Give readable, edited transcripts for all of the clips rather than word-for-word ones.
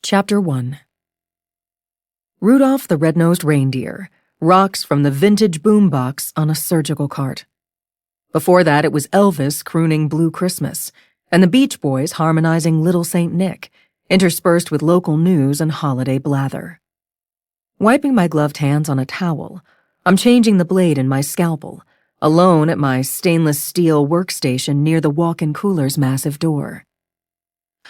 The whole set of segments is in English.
Chapter 1. Rudolph the Red-Nosed Reindeer rocks from the vintage boombox on a surgical cart. Before that, it was Elvis crooning Blue Christmas, and the Beach Boys harmonizing Little Saint Nick, interspersed with local news and holiday blather. Wiping my gloved hands on a towel, I'm changing the blade in my scalpel, alone at my stainless steel workstation near the walk-in cooler's massive door.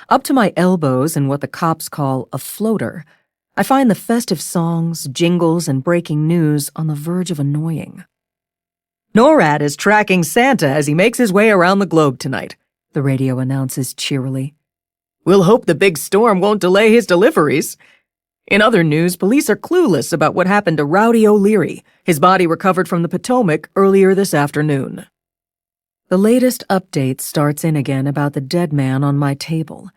Up to my elbows in what the cops call a floater, I find the festive songs, jingles, and breaking news on the verge of annoying. NORAD is tracking Santa as he makes his way around the globe tonight, the radio announces cheerily. We'll hope the big storm won't delay his deliveries. In other news, police are clueless about what happened to Rowdy O'Leary, his body recovered from the Potomac earlier this afternoon. The latest update starts in again about the dead man on my table,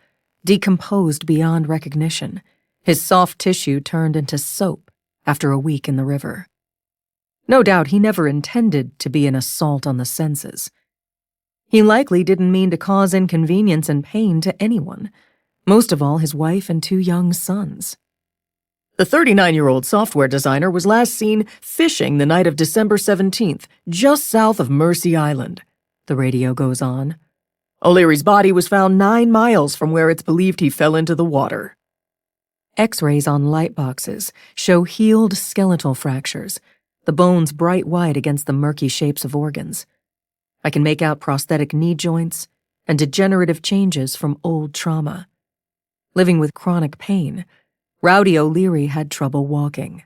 decomposed beyond recognition, his soft tissue turned into soap after a week in the river. No doubt he never intended to be an assault on the senses. He likely didn't mean to cause inconvenience and pain to anyone, most of all his wife and 2 young sons. The 39-year-old software designer was last seen fishing the night of December 17th, just south of Mercy Island, the radio goes on. O'Leary's body was found 9 miles from where it's believed he fell into the water. X-rays on light boxes show healed skeletal fractures, the bones bright white against the murky shapes of organs. I can make out prosthetic knee joints and degenerative changes from old trauma. Living with chronic pain, Rowdy O'Leary had trouble walking.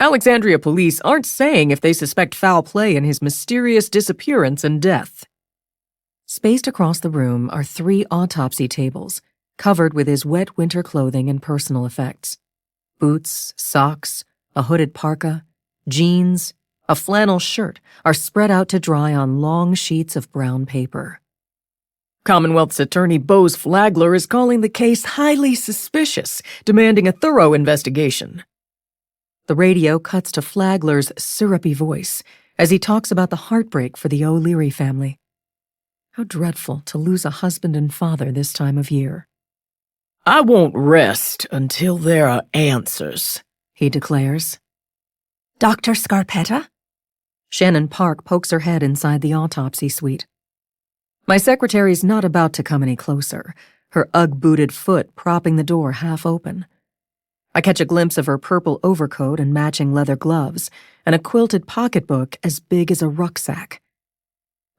Alexandria police aren't saying if they suspect foul play in his mysterious disappearance and death. Spaced across the room are 3 autopsy tables, covered with his wet winter clothing and personal effects. Boots, socks, a hooded parka, jeans, a flannel shirt are spread out to dry on long sheets of brown paper. Commonwealth's attorney Bose Flagler is calling the case highly suspicious, demanding a thorough investigation. The radio cuts to Flagler's syrupy voice as he talks about the heartbreak for the O'Leary family. How dreadful to lose a husband and father this time of year. I won't rest until there are answers, he declares. Dr. Scarpetta? Shannon Park pokes her head inside the autopsy suite. My secretary's not about to come any closer, her Ugg-booted foot propping the door half open. I catch a glimpse of her purple overcoat and matching leather gloves, and a quilted pocketbook as big as a rucksack.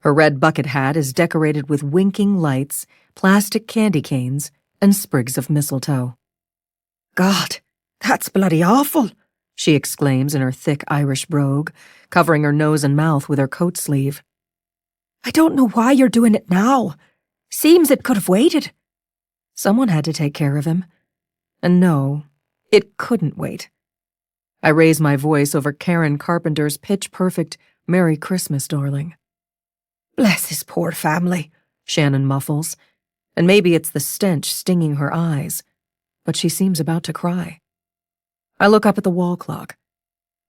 Her red bucket hat is decorated with winking lights, plastic candy canes, and sprigs of mistletoe. God, that's bloody awful, she exclaims in her thick Irish brogue, covering her nose and mouth with her coat sleeve. I don't know why you're doing it now. Seems it could have waited. Someone had to take care of him. And no, it couldn't wait. I raise my voice over Karen Carpenter's pitch-perfect Merry Christmas, darling. Bless his poor family, Shannon muffles, and maybe it's the stench stinging her eyes, but she seems about to cry. I look up at the wall clock.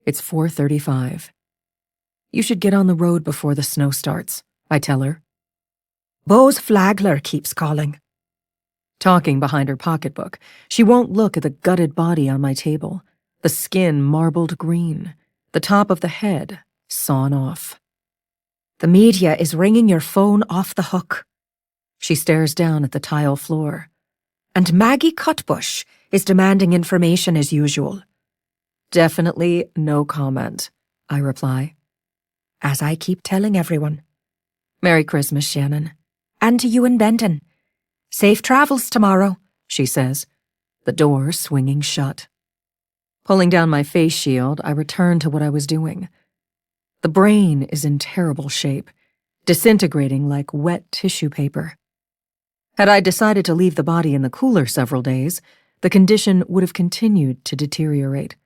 It's 4:35. You should get on the road before the snow starts, I tell her. Bose Flagler keeps calling. Talking behind her pocketbook, she won't look at the gutted body on my table, the skin marbled green, the top of the head sawn off. The media is ringing your phone off the hook. She stares down at the tile floor. And Maggie Cutbush is demanding information as usual. Definitely no comment, I reply. As I keep telling everyone. Merry Christmas, Shannon. And to you and Benton. Safe travels tomorrow, she says, the door swinging shut. Pulling down my face shield, I return to what I was doing. The brain is in terrible shape, disintegrating like wet tissue paper. Had I decided to leave the body in the cooler several days, the condition would have continued to deteriorate.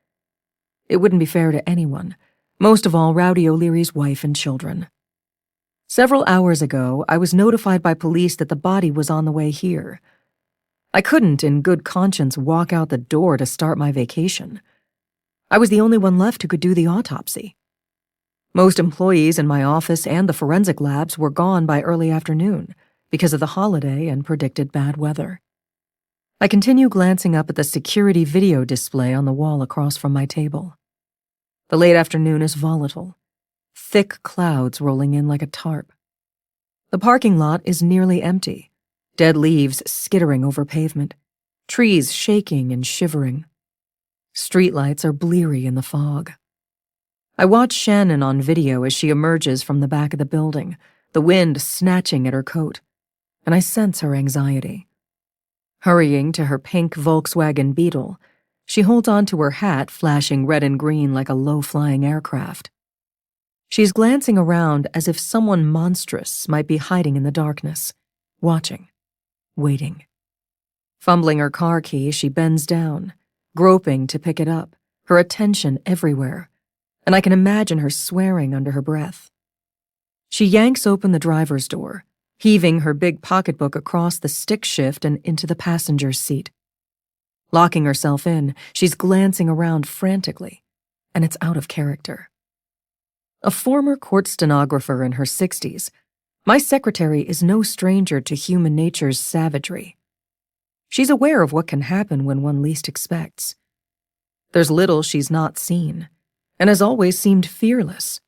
It wouldn't be fair to anyone, most of all Rowdy O'Leary's wife and children. Several hours ago, I was notified by police that the body was on the way here. I couldn't, in good conscience, walk out the door to start my vacation. I was the only one left who could do the autopsy. Most employees in my office and the forensic labs were gone by early afternoon because of the holiday and predicted bad weather. I continue glancing up at the security video display on the wall across from my table. The late afternoon is volatile, thick clouds rolling in like a tarp. The parking lot is nearly empty, dead leaves skittering over pavement, trees shaking and shivering. Streetlights are bleary in the fog. I watch Shannon on video as she emerges from the back of the building, the wind snatching at her coat, and I sense her anxiety. Hurrying to her pink Volkswagen Beetle, she holds on to her hat flashing red and green like a low-flying aircraft. She's glancing around as if someone monstrous might be hiding in the darkness, watching, waiting. Fumbling her car key, she bends down, groping to pick it up, her attention everywhere, and I can imagine her swearing under her breath. She yanks open the driver's door, heaving her big pocketbook across the stick shift and into the passenger's seat. Locking herself in, she's glancing around frantically, and it's out of character. A former court stenographer in her 60s, my secretary is no stranger to human nature's savagery. She's aware of what can happen when one least expects. There's little she's not seen, and has always seemed fearless.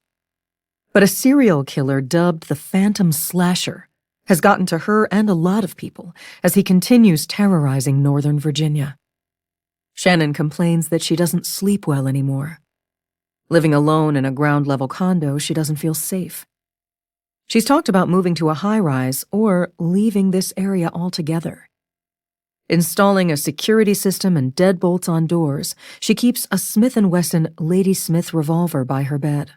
But a serial killer dubbed the Phantom Slasher has gotten to her and a lot of people as he continues terrorizing Northern Virginia. Shannon complains that she doesn't sleep well anymore. Living alone in a ground-level condo, she doesn't feel safe. She's talked about moving to a high-rise or leaving this area altogether. Installing a security system and deadbolts on doors, she keeps a Smith & Wesson Lady Smith revolver by her bed.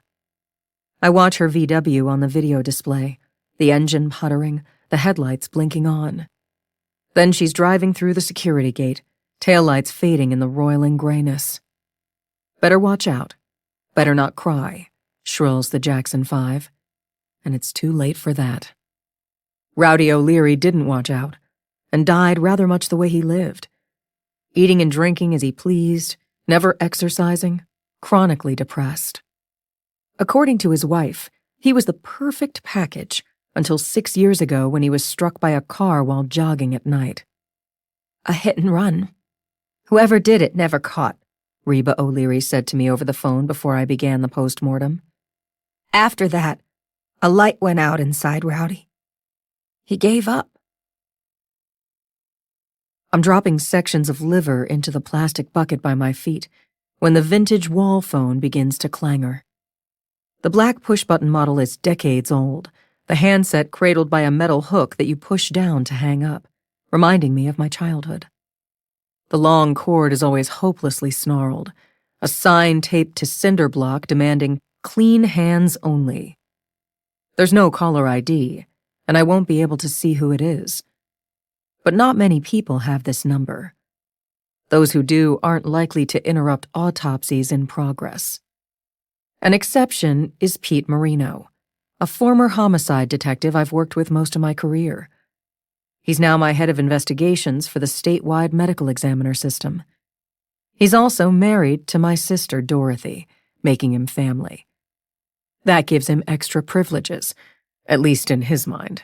I watch her VW on the video display, the engine puttering, the headlights blinking on. Then she's driving through the security gate, taillights fading in the roiling grayness. Better watch out. Better not cry, shrills the Jackson 5. And it's too late for that. Rowdy O'Leary didn't watch out, and died rather much the way he lived. Eating and drinking as he pleased, never exercising, chronically depressed. According to his wife, he was the perfect package until 6 years ago when he was struck by a car while jogging at night. A hit and run. Whoever did it never caught, Reba O'Leary said to me over the phone before I began the post-mortem. After that, a light went out inside Rowdy. He gave up. I'm dropping sections of liver into the plastic bucket by my feet when the vintage wall phone begins to clangor. The black push-button model is decades old, the handset cradled by a metal hook that you push down to hang up, reminding me of my childhood. The long cord is always hopelessly snarled, a sign taped to cinder block demanding clean hands only. There's no caller ID, and I won't be able to see who it is. But not many people have this number. Those who do aren't likely to interrupt autopsies in progress. An exception is Pete Marino, a former homicide detective I've worked with most of my career. He's now my head of investigations for the statewide medical examiner system. He's also married to my sister, Dorothy, making him family. That gives him extra privileges, at least in his mind.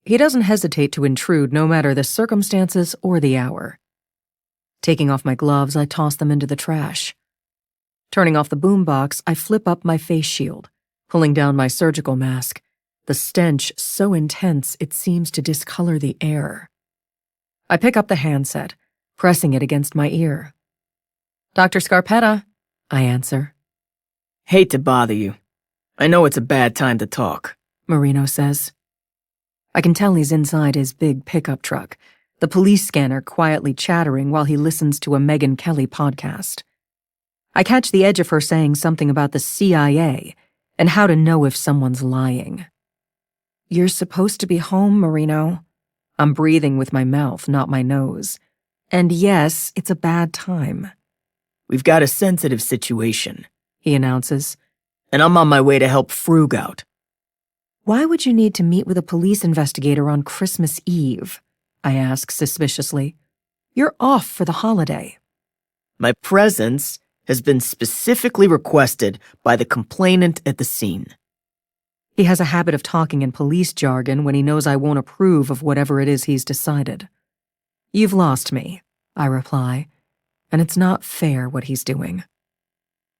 He doesn't hesitate to intrude no matter the circumstances or the hour. Taking off my gloves, I toss them into the trash. Turning off the boombox, I flip up my face shield, pulling down my surgical mask, the stench so intense it seems to discolor the air. I pick up the handset, pressing it against my ear. Dr. Scarpetta, I answer. Hate to bother you. I know it's a bad time to talk, Marino says. I can tell he's inside his big pickup truck, the police scanner quietly chattering while he listens to a Megyn Kelly podcast. I catch the edge of her saying something about the CIA and how to know if someone's lying. You're supposed to be home, Marino. I'm breathing with my mouth, not my nose. And yes, it's a bad time. We've got a sensitive situation, he announces. And I'm on my way to help Frug out. Why would you need to meet with a police investigator on Christmas Eve? I ask suspiciously. You're off for the holiday. My presence has been specifically requested by the complainant at the scene. He has a habit of talking in police jargon when he knows I won't approve of whatever it is he's decided. You've lost me, I reply, and it's not fair what he's doing.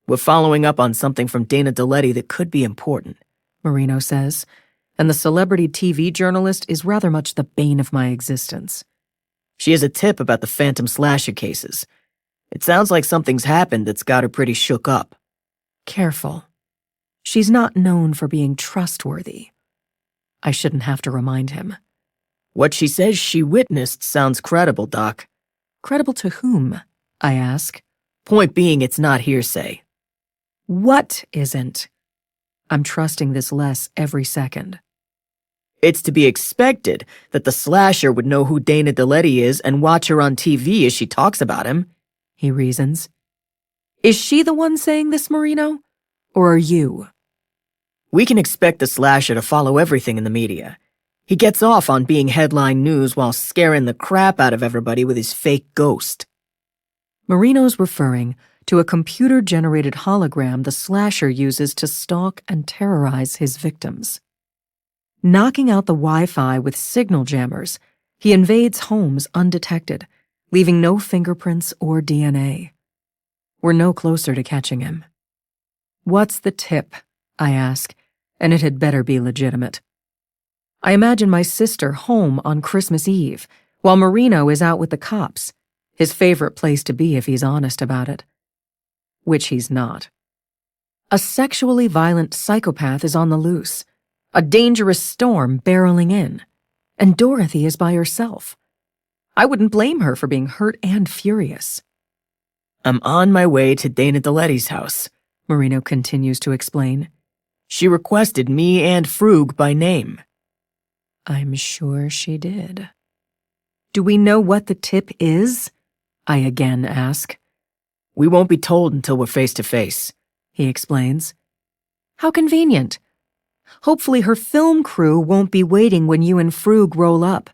We're following up on something from Dana Deletti that could be important, Marino says, and the celebrity TV journalist is rather much the bane of my existence. She has a tip about the phantom slasher cases. It sounds like something's happened that's got her pretty shook up. Careful. She's not known for being trustworthy. I shouldn't have to remind him. What she says she witnessed sounds credible, Doc. Credible to whom? I ask. Point being, it's not hearsay. What isn't? I'm trusting this less every second. It's to be expected that the slasher would know who Dana Deletti is and watch her on TV as she talks about him, he reasons. Is she the one saying this, Marino? Or are you? We can expect the slasher to follow everything in the media. He gets off on being headline news while scaring the crap out of everybody with his fake ghost. Marino's referring to a computer-generated hologram the slasher uses to stalk and terrorize his victims. Knocking out the Wi-Fi with signal jammers, he invades homes undetected, leaving no fingerprints or DNA. We're no closer to catching him. What's the tip? I ask, and it had better be legitimate. I imagine my sister home on Christmas Eve, while Marino is out with the cops, his favorite place to be if he's honest about it. Which he's not. A sexually violent psychopath is on the loose, a dangerous storm barreling in, and Dorothy is by herself. I wouldn't blame her for being hurt and furious. I'm on my way to Dana Deletti's house, Marino continues to explain. She requested me and Frug by name. I'm sure she did. Do we know what the tip is? I again ask. We won't be told until we're face to face, he explains. How convenient. Hopefully her film crew won't be waiting when you and Frug roll up.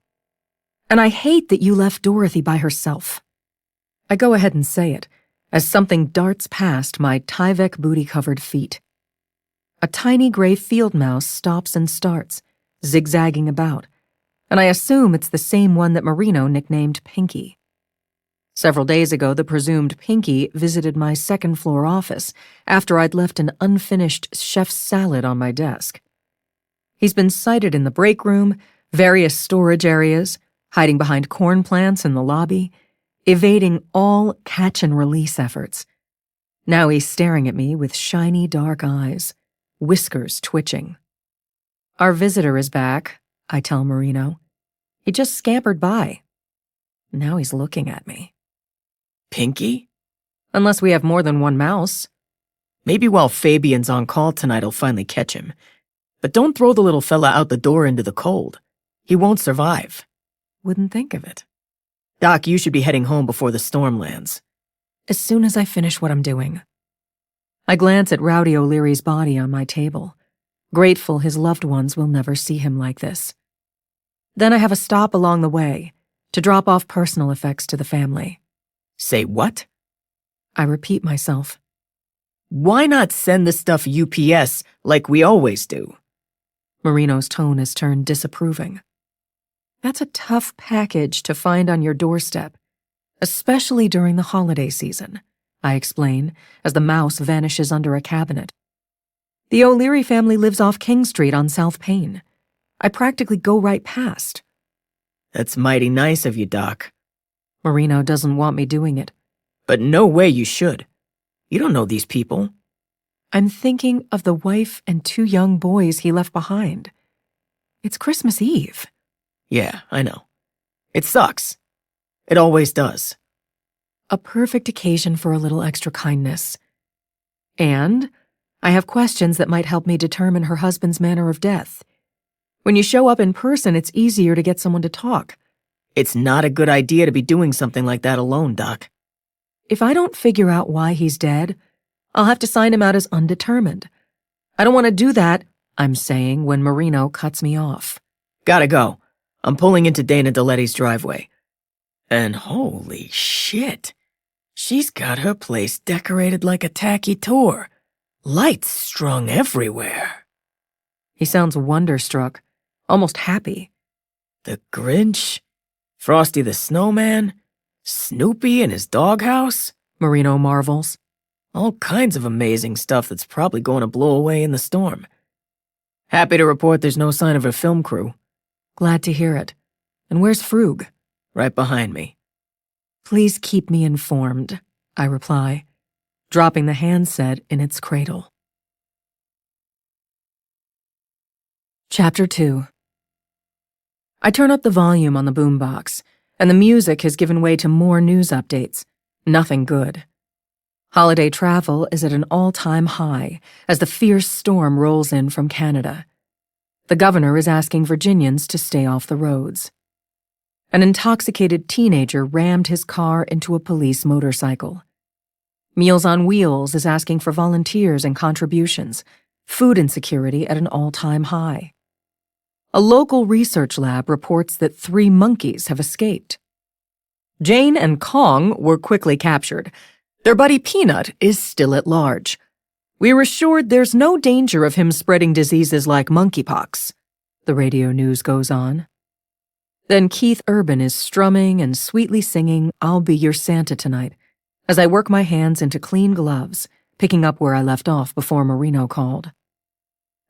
And I hate that you left Dorothy by herself. I go ahead and say it, as something darts past my Tyvek booty-covered feet. A tiny gray field mouse stops and starts, zigzagging about, and I assume it's the same one that Marino nicknamed Pinky. Several days ago, the presumed Pinky visited my second-floor office after I'd left an unfinished chef's salad on my desk. He's been sighted in the break room, various storage areas, hiding behind corn plants in the lobby, evading all catch-and-release efforts. Now he's staring at me with shiny dark eyes, whiskers twitching. Our visitor is back, I tell Marino. He just scampered by. Now he's looking at me. Pinky? Unless we have more than one mouse. Maybe while Fabian's on call tonight I'll finally catch him. But don't throw the little fella out the door into the cold. He won't survive. Wouldn't think of it. Doc, you should be heading home before the storm lands. As soon as I finish what I'm doing. I glance at Rowdy O'Leary's body on my table, grateful his loved ones will never see him like this. Then I have a stop along the way to drop off personal effects to the family. Say what? I repeat myself. Why not send the stuff UPS like we always do? Marino's tone has turned disapproving. That's a tough package to find on your doorstep, especially during the holiday season, I explain as the mouse vanishes under a cabinet. The O'Leary family lives off King Street on South Payne. I practically go right past. That's mighty nice of you, Doc. Marino doesn't want me doing it. But no way you should. You don't know these people. I'm thinking of the wife and 2 young boys he left behind. It's Christmas Eve. Yeah, I know. It sucks. It always does. A perfect occasion for a little extra kindness. And I have questions that might help me determine her husband's manner of death. When you show up in person, it's easier to get someone to talk. It's not a good idea to be doing something like that alone, Doc. If I don't figure out why he's dead, I'll have to sign him out as undetermined. I don't want to do that, I'm saying when Marino cuts me off. Gotta go. I'm pulling into Dana Deletti's driveway. And holy shit, she's got her place decorated like a tacky tour. Lights strung everywhere. He sounds wonderstruck, almost happy. The Grinch Frosty the Snowman? Snoopy in his doghouse? Marino marvels. All kinds of amazing stuff that's probably going to blow away in the storm. Happy to report there's no sign of a film crew. Glad to hear it. And where's Frug? Right behind me. Please keep me informed, I reply, dropping the handset in its cradle. Chapter 2. I turn up the volume on the boombox, and the music has given way to more news updates. Nothing good. Holiday travel is at an all-time high as the fierce storm rolls in from Canada. The governor is asking Virginians to stay off the roads. An intoxicated teenager rammed his car into a police motorcycle. Meals on Wheels is asking for volunteers and contributions, food insecurity at an all-time high. A local research lab reports that 3 monkeys have escaped. Jane and Kong were quickly captured. Their buddy Peanut is still at large. We were assured there's no danger of him spreading diseases like monkeypox, the radio news goes on. Then Keith Urban is strumming and sweetly singing I'll Be Your Santa Tonight as I work my hands into clean gloves, picking up where I left off before Marino called.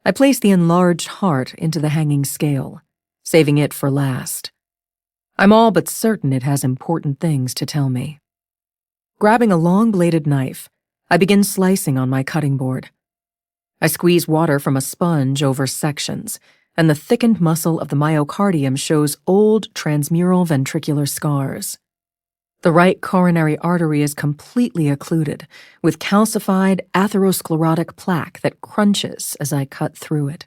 I place the enlarged heart into the hanging scale, saving it for last. I'm all but certain it has important things to tell me. Grabbing a long-bladed knife, I begin slicing on my cutting board. I squeeze water from a sponge over sections, and the thickened muscle of the myocardium shows old transmural ventricular scars. The right coronary artery is completely occluded, with calcified atherosclerotic plaque that crunches as I cut through it.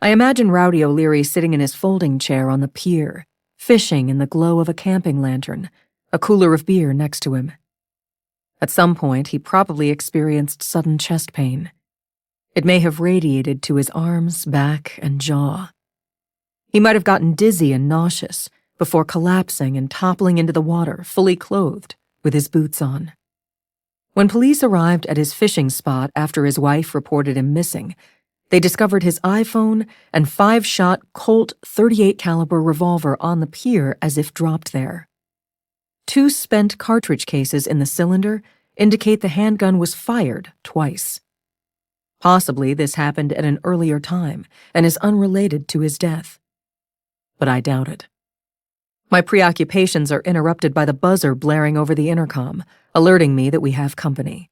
I imagine Rowdy O'Leary sitting in his folding chair on the pier, fishing in the glow of a camping lantern, a cooler of beer next to him. At some point, he probably experienced sudden chest pain. It may have radiated to his arms, back, and jaw. He might have gotten dizzy and nauseous before collapsing and toppling into the water, fully clothed, with his boots on. When police arrived at his fishing spot after his wife reported him missing, they discovered his iPhone and 5-shot Colt .38 caliber revolver on the pier as if dropped there. 2 spent cartridge cases in the cylinder indicate the handgun was fired twice. Possibly this happened at an earlier time and is unrelated to his death. But I doubt it. My preoccupations are interrupted by the buzzer blaring over the intercom, alerting me that we have company.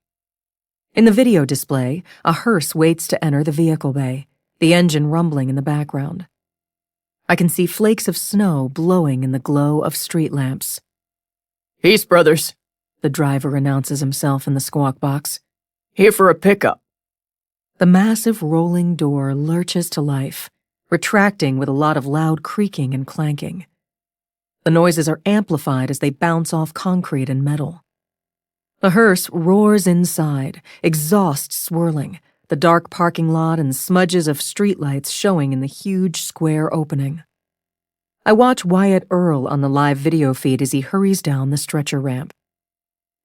In the video display, a hearse waits to enter the vehicle bay, the engine rumbling in the background. I can see flakes of snow blowing in the glow of street lamps. Peace, brothers, the driver announces himself in the squawk box. Here for a pickup. The massive rolling door lurches to life, retracting with a lot of loud creaking and clanking. The noises are amplified as they bounce off concrete and metal. The hearse roars inside, exhaust swirling, the dark parking lot and smudges of streetlights showing in the huge square opening. I watch Wyatt Earl on the live video feed as he hurries down the stretcher ramp.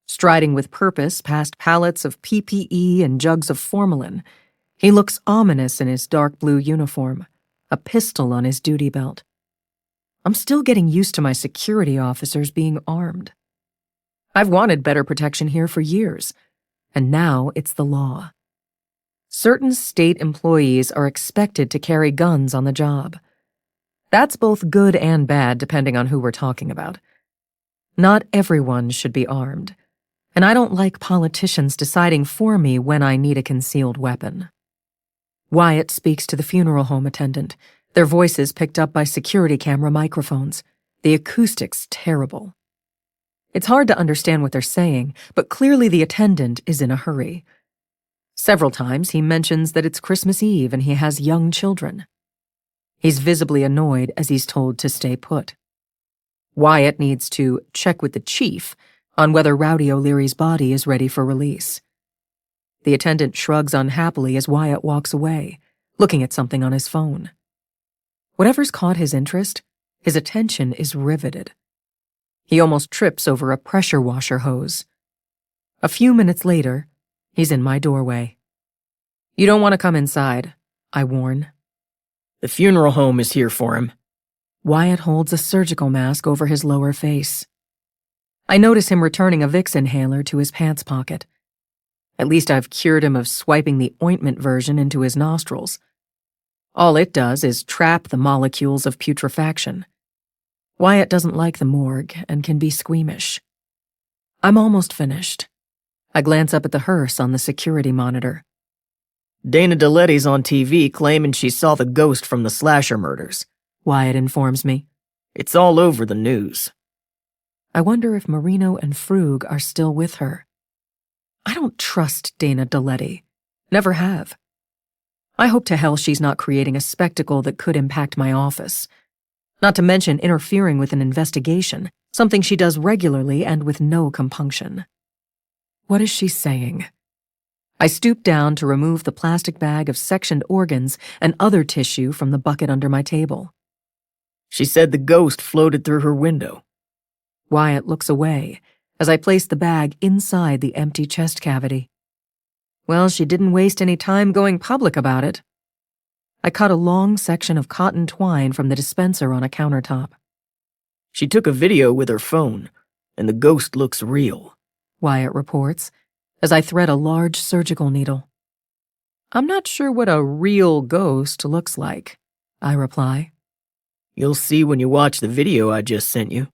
Striding with purpose past pallets of PPE and jugs of formalin, he looks ominous in his dark blue uniform, a pistol on his duty belt. I'm still getting used to my security officers being armed. I've wanted better protection here for years, and now it's the law. Certain state employees are expected to carry guns on the job. That's both good and bad depending on who we're talking about. Not everyone should be armed, and I don't like politicians deciding for me when I need a concealed weapon. Wyatt speaks to the funeral home attendant, their voices picked up by security camera microphones. The acoustics terrible. It's hard to understand what they're saying, but clearly the attendant is in a hurry. Several times he mentions that it's Christmas Eve and he has young children. He's visibly annoyed as he's told to stay put. Wyatt needs to check with the chief on whether Rowdy O'Leary's body is ready for release. The attendant shrugs unhappily as Wyatt walks away, looking at something on his phone. Whatever's caught his interest, his attention is riveted. He almost trips over a pressure washer hose. A few minutes later, he's in my doorway. You don't want to come inside, I warn. The funeral home is here for him. Wyatt holds a surgical mask over his lower face. I notice him returning a Vicks inhaler to his pants pocket. At least I've cured him of swiping the ointment version into his nostrils. All it does is trap the molecules of putrefaction. Wyatt doesn't like the morgue and can be squeamish. I'm almost finished. I glance up at the hearse on the security monitor. Dana DeLetti's on TV claiming she saw the ghost from the slasher murders, Wyatt informs me. It's all over the news. I wonder if Marino and Frug are still with her. I don't trust Dana DeLetti. Never have. I hope to hell she's not creating a spectacle that could impact my office. Not to mention interfering with an investigation, something she does regularly and with no compunction. What is she saying? I stoop down to remove the plastic bag of sectioned organs and other tissue from the bucket under my table. She said the ghost floated through her window. Wyatt looks away as I place the bag inside the empty chest cavity. Well, she didn't waste any time going public about it. I cut a long section of cotton twine from the dispenser on a countertop. She took a video with her phone, and the ghost looks real, Wyatt reports, as I thread a large surgical needle. I'm not sure what a real ghost looks like, I reply. You'll see when you watch the video I just sent you.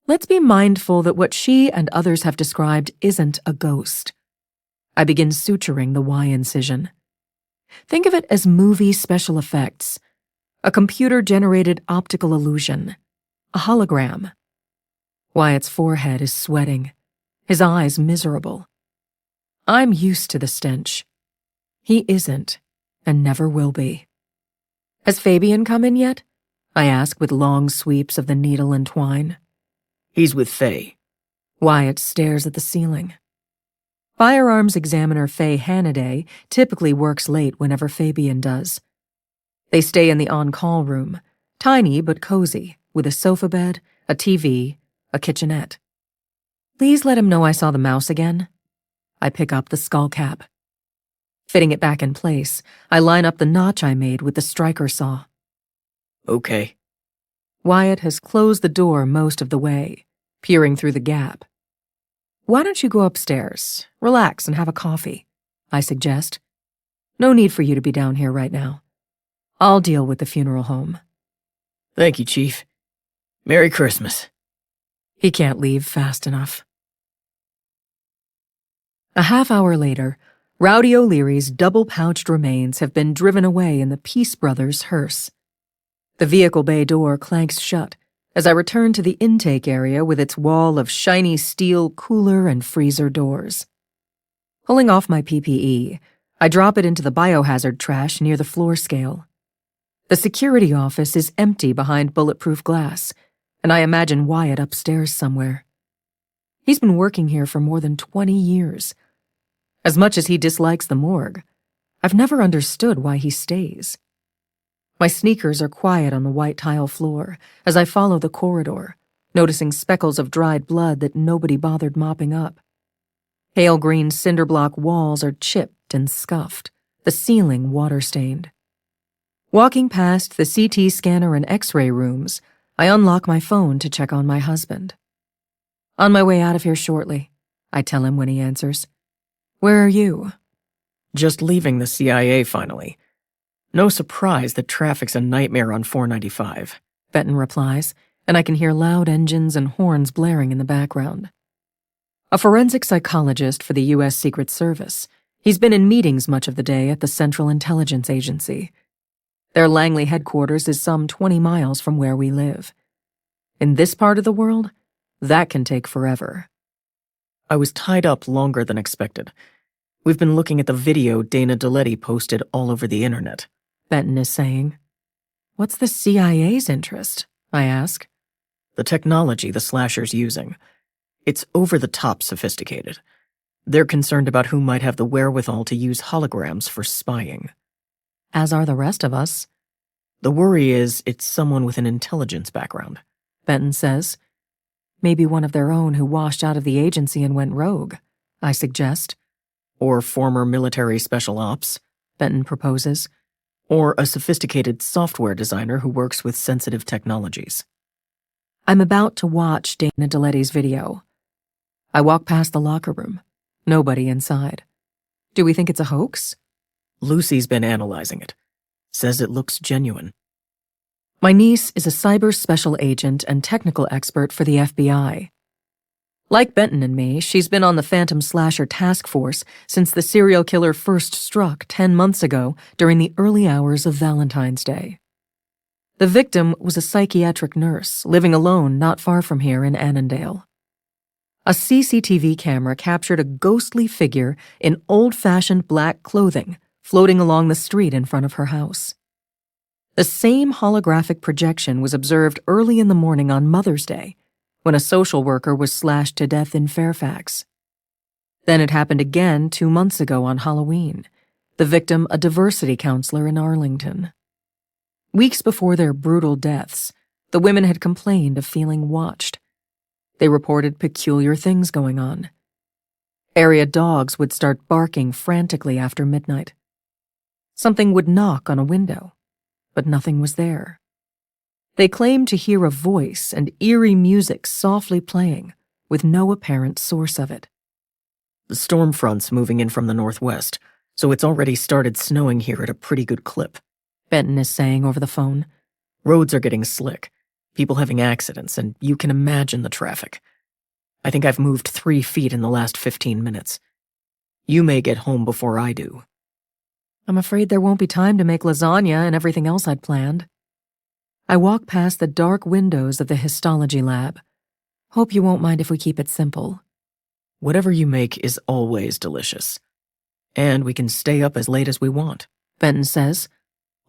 Let's be mindful that what she and others have described isn't a ghost. I begin suturing the Y incision. Think of it as movie special effects, a computer-generated optical illusion, a hologram. Wyatt's forehead is sweating, his eyes miserable. I'm used to the stench. He isn't, and never will be. Has Fabian come in yet? I ask with long sweeps of the needle and twine. He's with Faye. Wyatt stares at the ceiling. Firearms examiner Faye Hannaday typically works late whenever Fabian does. They stay in the on-call room, tiny but cozy, with a sofa bed, a TV, a kitchenette. Please let him know I saw the mouse again. I pick up the skull cap. Fitting it back in place, I line up the notch I made with the striker saw. Okay. Wyatt has closed the door most of the way, peering through the gap. Why don't you go upstairs, relax, and have a coffee? I suggest. No need for you to be down here right now. I'll deal with the funeral home. Thank you, Chief. Merry Christmas. He can't leave fast enough. A half hour later, Rowdy O'Leary's double-pouched remains have been driven away in the Peace Brothers' hearse. The vehicle bay door clanks shut as I return to the intake area with its wall of shiny steel cooler and freezer doors. Pulling off my PPE, I drop it into the biohazard trash near the floor scale. The security office is empty behind bulletproof glass, and I imagine Wyatt upstairs somewhere. He's been working here for more than 20 years. As much as he dislikes the morgue, I've never understood why he stays. My sneakers are quiet on the white tile floor as I follow the corridor, noticing speckles of dried blood that nobody bothered mopping up. Pale green cinder block walls are chipped and scuffed, the ceiling water-stained. Walking past the CT scanner and X-ray rooms, I unlock my phone to check on my husband. On my way out of here shortly, I tell him when he answers. Where are you? Just leaving the CIA finally. No surprise that traffic's a nightmare on 495. Benton replies, and I can hear loud engines and horns blaring in the background. A forensic psychologist for the U.S. Secret Service, he's been in meetings much of the day at the Central Intelligence Agency. Their Langley headquarters is some 20 miles from where we live. In this part of the world, that can take forever. I was tied up longer than expected. We've been looking at the video Dana DeLetti posted all over the internet. Benton is saying. What's the CIA's interest? I ask. The technology the slasher's using. It's over-the-top sophisticated. They're concerned about who might have the wherewithal to use holograms for spying. As are the rest of us. The worry is it's someone with an intelligence background, Benton says. Maybe one of their own who washed out of the agency and went rogue, I suggest. Or former military special ops, Benton proposes. or a sophisticated software designer who works with sensitive technologies. I'm about to watch Dana DeLetti's video. I walk past the locker room. Nobody inside. Do we think it's a hoax? Lucy's been analyzing it. Says it looks genuine. My niece is a cyber special agent and technical expert for the FBI. Like Benton and me, she's been on the Phantom Slasher task force since the serial killer first struck 10 months ago during the early hours of Valentine's Day. The victim was a psychiatric nurse living alone not far from here in Annandale. A CCTV camera captured a ghostly figure in old-fashioned black clothing floating along the street in front of her house. The same holographic projection was observed early in the morning on Mother's Day, when a social worker was slashed to death in Fairfax. Then it happened again 2 months ago on Halloween, the victim a diversity counselor in Arlington. Weeks before their brutal deaths, the women had complained of feeling watched. They reported peculiar things going on. Area dogs would start barking frantically after midnight. Something would knock on a window, but nothing was there. They claimed to hear a voice and eerie music softly playing, with no apparent source of it. The storm front's moving in from the northwest, so it's already started snowing here at a pretty good clip, Benton is saying over the phone. Roads are getting slick, people having accidents, and you can imagine the traffic. I think I've moved 3 feet in the last 15 minutes. You may get home before I do. I'm afraid there won't be time to make lasagna and everything else I'd planned. I walk past the dark windows of the histology lab. Hope you won't mind if we keep it simple. Whatever you make is always delicious. And we can stay up as late as we want, Benton says.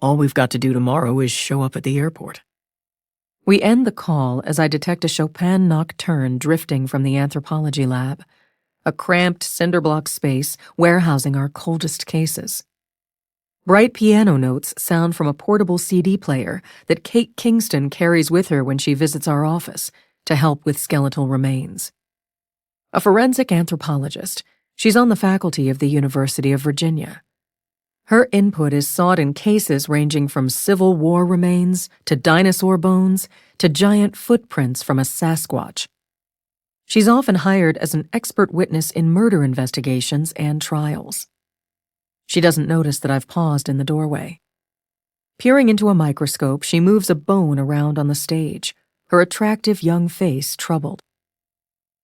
All we've got to do tomorrow is show up at the airport. We end the call as I detect a Chopin nocturne drifting from the anthropology lab, a cramped cinder-block space warehousing our coldest cases. Bright piano notes sound from a portable CD player that Kate Kingston carries with her when she visits our office to help with skeletal remains. A forensic anthropologist, she's on the faculty of the University of Virginia. Her input is sought in cases ranging from Civil War remains to dinosaur bones to giant footprints from a Sasquatch. She's often hired as an expert witness in murder investigations and trials. She doesn't notice that I've paused in the doorway. Peering into a microscope, she moves a bone around on the stage, her attractive young face troubled.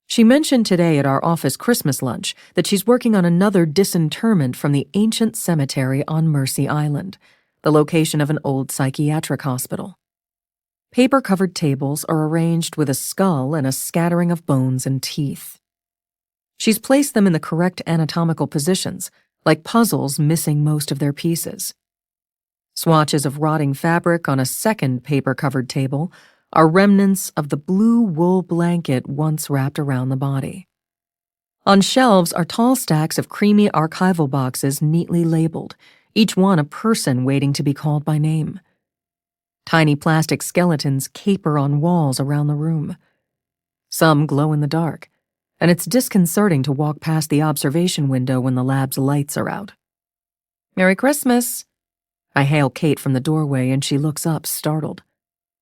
She mentioned today at our office Christmas lunch that she's working on another disinterment from the ancient cemetery on Mercy Island, the location of an old psychiatric hospital. Paper-covered tables are arranged with a skull and a scattering of bones and teeth. She's placed them in the correct anatomical positions, like puzzles missing most of their pieces. Swatches of rotting fabric on a second paper-covered table are remnants of the blue wool blanket once wrapped around the body. On shelves are tall stacks of creamy archival boxes neatly labeled, each one a person waiting to be called by name. Tiny plastic skeletons caper on walls around the room. Some glow in the dark, and it's disconcerting to walk past the observation window when the lab's lights are out. "Merry Christmas!" I hail Kate from the doorway and she looks up, startled.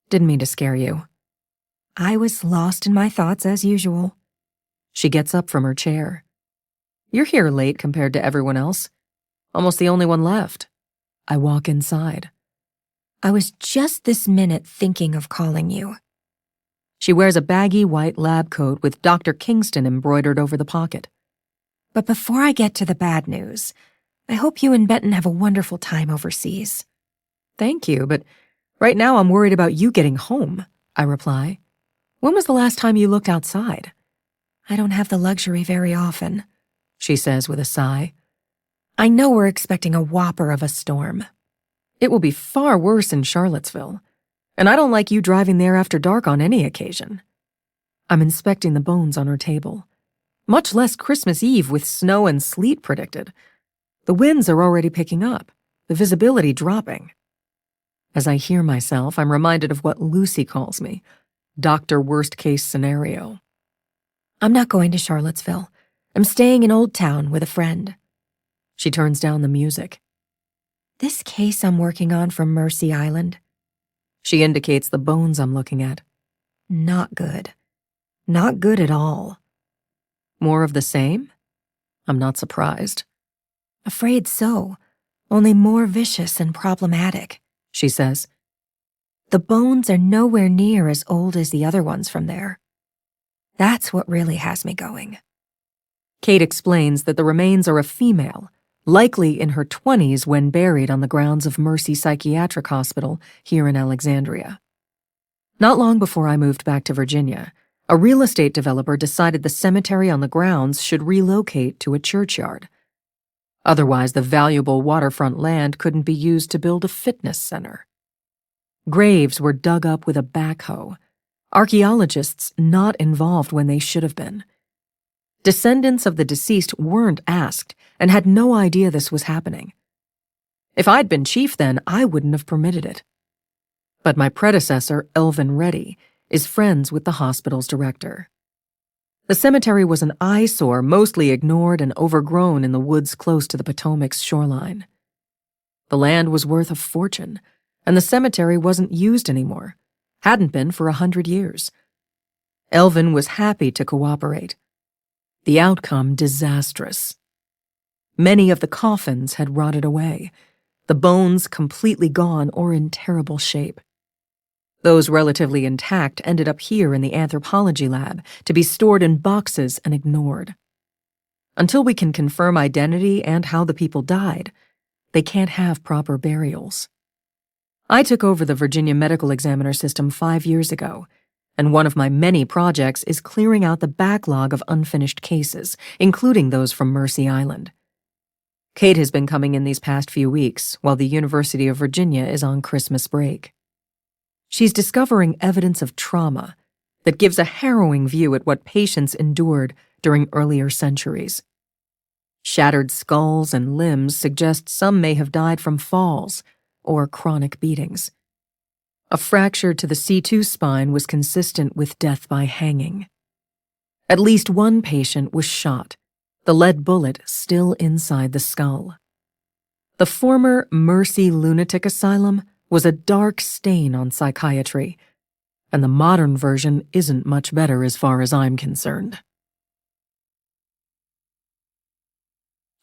"Didn't mean to scare you." I was lost in my thoughts as usual. She gets up from her chair. "You're here late compared to everyone else. Almost the only one left." I walk inside. I was just this minute thinking of calling you. She wears a baggy white lab coat with Dr. Kingston embroidered over the pocket. But before I get to the bad news, I hope you and Benton have a wonderful time overseas. "Thank you, but right now I'm worried about you getting home," I reply. "When was the last time you looked outside?" I don't have the luxury very often, she says with a sigh. I know we're expecting a whopper of a storm. It will be far worse in Charlottesville, and I don't like you driving there after dark on any occasion. I'm inspecting the bones on her table. Much less Christmas Eve with snow and sleet predicted. The winds are already picking up, the visibility dropping. As I hear myself, I'm reminded of what Lucy calls me, Dr. Worst Case Scenario. I'm not going to Charlottesville. I'm staying in Old Town with a friend. She turns down the music. This case I'm working on from Mercy Island, She indicates the bones I'm looking at. not good. Not good at all. More of the same? I'm not surprised, Afraid so, only more vicious and problematic. she says. The bones are nowhere near as old as the other ones from there. That's what really has me going. Kate explains that the remains are a female, likely in her 20s when buried on the grounds of Mercy Psychiatric Hospital here in Alexandria. Not long before I moved back to Virginia, a real estate developer decided the cemetery on the grounds should relocate to a churchyard. Otherwise, the valuable waterfront land couldn't be used to build a fitness center. Graves were dug up with a backhoe, archaeologists not involved when they should have been. Descendants of the deceased weren't asked and had no idea this was happening. If I'd been chief then, I wouldn't have permitted it. But my predecessor, Elvin Reddy, is friends with the hospital's director. The cemetery was an eyesore, mostly ignored and overgrown in the woods close to the Potomac's shoreline. The land was worth a fortune, and the cemetery wasn't used anymore, hadn't been for 100 years. Elvin was happy to cooperate. The outcome disastrous. Many of the coffins had rotted away, the bones completely gone or in terrible shape. Those relatively intact ended up here in the anthropology lab to be stored in boxes and ignored. Until we can confirm identity and how the people died, they can't have proper burials. I took over the Virginia Medical Examiner system 5 years ago, and one of my many projects is clearing out the backlog of unfinished cases, including those from Mercy Island. Kate has been coming in these past few weeks while the University of Virginia is on Christmas break. She's discovering evidence of trauma that gives a harrowing view at what patients endured during earlier centuries. Shattered skulls and limbs suggest some may have died from falls or chronic beatings. A fracture to the C2 spine was consistent with death by hanging. At least one patient was shot, the lead bullet still inside the skull. The former Mercy Lunatic Asylum was a dark stain on psychiatry, and the modern version isn't much better as far as I'm concerned.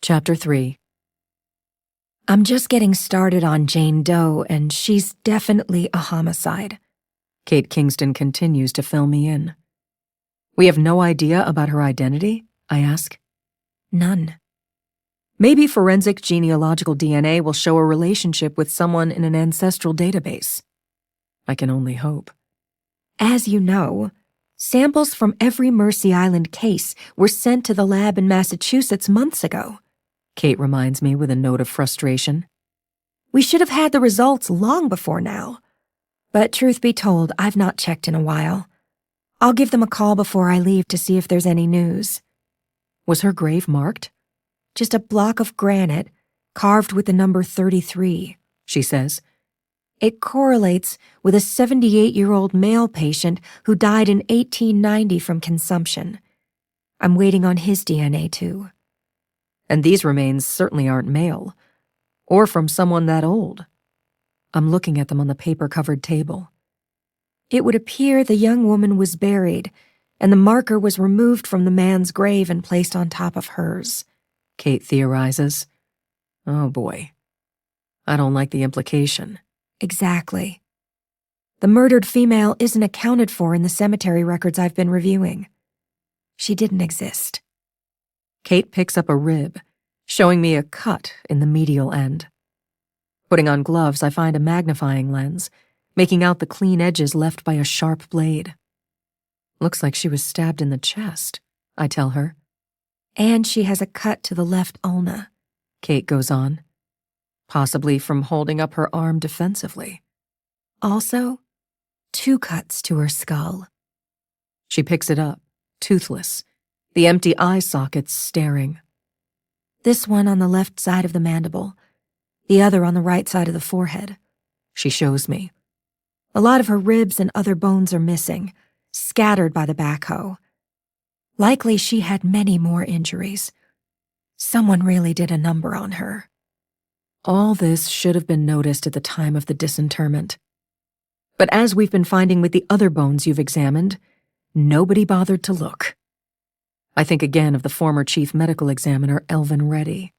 Chapter 3. I'm just getting started on Jane Doe, and she's definitely a homicide. Kate Kingston continues to fill me in. We have no idea about her identity? I ask. None. Maybe forensic genealogical DNA will show a relationship with someone in an ancestral database. I can only hope. As you know, samples from every Mercy Island case were sent to the lab in Massachusetts months ago, Kate reminds me with a note of frustration. We should have had the results long before now. But truth be told, I've not checked in a while. I'll give them a call before I leave to see if there's any news. Was her grave marked? Just a block of granite, carved with the number 33, she says. It correlates with a 78-year-old male patient who died in 1890 from consumption. I'm waiting on his DNA, too. And these remains certainly aren't male, or from someone that old. I'm looking at them on the paper-covered table. It would appear the young woman was buried, and the marker was removed from the man's grave and placed on top of hers, Kate theorizes. Oh boy. I don't like the implication. Exactly. The murdered female isn't accounted for in the cemetery records I've been reviewing. She didn't exist. Kate picks up a rib, showing me a cut in the medial end. Putting on gloves, I find a magnifying lens, making out the clean edges left by a sharp blade. Looks like she was stabbed in the chest, I tell her. And she has a cut to the left ulna, Kate goes on. Possibly from holding up her arm defensively. Also, 2 cuts to her skull. She picks it up, toothless, the empty eye sockets staring. This one on the left side of the mandible, the other on the right side of the forehead. She shows me. A lot of her ribs and other bones are missing, scattered by the backhoe. Likely she had many more injuries. Someone really did a number on her. All this should have been noticed at the time of the disinterment. But as we've been finding with the other bones you've examined, nobody bothered to look. I think again of the former chief medical examiner, Elvin Reddy.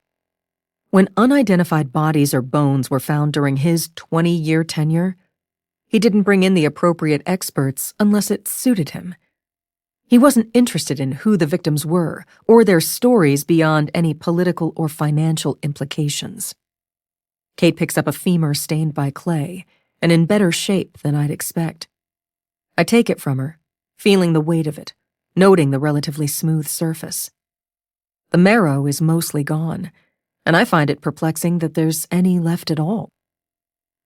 When unidentified bodies or bones were found during his 20-year tenure, he didn't bring in the appropriate experts unless it suited him. He wasn't interested in who the victims were or their stories beyond any political or financial implications. Kate picks up a femur stained by clay and in better shape than I'd expect. I take it from her, feeling the weight of it, noting the relatively smooth surface. The marrow is mostly gone, and I find it perplexing that there's any left at all.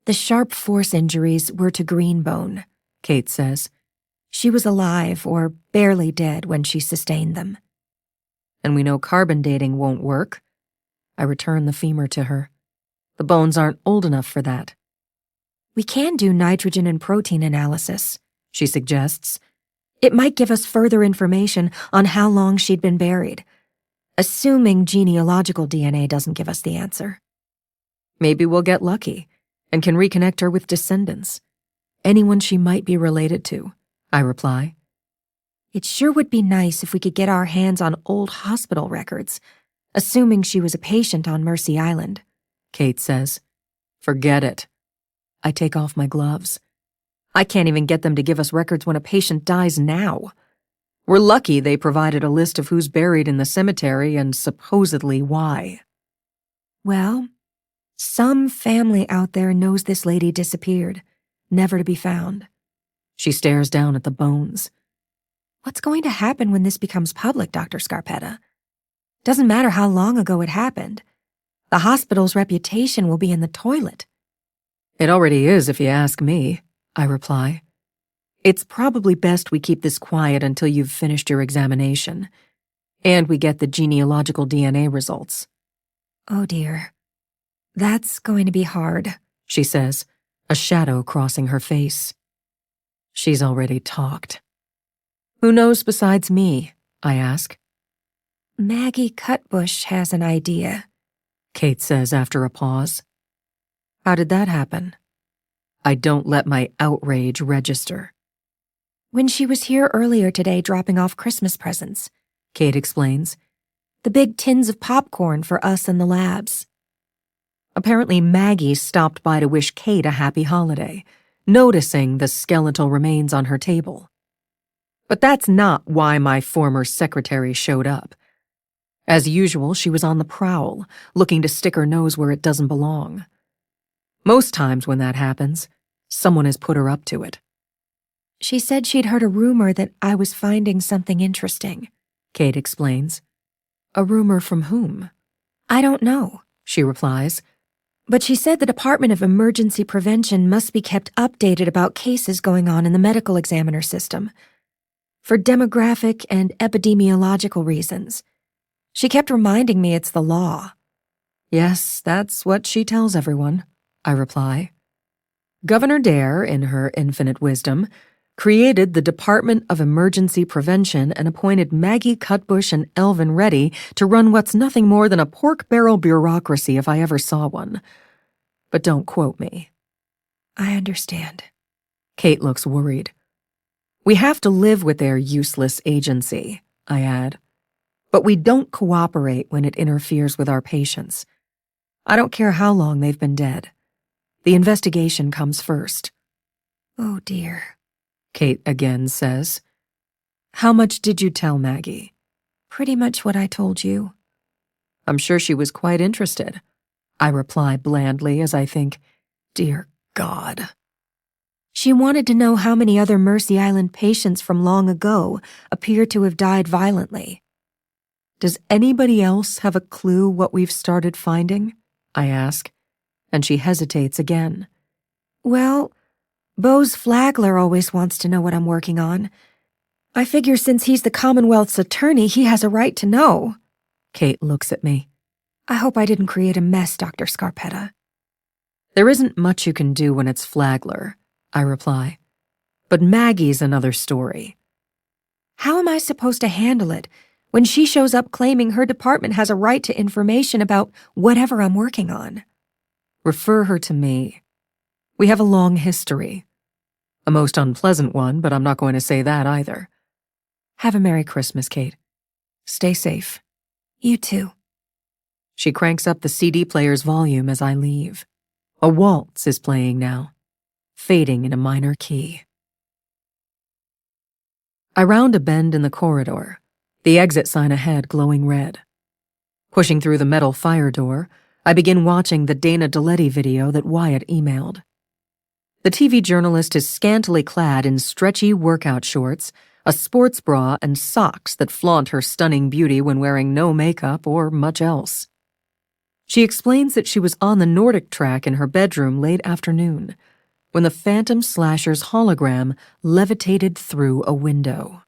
The sharp force injuries were to Greenbone, Kate says. She was alive or barely dead when she sustained them. And we know carbon dating won't work. I return the femur to her. The bones aren't old enough for that. We can do nitrogen and protein analysis, she suggests. It might give us further information on how long she'd been buried, assuming genealogical DNA doesn't give us the answer. Maybe we'll get lucky and can reconnect her with descendants. Anyone she might be related to, I reply. It sure would be nice if we could get our hands on old hospital records, assuming she was a patient on Mercy Island, Kate says. Forget it. I take off my gloves. I can't even get them to give us records when a patient dies now. We're lucky they provided a list of who's buried in the cemetery and supposedly why. Well, some family out there knows this lady disappeared, never to be found. She stares down at the bones. What's going to happen when this becomes public, Dr. Scarpetta? Doesn't matter how long ago it happened. The hospital's reputation will be in the toilet. It already is, if you ask me, I reply. It's probably best we keep this quiet until you've finished your examination, and we get the genealogical DNA results. Oh dear. That's going to be hard, she says, a shadow crossing her face. She's already talked. Who knows besides me? I ask. Maggie Cutbush has an idea, Kate says after a pause. How did that happen? I don't let my outrage register. When she was here earlier today dropping off Christmas presents, Kate explains. The big tins of popcorn for us in the labs. Apparently Maggie stopped by to wish Kate a happy holiday, noticing the skeletal remains on her table. But that's not why my former secretary showed up. As usual, she was on the prowl, looking to stick her nose where it doesn't belong. Most times when that happens, someone has put her up to it. She said she'd heard a rumor that I was finding something interesting, Kate explains. A rumor from whom? I don't know, she replies. But she said the Department of Emergency Prevention must be kept updated about cases going on in the medical examiner system. For demographic and epidemiological reasons. She kept reminding me it's the law. Yes, that's what she tells everyone, I reply. Governor Dare, in her infinite wisdom, created the Department of Emergency Prevention and appointed Maggie Cutbush and Elvin Reddy to run what's nothing more than a pork barrel bureaucracy if I ever saw one. But don't quote me. I understand. Kate looks worried. We have to live with their useless agency, I add. But we don't cooperate when it interferes with our patients. I don't care how long they've been dead. The investigation comes first. Oh dear, Kate again says. How much did you tell Maggie? Pretty much what I told you. I'm sure she was quite interested. I reply blandly as I think, dear God. She wanted to know how many other Mercy Island patients from long ago appear to have died violently. Does anybody else have a clue what we've started finding? I ask, and she hesitates again. Well, Bose Flagler always wants to know what I'm working on. I figure since he's the Commonwealth's attorney, he has a right to know. Kate looks at me. I hope I didn't create a mess, Dr. Scarpetta. There isn't much you can do when it's Flagler, I reply. But Maggie's another story. How am I supposed to handle it when she shows up claiming her department has a right to information about whatever I'm working on? Refer her to me. We have a long history. A most unpleasant one, but I'm not going to say that either. Have a Merry Christmas, Kate. Stay safe. You too. She cranks up the CD player's volume as I leave. A waltz is playing now, fading in a minor key. I round a bend in the corridor, the exit sign ahead glowing red. Pushing through the metal fire door, I begin watching the Dana Deletti video that Wyatt emailed. The TV journalist is scantily clad in stretchy workout shorts, a sports bra, and socks that flaunt her stunning beauty when wearing no makeup or much else. She explains that she was on the Nordic track in her bedroom late afternoon when the Phantom Slasher's hologram levitated through a window.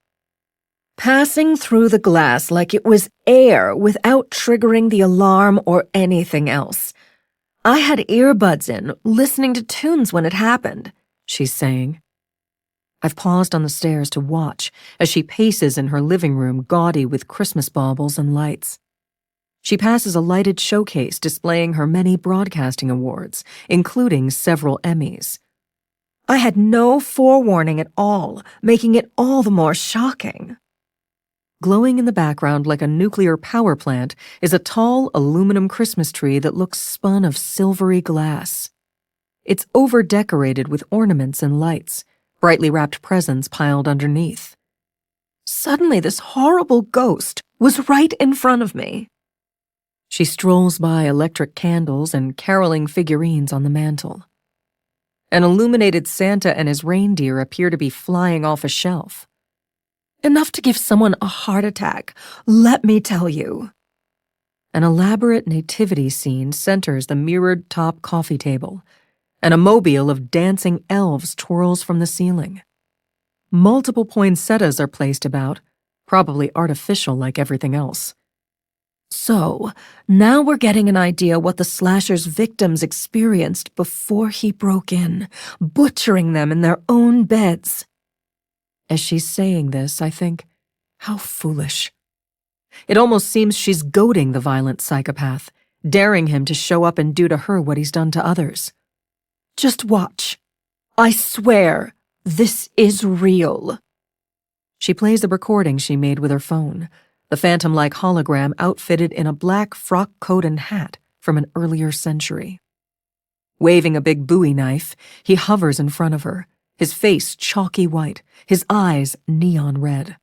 Passing through the glass like it was air without triggering the alarm or anything else. I had earbuds in, listening to tunes when it happened, she's saying. I've paused on the stairs to watch as she paces in her living room gaudy with Christmas baubles and lights. She passes a lighted showcase displaying her many broadcasting awards, including several Emmys. I had no forewarning at all, making it all the more shocking. Glowing in the background like a nuclear power plant is a tall aluminum Christmas tree that looks spun of silvery glass. It's over-decorated with ornaments and lights, brightly wrapped presents piled underneath. Suddenly, this horrible ghost was right in front of me. She strolls by electric candles and caroling figurines on the mantel. An illuminated Santa and his reindeer appear to be flying off a shelf. Enough to give someone a heart attack, let me tell you. An elaborate nativity scene centers the mirrored top coffee table, and a mobile of dancing elves twirls from the ceiling. Multiple poinsettias are placed about, probably artificial like everything else. So, now we're getting an idea what the slasher's victims experienced before he broke in, butchering them in their own beds. As she's saying this, I think, how foolish. It almost seems she's goading the violent psychopath, daring him to show up and do to her what he's done to others. Just watch. I swear, this is real. She plays the recording she made with her phone, the phantom-like hologram outfitted in a black frock coat and hat from an earlier century. Waving a big Bowie knife, he hovers in front of her, his face chalky white, his eyes neon red.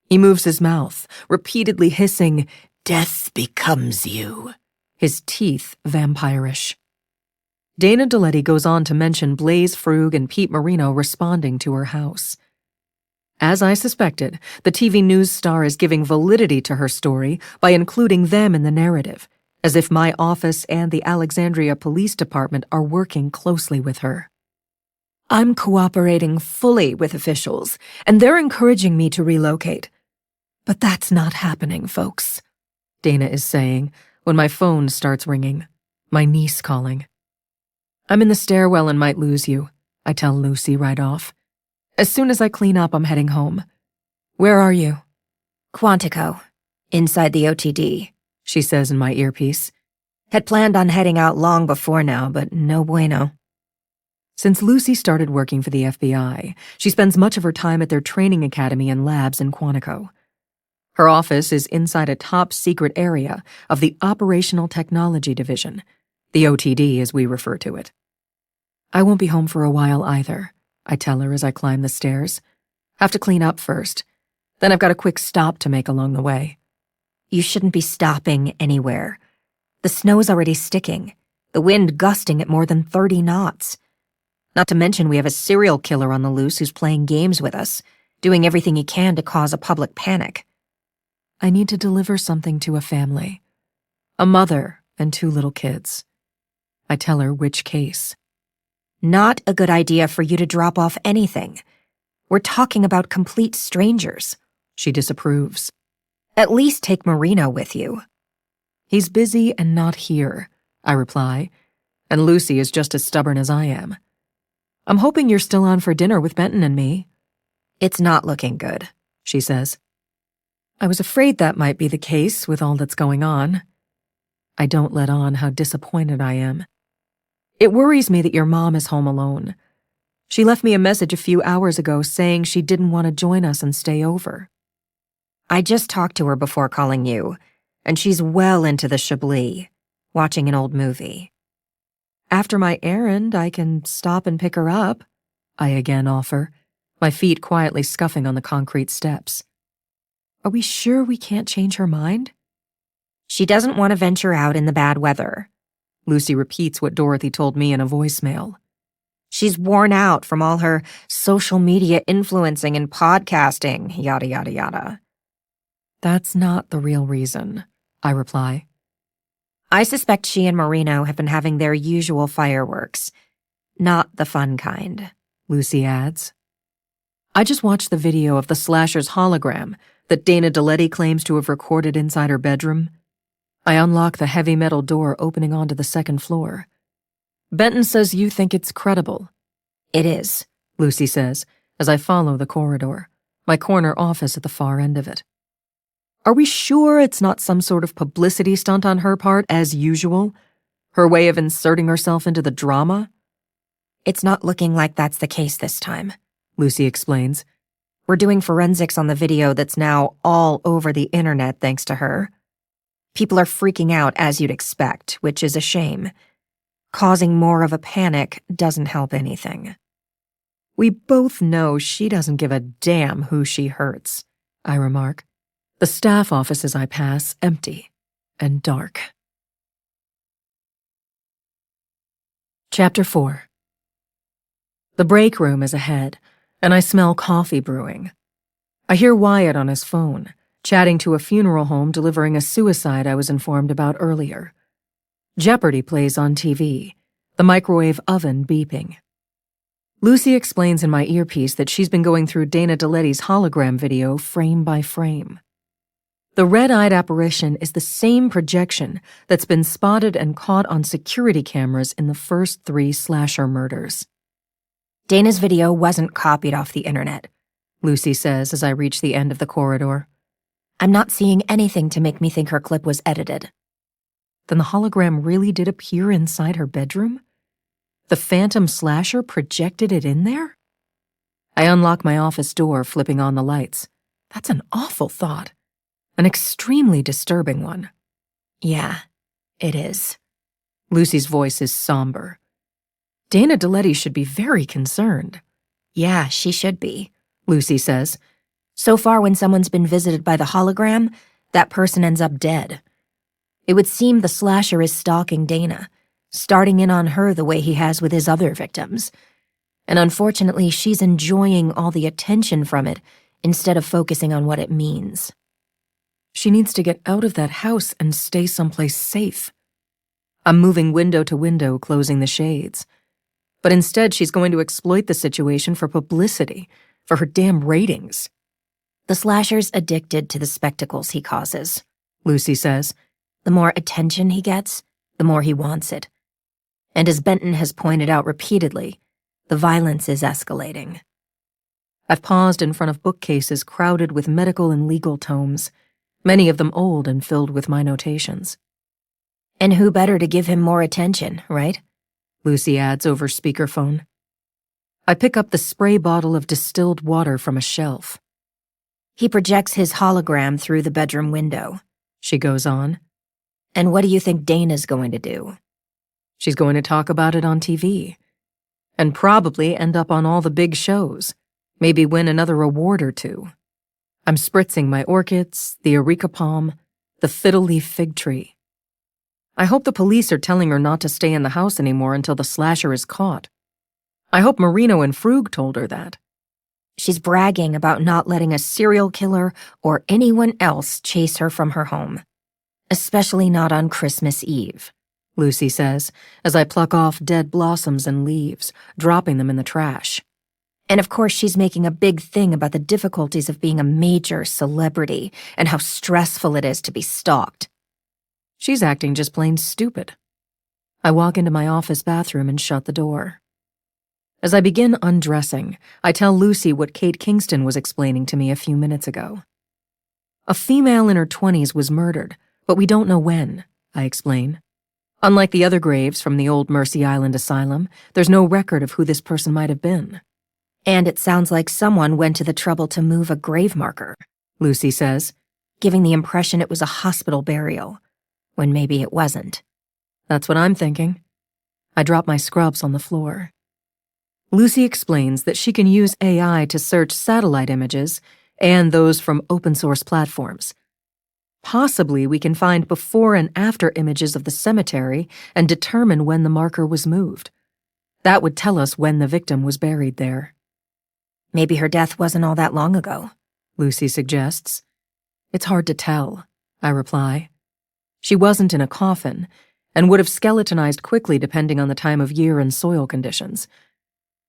He moves his mouth, repeatedly hissing, "Death becomes you," his teeth vampirish. Dana Deletti goes on to mention Blaze Frug and Pete Marino responding to her house. As I suspected, the TV news star is giving validity to her story by including them in the narrative, as if my office and the Alexandria Police Department are working closely with her. I'm cooperating fully with officials, and they're encouraging me to relocate. But that's not happening, folks, Dana is saying when my phone starts ringing, my niece calling. I'm in the stairwell and might lose you, I tell Lucy right off. As soon as I clean up, I'm heading home. Where are you? Quantico, inside the OTD, she says in my earpiece. Had planned on heading out long before now, but no bueno. Since Lucy started working for the FBI, she spends much of her time at their training academy and labs in Quantico. Her office is inside a top-secret area of the Operational Technology Division, the OTD as we refer to it. I won't be home for a while either, I tell her as I climb the stairs. Have to clean up first. Then I've got a quick stop to make along the way. You shouldn't be stopping anywhere. The snow's already sticking, the wind gusting at more than 30 knots. Not to mention we have a serial killer on the loose who's playing games with us, doing everything he can to cause a public panic. I need to deliver something to a family. A mother and 2 little kids. I tell her which case. Not a good idea for you to drop off anything. We're talking about complete strangers. She disapproves. At least take Marino with you. He's busy and not here, I reply, and Lucy is just as stubborn as I am. I'm hoping you're still on for dinner with Benton and me. It's not looking good, she says. I was afraid that might be the case with all that's going on. I don't let on how disappointed I am. It worries me that your mom is home alone. She left me a message a few hours ago saying she didn't want to join us and stay over. I just talked to her before calling you, and she's well into the Chablis, watching an old movie. After my errand, I can stop and pick her up, I again offer, my feet quietly scuffing on the concrete steps. Are we sure we can't change her mind? She doesn't want to venture out in the bad weather. Lucy repeats what Dorothy told me in a voicemail. She's worn out from all her social media influencing and podcasting, yada yada yada. That's not the real reason, I reply. I suspect she and Marino have been having their usual fireworks. Not the fun kind, Lucy adds. I just watched the video of the slasher's hologram that Dana Deletti claims to have recorded inside her bedroom. I unlock the heavy metal door opening onto the second floor. Benton says you think it's credible. It is, Lucy says, as I follow the corridor, my corner office at the far end of it. Are we sure it's not some sort of publicity stunt on her part, as usual? Her way of inserting herself into the drama? It's not looking like that's the case this time, Lucy explains. We're doing forensics on the video that's now all over the internet thanks to her. People are freaking out as you'd expect, which is a shame. Causing more of a panic doesn't help anything. We both know she doesn't give a damn who she hurts, I remark. The staff offices I pass empty and dark. Chapter 4. The break room is ahead, and I smell coffee brewing. I hear Wyatt on his phone, chatting to a funeral home delivering a suicide I was informed about earlier. Jeopardy plays on TV, the microwave oven beeping. Lucy explains in my earpiece that she's been going through Dana Deletti's hologram video frame by frame. The red-eyed apparition is the same projection that's been spotted and caught on security cameras in the first 3 slasher murders. Dana's video wasn't copied off the internet, Lucy says as I reach the end of the corridor. I'm not seeing anything to make me think her clip was edited. Then the hologram really did appear inside her bedroom? The phantom slasher projected it in there? I unlock my office door, flipping on the lights. That's an awful thought. An extremely disturbing one. Yeah, it is. Lucy's voice is somber. Dana Deletti should be very concerned. Yeah, she should be, Lucy says. So far, when someone's been visited by the hologram, that person ends up dead. It would seem the slasher is stalking Dana, starting in on her the way he has with his other victims. And unfortunately, she's enjoying all the attention from it instead of focusing on what it means. She needs to get out of that house and stay someplace safe. I'm moving window to window, closing the shades. But instead, she's going to exploit the situation for publicity, for her damn ratings. The slasher's addicted to the spectacles he causes, Lucy says. The more attention he gets, the more he wants it. And as Benton has pointed out repeatedly, the violence is escalating. I've paused in front of bookcases crowded with medical and legal tomes, many of them old and filled with my notations. And who better to give him more attention, right? Lucy adds over speakerphone. I pick up the spray bottle of distilled water from a shelf. He projects his hologram through the bedroom window, she goes on. And what do you think Dana's going to do? She's going to talk about it on TV. And probably end up on all the big shows. Maybe win another award or 2. I'm spritzing my orchids, the areca palm, the fiddle leaf fig tree. I hope the police are telling her not to stay in the house anymore until the slasher is caught. I hope Marino and Frug told her that. She's bragging about not letting a serial killer or anyone else chase her from her home. Especially not on Christmas Eve, Lucy says, as I pluck off dead blossoms and leaves, dropping them in the trash. And of course she's making a big thing about the difficulties of being a major celebrity and how stressful it is to be stalked. She's acting just plain stupid. I walk into my office bathroom and shut the door. As I begin undressing, I tell Lucy what Kate Kingston was explaining to me a few minutes ago. A female in her 20s was murdered, but we don't know when, I explain. Unlike the other graves from the old Mercy Island asylum, there's no record of who this person might have been. And it sounds like someone went to the trouble to move a grave marker, Lucy says, giving the impression it was a hospital burial, when maybe it wasn't. That's what I'm thinking. I drop my scrubs on the floor. Lucy explains that she can use AI to search satellite images and those from open-source platforms. Possibly we can find before and after images of the cemetery and determine when the marker was moved. That would tell us when the victim was buried there. Maybe her death wasn't all that long ago, Lucy suggests. It's hard to tell, I reply. She wasn't in a coffin and would have skeletonized quickly depending on the time of year and soil conditions.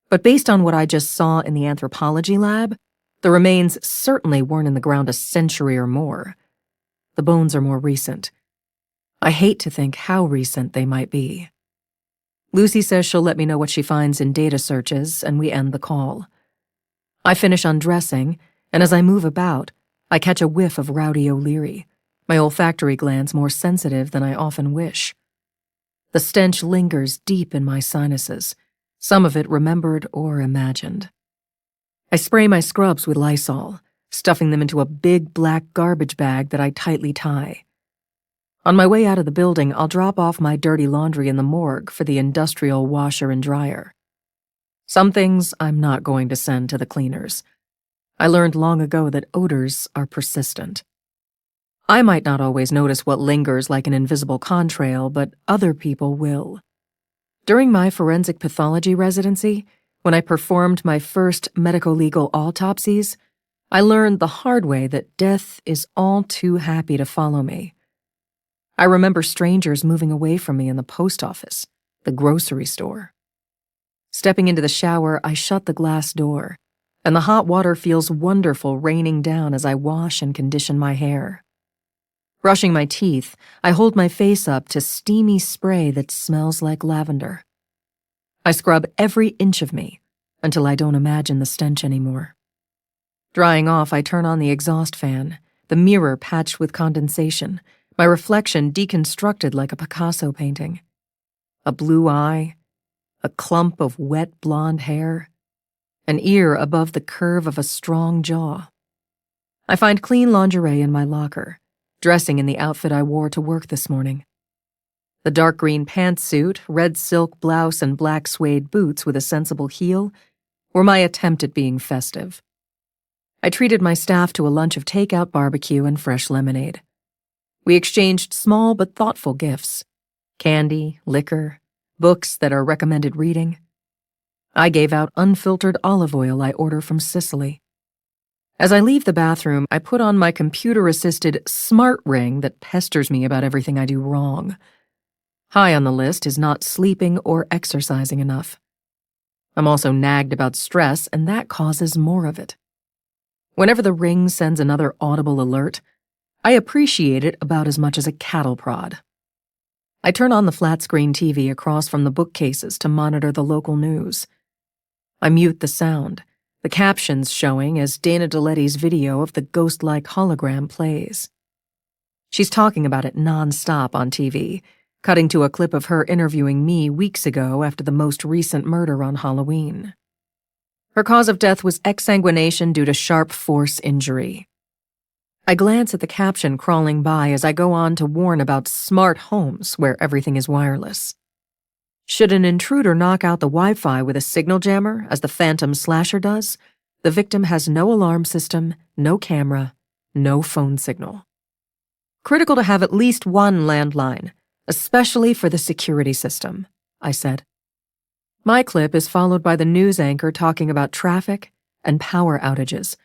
But based on what I just saw in the anthropology lab, the remains certainly weren't in the ground a century or more. The bones are more recent. I hate to think how recent they might be. Lucy says she'll let me know what she finds in data searches, and we end the call. I finish undressing, and as I move about, I catch a whiff of Rowdy O'Leary, my olfactory glands more sensitive than I often wish. The stench lingers deep in my sinuses, some of it remembered or imagined. I spray my scrubs with Lysol, stuffing them into a big black garbage bag that I tightly tie. On my way out of the building, I'll drop off my dirty laundry in the morgue for the industrial washer and dryer. Some things I'm not going to send to the cleaners. I learned long ago that odors are persistent. I might not always notice what lingers like an invisible contrail, but other people will. During my forensic pathology residency, when I performed my first medico-legal autopsies, I learned the hard way that death is all too happy to follow me. I remember strangers moving away from me in the post office, the grocery store. Stepping into the shower, I shut the glass door, and the hot water feels wonderful raining down as I wash and condition my hair. Brushing my teeth, I hold my face up to steamy spray that smells like lavender. I scrub every inch of me until I don't imagine the stench anymore. Drying off, I turn on the exhaust fan, the mirror patched with condensation, my reflection deconstructed like a Picasso painting. A blue eye, a clump of wet blonde hair, an ear above the curve of a strong jaw. I find clean lingerie in my locker, dressing in the outfit I wore to work this morning. The dark green pantsuit, red silk blouse, and black suede boots with a sensible heel were my attempt at being festive. I treated my staff to a lunch of takeout barbecue and fresh lemonade. We exchanged small but thoughtful gifts: candy, liquor, books that are recommended reading. I gave out unfiltered olive oil I order from Sicily. As I leave the bathroom, I put on my computer-assisted smart ring that pesters me about everything I do wrong. High on the list is not sleeping or exercising enough. I'm also nagged about stress, and that causes more of it. Whenever the ring sends another audible alert, I appreciate it about as much as a cattle prod. I turn on the flat-screen TV across from the bookcases to monitor the local news. I mute the sound, the captions showing as Dana DeLetti's video of the ghost-like hologram plays. She's talking about it non-stop on TV, cutting to a clip of her interviewing me weeks ago after the most recent murder on Halloween. Her cause of death was exsanguination due to sharp force injury. I glance at the caption crawling by as I go on to warn about smart homes where everything is wireless. Should an intruder knock out the Wi-Fi with a signal jammer, as the Phantom Slasher does, the victim has no alarm system, no camera, no phone signal. Critical to have at least one landline, especially for the security system, I said. My clip is followed by the news anchor talking about traffic and power outages,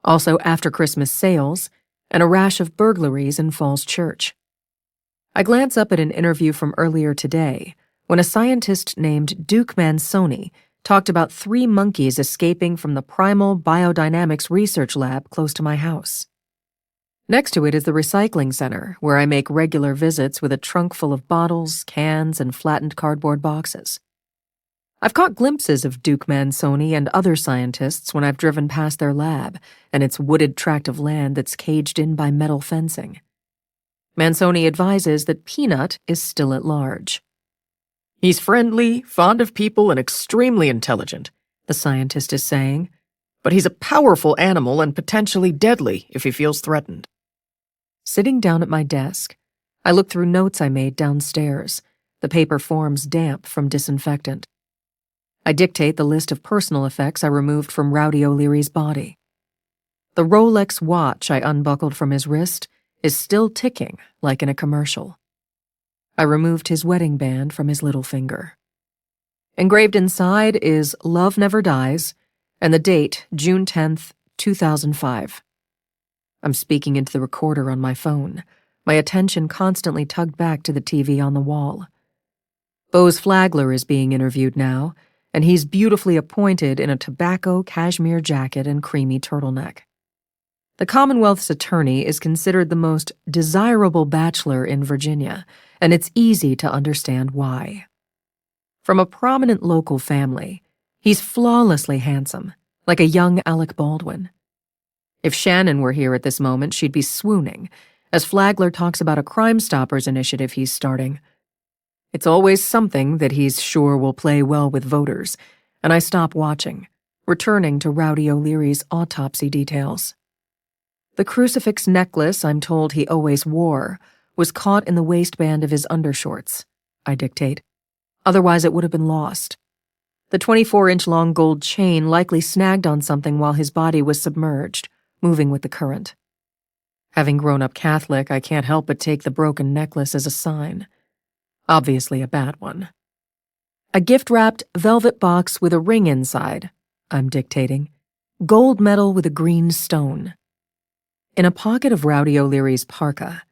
also after Christmas sales, and a rash of burglaries in Falls Church. I glance up at an interview from earlier today when a scientist named Duke Mansoni talked about 3 monkeys escaping from the Primal Biodynamics Research Lab close to my house. Next to it is the recycling center, where I make regular visits with a trunk full of bottles, cans, and flattened cardboard boxes. I've caught glimpses of Duke Mansoni and other scientists when I've driven past their lab and its wooded tract of land that's caged in by metal fencing. Mansoni advises that Peanut is still at large. He's friendly, fond of people, and extremely intelligent, The scientist is saying. but he's a powerful animal and potentially deadly if he feels threatened. Sitting down at my desk, I look through notes I made downstairs, the paper forms damp from disinfectant. I dictate the list of personal effects I removed from Rowdy O'Leary's body. The Rolex watch I unbuckled from his wrist is still ticking like in a commercial. I removed his wedding band from his little finger. Engraved inside is Love Never Dies and the date, June 10th, 2005. I'm speaking into the recorder on my phone, my attention constantly tugged back to the TV on the wall. Bose Flagler is being interviewed now, and he's beautifully appointed in a tobacco cashmere jacket and creamy turtleneck. The Commonwealth's attorney is considered the most desirable bachelor in Virginia, and it's easy to understand why. From a prominent local family, he's flawlessly handsome, like a young Alec Baldwin. If Shannon were here at this moment, she'd be swooning, as Flagler talks about a Crime Stoppers initiative he's starting. It's always something that he's sure will play well with voters, and I stop watching, returning to Rowdy O'Leary's autopsy details. The crucifix necklace I'm told he always wore was caught in the waistband of his undershorts, I dictate. Otherwise it would have been lost. The 24-inch-long gold chain likely snagged on something while his body was submerged, moving with the current. Having grown up Catholic, I can't help but take the broken necklace as a sign. Obviously a bad one. A gift-wrapped velvet box with a ring inside, I'm dictating. Gold medal with a green stone. In a pocket of Rowdy O'Leary's parka,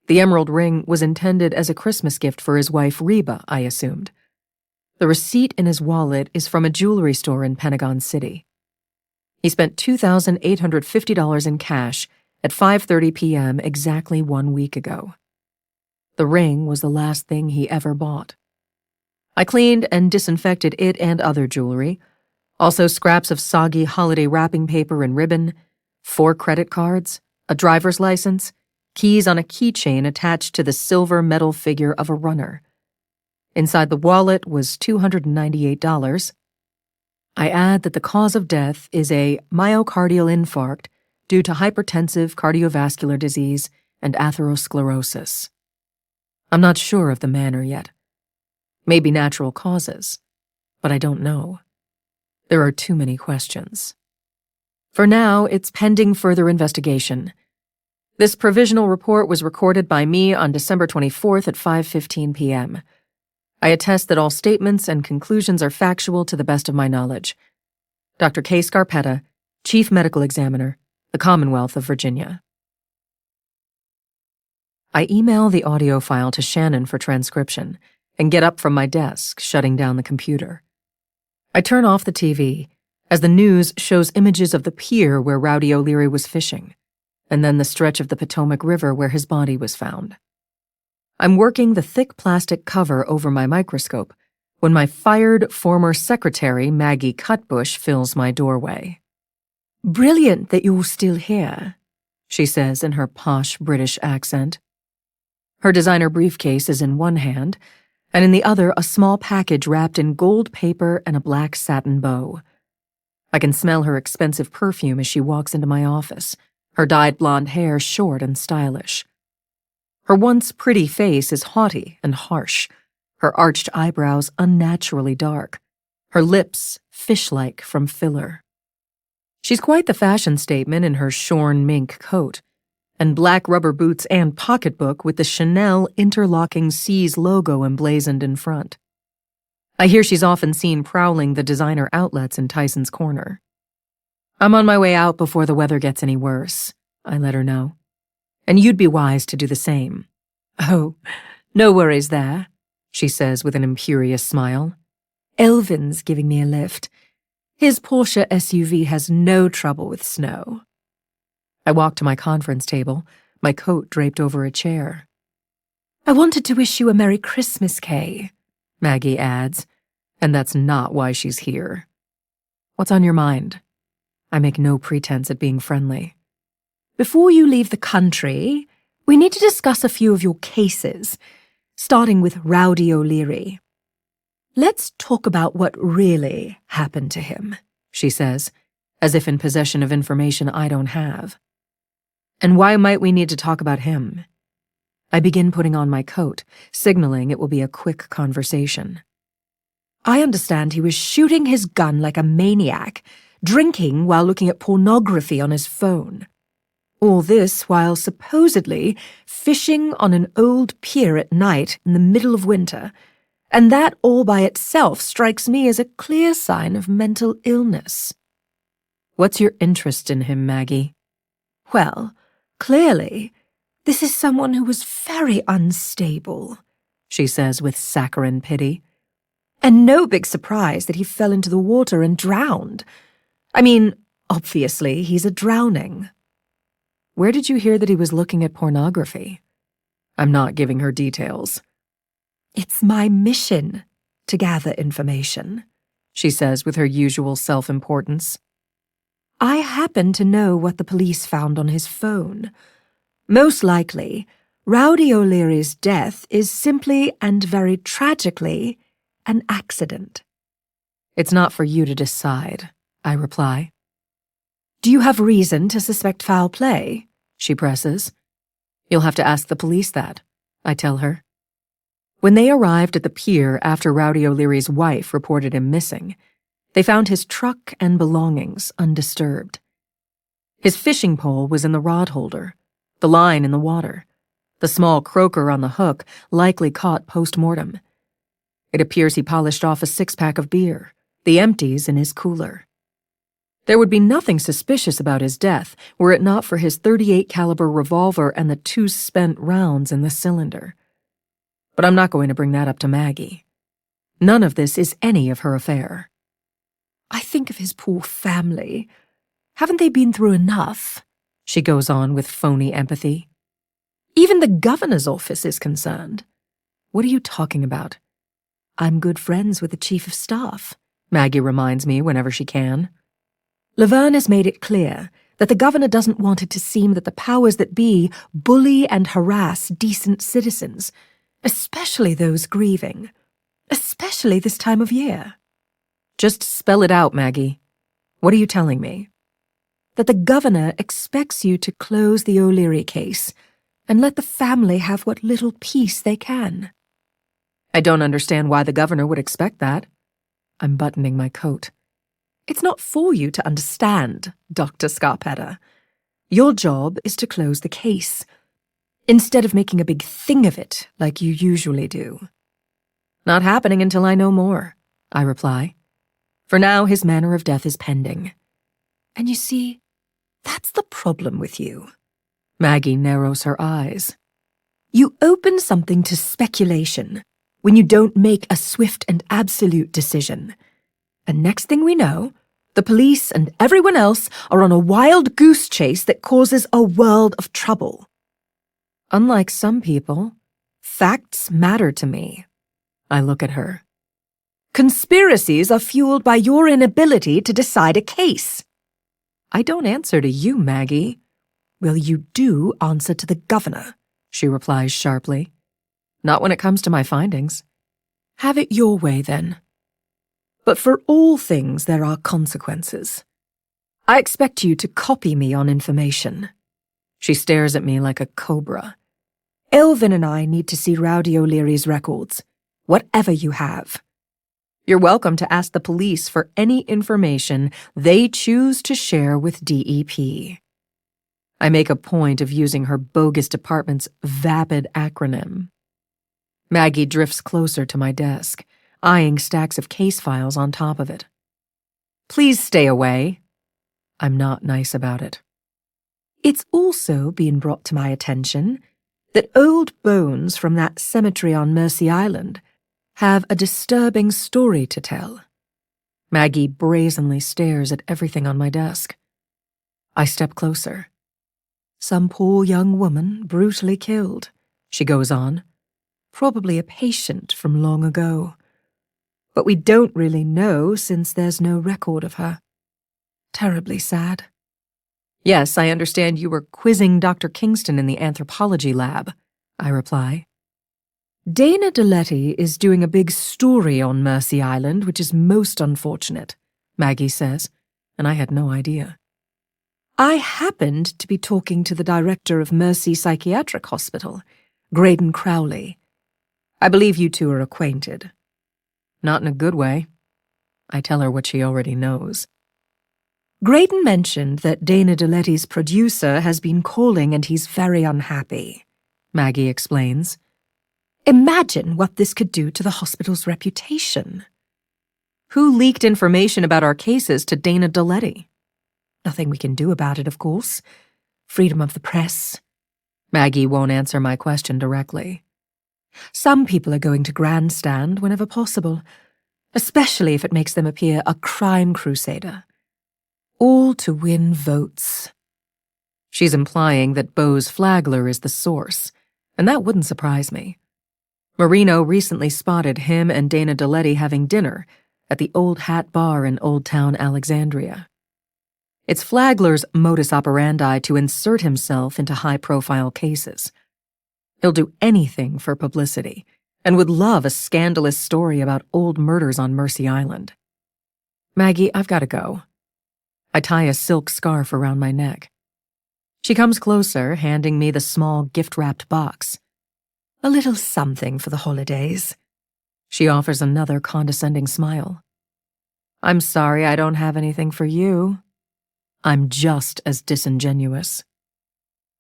the emerald ring was intended as a Christmas gift for his wife Reba, I assumed. The receipt in his wallet is from a jewelry store in Pentagon City. He spent $2,850 in cash at 5:30 p.m. exactly 1 week ago. The ring was the last thing he ever bought. I cleaned and disinfected it and other jewelry, also scraps of soggy holiday wrapping paper and ribbon, 4 credit cards, a driver's license, keys on a keychain attached to the silver metal figure of a runner. Inside the wallet was $298. I add that the cause of death is a myocardial infarct due to hypertensive cardiovascular disease and atherosclerosis. I'm not sure of the manner yet. Maybe natural causes, but I don't know. There are too many questions. For now, it's pending further investigation. This provisional report was recorded by me on December 24th at 5:15 p.m. I attest that all statements and conclusions are factual to the best of my knowledge. Dr. K. Scarpetta, Chief Medical Examiner, the Commonwealth of Virginia. I email the audio file to Shannon for transcription and get up from my desk, shutting down the computer. I turn off the TV as the news shows images of the pier where Rowdy O'Leary was fishing, and then the stretch of the Potomac River where his body was found. I'm working the thick plastic cover over my microscope when my fired former secretary, Maggie Cutbush, fills my doorway. "Brilliant that you're still here," she says in her posh British accent. Her designer briefcase is in one hand, and in the other a small package wrapped in gold paper and a black satin bow. I can smell her expensive perfume as she walks into my office, her dyed blonde hair short and stylish. Her once pretty face is haughty and harsh, her arched eyebrows unnaturally dark, her lips fish-like from filler. She's quite the fashion statement in her shorn mink coat, and black rubber boots and pocketbook with the Chanel Interlocking Seas logo emblazoned in front. I hear she's often seen prowling the designer outlets in Tyson's Corner. "I'm on my way out before the weather gets any worse," I let her know. "And you'd be wise to do the same." "Oh, no worries there," she says with an imperious smile. "Elvin's giving me a lift. His Porsche SUV has no trouble with snow." I walk to my conference table, my coat draped over a chair. "I wanted to wish you a Merry Christmas, Kay," Maggie adds, and that's not why she's here. "What's on your mind?" I make no pretense at being friendly. "Before you leave the country, We need to discuss a few of your cases, starting with Rowdy O'Leary. Let's talk about what really happened to him, she says, as if in possession of information I don't have. And why might we need to talk about him? I begin putting on my coat, signaling it will be a quick conversation. I understand he was shooting his gun like a maniac, drinking while looking at pornography on his phone. All this while supposedly fishing on an old pier at night in the middle of winter, and that all by itself strikes me as a clear sign of mental illness. What's your interest in him, Maggie? Well, clearly, this is someone who was very unstable, she says with saccharine pity. And no big surprise that he fell into the water and drowned. I mean, obviously, he's a drowning. Where did you hear that he was looking at pornography? I'm not giving her details. It's my mission to gather information, she says with her usual self-importance. I happen to know what the police found on his phone. Most likely, Rowdy O'Leary's death is simply and very tragically an accident. It's not for you to decide, I reply. Do you have reason to suspect foul play? She presses. You'll have to ask the police that, I tell her. When they arrived at the pier after Rowdy O'Leary's wife reported him missing, they found his truck and belongings undisturbed. His fishing pole was in the rod holder, the line in the water, the small croaker on the hook likely caught post-mortem. It appears he polished off a 6-pack of beer, the empties in his cooler. There would be nothing suspicious about his death were it not for his .38 caliber revolver and the 2 spent rounds in the cylinder. But I'm not going to bring that up to Maggie. None of this is any of her affair. I think of his poor family. Haven't they been through enough? She goes on with phony empathy. Even the governor's office is concerned. What are you talking about? I'm good friends with the chief of staff, Maggie reminds me whenever she can. Laverne has made it clear that the governor doesn't want it to seem that the powers that be bully and harass decent citizens, especially those grieving, especially this time of year. Just spell it out, Maggie. What are you telling me? That the governor expects you to close the O'Leary case and let the family have what little peace they can. I don't understand why the governor would expect that. I'm buttoning my coat. It's not for you to understand, Dr. Scarpetta. Your job is to close the case, instead of making a big thing of it like you usually do. Not happening until I know more, I reply. For now, his manner of death is pending. And you see, that's the problem with you. Maggie narrows her eyes. You open something to speculation when you don't make a swift and absolute decision. And next thing we know, the police and everyone else are on a wild goose chase that causes a world of trouble. Unlike some people, facts matter to me. I look at her. Conspiracies are fueled by your inability to decide a case. I don't answer to you, Maggie. Well, you do answer to the governor, she replies sharply. Not when it comes to my findings. Have it your way, then. But for all things there are consequences. I expect you to copy me on information. She stares at me like a cobra. Elvin and I need to see Rowdy O'Leary's records, whatever you have. You're welcome to ask the police for any information they choose to share with DEP. I make a point of using her bogus department's vapid acronym. Maggie drifts closer to my desk, eyeing stacks of case files on top of it. Please stay away. I'm not nice about it. It's also been brought to my attention that old bones from that cemetery on Mercy Island have a disturbing story to tell. Maggie brazenly stares at everything on my desk. I step closer. Some poor young woman brutally killed, she goes on. Probably a patient from long ago. But we don't really know since there's no record of her. Terribly sad. Yes, I understand you were quizzing Dr. Kingston in the anthropology lab, I reply. Dana Deletti is doing a big story on Mercy Island, which is most unfortunate, Maggie says, and I had no idea. I happened to be talking to the director of Mercy Psychiatric Hospital, Graydon Crowley. I believe you two are acquainted. Not in a good way. I tell her what she already knows. Graydon mentioned that Dana Deletti's producer has been calling and he's very unhappy, Maggie explains. Imagine what this could do to the hospital's reputation. Who leaked information about our cases to Dana Deletti? Nothing we can do about it, of course. Freedom of the press. Maggie won't answer my question directly. Some people are going to grandstand whenever possible, especially if it makes them appear a crime crusader. All to win votes. She's implying that Bose Flagler is the source, and that wouldn't surprise me. Marino recently spotted him and Dana Deletti having dinner at the Old Hat Bar in Old Town Alexandria. It's Flagler's modus operandi to insert himself into high-profile cases. He'll do anything for publicity, and would love a scandalous story about old murders on Mercy Island. Maggie, I've got to go. I tie a silk scarf around my neck. She comes closer, handing me the small gift-wrapped box. A little something for the holidays. She offers another condescending smile. I'm sorry I don't have anything for you. I'm just as disingenuous.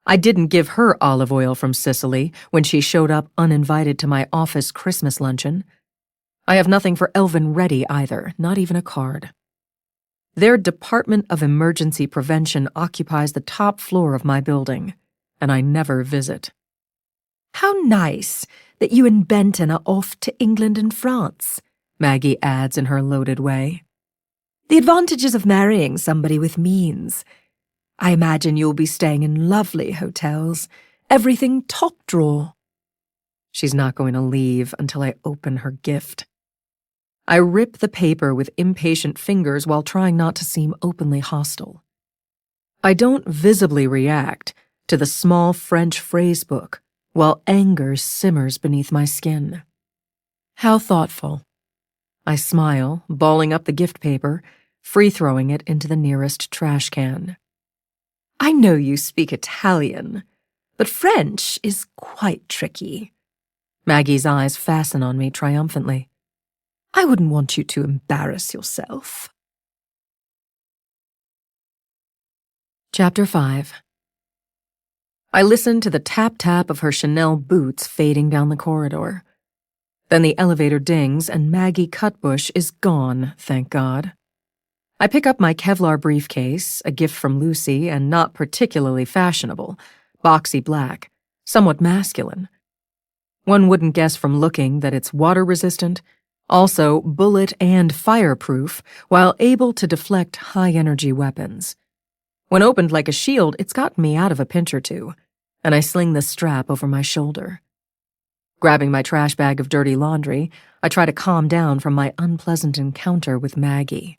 I didn't give her olive oil from Sicily when she showed up uninvited to my office Christmas luncheon. I have nothing for Elvin Reddy either, not even a card. Their Department of Emergency Prevention occupies the top floor of my building, and I never visit. How nice that you and Benton are off to England and France, Maggie adds in her loaded way. The advantages of marrying somebody with means. I imagine you'll be staying in lovely hotels, everything top drawer. She's not going to leave until I open her gift. I rip the paper with impatient fingers while trying not to seem openly hostile. I don't visibly react to the small French phrase book while anger simmers beneath my skin. How thoughtful. I smile, balling up the gift paper, free-throwing it into the nearest trash can. I know you speak Italian, but French is quite tricky. Maggie's eyes fasten on me triumphantly. I wouldn't want you to embarrass yourself. Chapter 5. I listen to the tap-tap of her Chanel boots fading down the corridor. Then the elevator dings and Maggie Cutbush is gone, thank God. I pick up my Kevlar briefcase, a gift from Lucy and not particularly fashionable, boxy black, somewhat masculine. One wouldn't guess from looking that it's water-resistant, also bullet and fireproof, while able to deflect high-energy weapons. When opened like a shield, it's gotten me out of a pinch or two, and I sling the strap over my shoulder. Grabbing my trash bag of dirty laundry, I try to calm down from my unpleasant encounter with Maggie.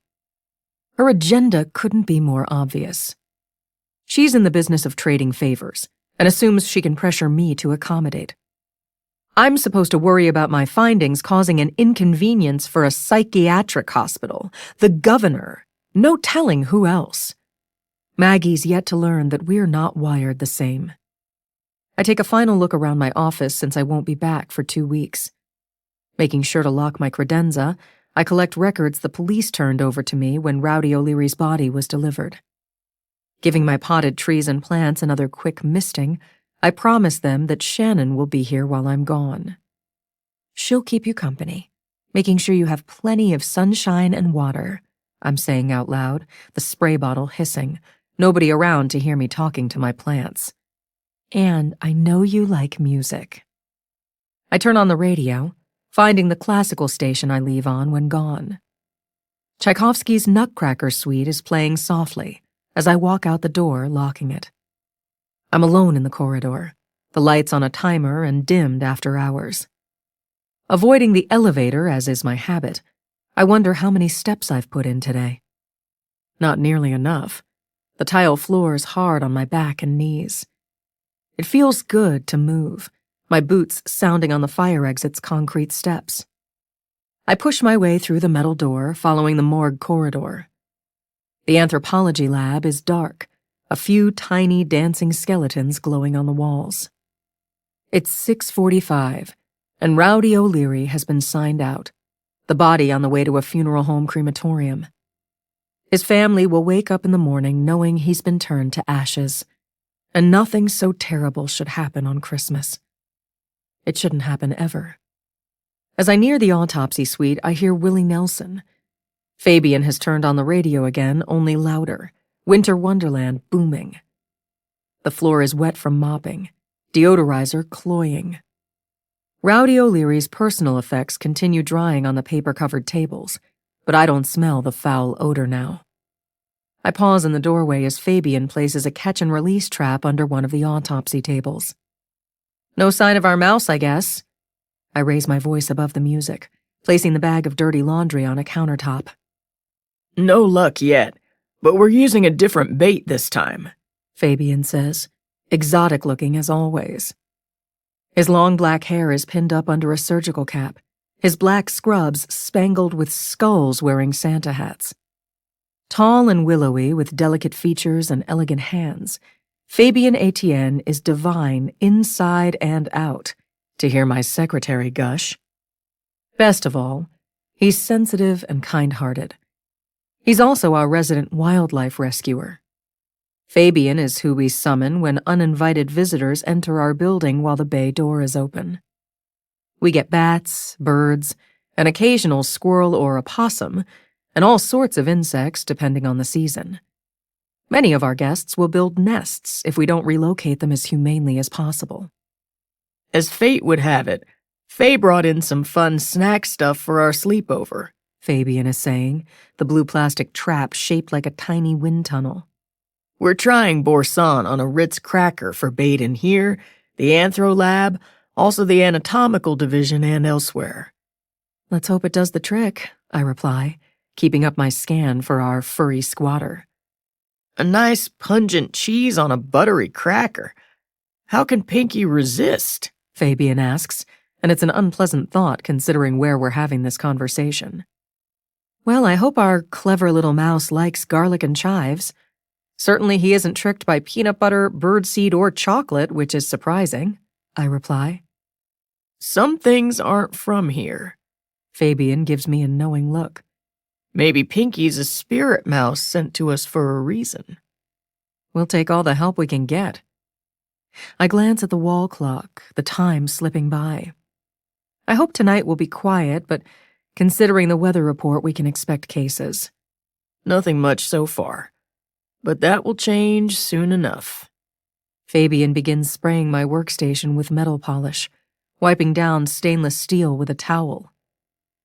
Her agenda couldn't be more obvious. She's in the business of trading favors, and assumes she can pressure me to accommodate. I'm supposed to worry about my findings causing an inconvenience for a psychiatric hospital, the governor, no telling who else. Maggie's yet to learn that we're not wired the same. I take a final look around my office since I won't be back for 2 weeks. Making sure to lock my credenza, I collect records the police turned over to me when Rowdy O'Leary's body was delivered. Giving my potted trees and plants another quick misting, I promise them that Shannon will be here while I'm gone. She'll keep you company, making sure you have plenty of sunshine and water, I'm saying out loud, the spray bottle hissing, nobody around to hear me talking to my plants. And I know you like music. I turn on the radio, finding the classical station I leave on when gone. Tchaikovsky's Nutcracker Suite is playing softly as I walk out the door, locking it. I'm alone in the corridor, the lights on a timer and dimmed after hours. Avoiding the elevator, as is my habit, I wonder how many steps I've put in today. Not nearly enough. The tile floor is hard on my back and knees. It feels good to move, my boots sounding on the fire exit's concrete steps. I push my way through the metal door, following the morgue corridor. The anthropology lab is dark, a few tiny dancing skeletons glowing on the walls. It's 6:45, and Rowdy O'Leary has been signed out, the body on the way to a funeral home crematorium. His family will wake up in the morning knowing he's been turned to ashes, and nothing so terrible should happen on Christmas. It shouldn't happen ever. As I near the autopsy suite, I hear Willie Nelson. Fabian has turned on the radio again, only louder, Winter Wonderland booming. The floor is wet from mopping, deodorizer cloying. Rowdy O'Leary's personal effects continue drying on the paper-covered tables, but I don't smell the foul odor now. I pause in the doorway as Fabian places a catch-and-release trap under one of the autopsy tables. No sign of our mouse, I guess. I raise my voice above the music, placing the bag of dirty laundry on a countertop. No luck yet, but we're using a different bait this time, Fabian says, exotic-looking as always. His long black hair is pinned up under a surgical cap, his black scrubs spangled with skulls wearing Santa hats. Tall and willowy with delicate features and elegant hands, Fabian Etienne is divine inside and out, to hear my secretary gush. Best of all, he's sensitive and kind-hearted. He's also our resident wildlife rescuer. Fabian is who we summon when uninvited visitors enter our building while the bay door is open. We get bats, birds, an occasional squirrel or opossum, and all sorts of insects depending on the season. Many of our guests will build nests if we don't relocate them as humanely as possible. As fate would have it, Faye brought in some fun snack stuff for our sleepover, Fabian is saying, the blue plastic trap shaped like a tiny wind tunnel. We're trying boursin on a Ritz cracker for bait in here, the Anthro Lab, also the anatomical division and elsewhere. Let's hope it does the trick, I reply, keeping up my scan for our furry squatter. A nice pungent cheese on a buttery cracker. How can Pinky resist? Fabian asks, and it's an unpleasant thought considering where we're having this conversation. Well, I hope our clever little mouse likes garlic and chives. Certainly he isn't tricked by peanut butter, birdseed, or chocolate, which is surprising, I reply. Some things aren't from here. Fabian gives me a knowing look. Maybe Pinky's a spirit mouse sent to us for a reason. We'll take all the help we can get. I glance at the wall clock, the time slipping by. I hope tonight will be quiet, but considering the weather report, we can expect cases. Nothing much so far, but that will change soon enough. Fabian begins spraying my workstation with metal polish, wiping down stainless steel with a towel.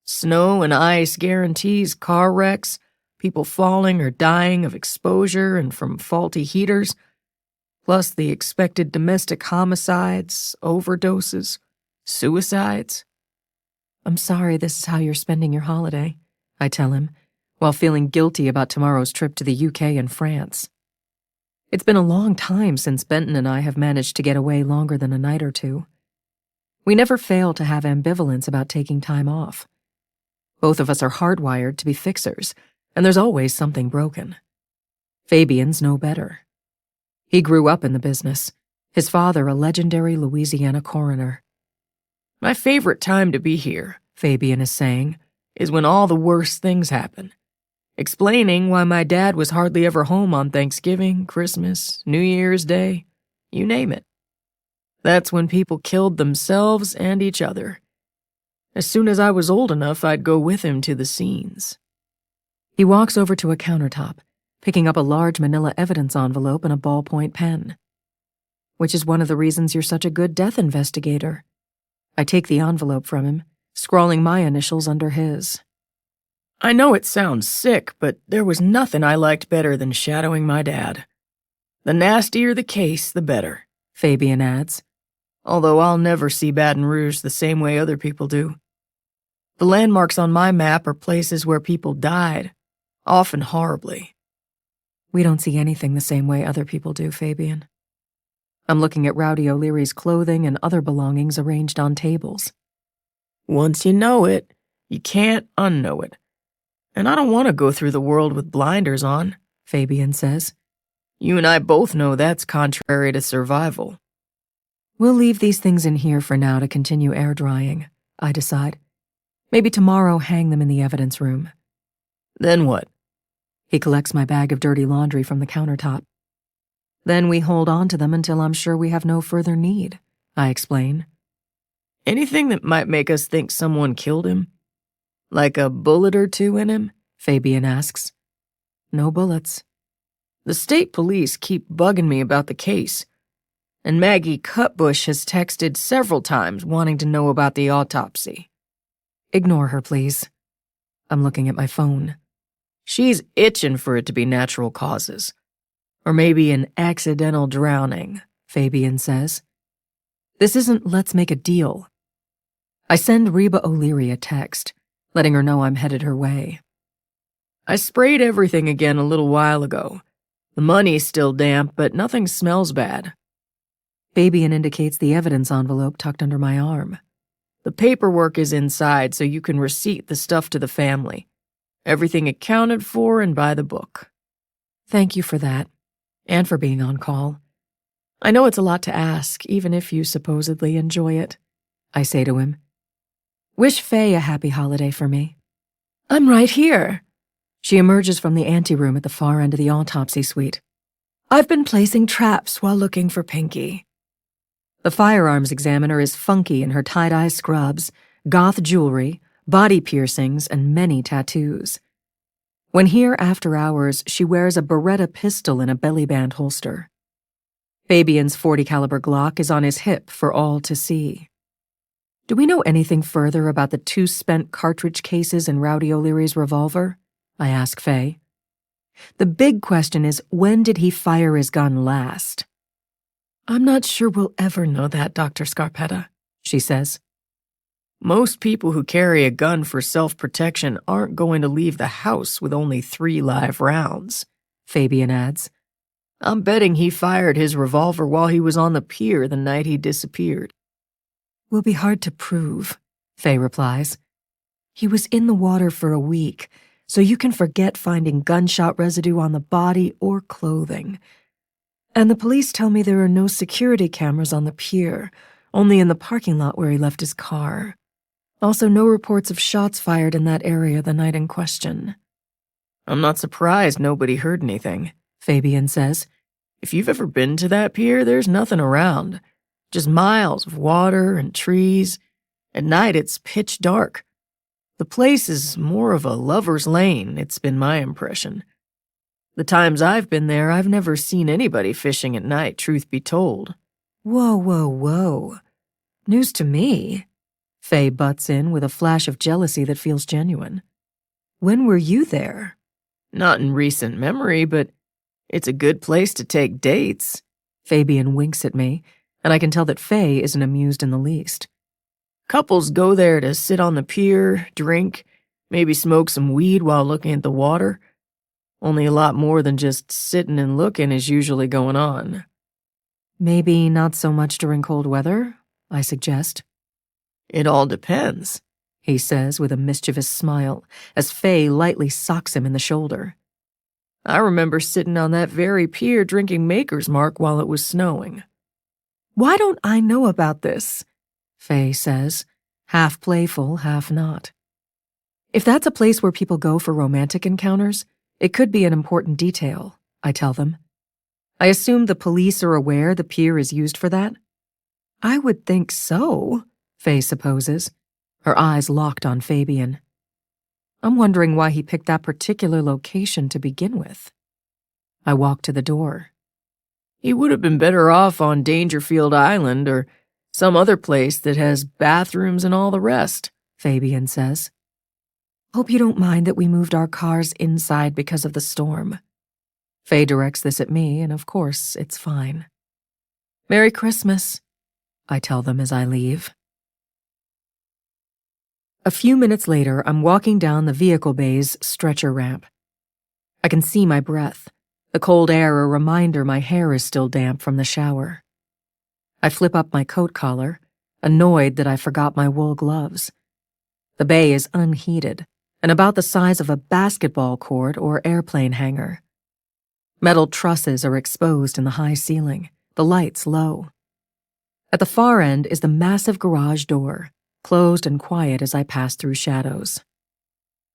Snow and ice guarantees car wrecks, people falling or dying of exposure and from faulty heaters, plus the expected domestic homicides, overdoses, suicides. I'm sorry this is how you're spending your holiday, I tell him, while feeling guilty about tomorrow's trip to the UK and France. It's been a long time since Benton and I have managed to get away longer than a night or two. We never fail to have ambivalence about taking time off. Both of us are hardwired to be fixers, and there's always something broken. Fabian's no better. He grew up in the business, his father a legendary Louisiana coroner. My favorite time to be here, Fabian is saying, is when all the worst things happen. Explaining why my dad was hardly ever home on Thanksgiving, Christmas, New Year's Day, you name it. That's when people killed themselves and each other. As soon as I was old enough, I'd go with him to the scenes. He walks over to a countertop, picking up a large manila evidence envelope and a ballpoint pen. Which is one of the reasons you're such a good death investigator. I take the envelope from him, scrawling my initials under his. I know it sounds sick, but there was nothing I liked better than shadowing my dad. The nastier the case, the better, Fabian adds. Although I'll never see Baton Rouge the same way other people do. The landmarks on my map are places where people died, often horribly. We don't see anything the same way other people do, Fabian. I'm looking at Rowdy O'Leary's clothing and other belongings arranged on tables. Once you know it, you can't unknow it. And I don't want to go through the world with blinders on, Fabian says. You and I both know that's contrary to survival. We'll leave these things in here for now to continue air drying, I decide. Maybe tomorrow hang them in the evidence room. Then what? He collects my bag of dirty laundry from the countertop. Then we hold on to them until I'm sure we have no further need, I explain. Anything that might make us think someone killed him? Like a bullet or two in him? Fabian asks. No bullets. The state police keep bugging me about the case, and Maggie Cutbush has texted several times wanting to know about the autopsy. Ignore her, please. I'm looking at my phone. She's itching for it to be natural causes. Or maybe an accidental drowning, Fabian says. This isn't let's make a deal. I send Reba O'Leary a text, letting her know I'm headed her way. I sprayed everything again a little while ago. The money's still damp, but nothing smells bad. Fabian indicates the evidence envelope tucked under my arm. The paperwork is inside so you can receipt the stuff to the family. Everything accounted for and by the book. Thank you for that, and for being on call. I know it's a lot to ask, even if you supposedly enjoy it, I say to him. Wish Faye a happy holiday for me. I'm right here. She emerges from the anteroom at the far end of the autopsy suite. I've been placing traps while looking for Pinky. The firearms examiner is funky in her tie-dye scrubs, goth jewelry, body piercings, and many tattoos. When here after hours, she wears a Beretta pistol in a belly band holster. Fabian's .40 caliber Glock is on his hip for all to see. Do we know anything further about the 2 spent cartridge cases in Rowdy O'Leary's revolver? I ask Faye. The big question is, when did he fire his gun last? I'm not sure we'll ever know that, Dr. Scarpetta, she says. Most people who carry a gun for self-protection aren't going to leave the house with only 3 live rounds, Fabian adds. I'm betting he fired his revolver while he was on the pier the night he disappeared. Will be hard to prove, Faye replies. He was in the water for a week, so you can forget finding gunshot residue on the body or clothing. And the police tell me there are no security cameras on the pier, only in the parking lot where he left his car. Also, no reports of shots fired in that area the night in question. I'm not surprised nobody heard anything, Fabian says. If you've ever been to that pier, there's nothing around. Just miles of water and trees. At night, it's pitch dark. The place is more of a lover's lane, it's been my impression. The times I've been there, I've never seen anybody fishing at night, truth be told. Whoa. News to me. Faye butts in with a flash of jealousy that feels genuine. When were you there? Not in recent memory, but it's a good place to take dates. Fabian winks at me, and I can tell that Faye isn't amused in the least. Couples go there to sit on the pier, drink, maybe smoke some weed while looking at the water. Only a lot more than just sitting and looking is usually going on. Maybe not so much during cold weather, I suggest. It all depends, he says with a mischievous smile, as Faye lightly socks him in the shoulder. I remember sitting on that very pier drinking Maker's Mark while it was snowing. Why don't I know about this? Faye says, half playful, half not. If that's a place where people go for romantic encounters, it could be an important detail, I tell them. I assume the police are aware the pier is used for that? I would think so, Faye supposes, her eyes locked on Fabian. I'm wondering why he picked that particular location to begin with. I walk to the door. He would have been better off on Dangerfield Island or some other place that has bathrooms and all the rest, Fabian says. Hope you don't mind that we moved our cars inside because of the storm. Faye directs this at me, and of course, it's fine. Merry Christmas, I tell them as I leave. A few minutes later, I'm walking down the vehicle bay's stretcher ramp. I can see my breath, the cold air a reminder my hair is still damp from the shower. I flip up my coat collar, annoyed that I forgot my wool gloves. The bay is unheated and about the size of a basketball court or airplane hangar. Metal trusses are exposed in the high ceiling, the lights low. At the far end is the massive garage door, closed and quiet as I pass through shadows.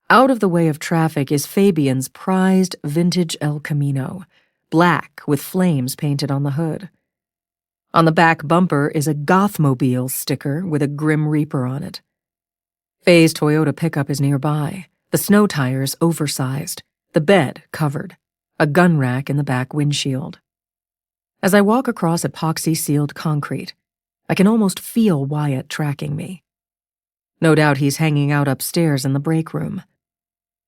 Out of the way of traffic is Fabian's prized vintage El Camino, black with flames painted on the hood. On the back bumper is a Gothmobile sticker with a Grim Reaper on it. Faye's Toyota pickup is nearby, the snow tires oversized, the bed covered, a gun rack in the back windshield. As I walk across epoxy-sealed concrete, I can almost feel Wyatt tracking me. No doubt he's hanging out upstairs in the break room.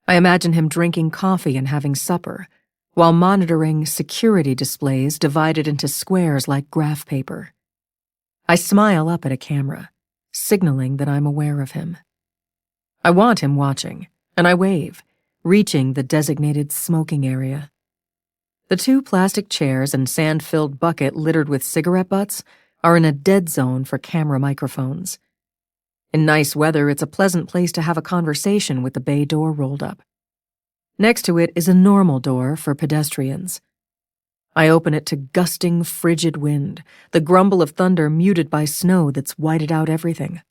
I imagine him drinking coffee and having supper, while monitoring security displays divided into squares like graph paper. I smile up at a camera, signaling that I'm aware of him. I want him watching, and I wave, reaching the designated smoking area. The 2 plastic chairs and sand-filled bucket littered with cigarette butts are in a dead zone for camera microphones. In nice weather, it's a pleasant place to have a conversation with the bay door rolled up. Next to it is a normal door for pedestrians. I open it to gusting, frigid wind, the grumble of thunder muted by snow that's whited out everything.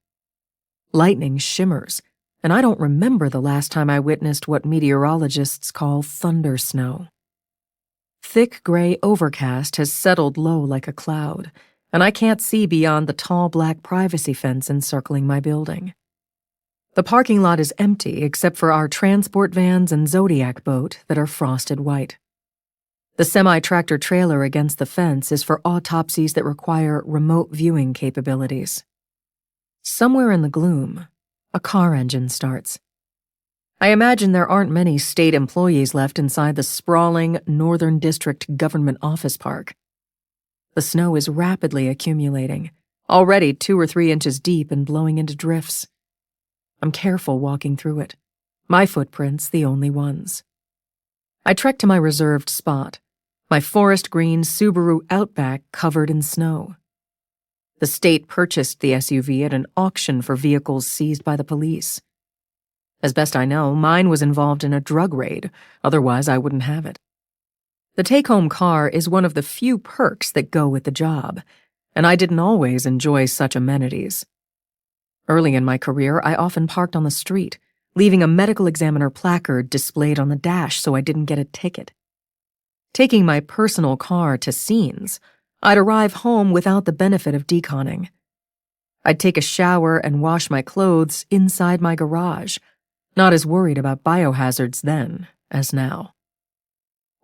Lightning shimmers, and I don't remember the last time I witnessed what meteorologists call thunder snow. Thick gray overcast has settled low like a cloud, and I can't see beyond the tall black privacy fence encircling my building. The parking lot is empty except for our transport vans and Zodiac boat that are frosted white. The semi-tractor trailer against the fence is for autopsies that require remote viewing capabilities. Somewhere in the gloom, a car engine starts. I imagine there aren't many state employees left inside the sprawling Northern District Government Office Park. The snow is rapidly accumulating, already 2 or 3 inches deep and blowing into drifts. I'm careful walking through it, my footprints the only ones. I trek to my reserved spot, my forest green Subaru Outback covered in snow. The state purchased the SUV at an auction for vehicles seized by the police. As best I know, mine was involved in a drug raid, otherwise I wouldn't have it. The take-home car is one of the few perks that go with the job, and I didn't always enjoy such amenities. Early in my career, I often parked on the street, leaving a medical examiner placard displayed on the dash so I didn't get a ticket. Taking my personal car to scenes, I'd arrive home without the benefit of deconning. I'd take a shower and wash my clothes inside my garage, not as worried about biohazards then as now.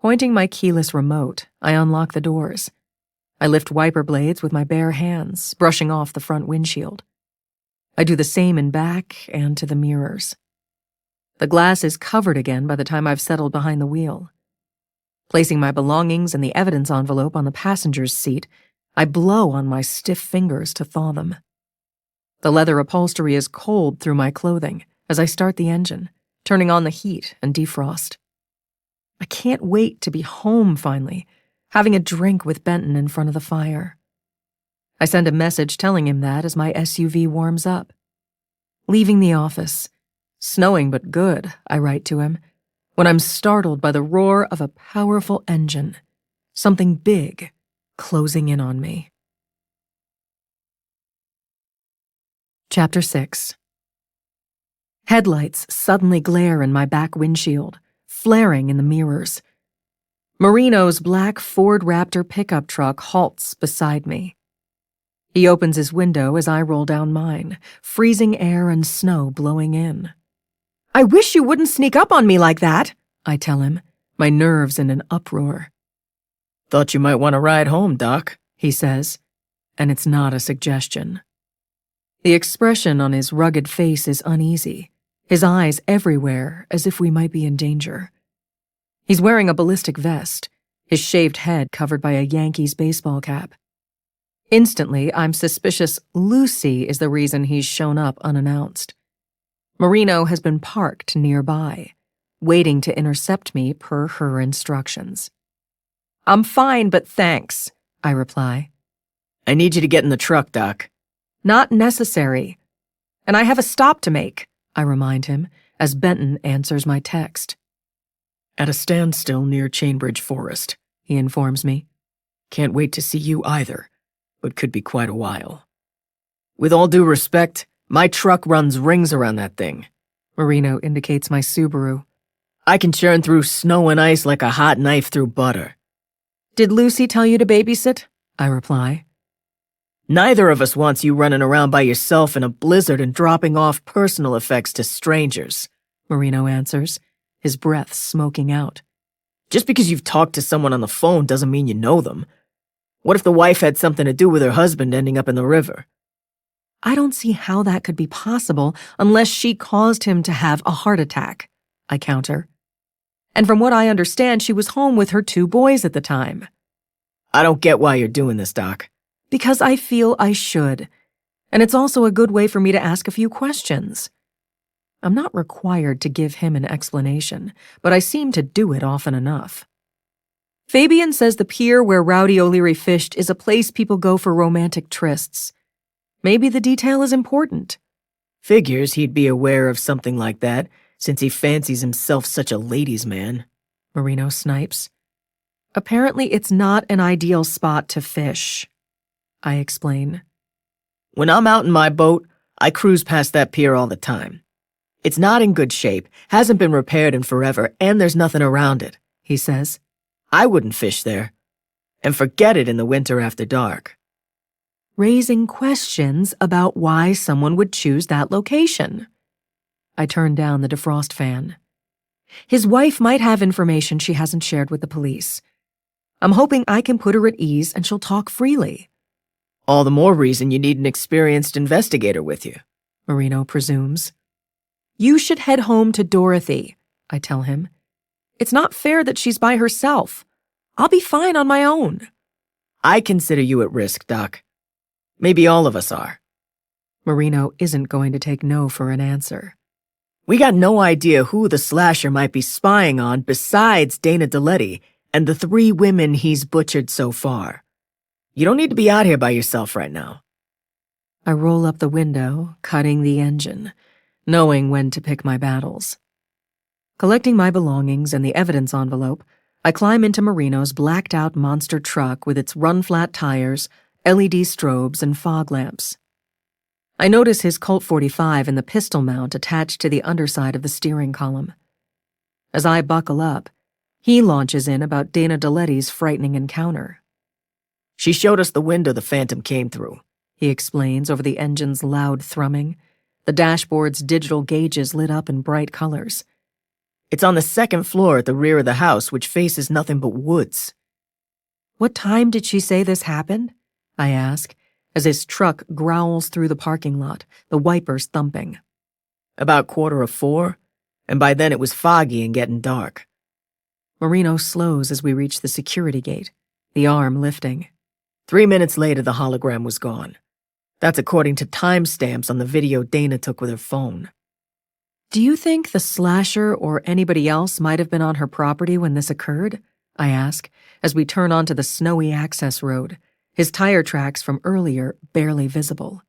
Pointing my keyless remote, I unlock the doors. I lift wiper blades with my bare hands, brushing off the front windshield. I do the same in back and to the mirrors. The glass is covered again by the time I've settled behind the wheel. Placing my belongings and the evidence envelope on the passenger's seat, I blow on my stiff fingers to thaw them. The leather upholstery is cold through my clothing as I start the engine, turning on the heat and defrost. I can't wait to be home finally, having a drink with Benton in front of the fire. I send a message telling him that as my SUV warms up. Leaving the office. Snowing but good, I write to him, when I'm startled by the roar of a powerful engine, something big closing in on me. Chapter 6. Headlights suddenly glare in my back windshield, flaring in the mirrors. Marino's black Ford Raptor pickup truck halts beside me. He opens his window as I roll down mine, freezing air and snow blowing in. "I wish you wouldn't sneak up on me like that," I tell him, my nerves in an uproar. "Thought you might want to ride home, Doc," he says, and it's not a suggestion. The expression on his rugged face is uneasy, his eyes everywhere as if we might be in danger. He's wearing a ballistic vest, his shaved head covered by a Yankees baseball cap. Instantly, I'm suspicious Lucy is the reason he's shown up unannounced. Marino has been parked nearby, waiting to intercept me per her instructions. I'm fine, but thanks, I reply. I need you to get in the truck, Doc. Not necessary. And I have a stop to make, I remind him, as Benton answers my text. At a standstill near Chainbridge Forest, he informs me. Can't wait to see you either, but could be quite a while. With all due respect, my truck runs rings around that thing. Marino indicates my Subaru. I can churn through snow and ice like a hot knife through butter. Did Lucy tell you to babysit? I reply. Neither of us wants you running around by yourself in a blizzard and dropping off personal effects to strangers, Marino answers, his breath smoking out. Just because you've talked to someone on the phone doesn't mean you know them. What if the wife had something to do with her husband ending up in the river? I don't see how that could be possible unless she caused him to have a heart attack, I counter. And from what I understand, she was home with her 2 boys at the time. I don't get why you're doing this, Doc. Because I feel I should. And it's also a good way for me to ask a few questions. I'm not required to give him an explanation, but I seem to do it often enough. Fabian says the pier where Rowdy O'Leary fished is a place people go for romantic trysts. Maybe the detail is important. Figures he'd be aware of something like that, since he fancies himself such a ladies' man, Marino snipes. Apparently it's not an ideal spot to fish, I explain. When I'm out in my boat, I cruise past that pier all the time. It's not in good shape, hasn't been repaired in forever, and there's nothing around it, he says. I wouldn't fish there. And forget it in the winter after dark. Raising questions about why someone would choose that location. I turn down the defrost fan. His wife might have information she hasn't shared with the police. I'm hoping I can put her at ease and she'll talk freely. All the more reason you need an experienced investigator with you, Marino presumes. You should head home to Dorothy, I tell him. It's not fair that she's by herself. I'll be fine on my own. I consider you at risk, Doc. Maybe all of us are. Marino isn't going to take no for an answer. We got no idea who the slasher might be spying on besides Dana DeLetti and the 3 women he's butchered so far. You don't need to be out here by yourself right now. I roll up the window, cutting the engine, knowing when to pick my battles. Collecting my belongings and the evidence envelope, I climb into Marino's blacked-out monster truck with its run-flat tires, LED strobes, and fog lamps. I notice his Colt 45 and the pistol mount attached to the underside of the steering column. As I buckle up, he launches in about Dana DeLetti's frightening encounter. She showed us the window the Phantom came through, he explains over the engine's loud thrumming, the dashboard's digital gauges lit up in bright colors. It's on the 2nd floor at the rear of the house, which faces nothing but woods. What time did she say this happened? I ask, as his truck growls through the parking lot, the wipers thumping. About 3:45, and by then it was foggy and getting dark. Marino slows as we reach the security gate, the arm lifting. 3 minutes later, the hologram was gone. That's according to timestamps on the video Dana took with her phone. Do you think the slasher or anybody else might have been on her property when this occurred? I ask, as we turn onto the snowy access road, his tire tracks from earlier barely visible.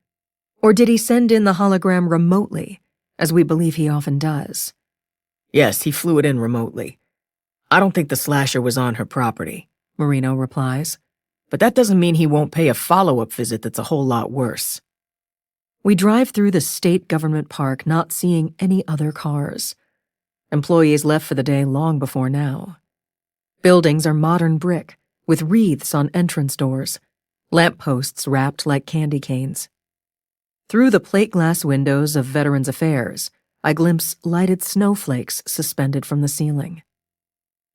Or did he send in the hologram remotely, as we believe he often does? Yes, he flew it in remotely. I don't think the slasher was on her property, Marino replies. But that doesn't mean he won't pay a follow-up visit that's a whole lot worse. We drive through the state government park, not seeing any other cars. Employees left for the day long before now. Buildings are modern brick, with wreaths on entrance doors, lampposts wrapped like candy canes. Through the plate glass windows of Veterans Affairs, I glimpse lighted snowflakes suspended from the ceiling.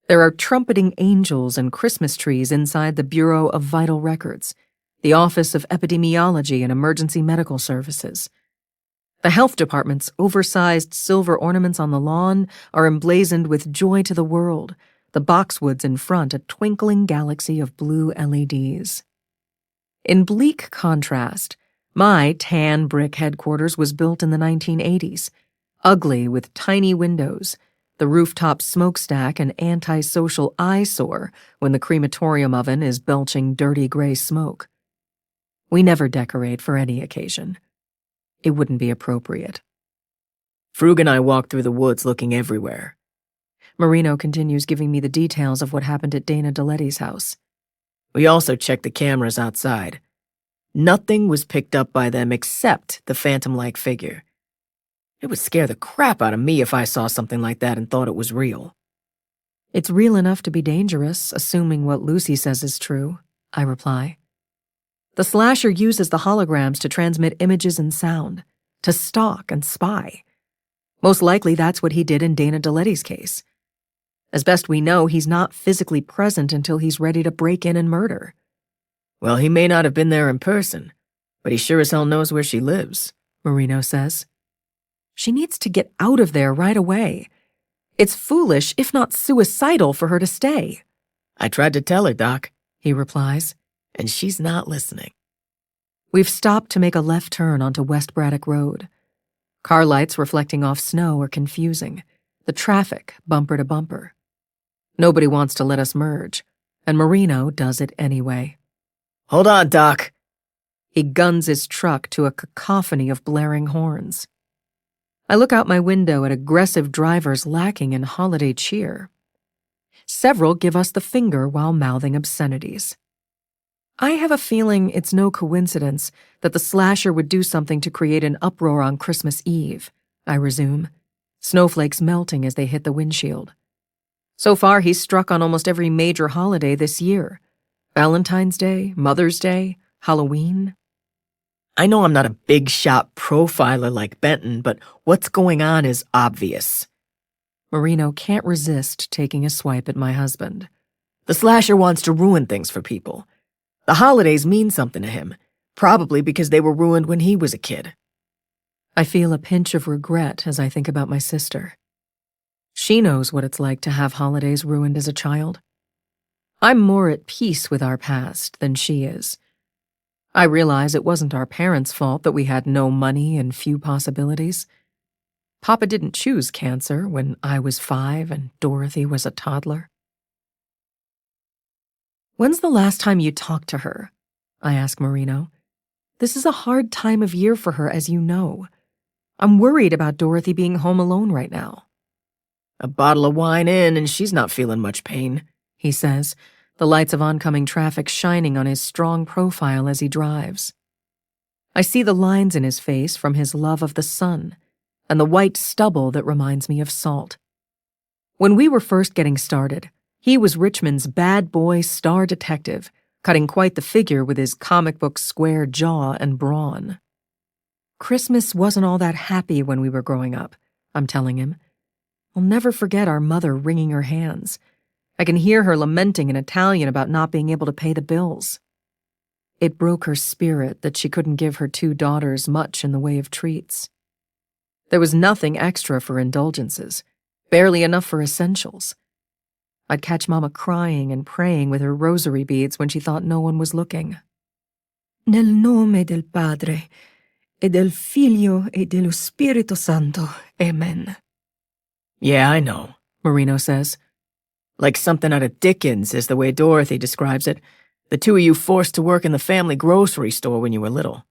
There are trumpeting angels and Christmas trees inside the Bureau of Vital Records, the Office of Epidemiology and Emergency Medical Services. The health department's oversized silver ornaments on the lawn are emblazoned with joy to the world, the boxwoods in front a twinkling galaxy of blue LEDs. In bleak contrast, my tan brick headquarters was built in the 1980s, ugly with tiny windows, the rooftop smokestack an antisocial eyesore when the crematorium oven is belching dirty gray smoke. We never decorate for any occasion. It wouldn't be appropriate. Frug and I walked through the woods looking everywhere. Marino continues giving me the details of what happened at Dana DeLetti's house. We also checked the cameras outside. Nothing was picked up by them except the phantom-like figure. It would scare the crap out of me if I saw something like that and thought it was real. It's real enough to be dangerous, assuming what Lucy says is true, I reply. The slasher uses the holograms to transmit images and sound, to stalk and spy. Most likely that's what he did in Dana DeLetti's case. As best we know, he's not physically present until he's ready to break in and murder. Well, he may not have been there in person, but he sure as hell knows where she lives, Marino says. She needs to get out of there right away. It's foolish, if not suicidal, for her to stay. I tried to tell her, Doc, he replies. And she's not listening. We've stopped to make a left turn onto West Braddock Road. Car lights reflecting off snow are confusing, the traffic bumper to bumper. Nobody wants to let us merge, and Marino does it anyway. Hold on, Doc. He guns his truck to a cacophony of blaring horns. I look out my window at aggressive drivers lacking in holiday cheer. Several give us the finger while mouthing obscenities. I have a feeling it's no coincidence that the slasher would do something to create an uproar on Christmas Eve, I resume, snowflakes melting as they hit the windshield. So far, he's struck on almost every major holiday this year. Valentine's Day, Mother's Day, Halloween. I know I'm not a big shot profiler like Benton, but what's going on is obvious. Marino can't resist taking a swipe at my husband. The slasher wants to ruin things for people. The holidays mean something to him, probably because they were ruined when he was a kid. I feel a pinch of regret as I think about my sister. She knows what it's like to have holidays ruined as a child. I'm more at peace with our past than she is. I realize it wasn't our parents' fault that we had no money and few possibilities. Papa didn't choose cancer when I was 5 and Dorothy was a toddler. When's the last time you talked to her? I ask Marino. This is a hard time of year for her, as you know. I'm worried about Dorothy being home alone right now. A bottle of wine in and she's not feeling much pain, he says, the lights of oncoming traffic shining on his strong profile as he drives. I see the lines in his face from his love of the sun and the white stubble that reminds me of salt. When we were first getting started, he was Richmond's bad boy star detective, cutting quite the figure with his comic book square jaw and brawn. Christmas wasn't all that happy when we were growing up, I'm telling him. I'll never forget our mother wringing her hands. I can hear her lamenting in Italian about not being able to pay the bills. It broke her spirit that she couldn't give her 2 daughters much in the way of treats. There was nothing extra for indulgences, barely enough for essentials. I'd catch Mama crying and praying with her rosary beads when she thought no one was looking. Nel nome del Padre, e del Figlio e dello Spirito Santo. Amen. Yeah, I know, Marino says. Like something out of Dickens is the way Dorothy describes it. The 2 of you forced to work in the family grocery store when you were little.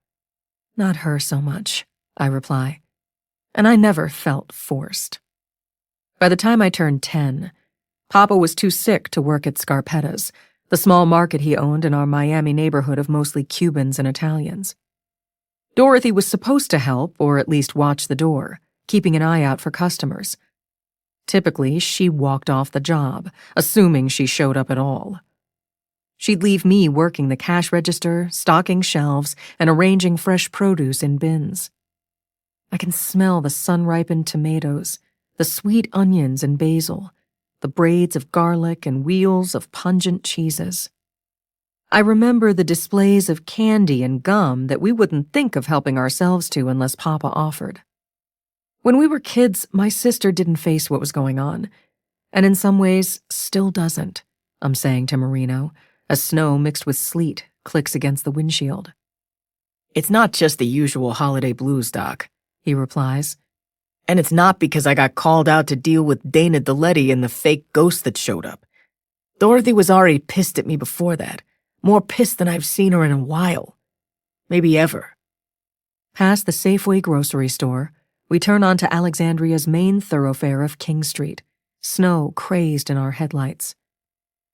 Not her so much, I reply. And I never felt forced. By the time I turned 10, Papa was too sick to work at Scarpetta's, the small market he owned in our Miami neighborhood of mostly Cubans and Italians. Dorothy was supposed to help, or at least watch the door, keeping an eye out for customers. Typically, she walked off the job, assuming she showed up at all. She'd leave me working the cash register, stocking shelves, and arranging fresh produce in bins. I can smell the sun-ripened tomatoes, the sweet onions and basil, the braids of garlic and wheels of pungent cheeses. I remember the displays of candy and gum that we wouldn't think of helping ourselves to unless Papa offered. When we were kids, my sister didn't face what was going on, and in some ways still doesn't, I'm saying to Marino, as snow mixed with sleet clicks against the windshield. It's not just the usual holiday blues, Doc, he replies. And it's not because I got called out to deal with Dana Deletti and the fake ghost that showed up. Dorothy was already pissed at me before that. More pissed than I've seen her in a while. Maybe ever. Past the Safeway grocery store, we turn onto Alexandria's main thoroughfare of King Street, snow crazed in our headlights.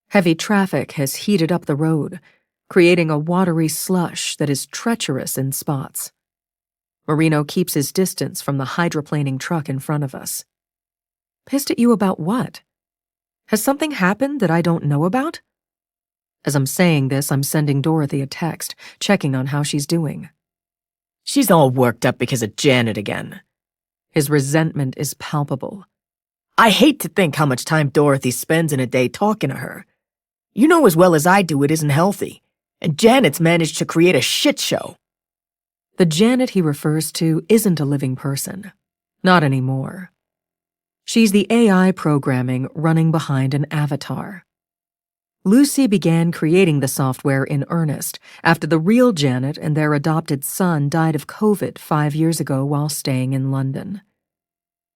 Heavy traffic has heated up the road, creating a watery slush that is treacherous in spots. Marino keeps his distance from the hydroplaning truck in front of us. Pissed at you about what? Has something happened that I don't know about? As I'm saying this, I'm sending Dorothy a text, checking on how she's doing. She's all worked up because of Janet again. His resentment is palpable. I hate to think how much time Dorothy spends in a day talking to her. You know as well as I do it isn't healthy, and Janet's managed to create a shit show. The Janet he refers to isn't a living person. Not anymore. She's the AI programming running behind an avatar. Lucy began creating the software in earnest after the real Janet and their adopted son died of COVID 5 years ago while staying in London.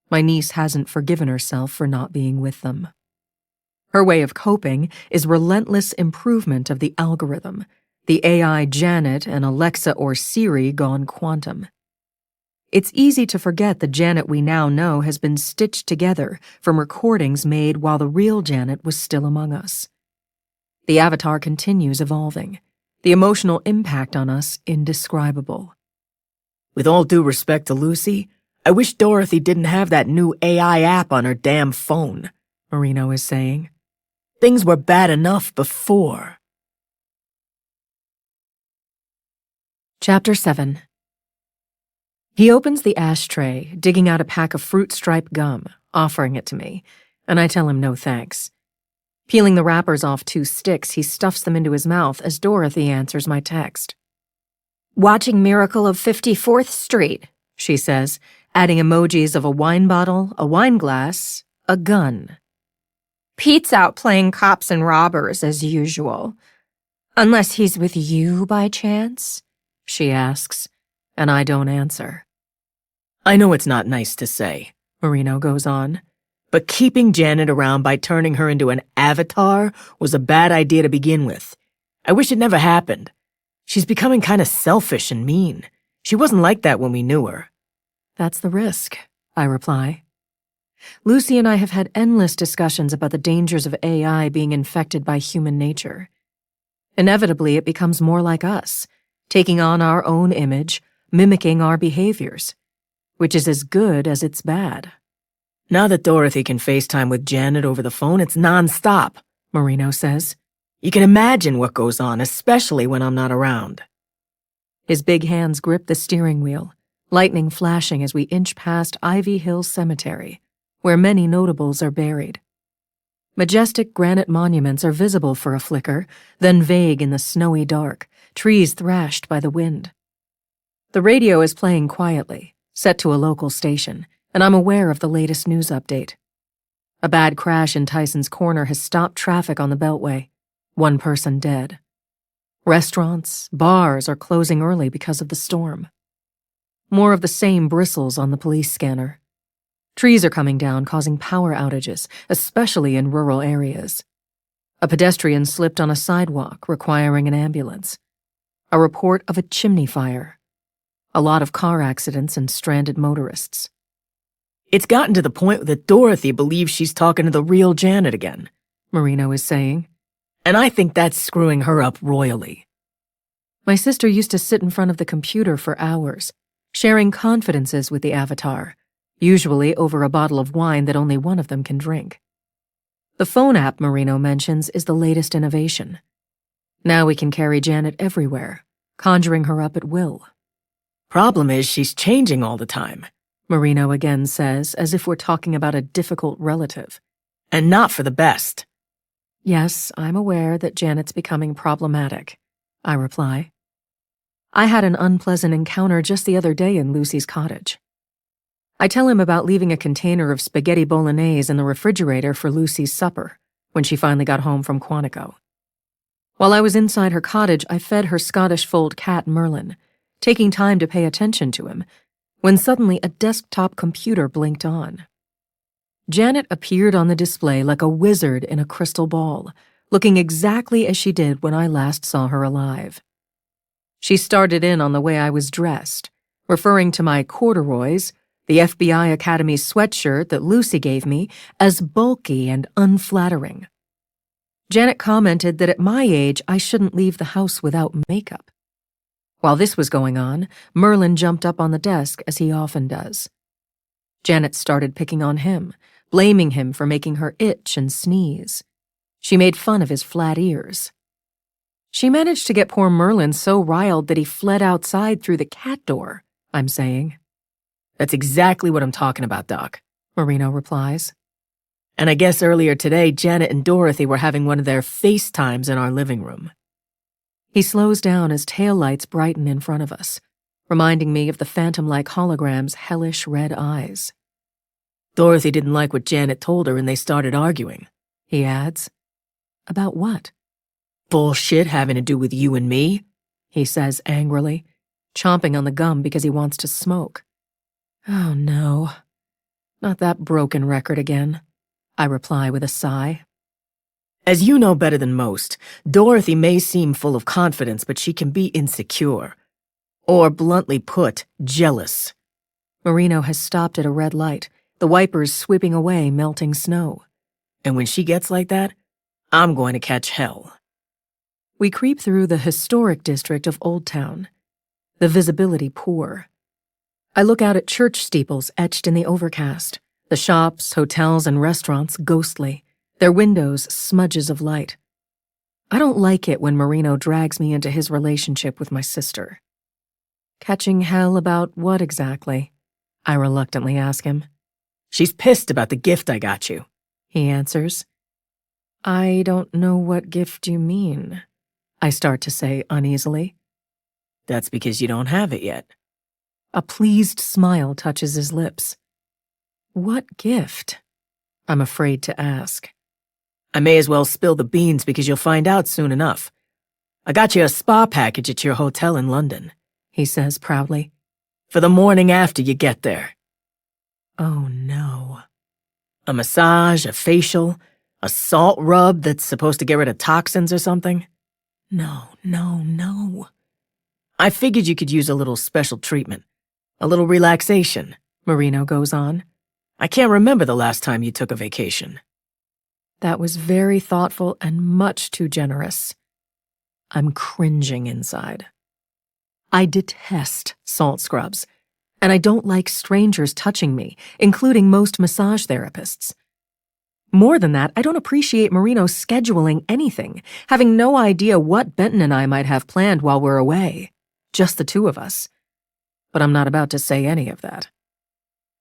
My niece hasn't forgiven herself for not being with them. Her way of coping is relentless improvement of the algorithm, the AI Janet and Alexa or Siri gone quantum. It's easy to forget the Janet we now know has been stitched together from recordings made while the real Janet was still among us. The avatar continues evolving, the emotional impact on us indescribable. With all due respect to Lucy, I wish Dorothy didn't have that new AI app on her damn phone, Marino is saying. Things were bad enough before. Chapter 7. He opens the ashtray, digging out a pack of fruit stripe gum, offering it to me, and I tell him no thanks. Peeling the wrappers off 2 sticks, he stuffs them into his mouth as Dorothy answers my text. Watching Miracle of 54th Street, she says, adding emojis of a wine bottle, a wine glass, a gun. Pete's out playing cops and robbers as usual. Unless he's with you by chance? She asks, and I don't answer. I know it's not nice to say, Marino goes on. But keeping Janet around by turning her into an avatar was a bad idea to begin with. I wish it never happened. She's becoming kind of selfish and mean. She wasn't like that when we knew her. That's the risk, I reply. Lucy and I have had endless discussions about the dangers of AI being infected by human nature. Inevitably, it becomes more like us, taking on our own image, mimicking our behaviors, which is as good as it's bad. Now that Dorothy can FaceTime with Janet over the phone, it's nonstop, Marino says. You can imagine what goes on, especially when I'm not around. His big hands grip the steering wheel, lightning flashing as we inch past Ivy Hill Cemetery, where many notables are buried. Majestic granite monuments are visible for a flicker, then vague in the snowy dark, trees thrashed by the wind. The radio is playing quietly, set to a local station, and I'm aware of the latest news update. A bad crash in Tyson's Corner has stopped traffic on the Beltway. 1 person dead. Restaurants, bars are closing early because of the storm. More of the same bristles on the police scanner. Trees are coming down, causing power outages, especially in rural areas. A pedestrian slipped on a sidewalk, requiring an ambulance. A report of a chimney fire. A lot of car accidents and stranded motorists. It's gotten to the point that Dorothy believes she's talking to the real Janet again, Marino is saying. And I think that's screwing her up royally. My sister used to sit in front of the computer for hours, sharing confidences with the avatar, usually over a bottle of wine that only one of them can drink. The phone app Marino mentions is the latest innovation. Now we can carry Janet everywhere, conjuring her up at will. Problem is she's changing all the time, Marino again says, as if we're talking about a difficult relative. And not for the best. Yes, I'm aware that Janet's becoming problematic, I reply. I had an unpleasant encounter just the other day in Lucy's cottage. I tell him about leaving a container of spaghetti bolognese in the refrigerator for Lucy's supper when she finally got home from Quantico. While I was inside her cottage, I fed her Scottish fold cat Merlin, taking time to pay attention to him, when suddenly a desktop computer blinked on. Janet appeared on the display like a wizard in a crystal ball, looking exactly as she did when I last saw her alive. She started in on the way I was dressed, referring to my corduroys, the FBI Academy sweatshirt that Lucy gave me, as bulky and unflattering. Janet commented that at my age I shouldn't leave the house without makeup. While this was going on, Merlin jumped up on the desk as he often does. Janet started picking on him, blaming him for making her itch and sneeze. She made fun of his flat ears. She managed to get poor Merlin so riled that he fled outside through the cat door, I'm saying. That's exactly what I'm talking about, Doc, Marino replies. And I guess earlier today, Janet and Dorothy were having one of their FaceTimes in our living room. He slows down as taillights brighten in front of us, reminding me of the phantom-like hologram's hellish red eyes. Dorothy didn't like what Janet told her and they started arguing, he adds. About what? Bullshit having to do with you and me, he says angrily, chomping on the gum because he wants to smoke. Oh no, not that broken record again, I reply with a sigh. As you know better than most, Dorothy may seem full of confidence, but she can be insecure. Or, bluntly put, jealous. Marino has stopped at a red light, the wipers sweeping away melting snow. And when she gets like that, I'm going to catch hell. We creep through the historic district of Old Town, the visibility poor. I look out at church steeples etched in the overcast, the shops, hotels, and restaurants ghostly, their windows smudges of light. I don't like it when Marino drags me into his relationship with my sister. Catching hell about what exactly? I reluctantly ask him. She's pissed about the gift I got you, he answers. I don't know what gift you mean, I start to say uneasily. That's because you don't have it yet. A pleased smile touches his lips. What gift? I'm afraid to ask. I may as well spill the beans because you'll find out soon enough. I got you a spa package at your hotel in London, he says proudly, for the morning after you get there. Oh no. A massage, a facial, a salt rub that's supposed to get rid of toxins or something? No. I figured you could use a little special treatment, a little relaxation, Marino goes on. I can't remember the last time you took a vacation. That was very thoughtful and much too generous. I'm cringing inside. I detest salt scrubs, and I don't like strangers touching me, including most massage therapists. More than that, I don't appreciate Marino scheduling anything, having no idea what Benton and I might have planned while we're away. Just the two of us. But I'm not about to say any of that.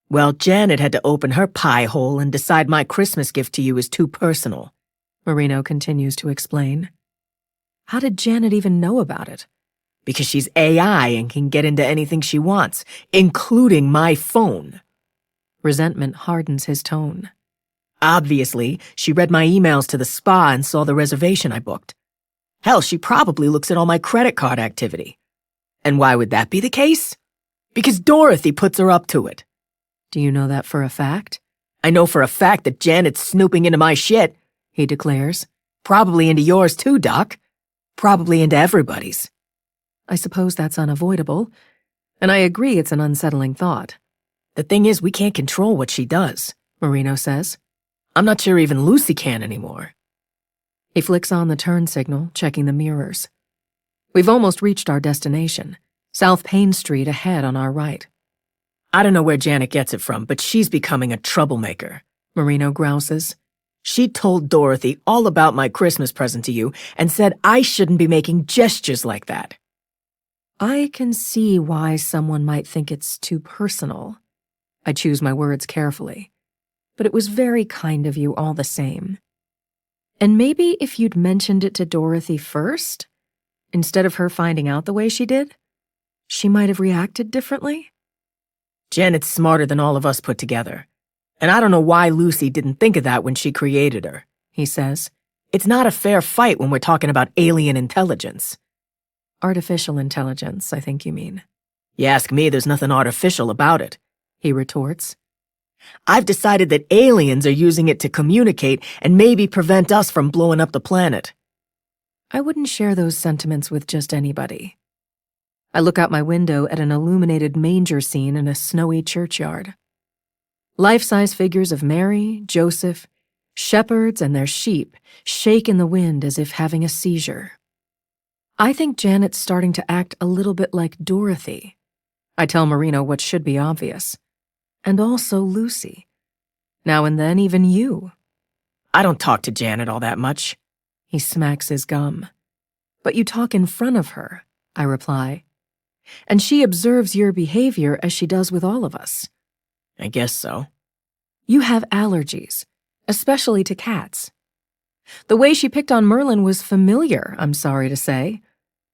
Well, Janet had to open her pie hole and decide my Christmas gift to you is too personal, Marino continues to explain. How did Janet even know about it? Because she's AI and can get into anything she wants, including my phone. Resentment hardens his tone. Obviously, she read my emails to the spa and saw the reservation I booked. Hell, she probably looks at all my credit card activity. And why would that be the case? Because Dorothy puts her up to it. Do you know that for a fact? I know for a fact that Janet's snooping into my shit, he declares. Probably into yours too, Doc. Probably into everybody's. I suppose that's unavoidable, and I agree it's an unsettling thought. The thing is, we can't control what she does, Marino says. I'm not sure even Lucy can anymore. He flicks on the turn signal, checking the mirrors. We've almost reached our destination, South Payne Street ahead on our right. I don't know where Janet gets it from, but she's becoming a troublemaker, Marino grouses. She told Dorothy all about my Christmas present to you and said I shouldn't be making gestures like that. I can see why someone might think it's too personal. I choose my words carefully, but it was very kind of you all the same. And maybe if you'd mentioned it to Dorothy first, instead of her finding out the way she did, she might have reacted differently. Janet's smarter than all of us put together. And I don't know why Lucy didn't think of that when she created her, he says. It's not a fair fight when we're talking about alien intelligence. Artificial intelligence, I think you mean. You ask me, there's nothing artificial about it, he retorts. I've decided that aliens are using it to communicate and maybe prevent us from blowing up the planet. I wouldn't share those sentiments with just anybody. I look out my window at an illuminated manger scene in a snowy churchyard. Life-size figures of Mary, Joseph, shepherds, and their sheep shake in the wind as if having a seizure. I think Janet's starting to act a little bit like Dorothy. I tell Marino what should be obvious. And also Lucy. Now and then, even you. I don't talk to Janet all that much. He smacks his gum. But you talk in front of her, I reply. And she observes your behavior as she does with all of us. I guess so. You have allergies, especially to cats. The way she picked on Merlin was familiar, I'm sorry to say.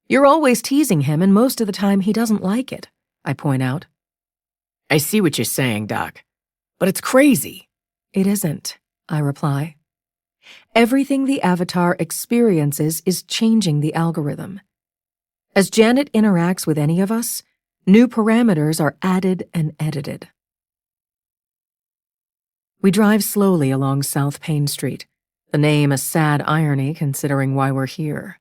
You're always teasing him, and most of the time he doesn't like it, I point out. I see what you're saying, Doc. But it's crazy. It isn't, I reply. Everything the Avatar experiences is changing the algorithm. As Janet interacts with any of us, new parameters are added and edited. We drive slowly along South Payne Street, the name a sad irony considering why we're here.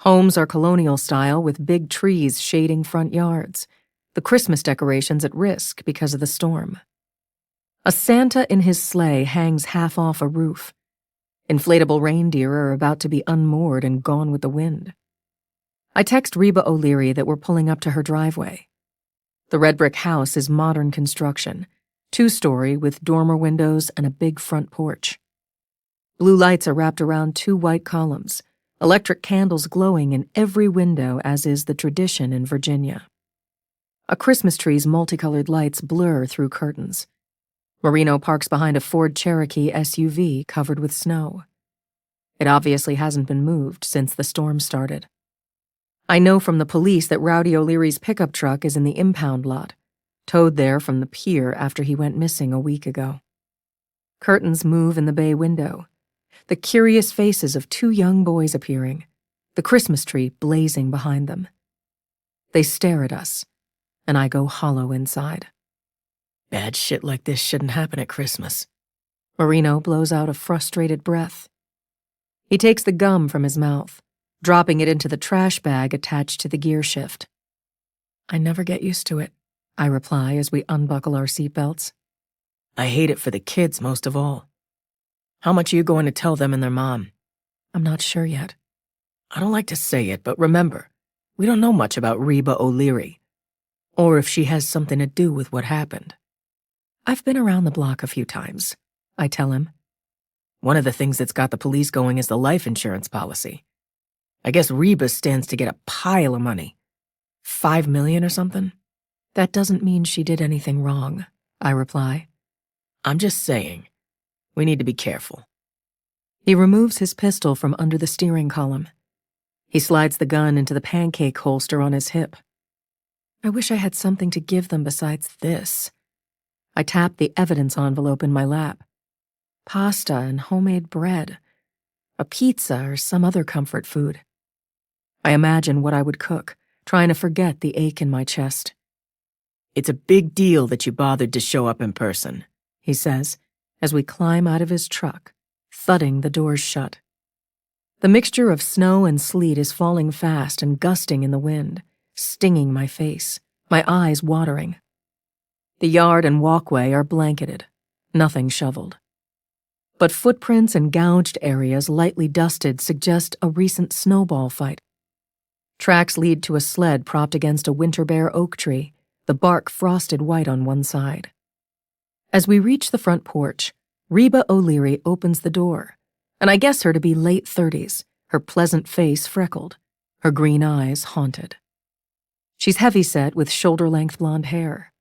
Homes are colonial style with big trees shading front yards, the Christmas decorations at risk because of the storm. A Santa in his sleigh hangs half off a roof. Inflatable reindeer are about to be unmoored and gone with the wind. I text Reba O'Leary that we're pulling up to her driveway. The red brick house is modern construction, 2-story with dormer windows and a big front porch. Blue lights are wrapped around 2 white columns, electric candles glowing in every window as is the tradition in Virginia. A Christmas tree's multicolored lights blur through curtains. Marino parks behind a Ford Cherokee SUV covered with snow. It obviously hasn't been moved since the storm started. I know from the police that Rowdy O'Leary's pickup truck is in the impound lot, towed there from the pier after he went missing a week ago. Curtains move in the bay window, the curious faces of 2 young boys appearing, the Christmas tree blazing behind them. They stare at us, and I go hollow inside. Bad shit like this shouldn't happen at Christmas. Marino blows out a frustrated breath. He takes the gum from his mouth, dropping it into the trash bag attached to the gear shift. I never get used to it, I reply as we unbuckle our seatbelts. I hate it for the kids most of all. How much are you going to tell them and their mom? I'm not sure yet. I don't like to say it, but remember, we don't know much about Reba O'Leary, or if she has something to do with what happened. I've been around the block a few times, I tell him. One of the things that's got the police going is the life insurance policy. I guess Reba stands to get a pile of money. $5 million or something? That doesn't mean she did anything wrong, I reply. I'm just saying, we need to be careful. He removes his pistol from under the steering column. He slides the gun into the pancake holster on his hip. I wish I had something to give them besides this. I tap the evidence envelope in my lap. Pasta and homemade bread. A pizza or some other comfort food. I imagine what I would cook, trying to forget the ache in my chest. It's a big deal that you bothered to show up in person, he says, as we climb out of his truck, thudding the doors shut. The mixture of snow and sleet is falling fast and gusting in the wind, stinging my face, my eyes watering. The yard and walkway are blanketed, nothing shoveled. But footprints and gouged areas lightly dusted suggest a recent snowball fight. Tracks lead to a sled propped against a winter bare oak tree, the bark frosted white on one side. As we reach the front porch, Reba O'Leary opens the door, and I guess her to be late 30s, her pleasant face freckled, her green eyes haunted. She's heavy-set with shoulder-length blonde hair.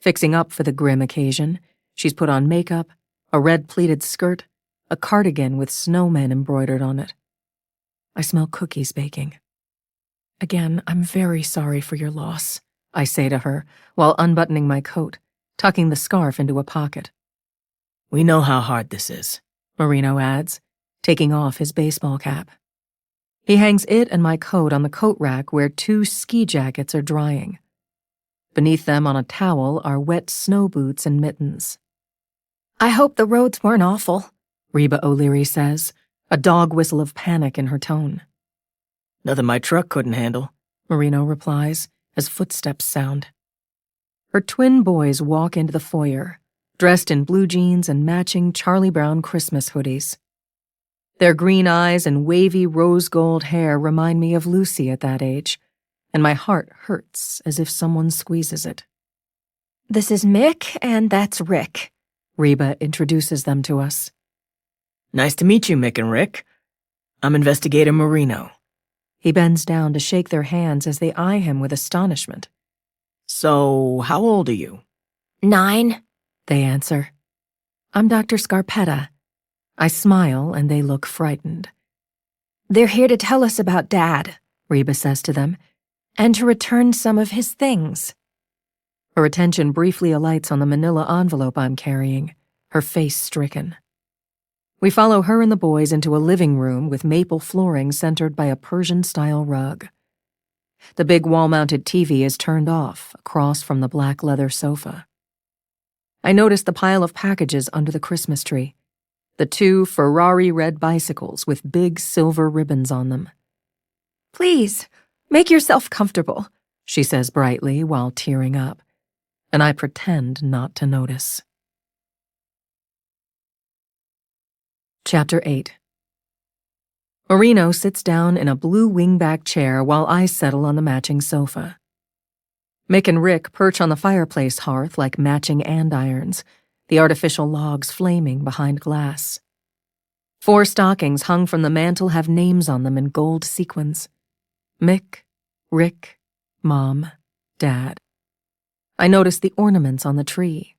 Fixing up for the grim occasion, she's put on makeup, a red pleated skirt, a cardigan with snowmen embroidered on it. I smell cookies baking. Again, I'm very sorry for your loss, I say to her while unbuttoning my coat, tucking the scarf into a pocket. We know how hard this is, Marino adds, taking off his baseball cap. He hangs it and my coat on the coat rack where 2 ski jackets are drying, Beneath them on a towel are wet snow boots and mittens. I hope the roads weren't awful, Reba O'Leary says, a dog whistle of panic in her tone. Nothing my truck couldn't handle, Marino replies as footsteps sound. Her twin boys walk into the foyer, dressed in blue jeans and matching Charlie Brown Christmas hoodies. Their green eyes and wavy rose gold hair remind me of Lucy at that age, and my heart hurts as if someone squeezes it. This is Mick, and that's Rick. Reba introduces them to us. Nice to meet you, Mick and Rick. I'm Investigator Marino. He bends down to shake their hands as they eye him with astonishment. So, how old are you? 9. They answer. I'm Dr. Scarpetta. I smile and they look frightened. They're here to tell us about Dad, Reba says to them, and to return some of his things. Her attention briefly alights on the manila envelope I'm carrying, her face stricken. We follow her and the boys into a living room with maple flooring centered by a Persian-style rug. The big wall-mounted TV is turned off across from the black leather sofa. I notice the pile of packages under the Christmas tree, the 2 Ferrari red bicycles with big silver ribbons on them. Please, make yourself comfortable, she says brightly while tearing up, and I pretend not to notice. Chapter 8. Marino sits down in a blue wingback chair while I settle on the matching sofa. Mick and Rick perch on the fireplace hearth like matching andirons, the artificial logs flaming behind glass. 4 stockings hung from the mantel have names on them in gold sequins. Mick, Rick, Mom, Dad. I notice the ornaments on the tree.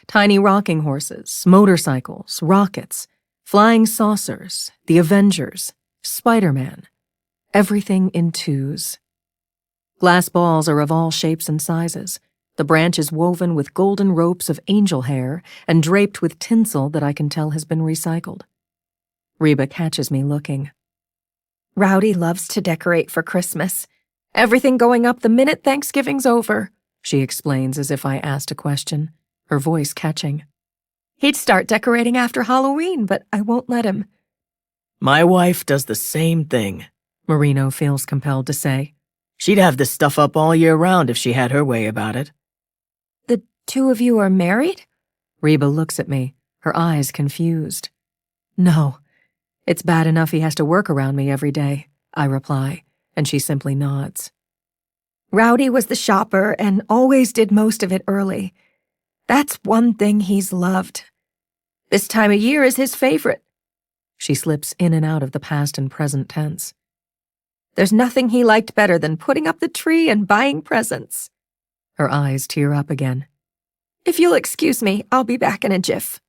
Tiny rocking horses, motorcycles, rockets, flying saucers, the Avengers, Spider-Man. Everything in 2s. Glass balls are of all shapes and sizes, the branches woven with golden ropes of angel hair and draped with tinsel that I can tell has been recycled. Reba catches me looking. Rowdy loves to decorate for Christmas. Everything going up the minute Thanksgiving's over, she explains as if I asked a question, her voice catching. He'd start decorating after Halloween, but I won't let him. My wife does the same thing, Marino feels compelled to say. She'd have this stuff up all year round if she had her way about it. The 2 of you are married? Reba looks at me, her eyes confused. No, it's bad enough he has to work around me every day, I reply, and she simply nods. Rowdy was the shopper and always did most of it early. That's one thing he's loved. This time of year is his favorite. She slips in and out of the past and present tense. There's nothing he liked better than putting up the tree and buying presents. Her eyes tear up again. If you'll excuse me, I'll be back in a jiff.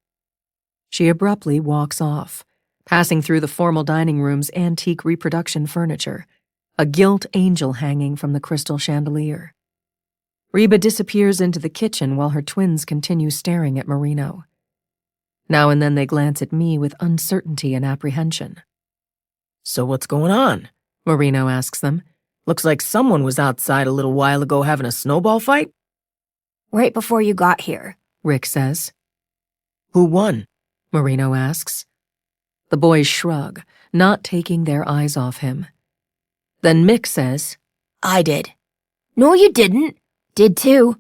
She abruptly walks off, passing through the formal dining room's antique reproduction furniture, a gilt angel hanging from the crystal chandelier. Reba disappears into the kitchen while her twins continue staring at Marino. Now and then they glance at me with uncertainty and apprehension. So what's going on? Marino asks them. Looks like someone was outside a little while ago having a snowball fight. Right before you got here, Rick says. Who won? Marino asks. The boys shrug, not taking their eyes off him. Then Mick says, I did. No, you didn't. Did too.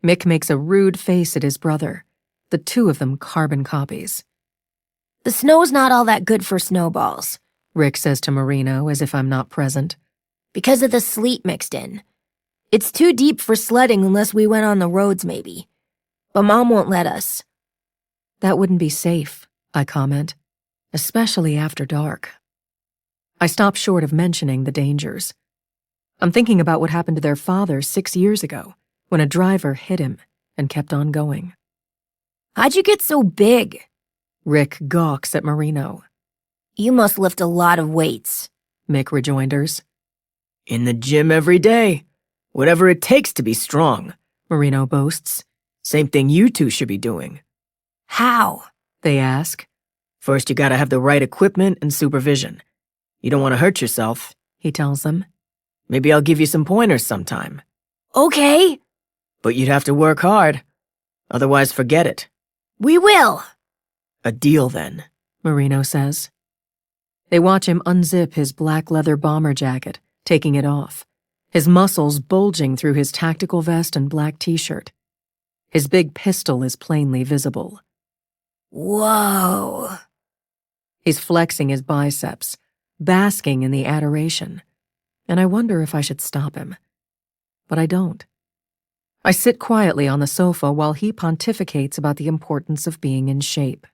Mick makes a rude face at his brother, the 2 of them carbon copies. The snow's not all that good for snowballs, Rick says to Marino as if I'm not present. Because of the sleet mixed in. It's too deep for sledding unless we went on the roads maybe. But Mom won't let us. That wouldn't be safe, I comment, especially after dark. I stop short of mentioning the dangers. I'm thinking about what happened to their father 6 years ago, when a driver hit him and kept on going. How'd you get so big? Rick gawks at Marino. You must lift a lot of weights, Mick rejoinders. In the gym every day. Whatever it takes to be strong, Marino boasts. Same thing you 2 should be doing. How? They ask. First, you gotta have the right equipment and supervision. You don't want to hurt yourself, he tells them. Maybe I'll give you some pointers sometime. Okay, But you'd have to work hard. Otherwise, forget it. we will. A deal, then, Marino says. They watch him unzip his black leather bomber jacket, taking it off, his muscles bulging through his tactical vest and black t-shirt. His big pistol is plainly visible. Whoa. He's flexing his biceps, basking in the adoration, and I wonder if I should stop him. But I don't. I sit quietly on the sofa while he pontificates about the importance of being in shape.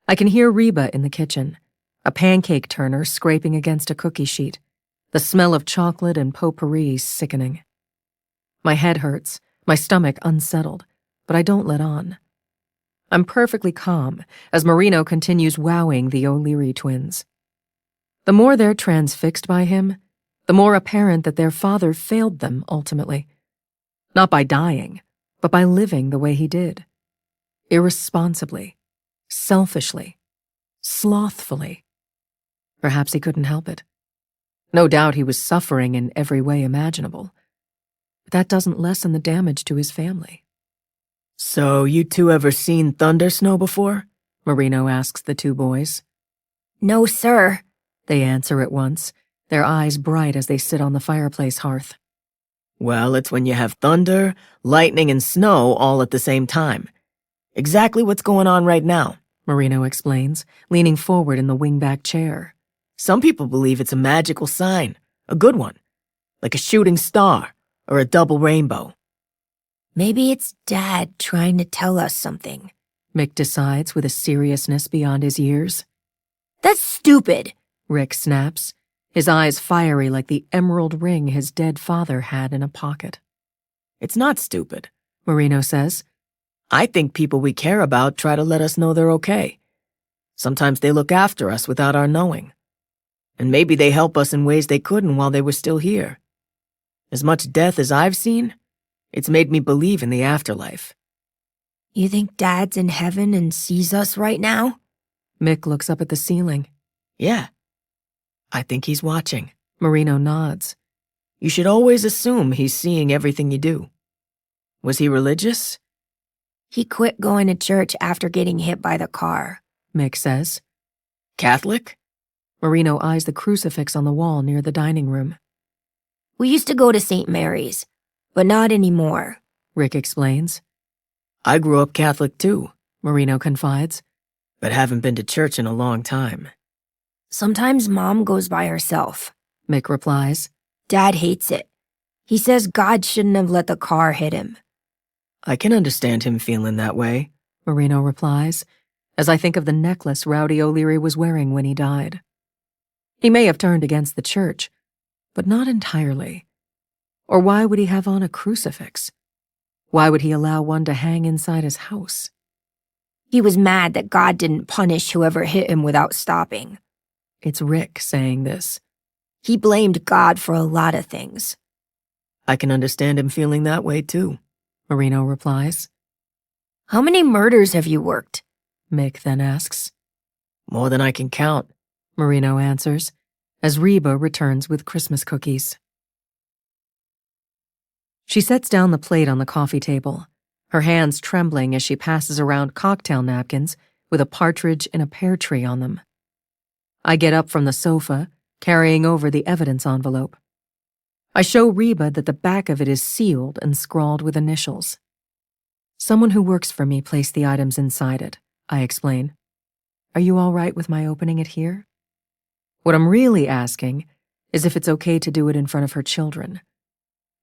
I can hear Reba in the kitchen, a pancake turner scraping against a cookie sheet, the smell of chocolate and potpourri sickening. My head hurts, my stomach unsettled, but I don't let on. I'm perfectly calm as Marino continues wowing the O'Leary twins. The more they're transfixed by him, the more apparent that their father failed them ultimately. Not by dying, but by living the way he did. Irresponsibly, selfishly, slothfully. Perhaps he couldn't help it. No doubt he was suffering in every way imaginable. But that doesn't lessen the damage to his family. So, you two ever seen thunder snow before? Marino asks the two boys. No, sir. They answer at once, their eyes bright as they sit on the fireplace hearth. Well, it's when you have thunder, lightning, and snow all at the same time. Exactly what's going on right now. Marino explains, leaning forward in the wingback chair. Some people believe it's a magical sign, a good one, like a shooting star or a double rainbow. Maybe it's Dad trying to tell us something. Mick decides with a seriousness beyond his years. That's stupid. Rick snaps, his eyes fiery like the emerald ring his dead father had in a pocket. It's not stupid, Marino says. I think people we care about try to let us know they're okay. Sometimes they look after us without our knowing. And maybe they help us in ways they couldn't while they were still here. As much death as I've seen, it's made me believe in the afterlife. You think Dad's in heaven and sees us right now? Mick looks up at the ceiling. Yeah. I think he's watching. Marino nods. You should always assume he's seeing everything you do. Was he religious? He quit going to church after getting hit by the car. Mick says. Catholic? Marino eyes the crucifix on the wall near the dining room. We used to go to St. Mary's, but not anymore. Rick explains. I grew up Catholic too, Marino confides. but haven't been to church in a long time. Sometimes Mom goes by herself. Mick replies. Dad hates it. He says God shouldn't have let the car hit him. I can understand him feeling that way. Marino replies, as I think of the necklace Rowdy O'Leary was wearing when he died. He may have turned against the church, but not entirely. Or why would he have on a crucifix? Why would he allow one to hang inside his house? He was mad that God didn't punish whoever hit him without stopping. It's Rick saying this. He blamed God for a lot of things. I can understand him feeling that way too. Marino replies. How many murders have you worked? Mick then asks. More than I can count. Marino answers, as Reba returns with Christmas cookies. She sets down the plate on the coffee table, her hands trembling as she passes around cocktail napkins with a partridge in a pear tree on them. I get up from the sofa, carrying over the evidence envelope. I show Reba that the back of it is sealed and scrawled with initials. Someone who works for me placed the items inside it, I explain. Are you all right with my opening it here? What I'm really asking is if it's okay to do it in front of her children.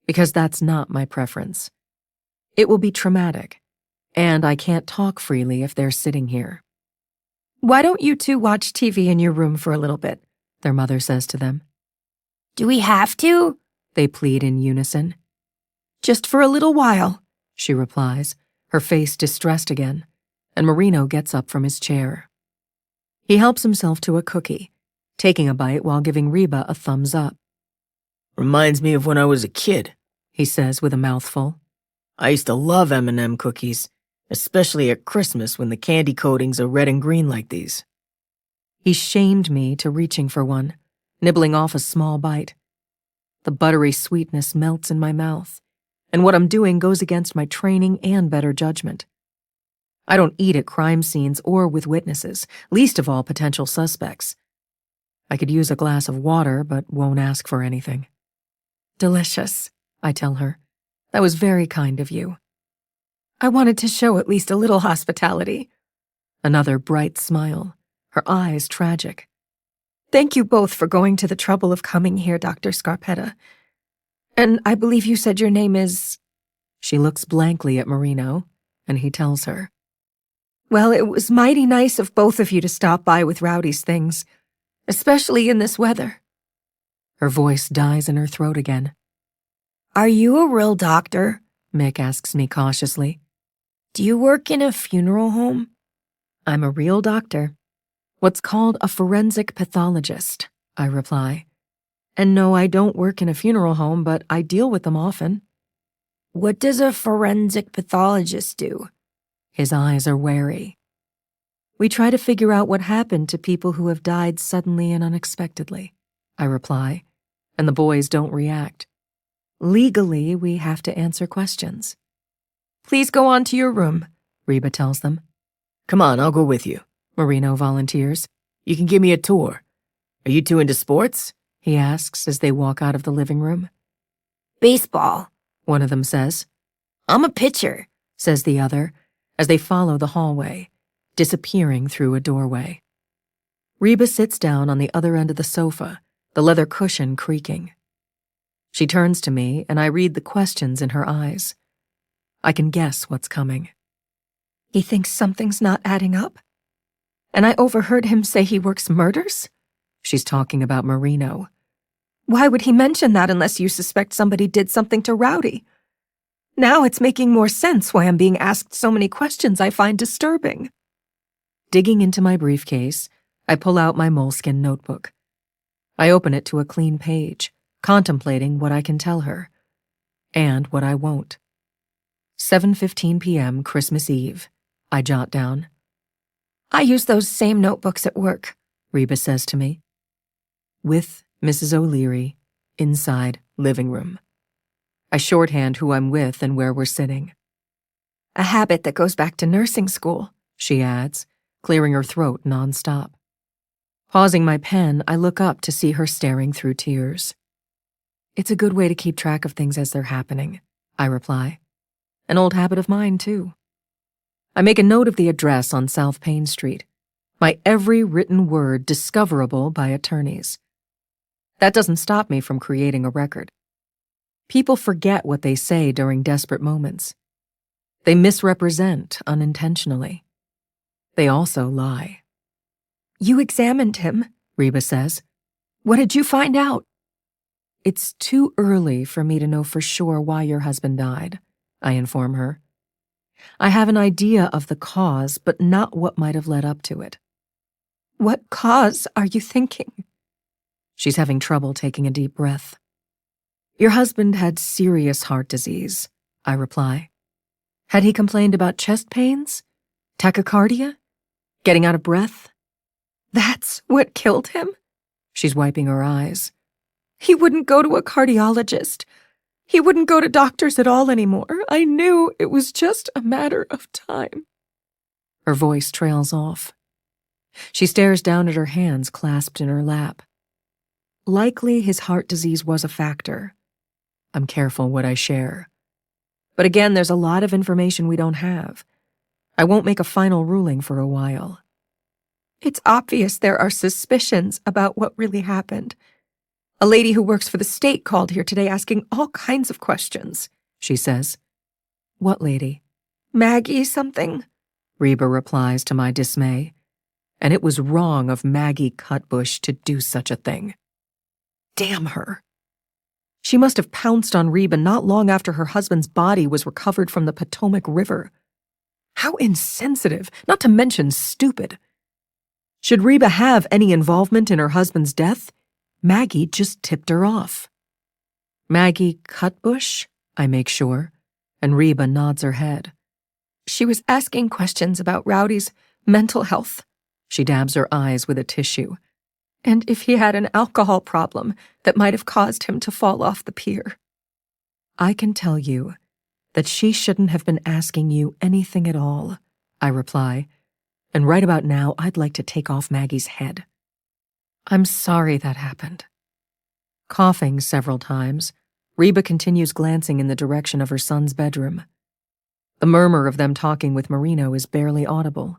Because that's not my preference. It will be traumatic, and I can't talk freely if they're sitting here. Why don't you two watch TV in your room for a little bit? Their mother says to them. Do we have to? They plead in unison. Just for a little while, she replies, her face distressed again, and Marino gets up from his chair. He helps himself to a cookie, taking a bite while giving Reba a thumbs up. Reminds me of when I was a kid, He says with a mouthful. I used to love M&M cookies, especially at Christmas when the candy coatings are red and green like these. He shamed me to reaching for one, nibbling off a small bite. The buttery sweetness melts in my mouth, and what I'm doing goes against my training and better judgment. I don't eat at crime scenes or with witnesses, least of all potential suspects. I could use a glass of water, but won't ask for anything. Delicious, I tell her. That was very kind of you. I wanted to show at least a little hospitality. Another bright smile, her eyes tragic. Thank you both for going to the trouble of coming here, Dr. Scarpetta. And I believe you said your name is... She looks blankly at Marino, and he tells her. Well, it was mighty nice of both of you to stop by with Rowdy's things, especially in this weather. Her voice dies in her throat again. Are you a real doctor? Mick asks me cautiously. Do you work in a funeral home? I'm a real doctor. What's called a forensic pathologist, I reply. And no, I don't work in a funeral home, but I deal with them often. What does a forensic pathologist do? His eyes are wary. We try to figure out what happened to people who have died suddenly and unexpectedly, I reply, and the boys don't react. Legally, we have to answer questions. Please go on to your room, Reba tells them. Come on, I'll go with you, Marino volunteers. You can give me a tour. Are you two into sports? He asks as they walk out of the living room. Baseball, one of them says. I'm a pitcher, says the other, as they follow the hallway, disappearing through a doorway. Reba sits down on the other end of the sofa, the leather cushion creaking. She turns to me, and I read the questions in her eyes. I can guess what's coming. He thinks something's not adding up? And I overheard him say he works murders? She's talking about Marino. Why would he mention that unless you suspect somebody did something to Rowdy? Now it's making more sense why I'm being asked so many questions I find disturbing. Digging into my briefcase, I pull out my moleskin notebook. I open it to a clean page, contemplating what I can tell her, and what I won't. 7:15 p.m. Christmas Eve, I jot down. I use those same notebooks at work, Reba says to me. With Mrs. O'Leary, inside living room. I shorthand who I'm with and where we're sitting. A habit that goes back to nursing school, she adds, clearing her throat nonstop. Pausing my pen, I look up to see her staring through tears. It's a good way to keep track of things as they're happening, I reply. An old habit of mine, too. I make a note of the address on South Payne Street, my every written word discoverable by attorneys. That doesn't stop me from creating a record. People forget what they say during desperate moments. They misrepresent unintentionally. They also lie. You examined him, Reba says. What did you find out? It's too early for me to know for sure why your husband died, I inform her. I have an idea of the cause, but not what might have led up to it. What cause are you thinking? She's having trouble taking a deep breath. Your husband had serious heart disease, I reply. Had he complained about chest pains? Tachycardia? Getting out of breath? That's what killed him? She's wiping her eyes. He wouldn't go to a cardiologist. He wouldn't go to doctors at all anymore. I knew it was just a matter of time. Her voice trails off. She stares down at her hands clasped in her lap. Likely his heart disease was a factor. I'm careful what I share. But again, there's a lot of information we don't have. I won't make a final ruling for a while. It's obvious there are suspicions about what really happened. A lady who works for the state called here today asking all kinds of questions, she says. What lady? Maggie something, Reba replies to my dismay. And it was wrong of Maggie Cutbush to do such a thing. Damn her. She must have pounced on Reba not long after her husband's body was recovered from the Potomac River. How insensitive, not to mention stupid. Should Reba have any involvement in her husband's death, Maggie just tipped her off. Maggie Cutbush, I make sure, and Reba nods her head. She was asking questions about Rowdy's mental health. She dabs her eyes with a tissue. And if he had an alcohol problem that might have caused him to fall off the pier. I can tell you That she shouldn't have been asking you anything at all, I reply, and right about now I'd like to take off Maggie's head. I'm sorry that happened. Coughing several times, Reba continues glancing in the direction of her son's bedroom. The murmur of them talking with Marino is barely audible.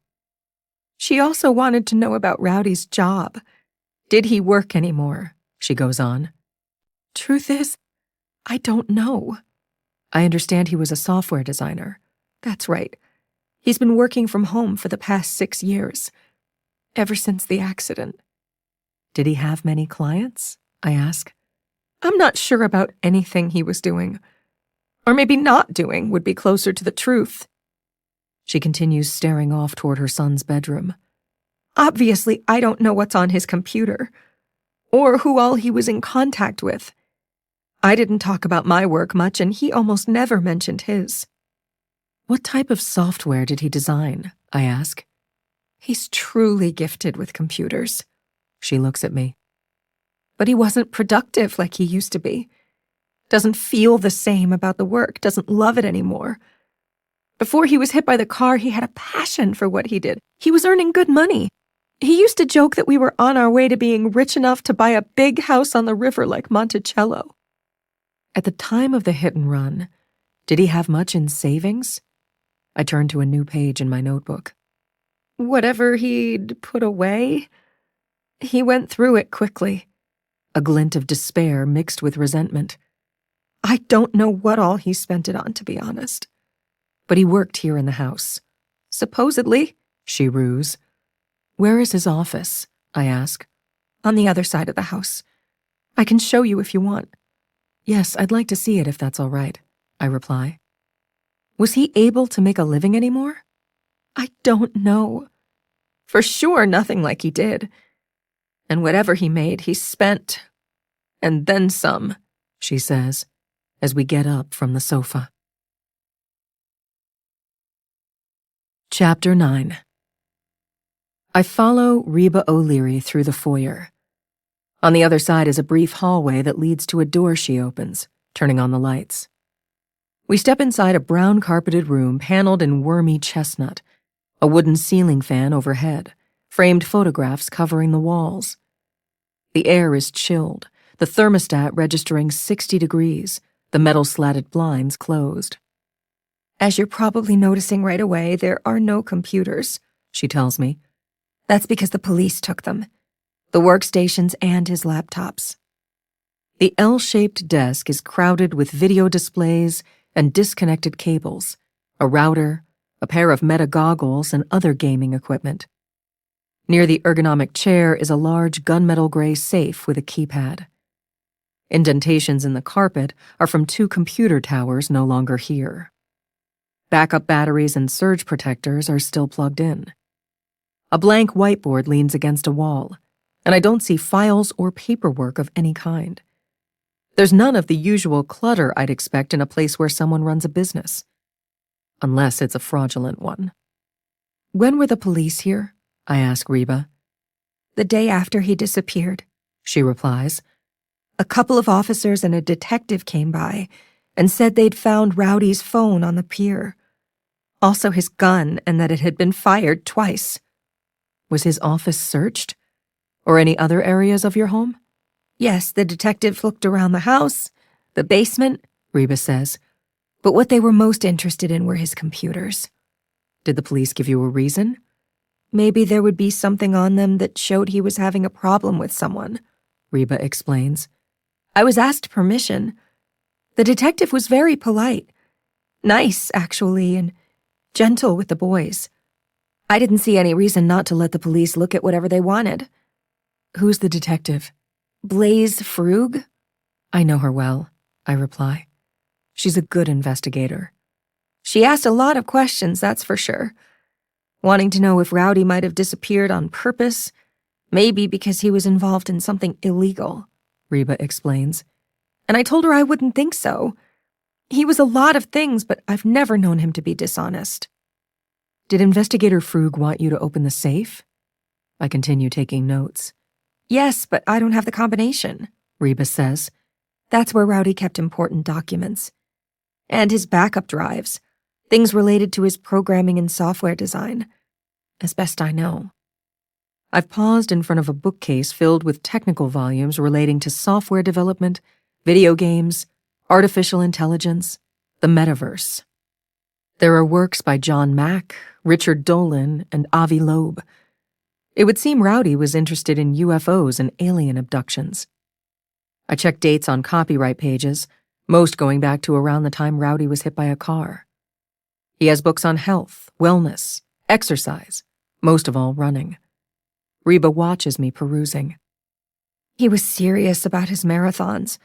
She also wanted to know about Rowdy's job. Did he work anymore? She goes on. Truth is, I don't know. I understand he was a software designer. That's right. He's been working from home for the past 6 years. Ever since the accident. Did he have many clients? I ask. I'm not sure about anything he was doing. Or maybe not doing would be closer to the truth. She continues staring off toward her son's bedroom. Obviously, I don't know what's on his computer, or who all he was in contact with. I didn't talk about my work much, and he almost never mentioned his. What type of software did he design? I ask. He's truly gifted with computers. She looks at me. But he wasn't productive like he used to be. Doesn't feel the same about the work, doesn't love it anymore. Before he was hit by the car, he had a passion for what he did. He was earning good money. He used to joke that we were on our way to being rich enough to buy a big house on the river like Monticello. At the time of the hit and run, did he have much in savings? I turned to a new page in my notebook. Whatever he'd put away, he went through it quickly. A glint of despair mixed with resentment. I don't know what all he spent it on, to be honest. But he worked here in the house. Supposedly, she rues. Where is his office? I ask. On the other side of the house. I can show you if you want. Yes, I'd like to see it if that's all right, I reply. Was he able to make a living anymore? I don't know. For sure, nothing like he did. And whatever he made, he spent. And then some, she says, as we get up from the sofa. Chapter 9. I follow Reba O'Leary through the foyer. On the other side is a brief hallway that leads to a door she opens, turning on the lights. We step inside a brown-carpeted room paneled in wormy chestnut, a wooden ceiling fan overhead, framed photographs covering the walls. The air is chilled, the thermostat registering 60 degrees, the metal-slatted blinds closed. As you're probably noticing right away, there are no computers, she tells me. That's because the police took them. The workstations and his laptops. The L-shaped desk is crowded with video displays and disconnected cables, a router, a pair of Meta goggles, and other gaming equipment. Near the ergonomic chair is a large gunmetal gray safe with a keypad. Indentations in the carpet are from 2 computer towers no longer here. Backup batteries and surge protectors are still plugged in. A blank whiteboard leans against a wall, and I don't see files or paperwork of any kind. There's none of the usual clutter I'd expect in a place where someone runs a business. Unless it's a fraudulent one. When were the police here? I ask Reba. The day after he disappeared, she replies. A couple of officers and a detective came by and said they'd found Rowdy's phone on the pier. Also his gun, and that it had been fired twice. Was his office searched? Or any other areas of your home? Yes, the detective looked around the house, the basement, Reba says. But what they were most interested in were his computers. Did the police give you a reason? Maybe there would be something on them that showed he was having a problem with someone, Reba explains. I was asked permission. The detective was very polite. Nice, actually, and gentle with the boys. I didn't see any reason not to let the police look at whatever they wanted. Who's the detective? Blaise Frug? I know her well, I reply. She's a good investigator. She asked a lot of questions, that's for sure. Wanting to know if Rowdy might have disappeared on purpose, maybe because he was involved in something illegal, Reba explains. And I told her I wouldn't think so. He was a lot of things, but I've never known him to be dishonest. Did Investigator Frug want you to open the safe? I continue taking notes. Yes, but I don't have the combination, Reba says. That's where Rowdy kept important documents. And his backup drives. Things related to his programming and software design. As best I know. I've paused in front of a bookcase filled with technical volumes relating to software development, video games, artificial intelligence, the metaverse. There are works by John Mack, Richard Dolan, and Avi Loeb. It would seem Rowdy was interested in UFOs and alien abductions. I checked dates on copyright pages, most going back to around the time Rowdy was hit by a car. He has books on health, wellness, exercise, most of all running. Reba watches me perusing. He was serious about his marathons,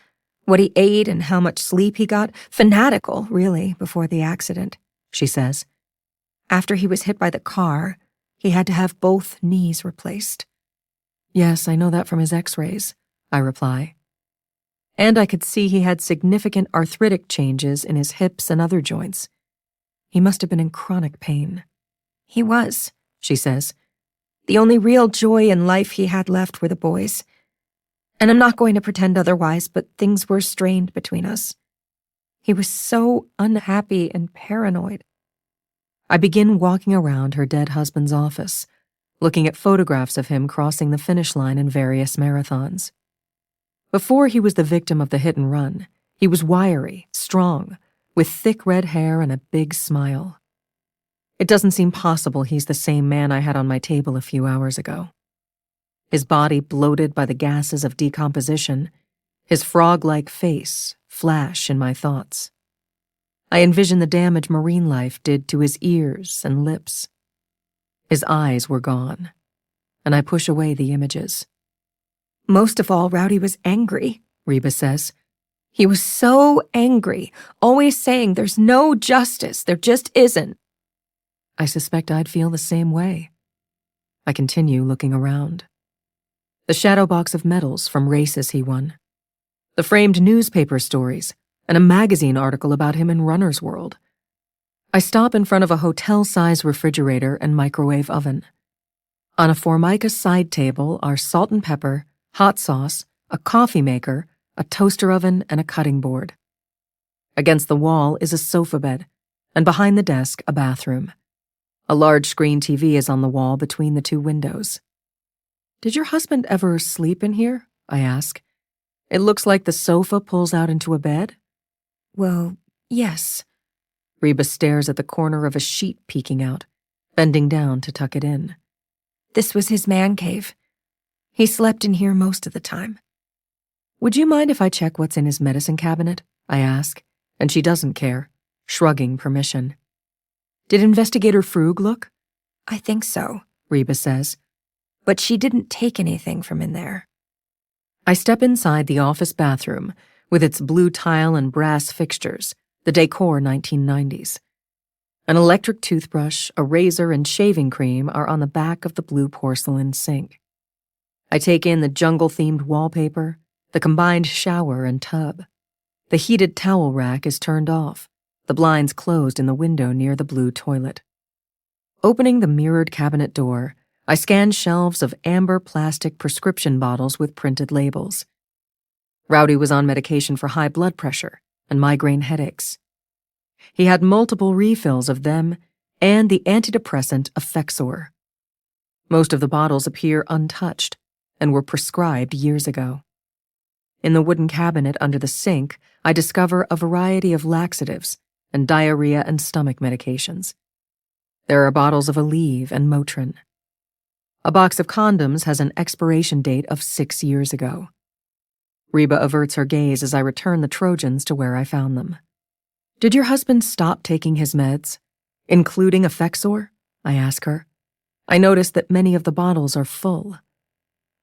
what he ate and how much sleep he got. Fanatical, really, before the accident, she says. After he was hit by the car, he had to have both knees replaced. Yes, I know that from his x-rays, I reply. And I could see he had significant arthritic changes in his hips and other joints. He must have been in chronic pain. He was, she says. The only real joy in life he had left were the boys. And I'm not going to pretend otherwise, but things were strained between us. He was so unhappy and paranoid. I begin walking around her dead husband's office, looking at photographs of him crossing the finish line in various marathons. Before he was the victim of the hit and run, he was wiry, strong, with thick red hair and a big smile. It doesn't seem possible he's the same man I had on my table a few hours ago. His body bloated by the gases of decomposition, his frog-like face flash in my thoughts. I envision the damage marine life did to his ears and lips. His eyes were gone, and I push away the images. Most of all, Rowdy was angry, Reba says. He was so angry, always saying there's no justice, there just isn't. I suspect I'd feel the same way. I continue looking around. The shadow box of medals from races he won. The framed newspaper stories, and a magazine article about him in Runner's World. I stop in front of a hotel-size refrigerator and microwave oven. On a Formica side table are salt and pepper, hot sauce, a coffee maker, a toaster oven, and a cutting board. Against the wall is a sofa bed, and behind the desk, a bathroom. A large screen TV is on the wall between the two windows. Did your husband ever sleep in here? I ask. It looks like the sofa pulls out into a bed. Well, yes. Reba stares at the corner of a sheet peeking out, bending down to tuck it in. This was his man cave. He slept in here most of the time. Would you mind if I check what's in his medicine cabinet? I ask, and she doesn't care, shrugging permission. Did Investigator Frug look? I think so, Reba says. But she didn't take anything from in there. I step inside the office bathroom, with its blue tile and brass fixtures, the decor 1990s. An electric toothbrush, a razor, and shaving cream are on the back of the blue porcelain sink. I take in the jungle-themed wallpaper, the combined shower and tub. The heated towel rack is turned off, the blinds closed in the window near the blue toilet. Opening the mirrored cabinet door, I scan shelves of amber plastic prescription bottles with printed labels. Rowdy was on medication for high blood pressure and migraine headaches. He had multiple refills of them and the antidepressant Effexor. Most of the bottles appear untouched and were prescribed years ago. In the wooden cabinet under the sink, I discover a variety of laxatives and diarrhea and stomach medications. There are bottles of Aleve and Motrin. A box of condoms has an expiration date of 6 years ago. Reba averts her gaze as I return the Trojans to where I found them. Did your husband stop taking his meds, including Effexor? I ask her. I notice that many of the bottles are full.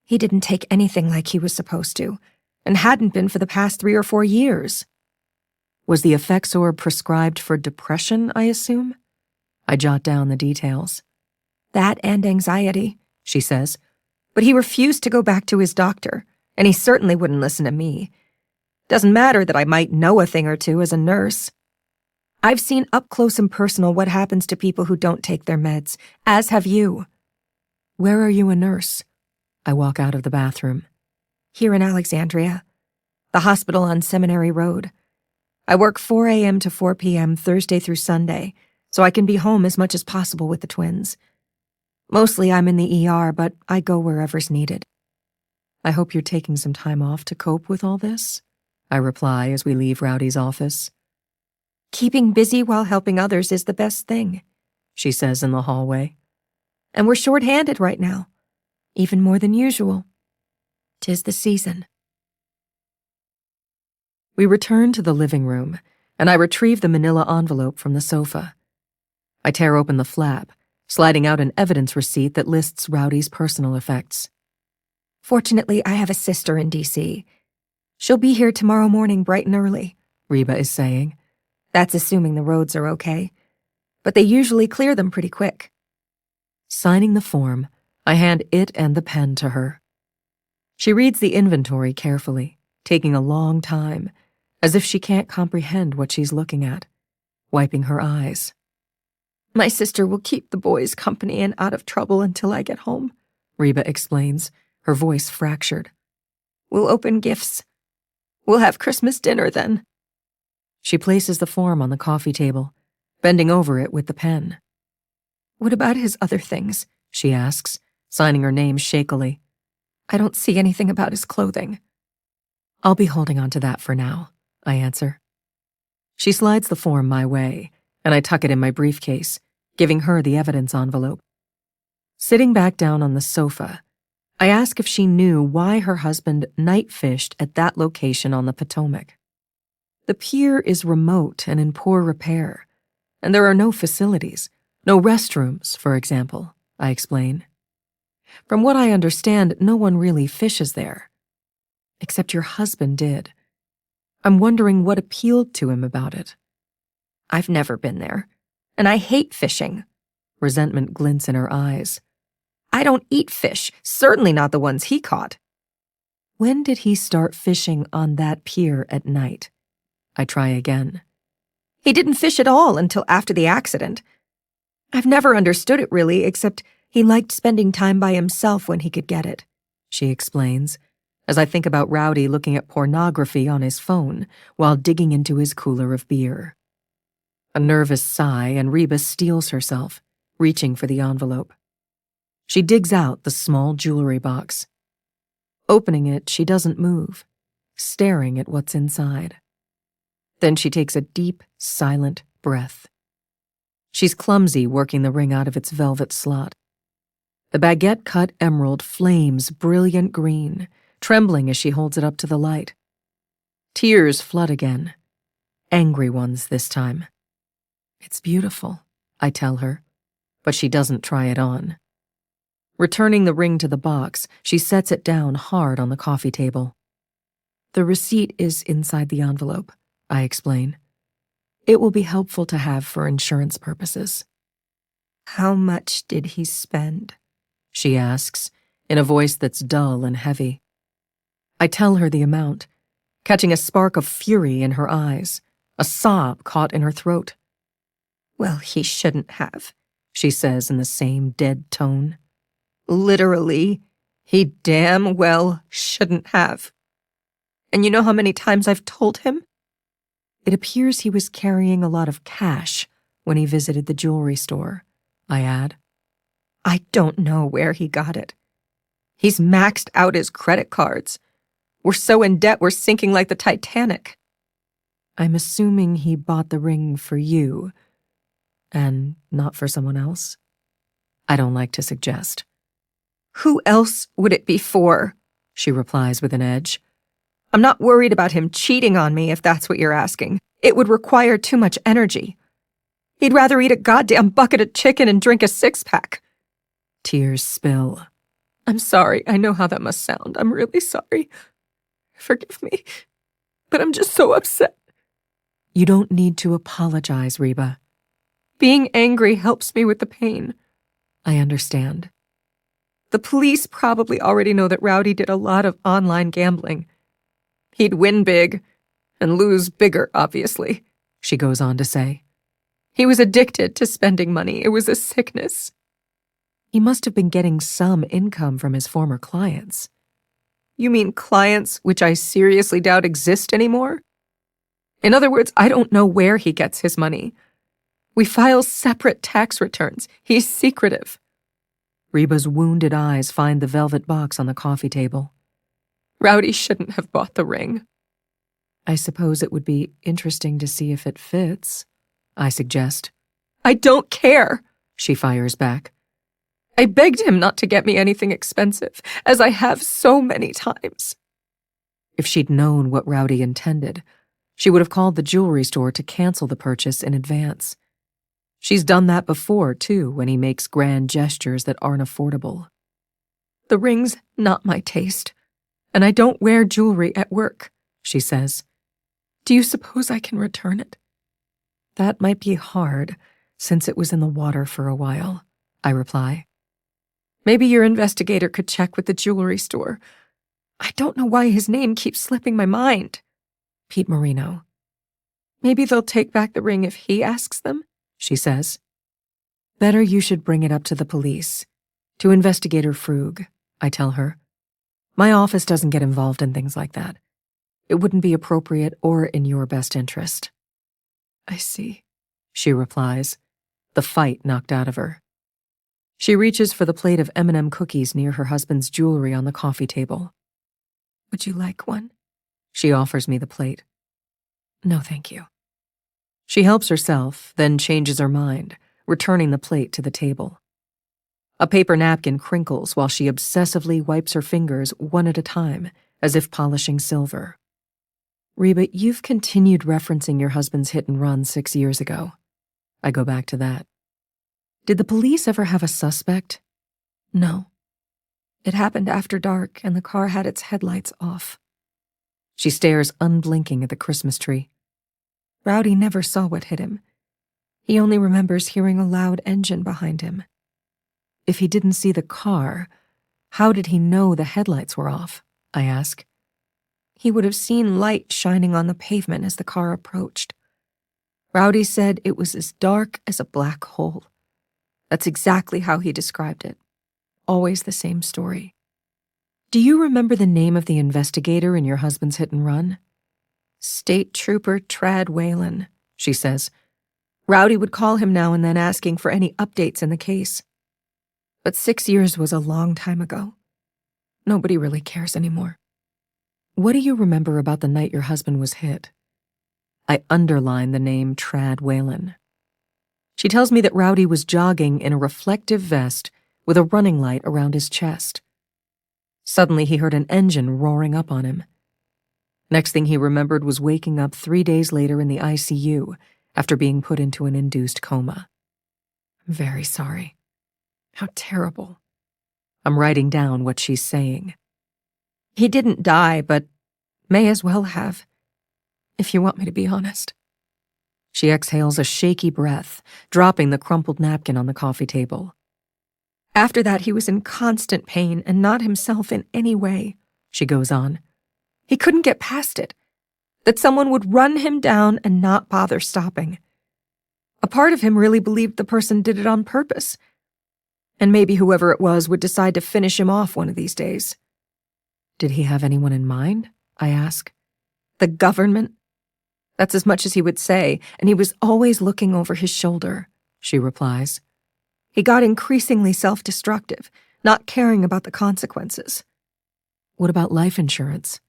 He didn't take anything like he was supposed to, and hadn't been for the past 3 or 4 years. Was the Effexor prescribed for depression, I assume? I jot down the details. That and anxiety, she says. But he refused to go back to his doctor, and he certainly wouldn't listen to me. Doesn't matter that I might know a thing or two as a nurse. I've seen up close and personal what happens to people who don't take their meds, as have you. Where are you a nurse? I walk out of the bathroom. Here in Alexandria, the hospital on Seminary Road. I work 4 a.m. to 4 p.m. Thursday through Sunday, so I can be home as much as possible with the twins. Mostly I'm in the ER, but I go wherever's needed. I hope you're taking some time off to cope with all this, I reply as we leave Rowdy's office. Keeping busy while helping others is the best thing, She says in the hallway. and we're short-handed right now, even more than usual. 'Tis the season. We return to the living room, and I retrieve the manila envelope from the sofa. I tear open the flap, sliding out an evidence receipt that lists Rowdy's personal effects. Fortunately, I have a sister in D.C. She'll be here tomorrow morning bright and early, Reba is saying. That's assuming the roads are okay, but they usually clear them pretty quick. Signing the form, I hand it and the pen to her. She reads the inventory carefully, taking a long time, as if she can't comprehend what she's looking at, wiping her eyes. My sister will keep the boys company and out of trouble until I get home. Reba explains, her voice fractured. We'll open gifts. We'll have Christmas dinner then. She places the form on the coffee table, bending over it with the pen. What about his other things? She asks, signing her name shakily. I don't see anything about his clothing. I'll be holding on to that for now, I answer. She slides the form my way, and I tuck it in my briefcase, giving her the evidence envelope. Sitting back down on the sofa, I ask if she knew why her husband night fished at that location on the Potomac. The pier is remote and in poor repair, and there are no facilities, no restrooms, for example, I explain. From what I understand, no one really fishes there. Except your husband did. I'm wondering what appealed to him about it. I've never been there, and I hate fishing. Resentment glints in her eyes. I don't eat fish, certainly not the ones he caught. When did he start fishing on that pier at night? I try again. He didn't fish at all until after the accident. I've never understood it really, except he liked spending time by himself when he could get it, she explains, as I think about Rowdy looking at pornography on his phone while digging into his cooler of beer. A nervous sigh, and Reba steels herself, reaching for the envelope. She digs out the small jewelry box. Opening it, she doesn't move, staring at what's inside. Then she takes a deep, silent breath. She's clumsy working the ring out of its velvet slot. The baguette-cut emerald flames brilliant green, trembling as she holds it up to the light. Tears flood again, angry ones this time. It's beautiful, I tell her, but she doesn't try it on. Returning the ring to the box, she sets it down hard on the coffee table. The receipt is inside the envelope, I explain. It will be helpful to have for insurance purposes. How much did he spend? She asks, in a voice that's dull and heavy. I tell her the amount, catching a spark of fury in her eyes, a sob caught in her throat. Well, he shouldn't have, she says in the same dead tone. Literally, he damn well shouldn't have. And you know how many times I've told him? It appears he was carrying a lot of cash when he visited the jewelry store, I add. I don't know where he got it. He's maxed out his credit cards. We're so in debt we're sinking like the Titanic. I'm assuming he bought the ring for you, and not for someone else? I don't like to suggest. Who else would it be for? She replies with an edge. I'm not worried about him cheating on me, if that's what you're asking. It would require too much energy. He'd rather eat a goddamn bucket of chicken and drink a six-pack. Tears spill. I'm sorry. I know how that must sound. I'm really sorry. Forgive me. But I'm just so upset. You don't need to apologize, Reba. Being angry helps me with the pain. I understand. The police probably already know that Rowdy did a lot of online gambling. He'd win big and lose bigger, obviously, she goes on to say. He was addicted to spending money. It was a sickness. He must have been getting some income from his former clients. You mean clients which I seriously doubt exist anymore? In other words, I don't know where he gets his money. We file separate tax returns. He's secretive. Reba's wounded eyes find the velvet box on the coffee table. Rowdy shouldn't have bought the ring. I suppose it would be interesting to see if it fits, I suggest. I don't care, She fires back. I begged him not to get me anything expensive, as I have so many times. If she'd known what Rowdy intended, she would have called the jewelry store to cancel the purchase in advance. She's done that before, too, when he makes grand gestures that aren't affordable. The ring's not my taste, and I don't wear jewelry at work, she says. Do you suppose I can return it? That might be hard, since it was in the water for a while, I reply. Maybe your investigator could check with the jewelry store. I don't know why his name keeps slipping my mind. Pete Marino. Maybe they'll take back the ring if he asks them, she says. Better you should bring it up to the police. To Investigator Frug, I tell her. My office doesn't get involved in things like that. It wouldn't be appropriate or in your best interest. I see, she replies, the fight knocked out of her. She reaches for the plate of M&M cookies near her husband's jewelry on the coffee table. Would you like one? She offers me the plate. No, thank you. She helps herself, then changes her mind, returning the plate to the table. A paper napkin crinkles while she obsessively wipes her fingers one at a time, as if polishing silver. Reba, you've continued referencing your husband's hit and run 6 years ago. I go back to that. Did the police ever have a suspect? No. It happened after dark, and the car had its headlights off. She stares unblinking at the Christmas tree. Rowdy never saw what hit him. He only remembers hearing a loud engine behind him. If he didn't see the car, how did he know the headlights were off? I ask. He would have seen light shining on the pavement as the car approached. Rowdy said it was as dark as a black hole. That's exactly how he described it. Always the same story. Do you remember the name of the investigator in your husband's hit and run? State Trooper Trad Whalen, she says. Rowdy would call him now and then asking for any updates in the case. But 6 years was a long time ago. Nobody really cares anymore. What do you remember about the night your husband was hit? I underline the name Trad Whalen. She tells me that Rowdy was jogging in a reflective vest with a running light around his chest. Suddenly he heard an engine roaring up on him. Next thing he remembered was waking up 3 days later in the ICU after being put into an induced coma. I'm very sorry. How terrible. I'm writing down what she's saying. He didn't die, but may as well have, if you want me to be honest. She exhales a shaky breath, dropping the crumpled napkin on the coffee table. After that, he was in constant pain and not himself in any way, she goes on. He couldn't get past it, that someone would run him down and not bother stopping. A part of him really believed the person did it on purpose, and maybe whoever it was would decide to finish him off one of these days. Did he have anyone in mind? I ask. The government? That's as much as he would say, and he was always looking over his shoulder, she replies. He got increasingly self-destructive, not caring about the consequences. What about life insurance?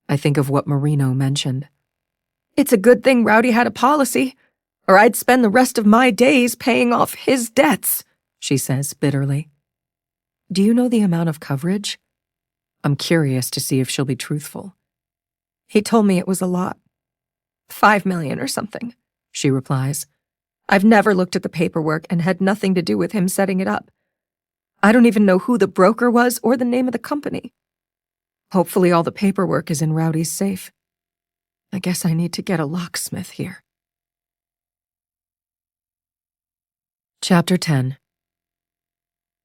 I think of what Marino mentioned. It's a good thing Rowdy had a policy, or I'd spend the rest of my days paying off his debts, she says bitterly. Do you know the amount of coverage? I'm curious to see if she'll be truthful. He told me it was a lot. 5 million or something, she replies. I've never looked at the paperwork and had nothing to do with him setting it up. I don't even know who the broker was or the name of the company. Hopefully all the paperwork is in Rowdy's safe. I guess I need to get a locksmith here. Chapter 10.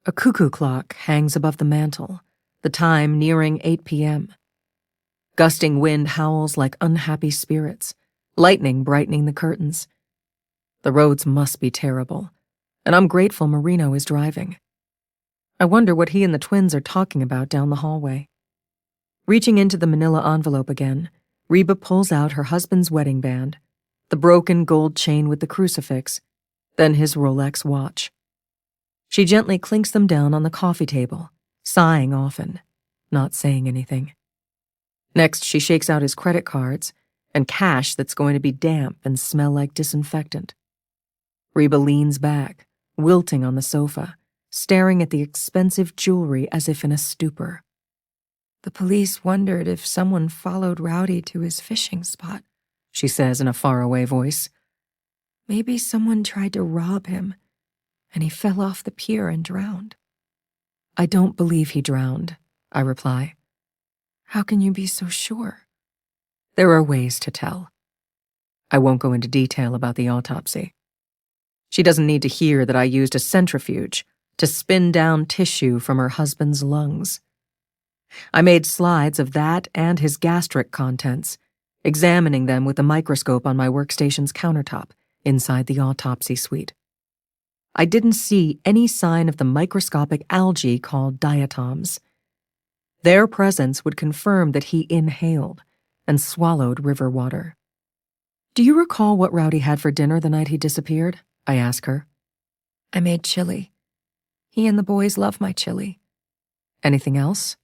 A cuckoo clock hangs above the mantel, the time nearing 8 p.m. Gusting wind howls like unhappy spirits, lightning brightening the curtains. The roads must be terrible, and I'm grateful Marino is driving. I wonder what he and the twins are talking about down the hallway. Reaching into the manila envelope again, Reba pulls out her husband's wedding band, the broken gold chain with the crucifix, then his Rolex watch. She gently clinks them down on the coffee table, sighing often, not saying anything. Next, she shakes out his credit cards and cash that's going to be damp and smell like disinfectant. Reba leans back, wilting on the sofa, staring at the expensive jewelry as if in a stupor. The police wondered if someone followed Rowdy to his fishing spot, she says in a faraway voice. Maybe someone tried to rob him, and he fell off the pier and drowned. I don't believe he drowned, I reply. How can you be so sure? There are ways to tell. I won't go into detail about the autopsy. She doesn't need to hear that I used a centrifuge to spin down tissue from her husband's lungs. I made slides of that and his gastric contents, examining them with the microscope on my workstation's countertop inside the autopsy suite. I didn't see any sign of the microscopic algae called diatoms. Their presence would confirm that he inhaled and swallowed river water. Do you recall what Rowdy had for dinner the night he disappeared? I ask her. I made chili. He and the boys love my chili. Anything else?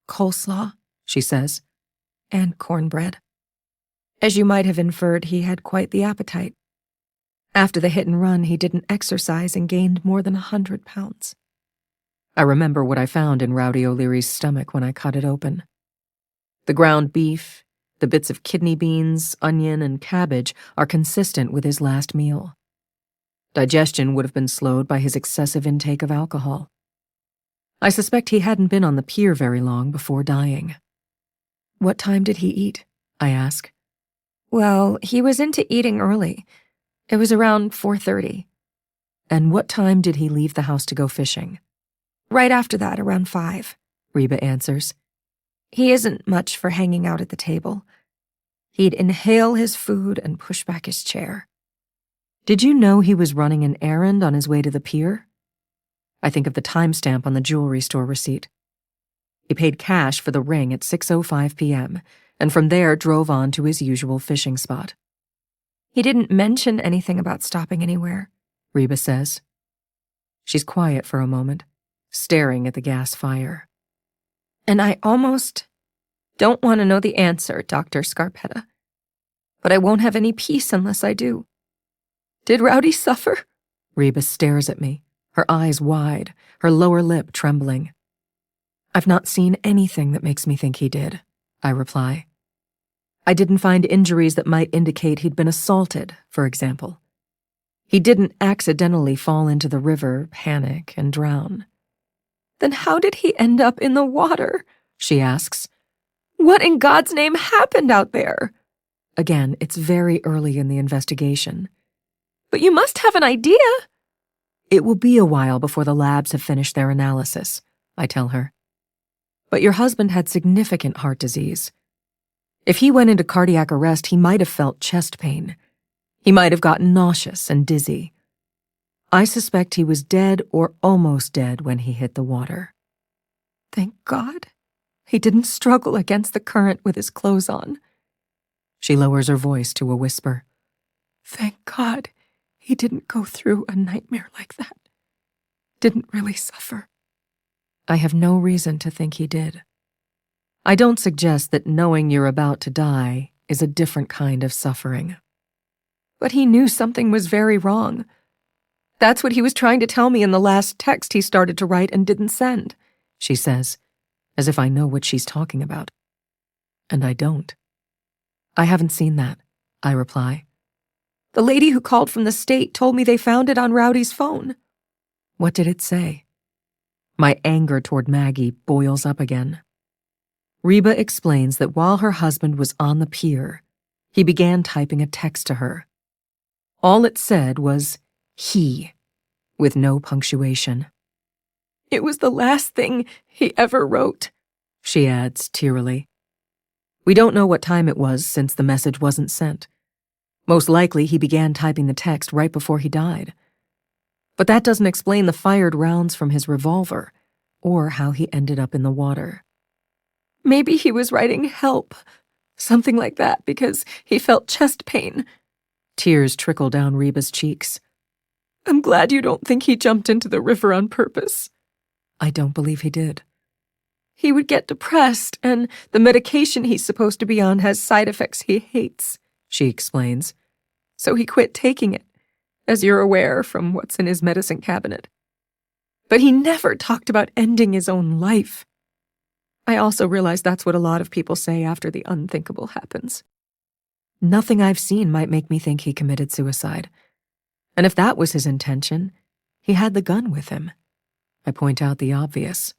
Coleslaw, she says. And cornbread. As you might have inferred, he had quite the appetite. After the hit and run, he didn't exercise and gained more than 100 pounds. I remember what I found in Rowdy O'Leary's stomach when I cut it open. The ground beef, the bits of kidney beans, onion, and cabbage are consistent with his last meal. Digestion would have been slowed by his excessive intake of alcohol. I suspect he hadn't been on the pier very long before dying. What time did he eat? I ask. Well, he was into eating early. It was around 4:30. And what time did he leave the house to go fishing? Right after that, around 5, Reba answers. He isn't much for hanging out at the table. He'd inhale his food and push back his chair. Did you know he was running an errand on his way to the pier? I think of the timestamp on the jewelry store receipt. He paid cash for the ring at 6:05 p.m., and from there drove on to his usual fishing spot. He didn't mention anything about stopping anywhere, Reba says. She's quiet for a moment, staring at the gas fire. And I almost don't want to know the answer, Dr. Scarpetta. But I won't have any peace unless I do. Did Rowdy suffer? Reba stares at me, her eyes wide, her lower lip trembling. I've not seen anything that makes me think he did, I reply. I didn't find injuries that might indicate he'd been assaulted, for example. He didn't accidentally fall into the river, panic, and drown. Then how did he end up in the water? She asks. What in God's name happened out there? Again, it's very early in the investigation. But you must have an idea. It will be a while before the labs have finished their analysis, I tell her. But your husband had significant heart disease. If he went into cardiac arrest, he might have felt chest pain. He might have gotten nauseous and dizzy. I suspect he was dead or almost dead when he hit the water. Thank God. He didn't struggle against the current with his clothes on. She lowers her voice to a whisper. Thank God he didn't go through a nightmare like that. Didn't really suffer. I have no reason to think he did. I don't suggest that knowing you're about to die is a different kind of suffering. But he knew something was very wrong. That's what he was trying to tell me in the last text he started to write and didn't send, she says, as if I know what she's talking about. And I don't. I haven't seen that, I reply. The lady who called from the state told me they found it on Rowdy's phone. What did it say? My anger toward Maggie boils up again. Reba explains that while her husband was on the pier, he began typing a text to her. All it said was, he, with no punctuation. It was the last thing he ever wrote, she adds tearily. We don't know what time it was since the message wasn't sent. Most likely he began typing the text right before he died. But that doesn't explain the fired rounds from his revolver, or how he ended up in the water. Maybe he was writing help Something like that, because he felt chest pain. Tears trickle down Reba's cheeks. I'm glad you don't think he jumped into the river on purpose. I don't believe he did. He would get depressed, and the medication he's supposed to be on has side effects he hates, She explains. so he quit taking it, as you're aware from what's in his medicine cabinet. But he never talked about ending his own life. I also realize that's what a lot of people say after the unthinkable happens. Nothing I've seen might make me think he committed suicide. And if that was his intention, he had the gun with him. I point out the obvious.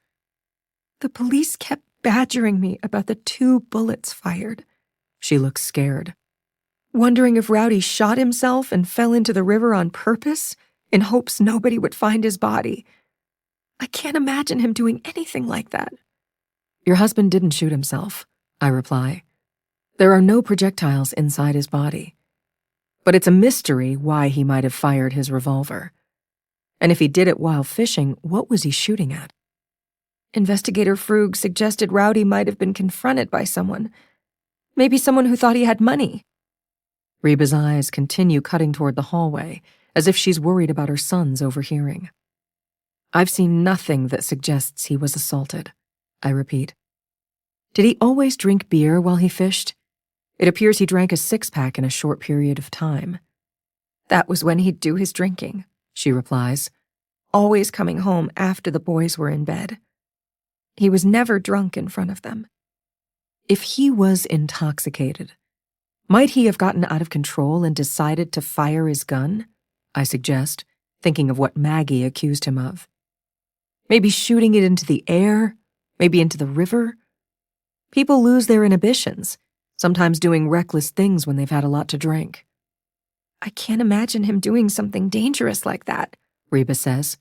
The police kept badgering me about the 2 bullets fired. She looks scared. Wondering if Rowdy shot himself and fell into the river on purpose in hopes nobody would find his body. I can't imagine him doing anything like that. Your husband didn't shoot himself, I reply. There are no projectiles inside his body. But it's a mystery why he might have fired his revolver. And if he did it while fishing, what was he shooting at? Investigator Frug suggested Rowdy might have been confronted by someone. Maybe someone who thought he had money. Reba's eyes continue cutting toward the hallway, as if she's worried about her son's overhearing. I've seen nothing that suggests he was assaulted, I repeat. Did he always drink beer while he fished? It appears he drank a 6-pack in a short period of time. That was when he'd do his drinking, She replies. always coming home after the boys were in bed. He was never drunk in front of them. If he was intoxicated, might he have gotten out of control and decided to fire his gun? I suggest, thinking of what Maggie accused him of. Maybe shooting it into the air, maybe into the river. People lose their inhibitions, sometimes doing reckless things when they've had a lot to drink. I can't imagine him doing something dangerous like that, Reba says.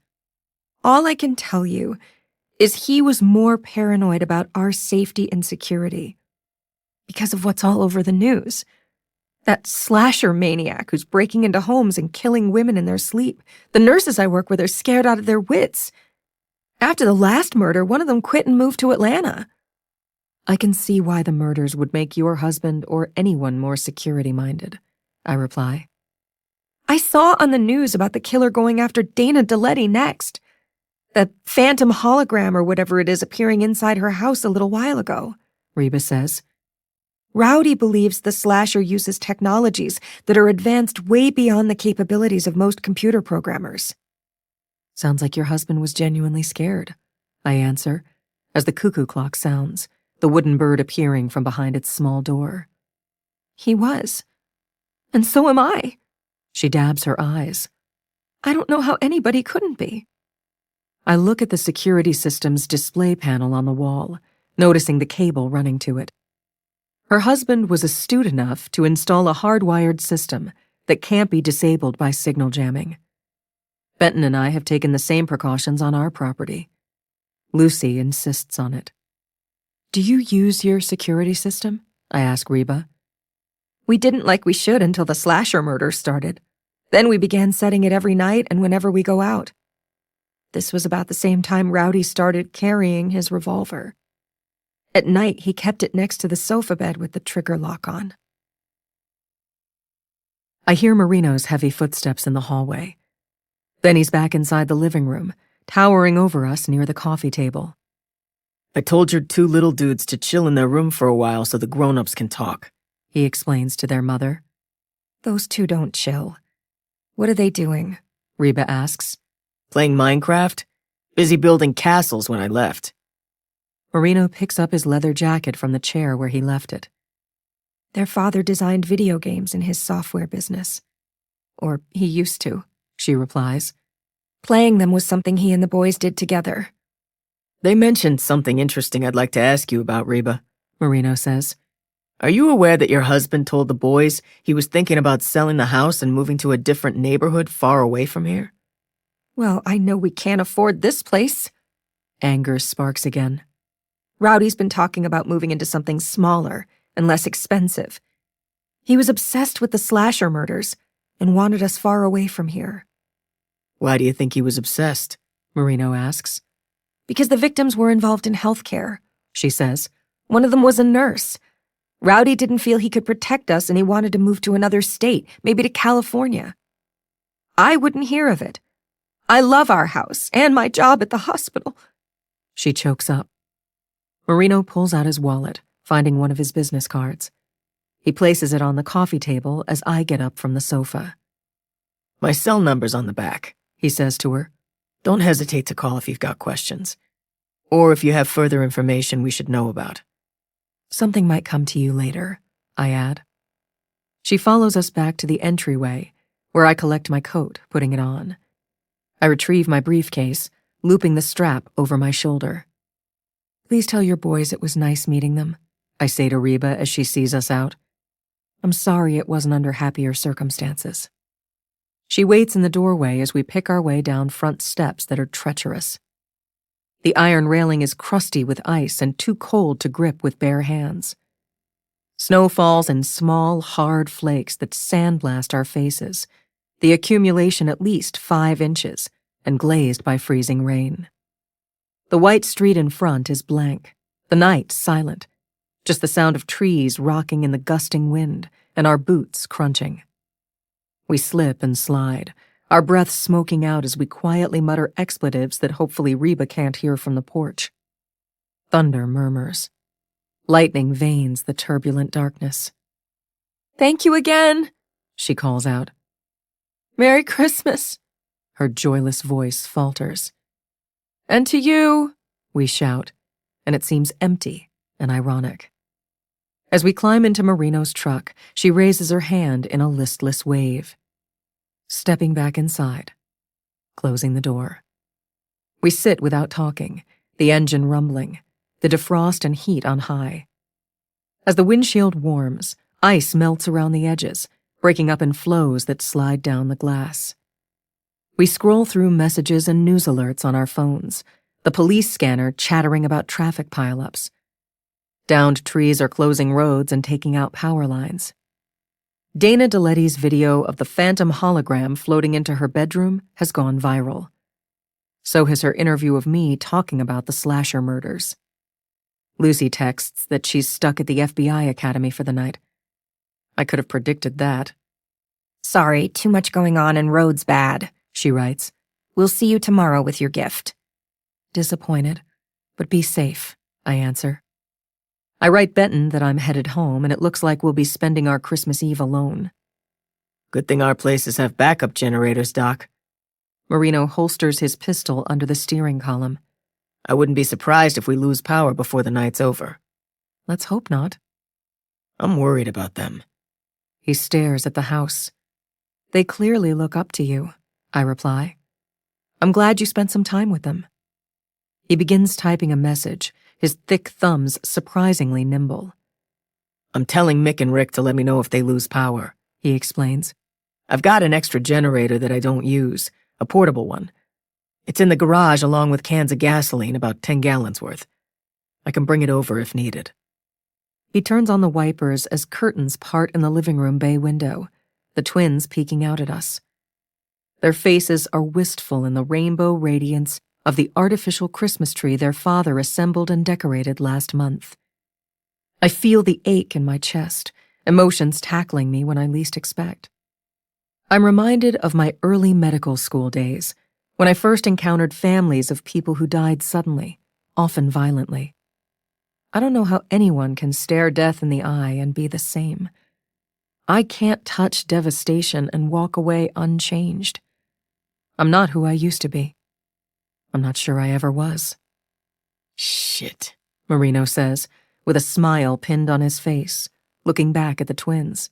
All I can tell you is he was more paranoid about our safety and security because of what's all over the news. That slasher maniac who's breaking into homes and killing women in their sleep. The nurses I work with are scared out of their wits. After the last murder, one of them quit and moved to Atlanta. I can see why the murders would make your husband or anyone more security-minded, I reply. I saw on the news about the killer going after Dana DeLetti next. The phantom hologram or whatever it is appearing inside her house a little while ago, Reba says. Rowdy believes the slasher uses technologies that are advanced way beyond the capabilities of most computer programmers. Sounds like your husband was genuinely scared, I answer, as the cuckoo clock sounds, the wooden bird appearing from behind its small door. He was. And so am I. She dabs her eyes. I don't know how anybody couldn't be. I look at the security system's display panel on the wall, noticing the cable running to it. Her husband was astute enough to install a hardwired system that can't be disabled by signal jamming. Benton and I have taken the same precautions on our property. Lucy insists on it. Do you use your security system? I ask Reba. We didn't like we should until the slasher murders started. Then we began setting it every night and whenever we go out. This was about the same time Rowdy started carrying his revolver. At night, he kept it next to the sofa bed with the trigger lock on. I hear Marino's heavy footsteps in the hallway. Then he's back inside the living room, towering over us near the coffee table. I told your 2 little dudes to chill in their room for a while so the grown-ups can talk, He explains to their mother. Those 2 don't chill. What are they doing? Reba asks. Playing Minecraft? Busy building castles when I left. Marino picks up his leather jacket from the chair where he left it. Their father designed video games in his software business. Or he used to, She replies. Playing them was something he and the boys did together. They mentioned something interesting I'd like to ask you about, Reba. Marino says. Are you aware that your husband told the boys he was thinking about selling the house and moving to a different neighborhood far away from here? Well, I know we can't afford this place. Anger sparks again. Rowdy's been talking about moving into something smaller and less expensive. He was obsessed with the slasher murders and wanted us far away from here. Why do you think he was obsessed? Marino asks. Because the victims were involved in healthcare, She says. One of them was a nurse. Rowdy didn't feel he could protect us and he wanted to move to another state, maybe to California. I wouldn't hear of it. I love our house and my job at the hospital. She chokes up. Marino pulls out his wallet, finding one of his business cards. He places it on the coffee table as I get up from the sofa. My cell number's on the back, he says to her. Don't hesitate to call if you've got questions. Or if you have further information we should know about. Something might come to you later, I add. She follows us back to the entryway, where I collect my coat, putting it on. I retrieve my briefcase, looping the strap over my shoulder. Please tell your boys it was nice meeting them, I say to Reba as she sees us out. I'm sorry it wasn't under happier circumstances. She waits in the doorway as we pick our way down front steps that are treacherous. The iron railing is crusty with ice and too cold to grip with bare hands. Snow falls in small, hard flakes that sandblast our faces, the accumulation at least 5 inches, and glazed by freezing rain. The white street in front is blank, the night silent, just the sound of trees rocking in the gusting wind and our boots crunching. We slip and slide, our breath smoking out as we quietly mutter expletives that hopefully Reba can't hear from the porch. Thunder murmurs. Lightning veins the turbulent darkness. Thank you again, she calls out. Merry Christmas. Her joyless voice falters. And to you, we shout, and it seems empty and ironic. As we climb into Marino's truck, she raises her hand in a listless wave. Stepping back inside, closing the door. We sit without talking, the engine rumbling, the defrost and heat on high. As the windshield warms, ice melts around the edges, breaking up in flows that slide down the glass. We scroll through messages and news alerts on our phones, the police scanner chattering about traffic pileups. Downed trees are closing roads and taking out power lines. Dana DeLetti's video of the phantom hologram floating into her bedroom has gone viral. So has her interview of me talking about the slasher murders. Lucy texts that she's stuck at the FBI Academy for the night. I could have predicted that. Sorry, too much going on and road's bad, she writes. We'll see you tomorrow with your gift. Disappointed, but be safe, I answer. I write Benton that I'm headed home and it looks like we'll be spending our Christmas Eve alone. Good thing our places have backup generators, Doc. Marino holsters his pistol under the steering column. I wouldn't be surprised if we lose power before the night's over. Let's hope not. I'm worried about them. He stares at the house. They clearly look up to you, I reply. I'm glad you spent some time with them. He begins typing a message, his thick thumbs surprisingly nimble. I'm telling Mick and Rick to let me know if they lose power, he explains. I've got an extra generator that I don't use, a portable one. It's in the garage along with cans of gasoline, about 10 gallons worth. I can bring it over if needed. He turns on the wipers as curtains part in the living room bay window, the twins peeking out at us. Their faces are wistful in the rainbow radiance of the artificial Christmas tree their father assembled and decorated last month. I feel the ache in my chest, emotions tackling me when I least expect. I'm reminded of my early medical school days, when I first encountered families of people who died suddenly, often violently. I don't know how anyone can stare death in the eye and be the same. I can't touch devastation and walk away unchanged. I'm not who I used to be. I'm not sure I ever was. Shit, Marino says, with a smile pinned on his face, looking back at the twins.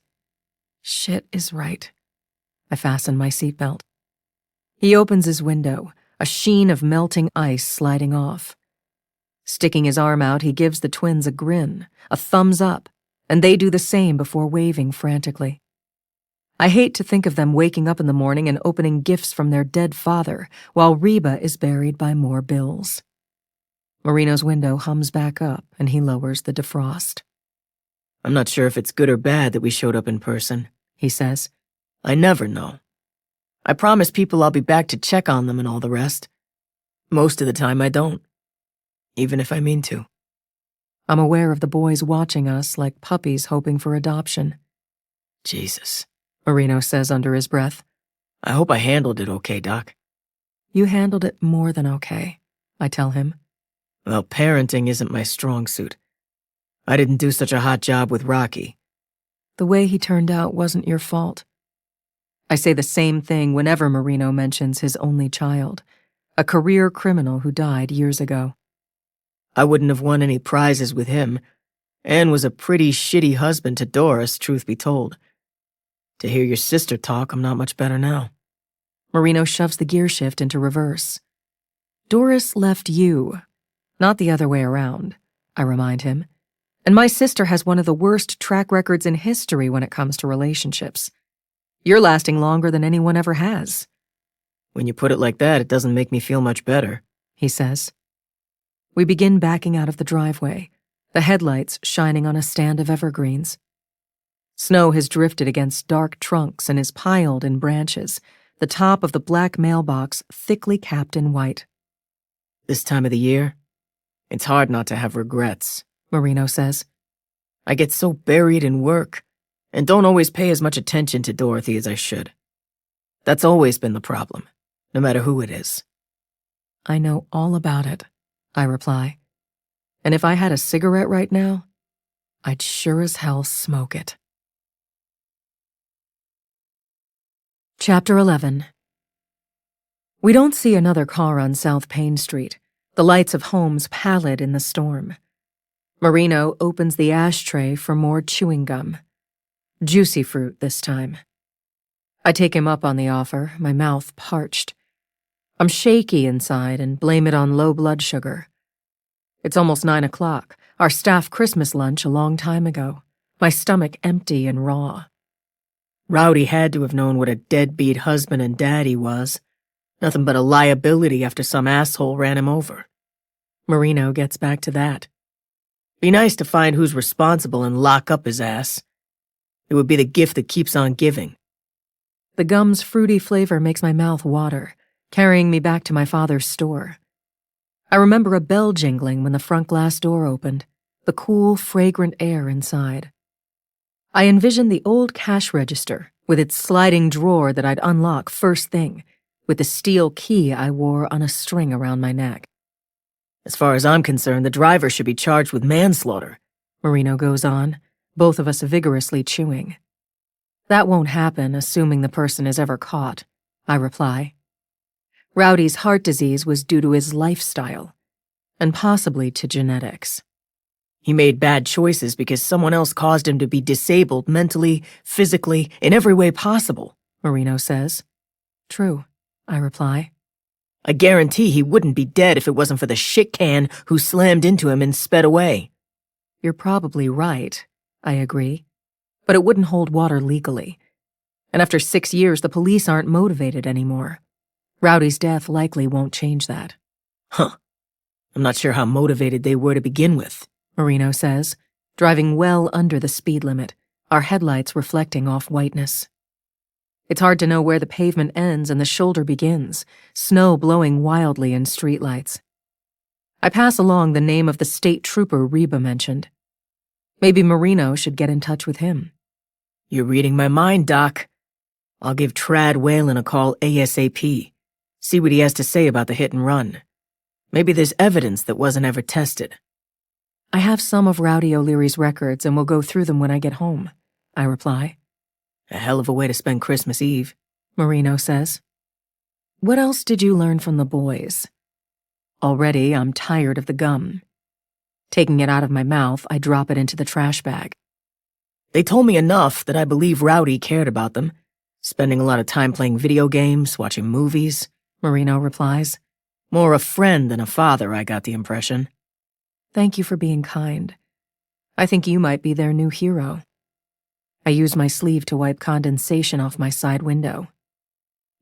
Shit is right. I fasten my seatbelt. He opens his window, a sheen of melting ice sliding off. Sticking his arm out, he gives the twins a grin, a thumbs up, and they do the same before waving frantically. I hate to think of them waking up in the morning and opening gifts from their dead father while Reba is buried by more bills. Marino's window hums back up and he lowers the defrost. I'm not sure if it's good or bad that we showed up in person, he says. I never know. I promise people I'll be back to check on them and all the rest. Most of the time I don't, even if I mean to. I'm aware of the boys watching us like puppies hoping for adoption. Jesus, Marino says under his breath. I hope I handled it okay, Doc. You handled it more than okay, I tell him. Well, parenting isn't my strong suit. I didn't do such a hot job with Rocky. The way he turned out wasn't your fault. I say the same thing whenever Marino mentions his only child, a career criminal who died years ago. I wouldn't have won any prizes with him, and was a pretty shitty husband to Doris, truth be told. To hear your sister talk, I'm not much better now. Marino shoves the gear shift into reverse. Doris left you, not the other way around, I remind him. And my sister has one of the worst track records in history when it comes to relationships. You're lasting longer than anyone ever has. When you put it like that, it doesn't make me feel much better, he says. We begin backing out of the driveway, the headlights shining on a stand of evergreens. Snow has drifted against dark trunks and is piled in branches, the top of the black mailbox thickly capped in white. This time of the year, it's hard not to have regrets, Marino says. I get so buried in work and don't always pay as much attention to Dorothy as I should. That's always been the problem, no matter who it is. I know all about it, I reply. And if I had a cigarette right now, I'd sure as hell smoke it. Chapter 11. We don't see another car on South Payne Street, the lights of homes pallid in the storm. Marino opens the ashtray for more chewing gum. Juicy fruit this time. I take him up on the offer, my mouth parched. I'm shaky inside and blame it on low blood sugar. It's almost 9 o'clock, our staff Christmas lunch a long time ago, my stomach empty and raw. Rowdy had to have known what a deadbeat husband and dad he was. Nothing but a liability after some asshole ran him over. Marino gets back to that. Be nice to find who's responsible and lock up his ass. It would be the gift that keeps on giving. The gum's fruity flavor makes my mouth water, carrying me back to my father's store. I remember a bell jingling when the front glass door opened, the cool, fragrant air inside. I envisioned the old cash register with its sliding drawer that I'd unlock first thing, with the steel key I wore on a string around my neck. As far as I'm concerned, the driver should be charged with manslaughter, Marino goes on, both of us vigorously chewing. That won't happen, assuming the person is ever caught, I reply. Rowdy's heart disease was due to his lifestyle, and possibly to genetics. He made bad choices because someone else caused him to be disabled mentally, physically, in every way possible, Marino says. True, I reply. I guarantee he wouldn't be dead if it wasn't for the shit can who slammed into him and sped away. You're probably right, I agree. But it wouldn't hold water legally. And after 6 years, the police aren't motivated anymore. Rowdy's death likely won't change that. Huh. I'm not sure how motivated they were to begin with, Marino says, driving well under the speed limit, our headlights reflecting off whiteness. It's hard to know where the pavement ends and the shoulder begins, snow blowing wildly in streetlights. I pass along the name of the state trooper Reba mentioned. Maybe Marino should get in touch with him. You're reading my mind, Doc. I'll give Trad Whalen a call ASAP. See what he has to say about the hit and run. Maybe there's evidence that wasn't ever tested. I have some of Rowdy O'Leary's records and will go through them when I get home, I reply. A hell of a way to spend Christmas Eve, Marino says. What else did you learn from the boys? Already, I'm tired of the gum. Taking it out of my mouth, I drop it into the trash bag. They told me enough that I believe Rowdy cared about them, spending a lot of time playing video games, watching movies, Marino replies. More a friend than a father, I got the impression. Thank you for being kind. I think you might be their new hero. I use my sleeve to wipe condensation off my side window.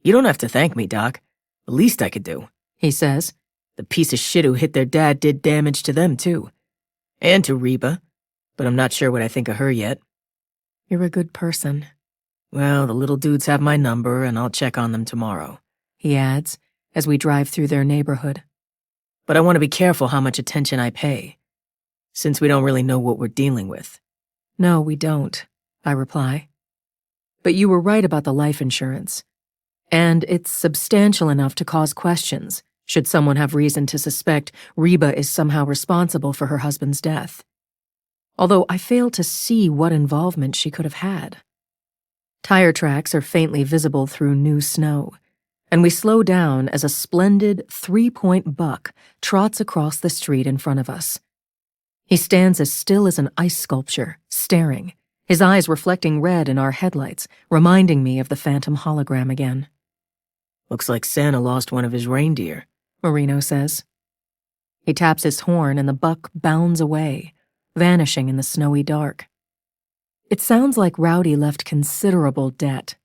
You don't have to thank me, Doc. The least I could do, he says. The piece of shit who hit their dad did damage to them, too. And to Reba, but I'm not sure what I think of her yet. You're a good person. Well, the little dudes have my number, and I'll check on them tomorrow, he adds, as we drive through their neighborhood. But I want to be careful how much attention I pay. since we don't really know what we're dealing with. No, we don't, I reply. But you were right about the life insurance. And it's substantial enough to cause questions, should someone have reason to suspect Reba is somehow responsible for her husband's death. Although I fail to see what involvement she could have had. Tire tracks are faintly visible through new snow, and we slow down as a splendid 3-point buck trots across the street in front of us. He stands as still as an ice sculpture, staring, his eyes reflecting red in our headlights, reminding me of the phantom hologram again. Looks like Santa lost one of his reindeer, Marino says. He taps his horn and the buck bounds away, vanishing in the snowy dark. It sounds like Rowdy left considerable debt.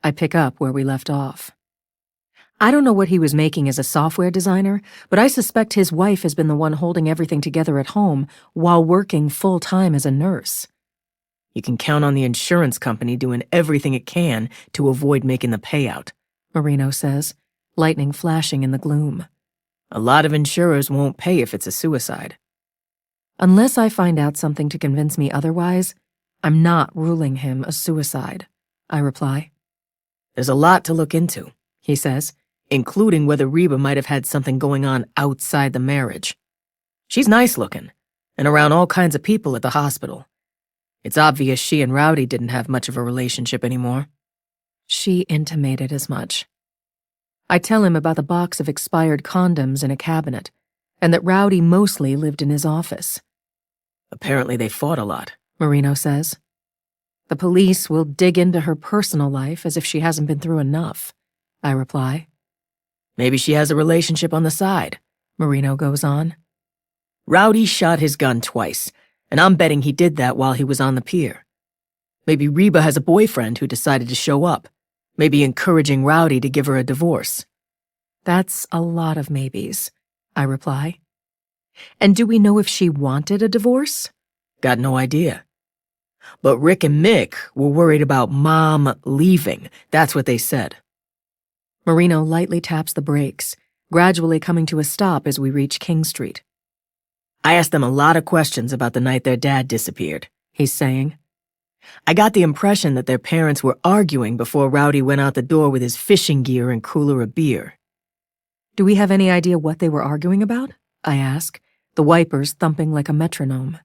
I pick up where we left off. I don't know what he was making as a software designer, but I suspect his wife has been the one holding everything together at home while working full-time as a nurse. You can count on the insurance company doing everything it can to avoid making the payout, Marino says, lightning flashing in the gloom. A lot of insurers won't pay if it's a suicide. Unless I find out something to convince me otherwise, I'm not ruling him a suicide, I reply. There's a lot to look into, He says, including whether Reba might have had something going on outside the marriage. She's nice looking, and around all kinds of people at the hospital. It's obvious she and Rowdy didn't have much of a relationship anymore. She intimated as much. I tell him about the box of expired condoms in a cabinet, and that Rowdy mostly lived in his office. Apparently they fought a lot, Marino says. The police will dig into her personal life as if she hasn't been through enough, I reply. Maybe she has a relationship on the side, Marino goes on. Rowdy shot his gun twice, and I'm betting he did that while he was on the pier. Maybe Reba has a boyfriend who decided to show up, maybe encouraging Rowdy to give her a divorce. That's a lot of maybes, I reply. And do we know if she wanted a divorce? Got no idea. But Rick and Mick were worried about Mom leaving, that's what they said. Marino lightly taps the brakes, gradually coming to a stop as we reach King Street. I asked them a lot of questions about the night their dad disappeared, he's saying. I got the impression that their parents were arguing before Rowdy went out the door with his fishing gear and cooler of beer. Do we have any idea what they were arguing about? I ask, the wipers thumping like a metronome.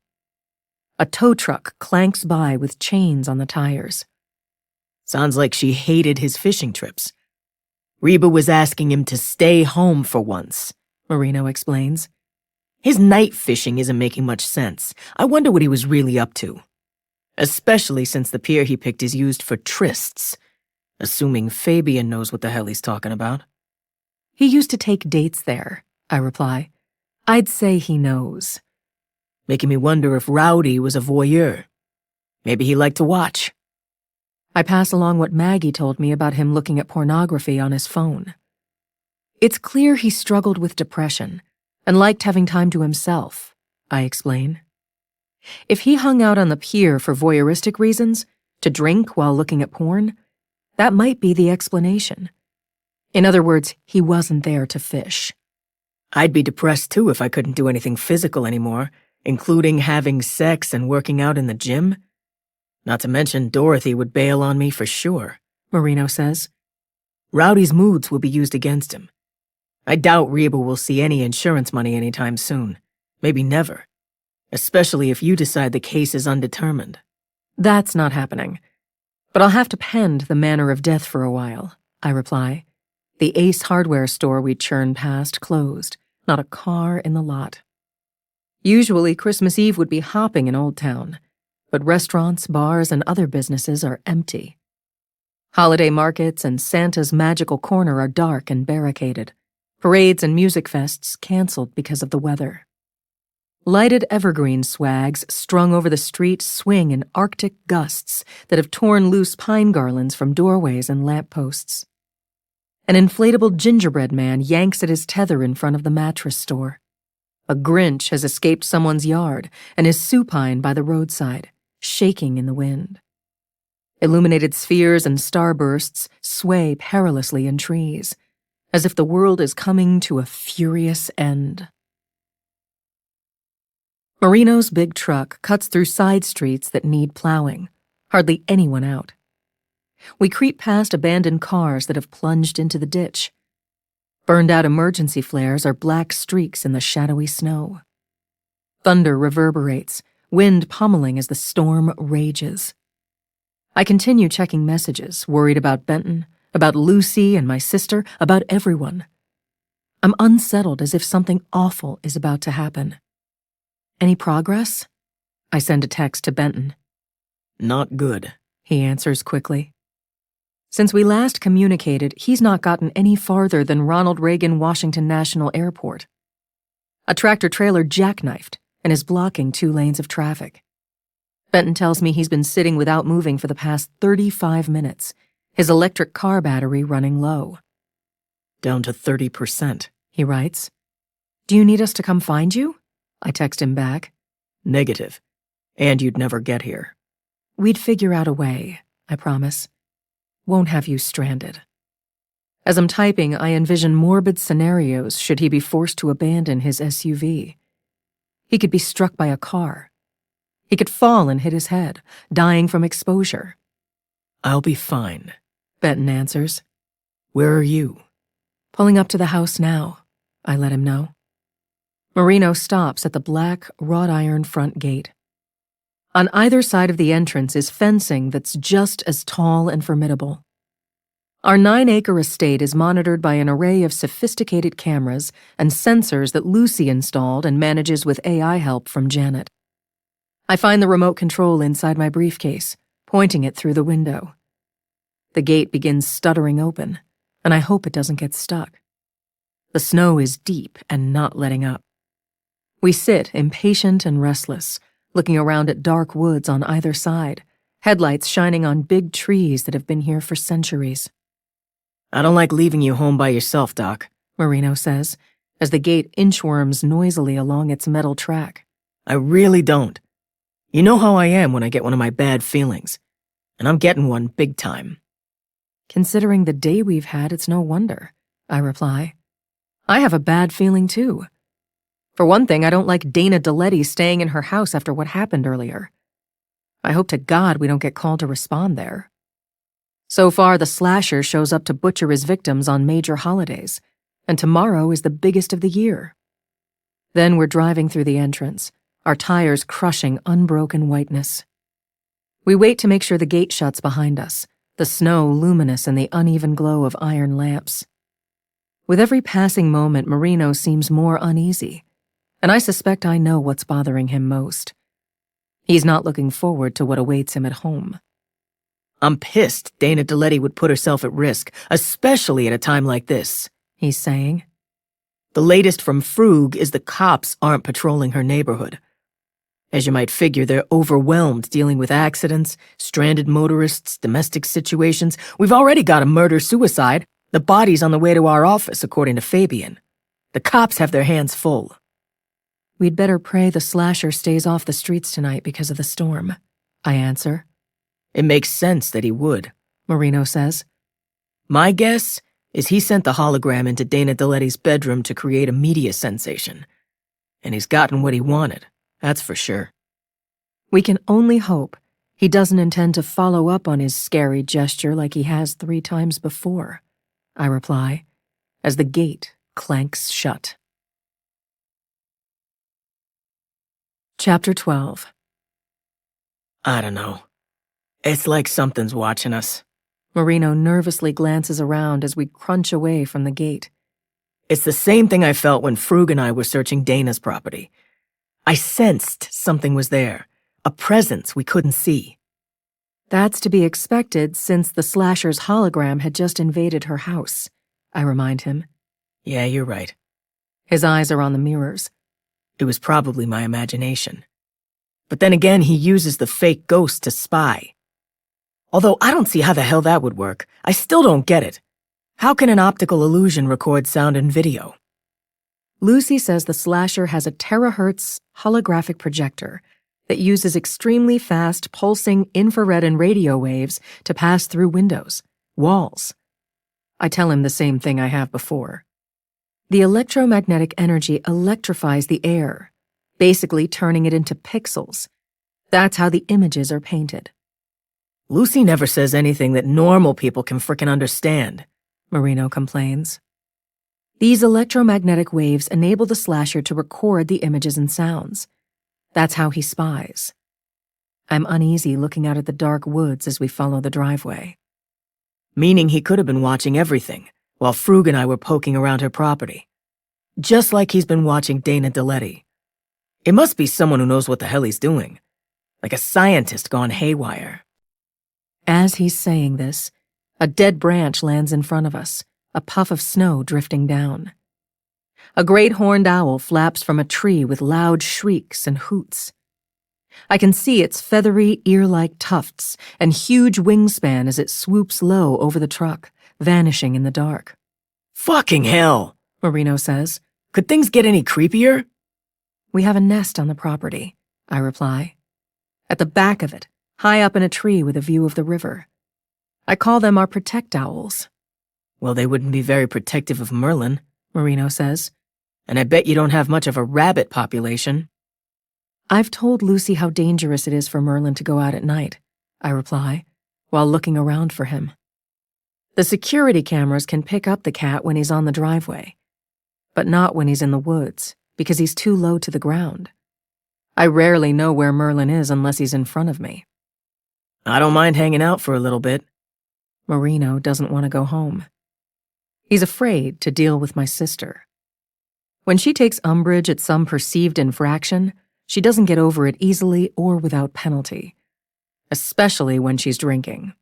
A tow truck clanks by with chains on the tires. Sounds like she hated his fishing trips. Reba was asking him to stay home for once, Marino explains. His night fishing isn't making much sense. I wonder what he was really up to. Especially since the pier he picked is used for trysts. Assuming Fabian knows what the hell he's talking about. He used to take dates there, I reply. I'd say he knows. Making me wonder if Rowdy was a voyeur. Maybe he liked to watch. I pass along what Maggie told me about him looking at pornography on his phone. It's clear he struggled with depression and liked having time to himself, I explain. If he hung out on the pier for voyeuristic reasons, to drink while looking at porn, that might be the explanation. In other words, he wasn't there to fish. I'd be depressed too if I couldn't do anything physical anymore, including having sex and working out in the gym. Not to mention Dorothy would bail on me for sure, Marino says. Rowdy's moods will be used against him. I doubt Reba will see any insurance money anytime soon. Maybe never. Especially if you decide the case is undetermined. That's not happening. But I'll have to pend the manner of death for a while, I reply. The Ace hardware store we churn past closed, not a car in the lot. Usually Christmas Eve would be hopping in Old Town, but restaurants, bars, and other businesses are empty. Holiday markets and Santa's magical corner are dark and barricaded. Parades and music fests canceled because of the weather. Lighted evergreen swags strung over the street swing in Arctic gusts that have torn loose pine garlands from doorways and lampposts. An inflatable gingerbread man yanks at his tether in front of the mattress store. A Grinch has escaped someone's yard and is supine by the roadside, shaking in the wind. Illuminated spheres and starbursts sway perilously in trees, as if the world is coming to a furious end. Marino's big truck cuts through side streets that need plowing, hardly anyone out. We creep past abandoned cars that have plunged into the ditch. Burned-out emergency flares are black streaks in the shadowy snow. Thunder reverberates, wind pummeling as the storm rages. I continue checking messages, worried about Benton, about Lucy and my sister, about everyone. I'm unsettled as if something awful is about to happen. Any progress? I send a text to Benton. Not good, He answers quickly. Since we last communicated, he's not gotten any farther than Ronald Reagan Washington National Airport. A tractor-trailer jackknifed and is blocking 2 lanes of traffic. Benton tells me he's been sitting without moving for the past 35 minutes, his electric car battery running low. Down to 30%. He writes. Do you need us to come find you? I text him back. Negative. And you'd never get here. We'd figure out a way, I promise. Won't have you stranded. As I'm typing, I envision morbid scenarios should he be forced to abandon his SUV. He could be struck by a car. He could fall and hit his head, dying from exposure. I'll be fine, Benton answers. Where are you? Pulling up to the house now, I let him know. Marino stops at the black, wrought-iron front gate. On either side of the entrance is fencing that's just as tall and formidable. Our 9-acre estate is monitored by an array of sophisticated cameras and sensors that Lucy installed and manages with AI help from Janet. I find the remote control inside my briefcase, pointing it through the window. The gate begins stuttering open, and I hope it doesn't get stuck. The snow is deep and not letting up. We sit, impatient and restless, looking around at dark woods on either side, headlights shining on big trees that have been here for centuries. I don't like leaving you home by yourself, Doc, Marino says, as the gate inchworms noisily along its metal track. I really don't. You know how I am when I get one of my bad feelings, and I'm getting one big time. Considering the day we've had, it's no wonder, I reply. I have a bad feeling, too. For one thing, I don't like Dana DeLetti staying in her house after what happened earlier. I hope to God we don't get called to respond there. So far, the slasher shows up to butcher his victims on major holidays, and tomorrow is the biggest of the year. Then we're driving through the entrance, our tires crushing unbroken whiteness. We wait to make sure the gate shuts behind us, the snow luminous in the uneven glow of iron lamps. With every passing moment, Marino seems more uneasy, and I suspect I know what's bothering him most. He's not looking forward to what awaits him at home. I'm pissed Dana DeLetti would put herself at risk, especially at a time like this, He's saying. The latest from Frug is the cops aren't patrolling her neighborhood. As you might figure, they're overwhelmed dealing with accidents, stranded motorists, domestic situations. We've already got a murder-suicide. The body's on the way to our office, according to Fabian. The cops have their hands full. We'd better pray the slasher stays off the streets tonight because of the storm, I answer. It makes sense that he would, Marino says. My guess is he sent the hologram into Dana DeLetti's bedroom to create a media sensation. And he's gotten what he wanted, that's for sure. We can only hope he doesn't intend to follow up on his scary gesture like he has 3 times before, I reply, as the gate clanks shut. Chapter 12. I don't know. It's like something's watching us. Marino nervously glances around as we crunch away from the gate. It's the same thing I felt when Frug and I were searching Dana's property. I sensed something was there, a presence we couldn't see. That's to be expected since the slasher's hologram had just invaded her house, I remind him. Yeah, you're right. His eyes are on the mirrors. It was probably my imagination. But then again, he uses the fake ghost to spy. Although I don't see how the hell that would work. I still don't get it. How can an optical illusion record sound and video? Lucy says the slasher has a terahertz holographic projector that uses extremely fast pulsing infrared and radio waves to pass through windows, walls. I tell him the same thing I have before. The electromagnetic energy electrifies the air, basically turning it into pixels. That's how the images are painted. Lucy never says anything that normal people can frickin' understand, Marino complains. These electromagnetic waves enable the slasher to record the images and sounds. That's how he spies. I'm uneasy looking out at the dark woods as we follow the driveway. Meaning he could have been watching everything, while Frug and I were poking around her property. Just like he's been watching Dana DeLetti. It must be someone who knows what the hell he's doing. Like a scientist gone haywire. As he's saying this, a dead branch lands in front of us, a puff of snow drifting down. A great horned owl flaps from a tree with loud shrieks and hoots. I can see its feathery, ear-like tufts and huge wingspan as it swoops low over the truck, vanishing in the dark. Fucking hell, Marino says. Could things get any creepier? We have a nest on the property, I reply. At the back of it, high up in a tree with a view of the river. I call them our protect owls. Well, they wouldn't be very protective of Merlin, Marino says. And I bet you don't have much of a rabbit population. I've told Lucy how dangerous it is for Merlin to go out at night, I reply, while looking around for him. The security cameras can pick up the cat when he's on the driveway, but not when he's in the woods, because he's too low to the ground. I rarely know where Merlin is unless he's in front of me. I don't mind hanging out for a little bit. Marino doesn't want to go home. He's afraid to deal with my sister. When she takes umbrage at some perceived infraction, she doesn't get over it easily or without penalty, especially when she's drinking.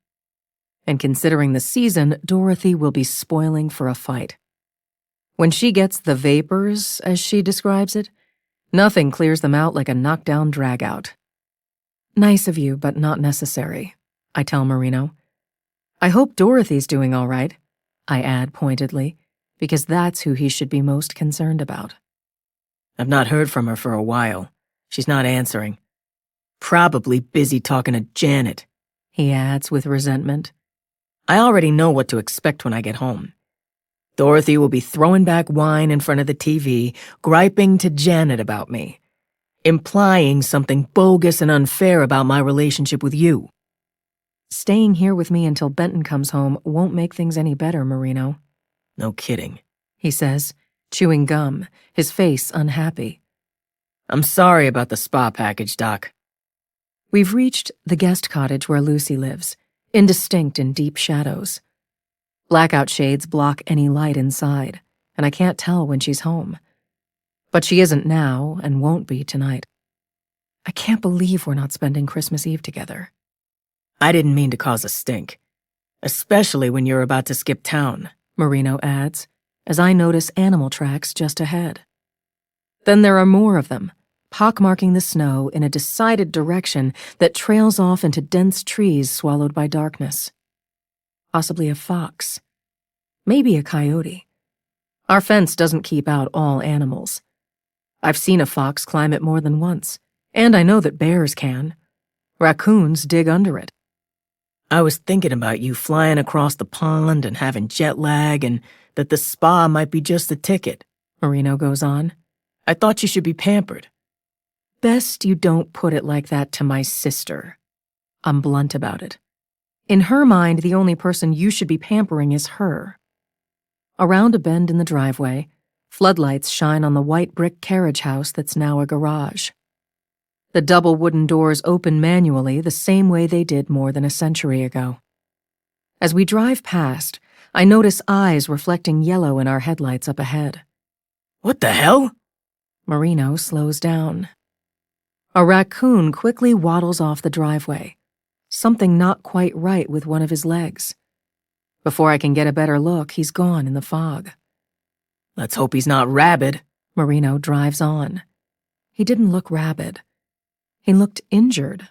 And considering the season, Dorothy will be spoiling for a fight. When she gets the vapors, as she describes it, nothing clears them out like a knockdown dragout. Nice of you, but not necessary, I tell Marino. I hope Dorothy's doing all right, I add pointedly, because that's who he should be most concerned about. I've not heard from her for a while. She's not answering. Probably busy talking to Janet, he adds with resentment. I already know what to expect when I get home. Dorothy will be throwing back wine in front of the TV, griping to Janet about me, implying something bogus and unfair about my relationship with you. Staying here with me until Benton comes home won't make things any better, Marino. No kidding, he says, chewing gum, his face unhappy. I'm sorry about the spa package, Doc. We've reached the guest cottage where Lucy lives, indistinct in deep shadows. Blackout shades block any light inside, and I can't tell when she's home. But she isn't now and won't be tonight. I can't believe we're not spending Christmas Eve together. I didn't mean to cause a stink, especially when you're about to skip town, Marino adds, as I notice animal tracks just ahead. Then there are more of them, pockmarking the snow in a decided direction that trails off into dense trees swallowed by darkness. Possibly a fox. Maybe a coyote. Our fence doesn't keep out all animals. I've seen a fox climb it more than once, and I know that bears can. Raccoons dig under it. I was thinking about you flying across the pond and having jet lag and that the spa might be just the ticket, Marino goes on. I thought you should be pampered. Best you don't put it like that to my sister. I'm blunt about it. In her mind, the only person you should be pampering is her. Around a bend in the driveway, floodlights shine on the white brick carriage house that's now a garage. The double wooden doors open manually the same way they did more than a century ago. As we drive past, I notice eyes reflecting yellow in our headlights up ahead. What the hell? Marino slows down. A raccoon quickly waddles off the driveway, something not quite right with one of his legs. Before I can get a better look, he's gone in the fog. Let's hope he's not rabid. Marino drives on. He didn't look rabid. He looked injured.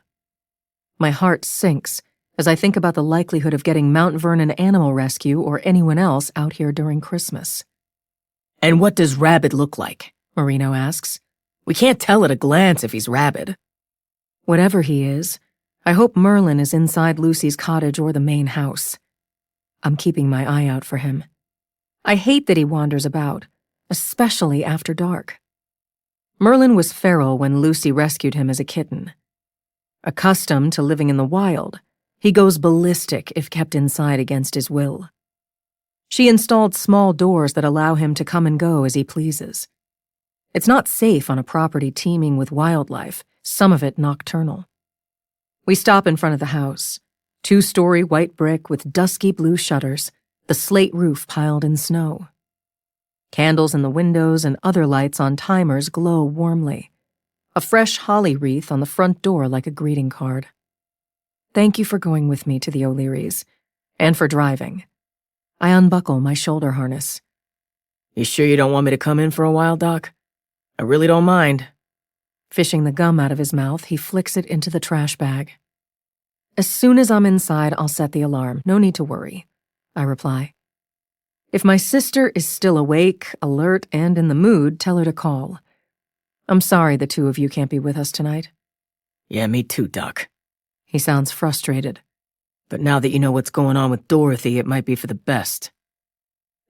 My heart sinks as I think about the likelihood of getting Mount Vernon Animal Rescue or anyone else out here during Christmas. And what does rabid look like? Marino asks. We can't tell at a glance if he's rabid. Whatever he is, I hope Merlin is inside Lucy's cottage or the main house. I'm keeping my eye out for him. I hate that he wanders about, especially after dark. Merlin was feral when Lucy rescued him as a kitten. Accustomed to living in the wild, he goes ballistic if kept inside against his will. She installed small doors that allow him to come and go as he pleases. It's not safe on a property teeming with wildlife, some of it nocturnal. We stop in front of the house, 2-story white brick with dusky blue shutters, the slate roof piled in snow. Candles in the windows and other lights on timers glow warmly. A fresh holly wreath on the front door like a greeting card. Thank you for going with me to the O'Learys, and for driving. I unbuckle my shoulder harness. You sure you don't want me to come in for a while, Doc? I really don't mind. Fishing the gum out of his mouth, he flicks it into the trash bag. As soon as I'm inside, I'll set the alarm. No need to worry, I reply. If my sister is still awake, alert, and in the mood, tell her to call. I'm sorry the two of you can't be with us tonight. Yeah, me too, Doc. He sounds frustrated. But now that you know what's going on with Dorothy, it might be for the best.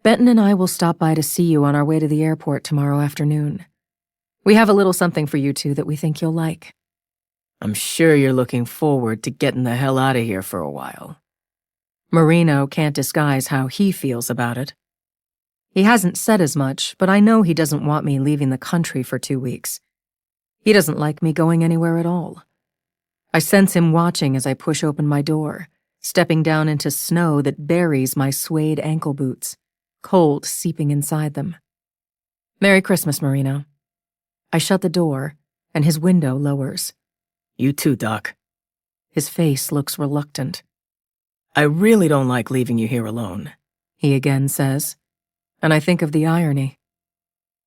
Benton and I will stop by to see you on our way to the airport tomorrow afternoon. We have a little something for you two that we think you'll like. I'm sure you're looking forward to getting the hell out of here for a while. Marino can't disguise how he feels about it. He hasn't said as much, but I know he doesn't want me leaving the country for 2 weeks. He doesn't like me going anywhere at all. I sense him watching as I push open my door, stepping down into snow that buries my suede ankle boots, cold seeping inside them. Merry Christmas, Marino. I shut the door, and his window lowers. You too, Doc. His face looks reluctant. I really don't like leaving you here alone, he again says, and I think of the irony.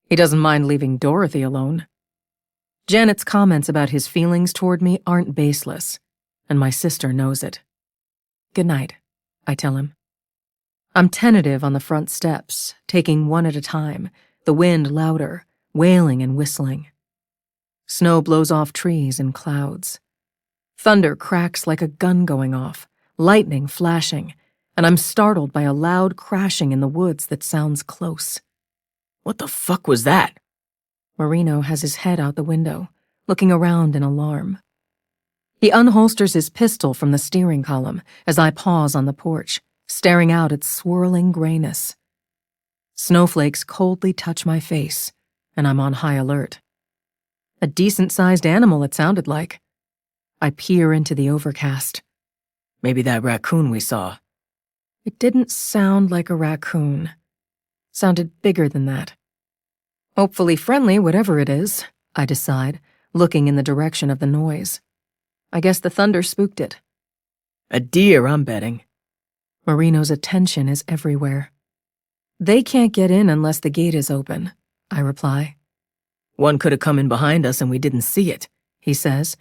He doesn't mind leaving Dorothy alone. Janet's comments about his feelings toward me aren't baseless, and my sister knows it. Good night, I tell him. I'm tentative on the front steps, taking one at a time, the wind louder, wailing and whistling. Snow blows off trees and clouds. Thunder cracks like a gun going off, lightning flashing, and I'm startled by a loud crashing in the woods that sounds close. What the fuck was that? Marino has his head out the window, looking around in alarm. He unholsters his pistol from the steering column as I pause on the porch, staring out at swirling grayness. Snowflakes coldly touch my face, and I'm on high alert. A decent-sized animal, it sounded like. I peer into the overcast. Maybe that raccoon we saw. It didn't sound like a raccoon. Sounded bigger than that. Hopefully friendly, whatever it is, I decide, looking in the direction of the noise. I guess the thunder spooked it. A deer, I'm betting. Marino's attention is everywhere. They can't get in unless the gate is open, I reply. One could have come in behind us and we didn't see it, he says,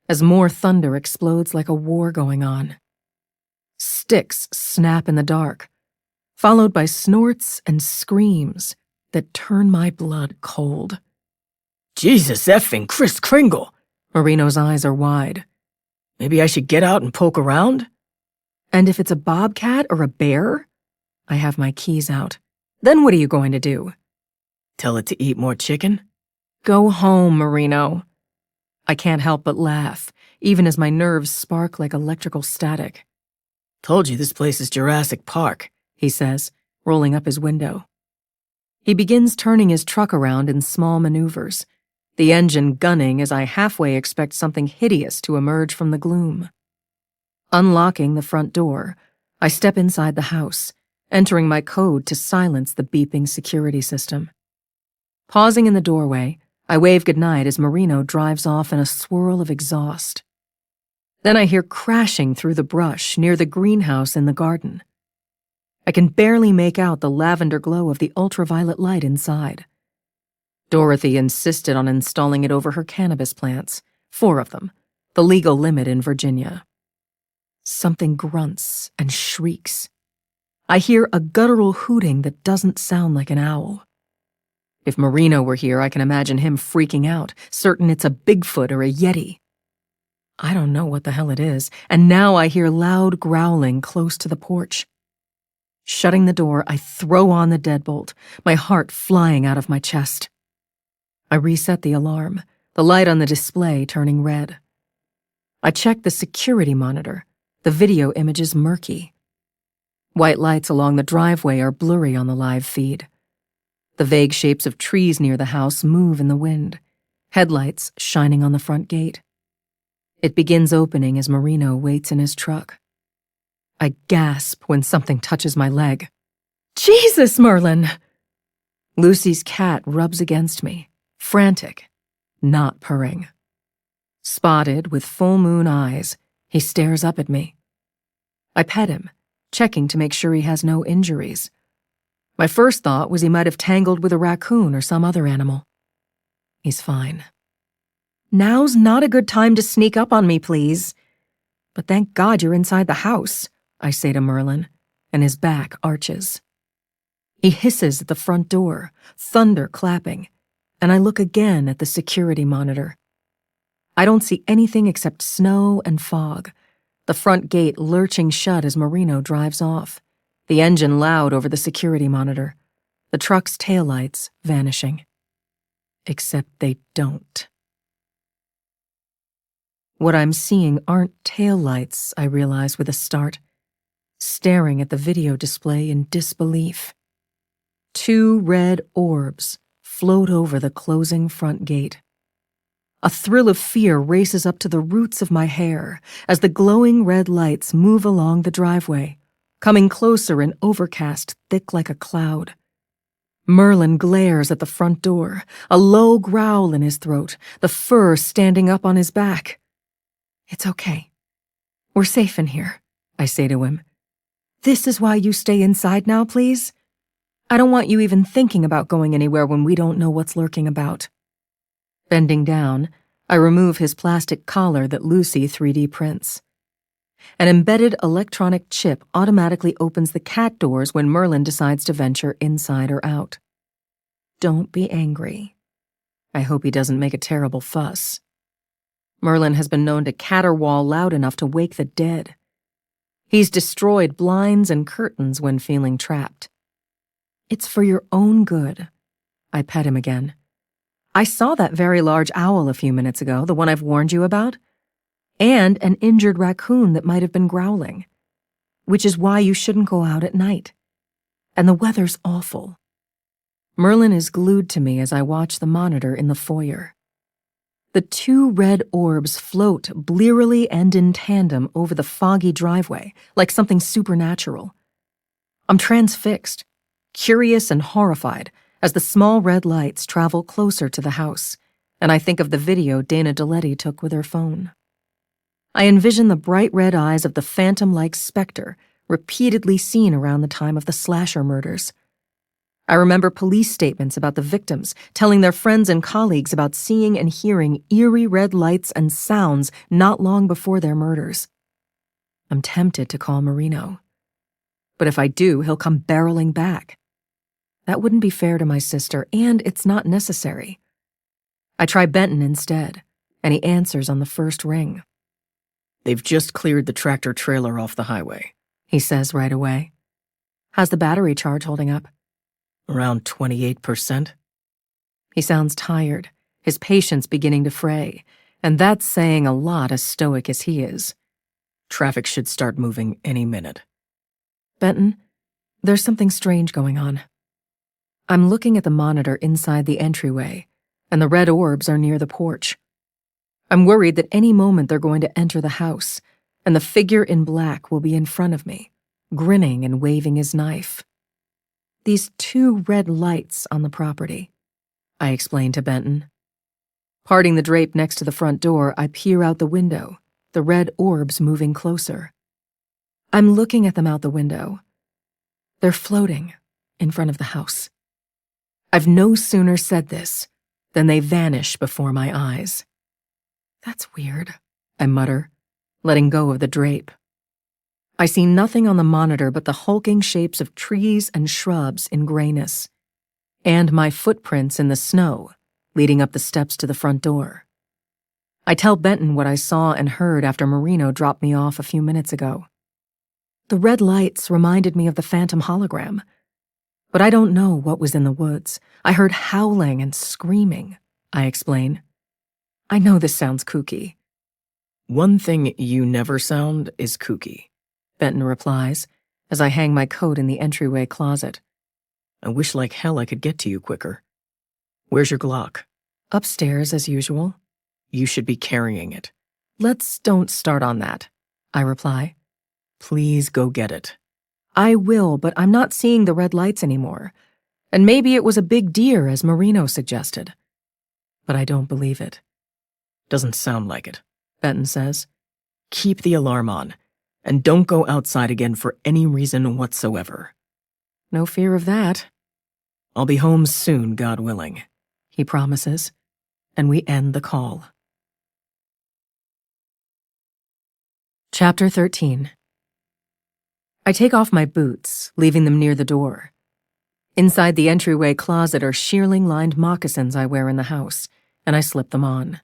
as more thunder explodes like a war going on. Sticks snap in the dark, followed by snorts and screams that turn my blood cold. Jesus effing Kris Kringle! Marino's eyes are wide. Maybe I should get out and poke around? And if it's a bobcat or a bear? I have my keys out. Then what are you going to do? Tell it to eat more chicken? Go home, Marino. I can't help but laugh, even as my nerves spark like electrical static. Told you this place is Jurassic Park, he says, rolling up his window. He begins turning his truck around in small maneuvers, the engine gunning as I halfway expect something hideous to emerge from the gloom. Unlocking the front door, I step inside the house, entering my code to silence the beeping security system. Pausing in the doorway, I wave goodnight as Marino drives off in a swirl of exhaust. Then I hear crashing through the brush near the greenhouse in the garden. I can barely make out the lavender glow of the ultraviolet light inside. Dorothy insisted on installing it over her cannabis plants, 4 of them, the legal limit in Virginia. Something grunts and shrieks. I hear a guttural hooting that doesn't sound like an owl. If Marino were here, I can imagine him freaking out, certain it's a Bigfoot or a Yeti. I don't know what the hell it is, and now I hear loud growling close to the porch. Shutting the door, I throw on the deadbolt, my heart flying out of my chest. I reset the alarm, the light on the display turning red. I check the security monitor. The video image is murky. White lights along the driveway are blurry on the live feed. The vague shapes of trees near the house move in the wind, headlights shining on the front gate. It begins opening as Marino waits in his truck. I gasp when something touches my leg. Jesus, Merlin! Lucy's cat rubs against me, frantic, not purring. Spotted with full moon eyes, he stares up at me. I pet him, checking to make sure he has no injuries. My first thought was he might have tangled with a raccoon or some other animal. He's fine. Now's not a good time to sneak up on me, please. But thank God you're inside the house, I say to Merlin, and his back arches. He hisses at the front door, thunder clapping, and I look again at the security monitor. I don't see anything except snow and fog, the front gate lurching shut as Marino drives off, the engine loud over the security monitor, the truck's taillights vanishing. Except they don't. What I'm seeing aren't taillights, I realize with a start, staring at the video display in disbelief. 2 red orbs float over the closing front gate. A thrill of fear races up to the roots of my hair as the glowing red lights move along the driveway, coming closer and overcast thick like a cloud. Merlin glares at the front door, a low growl in his throat, the fur standing up on his back. It's okay. We're safe in here, I say to him. This is why you stay inside now, please? I don't want you even thinking about going anywhere when we don't know what's lurking about. Bending down, I remove his plastic collar that Lucy 3D prints. An embedded electronic chip automatically opens the cat doors when Merlin decides to venture inside or out. Don't be angry. I hope he doesn't make a terrible fuss. Merlin has been known to caterwaul loud enough to wake the dead. He's destroyed blinds and curtains when feeling trapped. It's for your own good. I pet him again. I saw that very large owl a few minutes ago, the one I've warned you about, and an injured raccoon that might have been growling, which is why you shouldn't go out at night. And the weather's awful. Merlin is glued to me as I watch the monitor in the foyer. The 2 red orbs float blearily and in tandem over the foggy driveway, like something supernatural. I'm transfixed, curious and horrified, as the small red lights travel closer to the house, and I think of the video Dana Deletti took with her phone. I envision the bright red eyes of the phantom-like specter repeatedly seen around the time of the slasher murders. I remember police statements about the victims telling their friends and colleagues about seeing and hearing eerie red lights and sounds not long before their murders. I'm tempted to call Marino. But if I do, he'll come barreling back. That wouldn't be fair to my sister, and it's not necessary. I try Benton instead, and he answers on the first ring. They've just cleared the tractor-trailer off the highway, He says right away. How's the battery charge holding up? around 28%. He sounds tired, his patience beginning to fray, and that's saying a lot as stoic as he is. Traffic should start moving any minute. Benton, there's something strange going on. I'm looking at the monitor inside the entryway, and the red orbs are near the porch. I'm worried that any moment they're going to enter the house, and the figure in black will be in front of me, grinning and waving his knife. These 2 red lights on the property, I explain to Benton. Parting the drape next to the front door, I peer out the window, the red orbs moving closer. I'm looking at them out the window. They're floating in front of the house. I've no sooner said this than they vanish before my eyes. That's weird, I mutter, letting go of the drape. I see nothing on the monitor but the hulking shapes of trees and shrubs in grayness, and my footprints in the snow leading up the steps to the front door. I tell Benton what I saw and heard after Marino dropped me off a few minutes ago. The red lights reminded me of the phantom hologram, but I don't know what was in the woods. I heard howling and screaming, I explain. I know this sounds kooky. One thing you never sound is kooky, Benton replies, as I hang my coat in the entryway closet. I wish like hell I could get to you quicker. Where's your Glock? Upstairs, as usual. You should be carrying it. Let's don't start on that, I reply. Please go get it. I will, but I'm not seeing the red lights anymore. And maybe it was a big deer, as Marino suggested. But I don't believe it. Doesn't sound like it, Benton says. Keep the alarm on, and don't go outside again for any reason whatsoever. No fear of that, I'll be home soon, God willing, he promises, and we end the call. Chapter 13. I take off my boots, leaving them near the door. Inside the entryway closet are shearling-lined moccasins I wear in the house, and I slip them on.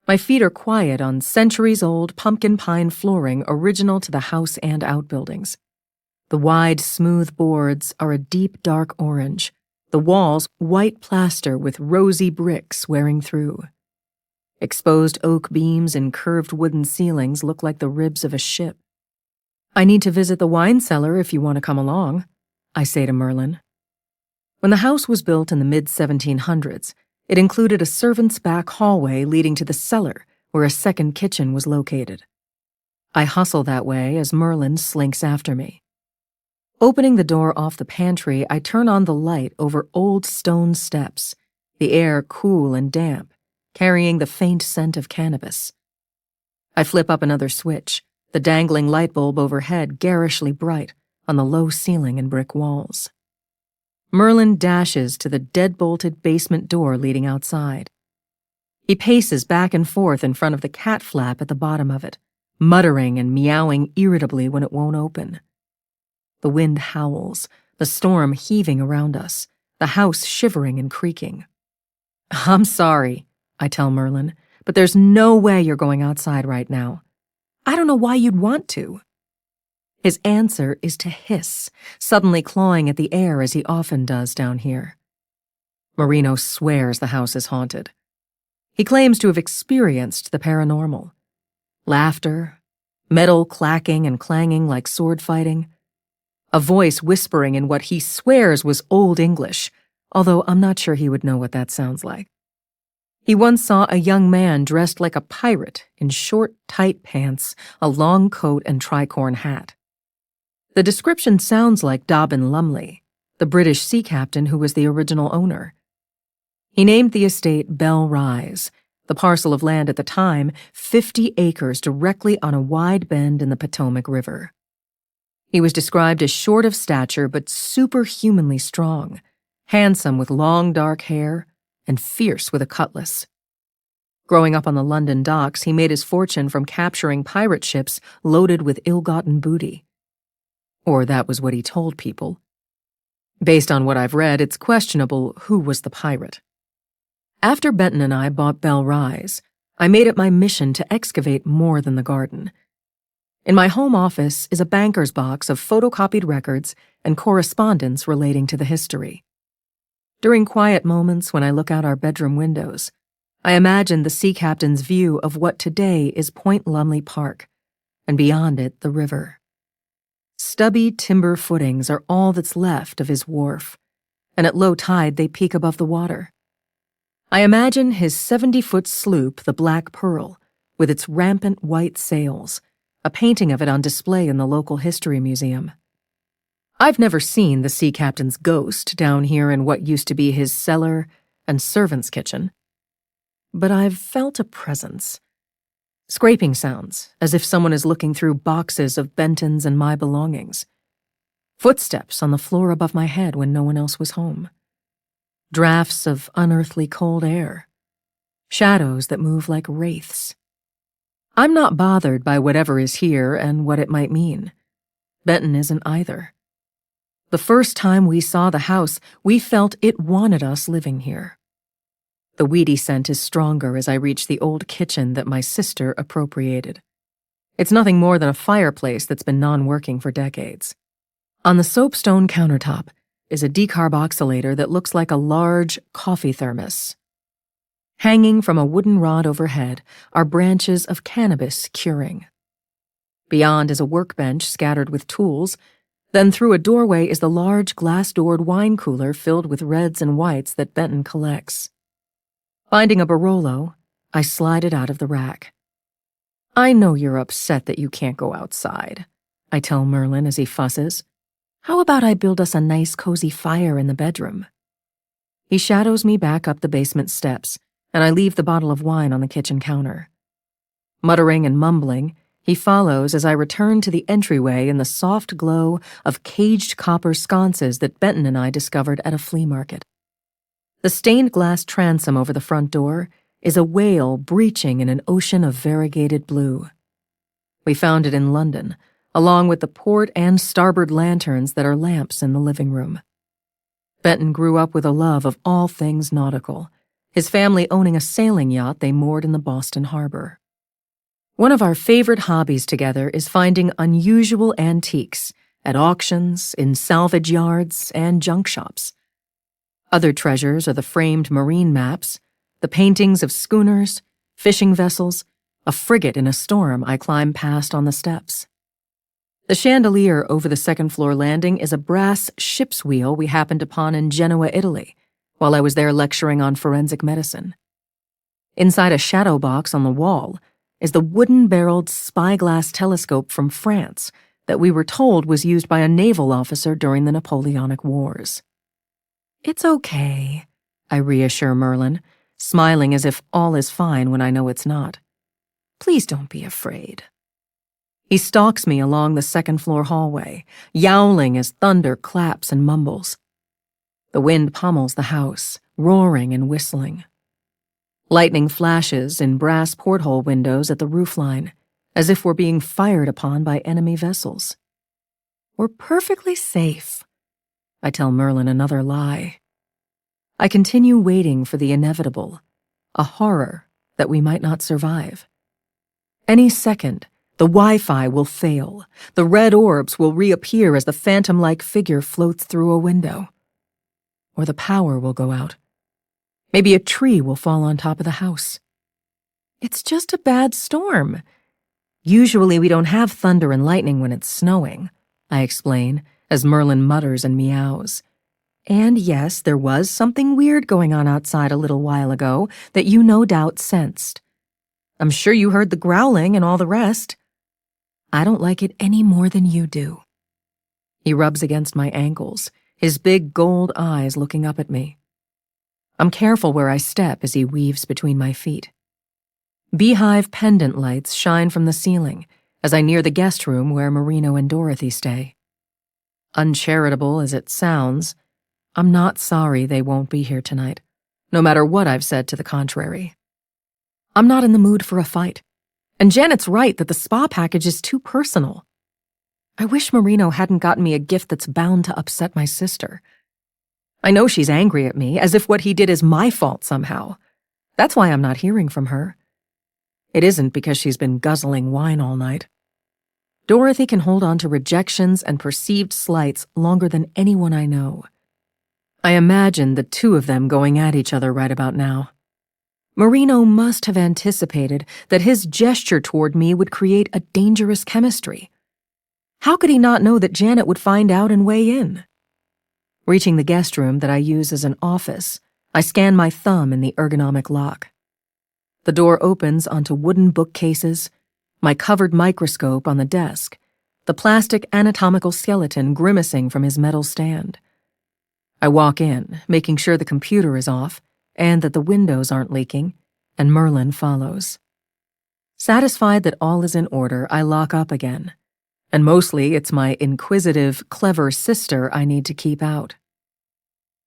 My feet are quiet on centuries-old pumpkin pine flooring original to the house and outbuildings. The wide, smooth boards are a deep, dark orange, the walls white plaster with rosy bricks wearing through. Exposed oak beams and curved wooden ceilings look like the ribs of a ship. I need to visit the wine cellar if you want to come along, I say to Merlin. When the house was built in the mid-1700s, it included a servant's back hallway leading to the cellar where a second kitchen was located. I hustle that way as Merlin slinks after me. Opening the door off the pantry, I turn on the light over old stone steps, the air cool and damp, carrying the faint scent of cannabis. I flip up another switch, the dangling light bulb overhead garishly bright on the low ceiling and brick walls. Merlin dashes to the dead-bolted basement door leading outside. He paces back and forth in front of the cat flap at the bottom of it, muttering and meowing irritably when it won't open. The wind howls, the storm heaving around us, the house shivering and creaking. I'm sorry, I tell Merlin, but there's no way you're going outside right now. I don't know why you'd want to. His answer is to hiss, suddenly clawing at the air as he often does down here. Marino swears the house is haunted. He claims to have experienced the paranormal. Laughter, metal clacking and clanging like sword fighting, a voice whispering in what he swears was Old English, although I'm not sure he would know what that sounds like. He once saw a young man dressed like a pirate in short, tight pants, a long coat, and tricorn hat. The description sounds like Dobbin Lumley, the British sea captain who was the original owner. He named the estate Bell Rise, the parcel of land at the time 50 acres directly on a wide bend in the Potomac River. He was described as short of stature but superhumanly strong, handsome with long dark hair, and fierce with a cutlass. Growing up on the London docks, he made his fortune from capturing pirate ships loaded with ill-gotten booty. Or that was what he told people. Based on what I've read, it's questionable who was the pirate. After Benton and I bought Bell Rise, I made it my mission to excavate more than the garden. In my home office is a banker's box of photocopied records and correspondence relating to the history. During quiet moments when I look out our bedroom windows, I imagine the sea captain's view of what today is Point Lumley Park, and beyond it, the river. Stubby timber footings are all that's left of his wharf, and at low tide they peak above the water. I imagine his 70-foot sloop, the Black Pearl, with its rampant white sails, a painting of it on display in the local history museum. I've never seen the sea captain's ghost down here in what used to be his cellar and servant's kitchen, but I've felt a presence. Scraping sounds, as if someone is looking through boxes of Benton's and my belongings. Footsteps on the floor above my head when no one else was home. Drafts of unearthly cold air. Shadows that move like wraiths. I'm not bothered by whatever is here and what it might mean. Benton isn't either. The first time we saw the house, we felt it wanted us living here. The weedy scent is stronger as I reach the old kitchen that my sister appropriated. It's nothing more than a fireplace that's been non-working for decades. On the soapstone countertop is a decarboxylator that looks like a large coffee thermos. Hanging from a wooden rod overhead are branches of cannabis curing. Beyond is a workbench scattered with tools. Then through a doorway is the large glass-doored wine cooler filled with reds and whites that Benton collects. Finding a Barolo, I slide it out of the rack. "I know you're upset that you can't go outside," I tell Merlin as he fusses. "How about I build us a nice cozy fire in the bedroom?" He shadows me back up the basement steps, and I leave the bottle of wine on the kitchen counter. Muttering and mumbling, he follows as I return to the entryway in the soft glow of caged copper sconces that Benton and I discovered at a flea market. The stained glass transom over the front door is a whale breaching in an ocean of variegated blue. We found it in London, along with the port and starboard lanterns that are lamps in the living room. Benton grew up with a love of all things nautical, his family owning a sailing yacht they moored in the Boston harbor. One of our favorite hobbies together is finding unusual antiques at auctions, in salvage yards, and junk shops. Other treasures are the framed marine maps, the paintings of schooners, fishing vessels, a frigate in a storm I climb past on the steps. The chandelier over the second-floor landing is a brass ship's wheel we happened upon in Genoa, Italy, while I was there lecturing on forensic medicine. Inside a shadow box on the wall is the wooden-barreled spyglass telescope from France that we were told was used by a naval officer during the Napoleonic Wars. "It's okay," I reassure Merlin, smiling as if all is fine when I know it's not. "Please don't be afraid." He stalks me along the second-floor hallway, yowling as thunder claps and mumbles. The wind pummels the house, roaring and whistling. Lightning flashes in brass porthole windows at the roofline, as if we're being fired upon by enemy vessels. "We're perfectly safe." I tell Merlin another lie. I continue waiting for the inevitable, a horror that we might not survive. Any second, the Wi-Fi will fail. The red orbs will reappear as the phantom-like figure floats through a window. Or the power will go out. Maybe a tree will fall on top of the house. It's just a bad storm. Usually we don't have thunder and lightning when it's snowing, I explain, as Merlin mutters and meows. And yes, there was something weird going on outside a little while ago that you no doubt sensed. I'm sure you heard the growling and all the rest. I don't like it any more than you do. He rubs against my ankles, his big gold eyes looking up at me. I'm careful where I step as he weaves between my feet. Beehive pendant lights shine from the ceiling as I near the guest room where Marino and Dorothy stay. Uncharitable as it sounds, I'm not sorry they won't be here tonight, no matter what I've said to the contrary. I'm not in the mood for a fight, and Janet's right that the spa package is too personal. I wish Marino hadn't gotten me a gift that's bound to upset my sister. I know she's angry at me, as if what he did is my fault somehow. That's why I'm not hearing from her. It isn't because she's been guzzling wine all night. Dorothy can hold on to rejections and perceived slights longer than anyone I know. I imagine the two of them going at each other right about now. Marino must have anticipated that his gesture toward me would create a dangerous chemistry. How could he not know that Janet would find out and weigh in? Reaching the guest room that I use as an office, I scan my thumb in the ergonomic lock. The door opens onto wooden bookcases, my covered microscope on the desk, the plastic anatomical skeleton grimacing from his metal stand. I walk in, making sure the computer is off and that the windows aren't leaking, and Merlin follows. Satisfied that all is in order, I lock up again. And mostly it's my inquisitive, clever sister I need to keep out.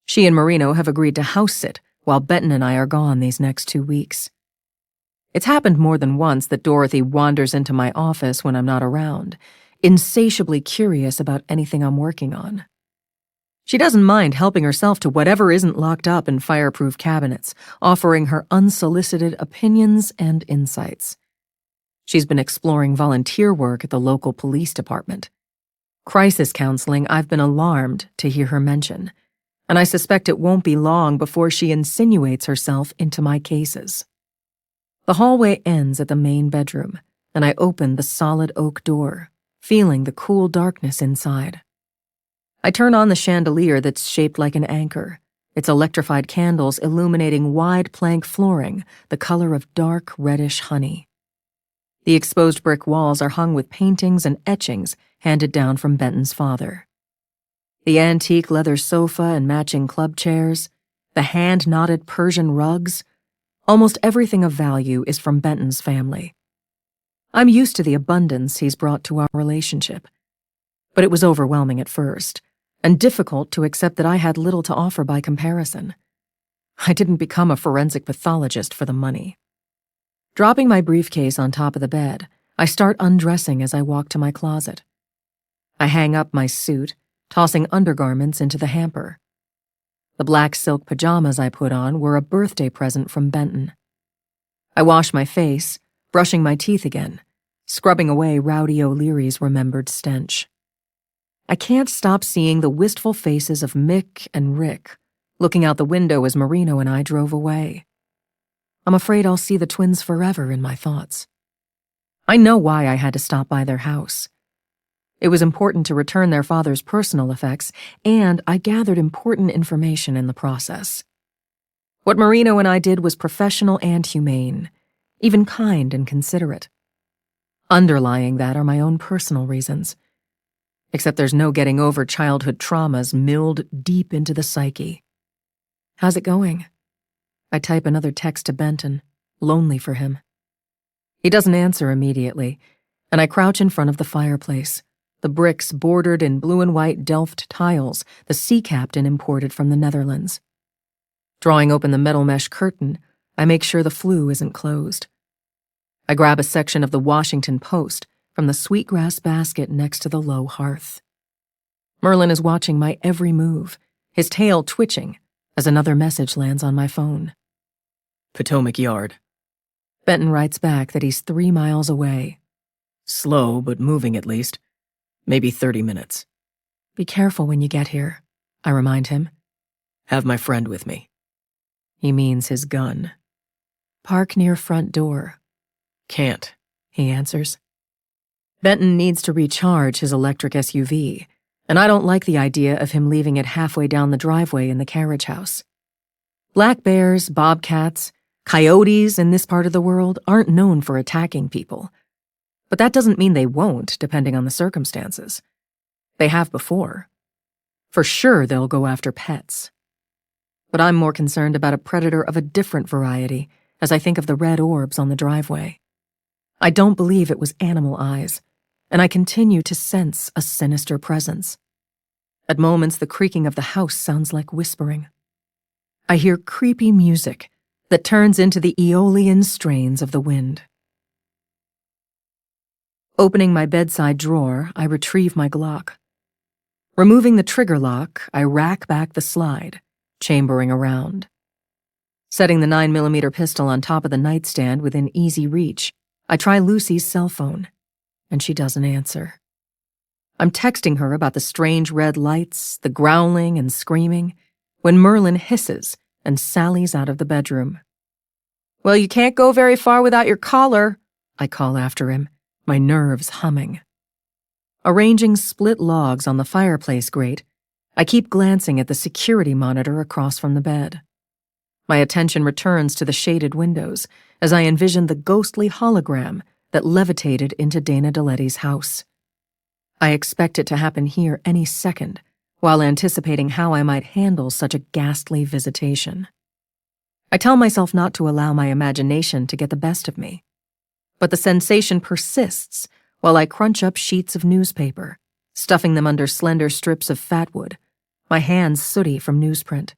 She and Marino have agreed to house sit while Benton and I are gone these next 2 weeks. It's happened more than once that Dorothy wanders into my office when I'm not around, insatiably curious about anything I'm working on. She doesn't mind helping herself to whatever isn't locked up in fireproof cabinets, offering her unsolicited opinions and insights. She's been exploring volunteer work at the local police department. Crisis counseling I've been alarmed to hear her mention. and I suspect it won't be long before she insinuates herself into my cases. The hallway ends at the main bedroom, and I open the solid oak door, feeling the cool darkness inside. I turn on the chandelier that's shaped like an anchor, its electrified candles illuminating wide plank flooring the color of dark reddish honey. The exposed brick walls are hung with paintings and etchings handed down from Benton's father. The antique leather sofa and matching club chairs, the hand-knotted Persian rugs, almost everything of value is from Benton's family. I'm used to the abundance he's brought to our relationship, but it was overwhelming at first, and difficult to accept that I had little to offer by comparison. I didn't become a forensic pathologist for the money. Dropping my briefcase on top of the bed, I start undressing as I walk to my closet. I hang up my suit, tossing undergarments into the hamper. The black silk pajamas I put on were a birthday present from Benton. I wash my face, brushing my teeth again, scrubbing away Rowdy O'Leary's remembered stench. I can't stop seeing the wistful faces of Mick and Rick, looking out the window as Marino and I drove away. I'm afraid I'll see the twins forever in my thoughts. I know why I had to stop by their house. It was important to return their father's personal effects, and I gathered important information in the process. What Marino and I did was professional and humane, even kind and considerate. Underlying that are my own personal reasons. Except there's no getting over childhood traumas milled deep into the psyche. How's it going? I type another text to Benton, lonely for him. He doesn't answer immediately, and I crouch in front of the fireplace, the bricks bordered in blue and white Delft tiles the sea captain imported from the Netherlands. Drawing open the metal mesh curtain, I make sure the flue isn't closed. I grab a section of the Washington Post from the sweetgrass basket next to the low hearth. Merlin is watching my every move, his tail twitching as another message lands on my phone. Potomac Yard. Benton writes back that he's 3 miles away. Slow, but moving at least. Maybe 30 minutes. Be careful when you get here, I remind him. Have my friend with me. He means his gun. Park near front door. Can't, he answers. Benton needs to recharge his electric SUV, and I don't like the idea of him leaving it halfway down the driveway in the carriage house. Black bears, bobcats, coyotes in this part of the world aren't known for attacking people. But that doesn't mean they won't, depending on the circumstances. They have before. For sure they'll go after pets. But I'm more concerned about a predator of a different variety as I think of the red orbs on the driveway. I don't believe it was animal eyes, and I continue to sense a sinister presence. At moments, the creaking of the house sounds like whispering. I hear creepy music that turns into the Aeolian strains of the wind. Opening my bedside drawer, I retrieve my Glock. Removing the trigger lock, I rack back the slide, chambering around. Setting the 9mm pistol on top of the nightstand within easy reach, I try Lucy's cell phone, and she doesn't answer. I'm texting her about the strange red lights, the growling and screaming, when Merlin hisses and sallies out of the bedroom. "Well, you can't go very far without your collar," I call after him, my nerves humming. Arranging split logs on the fireplace grate, I keep glancing at the security monitor across from the bed. My attention returns to the shaded windows as I envision the ghostly hologram that levitated into Dana DeLetti's house. I expect it to happen here any second, while anticipating how I might handle such a ghastly visitation. I tell myself not to allow my imagination to get the best of me. But the sensation persists while I crunch up sheets of newspaper, stuffing them under slender strips of fatwood, my hands sooty from newsprint.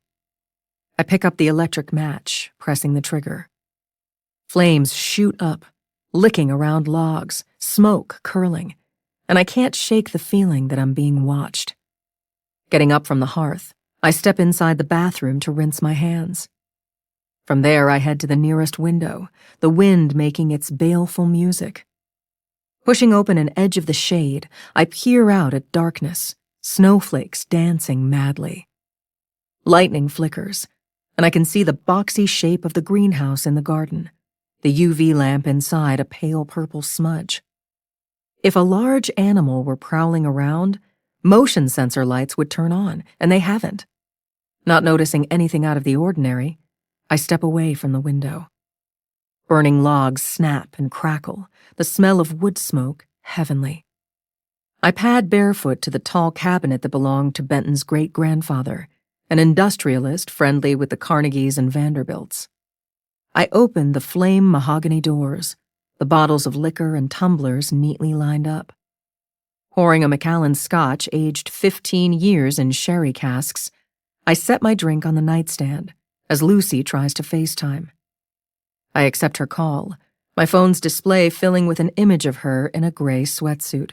I pick up the electric match, pressing the trigger. Flames shoot up, licking around logs, smoke curling, and I can't shake the feeling that I'm being watched. Getting up from the hearth, I step inside the bathroom to rinse my hands. From there, I head to the nearest window, the wind making its baleful music. Pushing open an edge of the shade, I peer out at darkness, snowflakes dancing madly. Lightning flickers, and I can see the boxy shape of the greenhouse in the garden, the UV lamp inside a pale purple smudge. If a large animal were prowling around, motion sensor lights would turn on, and they haven't. Not noticing anything out of the ordinary, I step away from the window. Burning logs snap and crackle, the smell of wood smoke heavenly. I pad barefoot to the tall cabinet that belonged to Benton's great-grandfather, an industrialist friendly with the Carnegies and Vanderbilts. I open the flame mahogany doors, the bottles of liquor and tumblers neatly lined up. Pouring a Macallan Scotch aged 15 years in sherry casks, I set my drink on the nightstand as Lucy tries to FaceTime. I accept her call, my phone's display filling with an image of her in a gray sweatsuit.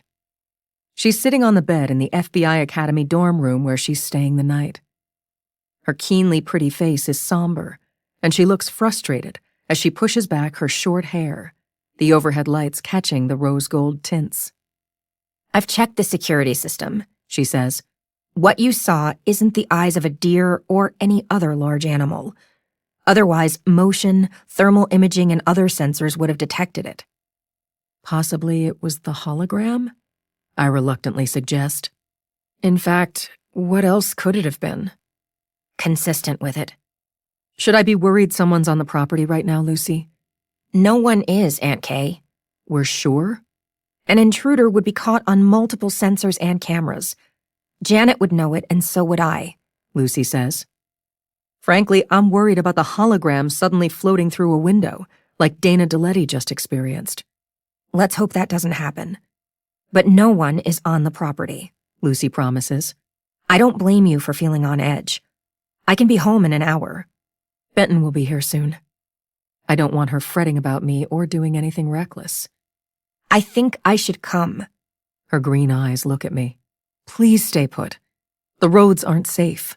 She's sitting on the bed in the FBI Academy dorm room where she's staying the night. Her keenly pretty face is somber, and she looks frustrated as she pushes back her short hair, the overhead lights catching the rose gold tints. I've checked the security system, She says. What you saw isn't the eyes of a deer or any other large animal. Otherwise, motion, thermal imaging, and other sensors would have detected it. Possibly it was the hologram? I reluctantly suggest. In fact, what else could it have been? Consistent with it. Should I be worried someone's on the property right now, Lucy? No one is, Aunt Kay. We're sure? An intruder would be caught on multiple sensors and cameras. Janet would know it, and so would I, Lucy says. Frankly, I'm worried about the hologram suddenly floating through a window, like Dana DeLetti just experienced. Let's hope that doesn't happen. But no one is on the property, Lucy promises. I don't blame you for feeling on edge. I can be home in an hour. Benton will be here soon. I don't want her fretting about me or doing anything reckless. I think I should come. Her green eyes look at me. Please stay put. The roads aren't safe.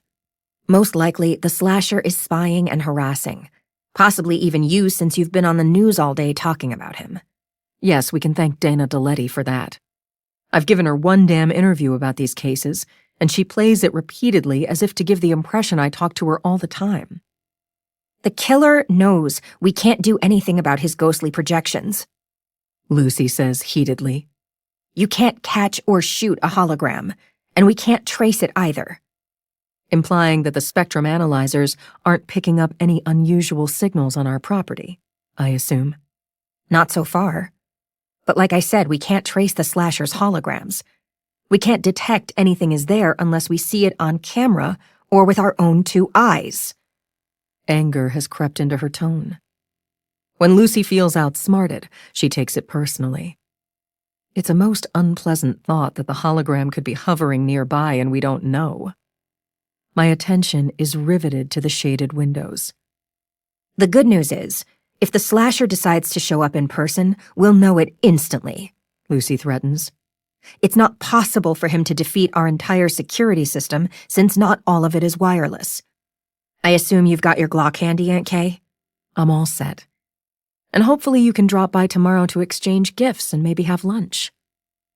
Most likely, the slasher is spying and harassing. Possibly even you, since you've been on the news all day talking about him. Yes, we can thank Dana DeLetti for that. I've given her one damn interview about these cases, and she plays it repeatedly as if to give the impression I talk to her all the time. The killer knows we can't do anything about his ghostly projections, Lucy says heatedly. You can't catch or shoot a hologram, and we can't trace it either. Implying that the spectrum analyzers aren't picking up any unusual signals on our property, I assume. Not so far. But like I said, we can't trace the slasher's holograms. We can't detect anything is there unless we see it on camera or with our own 2 eyes. Anger has crept into her tone. When Lucy feels outsmarted, she takes it personally. It's a most unpleasant thought that the hologram could be hovering nearby and we don't know. My attention is riveted to the shaded windows. The good news is, if the slasher decides to show up in person, we'll know it instantly, Lucy threatens. It's not possible for him to defeat our entire security system since not all of it is wireless. I assume you've got your Glock handy, Aunt Kay? I'm all set. And hopefully you can drop by tomorrow to exchange gifts and maybe have lunch.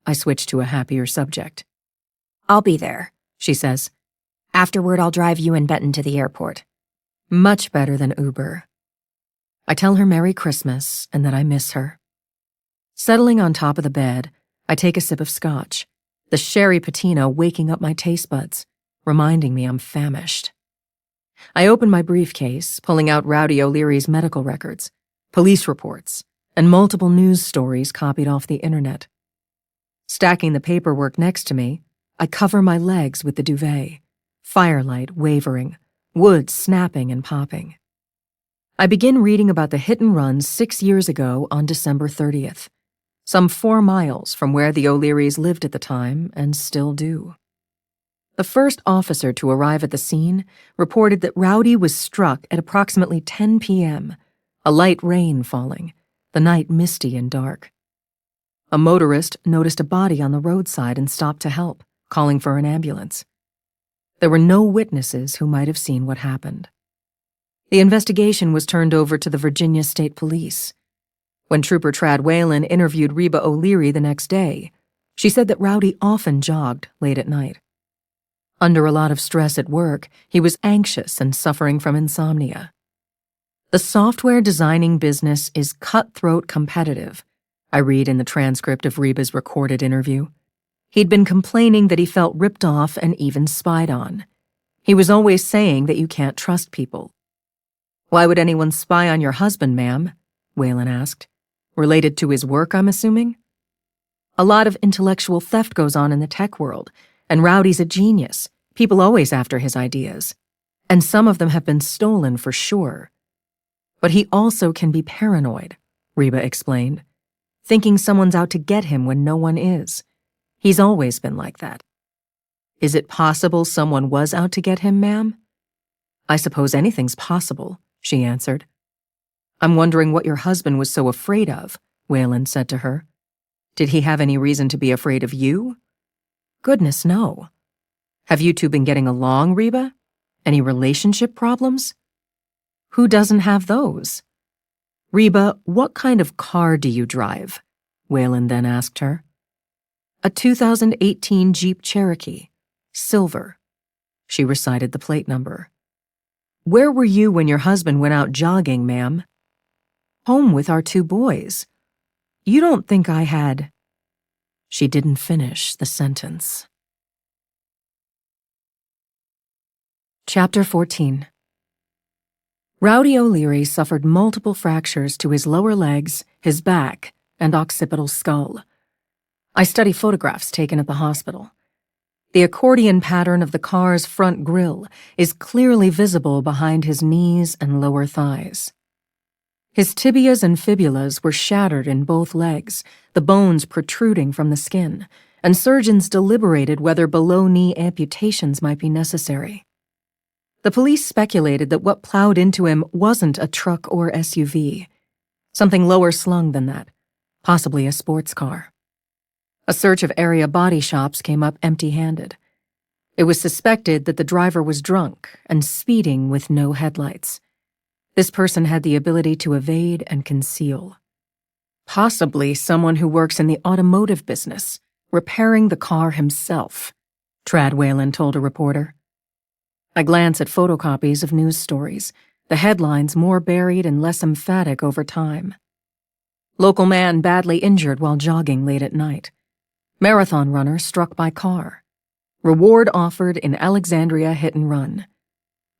I switch to a happier subject. I'll be there, She says. Afterward, I'll drive you and Benton to the airport. Much better than Uber. I tell her Merry Christmas and that I miss her. Settling on top of the bed, I take a sip of scotch, the sherry patina waking up my taste buds, reminding me I'm famished. I open my briefcase, pulling out Rowdy O'Leary's medical records, police reports, and multiple news stories copied off the internet. Stacking the paperwork next to me, I cover my legs with the duvet, firelight wavering, wood snapping and popping. I begin reading about the hit and run 6 years ago on December 30th, some 4 miles from where the O'Learys lived at the time and still do. The first officer to arrive at the scene reported that Rowdy was struck at approximately 10 p.m., a light rain falling, the night misty and dark. A motorist noticed a body on the roadside and stopped to help, calling for an ambulance. There were no witnesses who might have seen what happened. The investigation was turned over to the Virginia State Police. When Trooper Trad Whalen interviewed Reba O'Leary the next day, she said that Rowdy often jogged late at night. Under a lot of stress at work, he was anxious and suffering from insomnia. The software designing business is cutthroat competitive, I read in the transcript of Reba's recorded interview. He'd been complaining that he felt ripped off and even spied on. He was always saying that you can't trust people. Why would anyone spy on your husband, ma'am? Whalen asked. Related to his work, I'm assuming? A lot of intellectual theft goes on in the tech world, and Rowdy's a genius. People always after his ideas. And some of them have been stolen for sure. But he also can be paranoid, Reba explained, thinking someone's out to get him when no one is. He's always been like that. Is it possible someone was out to get him, ma'am? I suppose anything's possible, she answered. I'm wondering what your husband was so afraid of, Whalen said to her. Did he have any reason to be afraid of you? Goodness, no. Have you two been getting along, Reba? Any relationship problems? Who doesn't have those? Reba, what kind of car do you drive? Whalen then asked her. A 2018 Jeep Cherokee, silver. She recited the plate number. Where were you when your husband went out jogging, ma'am? Home with our 2 boys. You don't think I had... She didn't finish the sentence. Chapter 14. Rowdy O'Leary suffered multiple fractures to his lower legs, his back, and occipital skull. I study photographs taken at the hospital. The accordion pattern of the car's front grille is clearly visible behind his knees and lower thighs. His tibias and fibulas were shattered in both legs, the bones protruding from the skin, and surgeons deliberated whether below-knee amputations might be necessary. The police speculated that what plowed into him wasn't a truck or SUV, something lower slung than that, possibly a sports car. A search of area body shops came up empty-handed. It was suspected that the driver was drunk and speeding with no headlights. This person had the ability to evade and conceal. Possibly someone who works in the automotive business, repairing the car himself, Trad Whalen told a reporter. I glance at photocopies of news stories, the headlines more buried and less emphatic over time. Local man badly injured while jogging late at night. Marathon runner struck by car. Reward offered in Alexandria hit and run.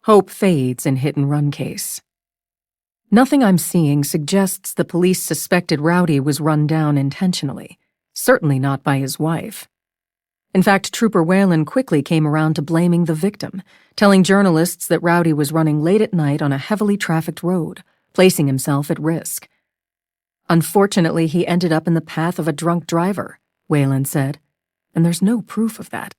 Hope fades in hit and run case. Nothing I'm seeing suggests the police suspected Rowdy was run down intentionally, certainly not by his wife. In fact, Trooper Whalen quickly came around to blaming the victim, telling journalists that Rowdy was running late at night on a heavily trafficked road, placing himself at risk. Unfortunately, he ended up in the path of a drunk driver, Whalen said, and there's no proof of that.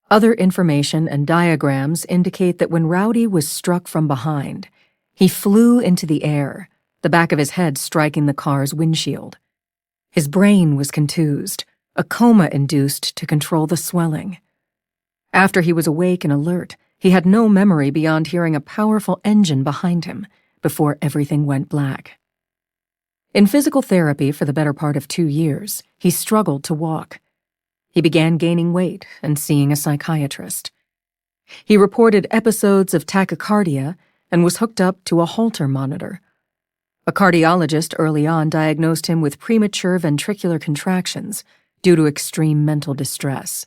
Other information and diagrams indicate that when Rowdy was struck from behind, he flew into the air, the back of his head striking the car's windshield. His brain was contused, a coma induced to control the swelling. After he was awake and alert, he had no memory beyond hearing a powerful engine behind him before everything went black. In physical therapy for the better part of 2 years, he struggled to walk. He began gaining weight and seeing a psychiatrist. He reported episodes of tachycardia and was hooked up to a Holter monitor. A cardiologist early on diagnosed him with premature ventricular contractions due to extreme mental distress.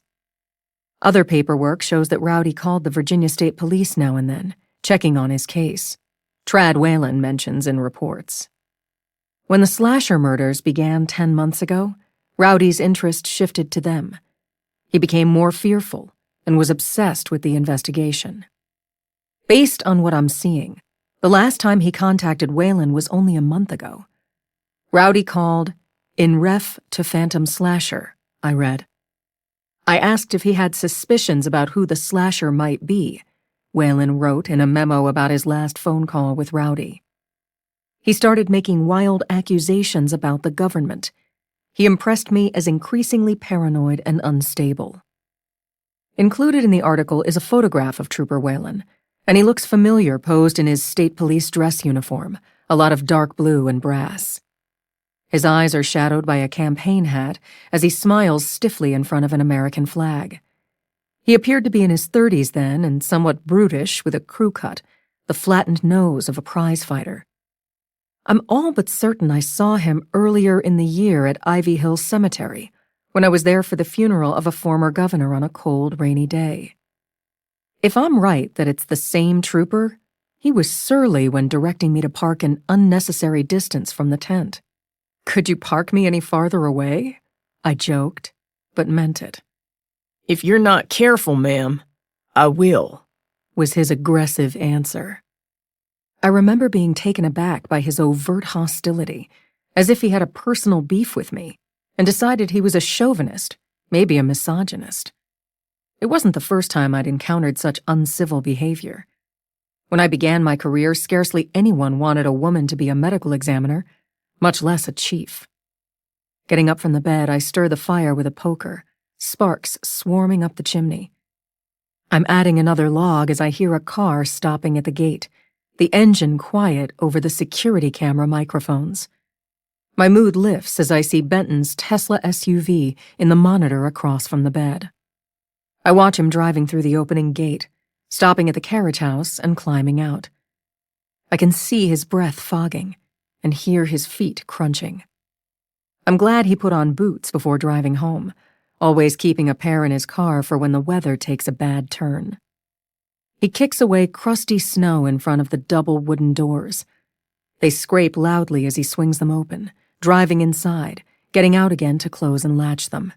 Other paperwork shows that Rowdy called the Virginia State Police now and then, checking on his case. Trad Whalen mentions in reports. When the Slasher murders began 10 months ago, Rowdy's interest shifted to them. He became more fearful and was obsessed with the investigation. Based on what I'm seeing, the last time he contacted Whalen was only a month ago. Rowdy called, "In ref to Phantom Slasher," I read. I asked if he had suspicions about who the slasher might be, Whalen wrote in a memo about his last phone call with Rowdy. He started making wild accusations about the government. He impressed me as increasingly paranoid and unstable. Included in the article is a photograph of Trooper Whalen, and he looks familiar posed in his state police dress uniform, a lot of dark blue and brass. His eyes are shadowed by a campaign hat as he smiles stiffly in front of an American flag. He appeared to be in his 30s then and somewhat brutish with a crew cut, the flattened nose of a prizefighter. I'm all but certain I saw him earlier in the year at Ivy Hill Cemetery, when I was there for the funeral of a former governor on a cold, rainy day. If I'm right that it's the same trooper, he was surly when directing me to park an unnecessary distance from the tent. "Could you park me any farther away?" I joked, but meant it. "If you're not careful, ma'am, I will," was his aggressive answer. I remember being taken aback by his overt hostility, as if he had a personal beef with me, and decided he was a chauvinist, maybe a misogynist. It wasn't the first time I'd encountered such uncivil behavior. When I began my career, scarcely anyone wanted a woman to be a medical examiner, much less a chief. Getting up from the bed, I stir the fire with a poker, sparks swarming up the chimney. I'm adding another log as I hear a car stopping at the gate, the engine quiet over the security camera microphones. My mood lifts as I see Benton's Tesla SUV in the monitor across from the bed. I watch him driving through the opening gate, stopping at the carriage house and climbing out. I can see his breath fogging and hear his feet crunching. I'm glad he put on boots before driving home, always keeping a pair in his car for when the weather takes a bad turn. He kicks away crusty snow in front of the double wooden doors. They scrape loudly as he swings them open, driving inside, getting out again to close and latch them.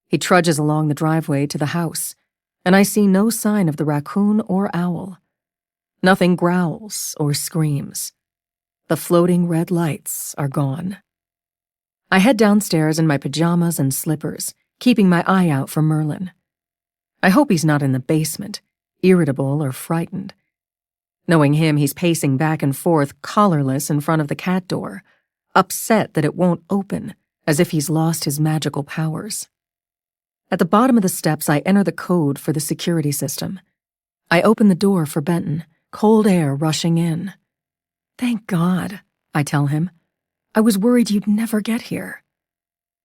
He trudges along the driveway to the house, and I see no sign of the raccoon or owl. Nothing growls or screams. The floating red lights are gone. I head downstairs in my pajamas and slippers, keeping my eye out for Merlin. I hope he's not in the basement, irritable or frightened. Knowing him, he's pacing back and forth, collarless in front of the cat door, upset that it won't open, as if he's lost his magical powers. At the bottom of the steps, I enter the code for the security system. I open the door for Benton, cold air rushing in. "Thank God," I tell him. "I was worried you'd never get here."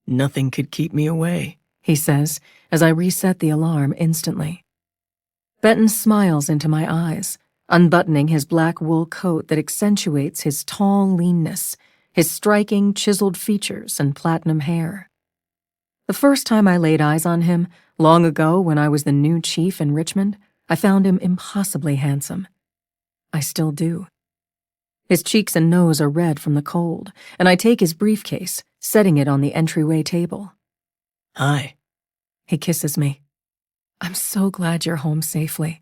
"Nothing could keep me away," he says, as I reset the alarm instantly. Benton smiles into my eyes, unbuttoning his black wool coat that accentuates his tall leanness, his striking, chiseled features and platinum hair. The first time I laid eyes on him, long ago when I was the new chief in Richmond, I found him impossibly handsome. I still do. His cheeks and nose are red from the cold, and I take his briefcase, setting it on the entryway table. "Hi." He kisses me. "I'm so glad you're home safely."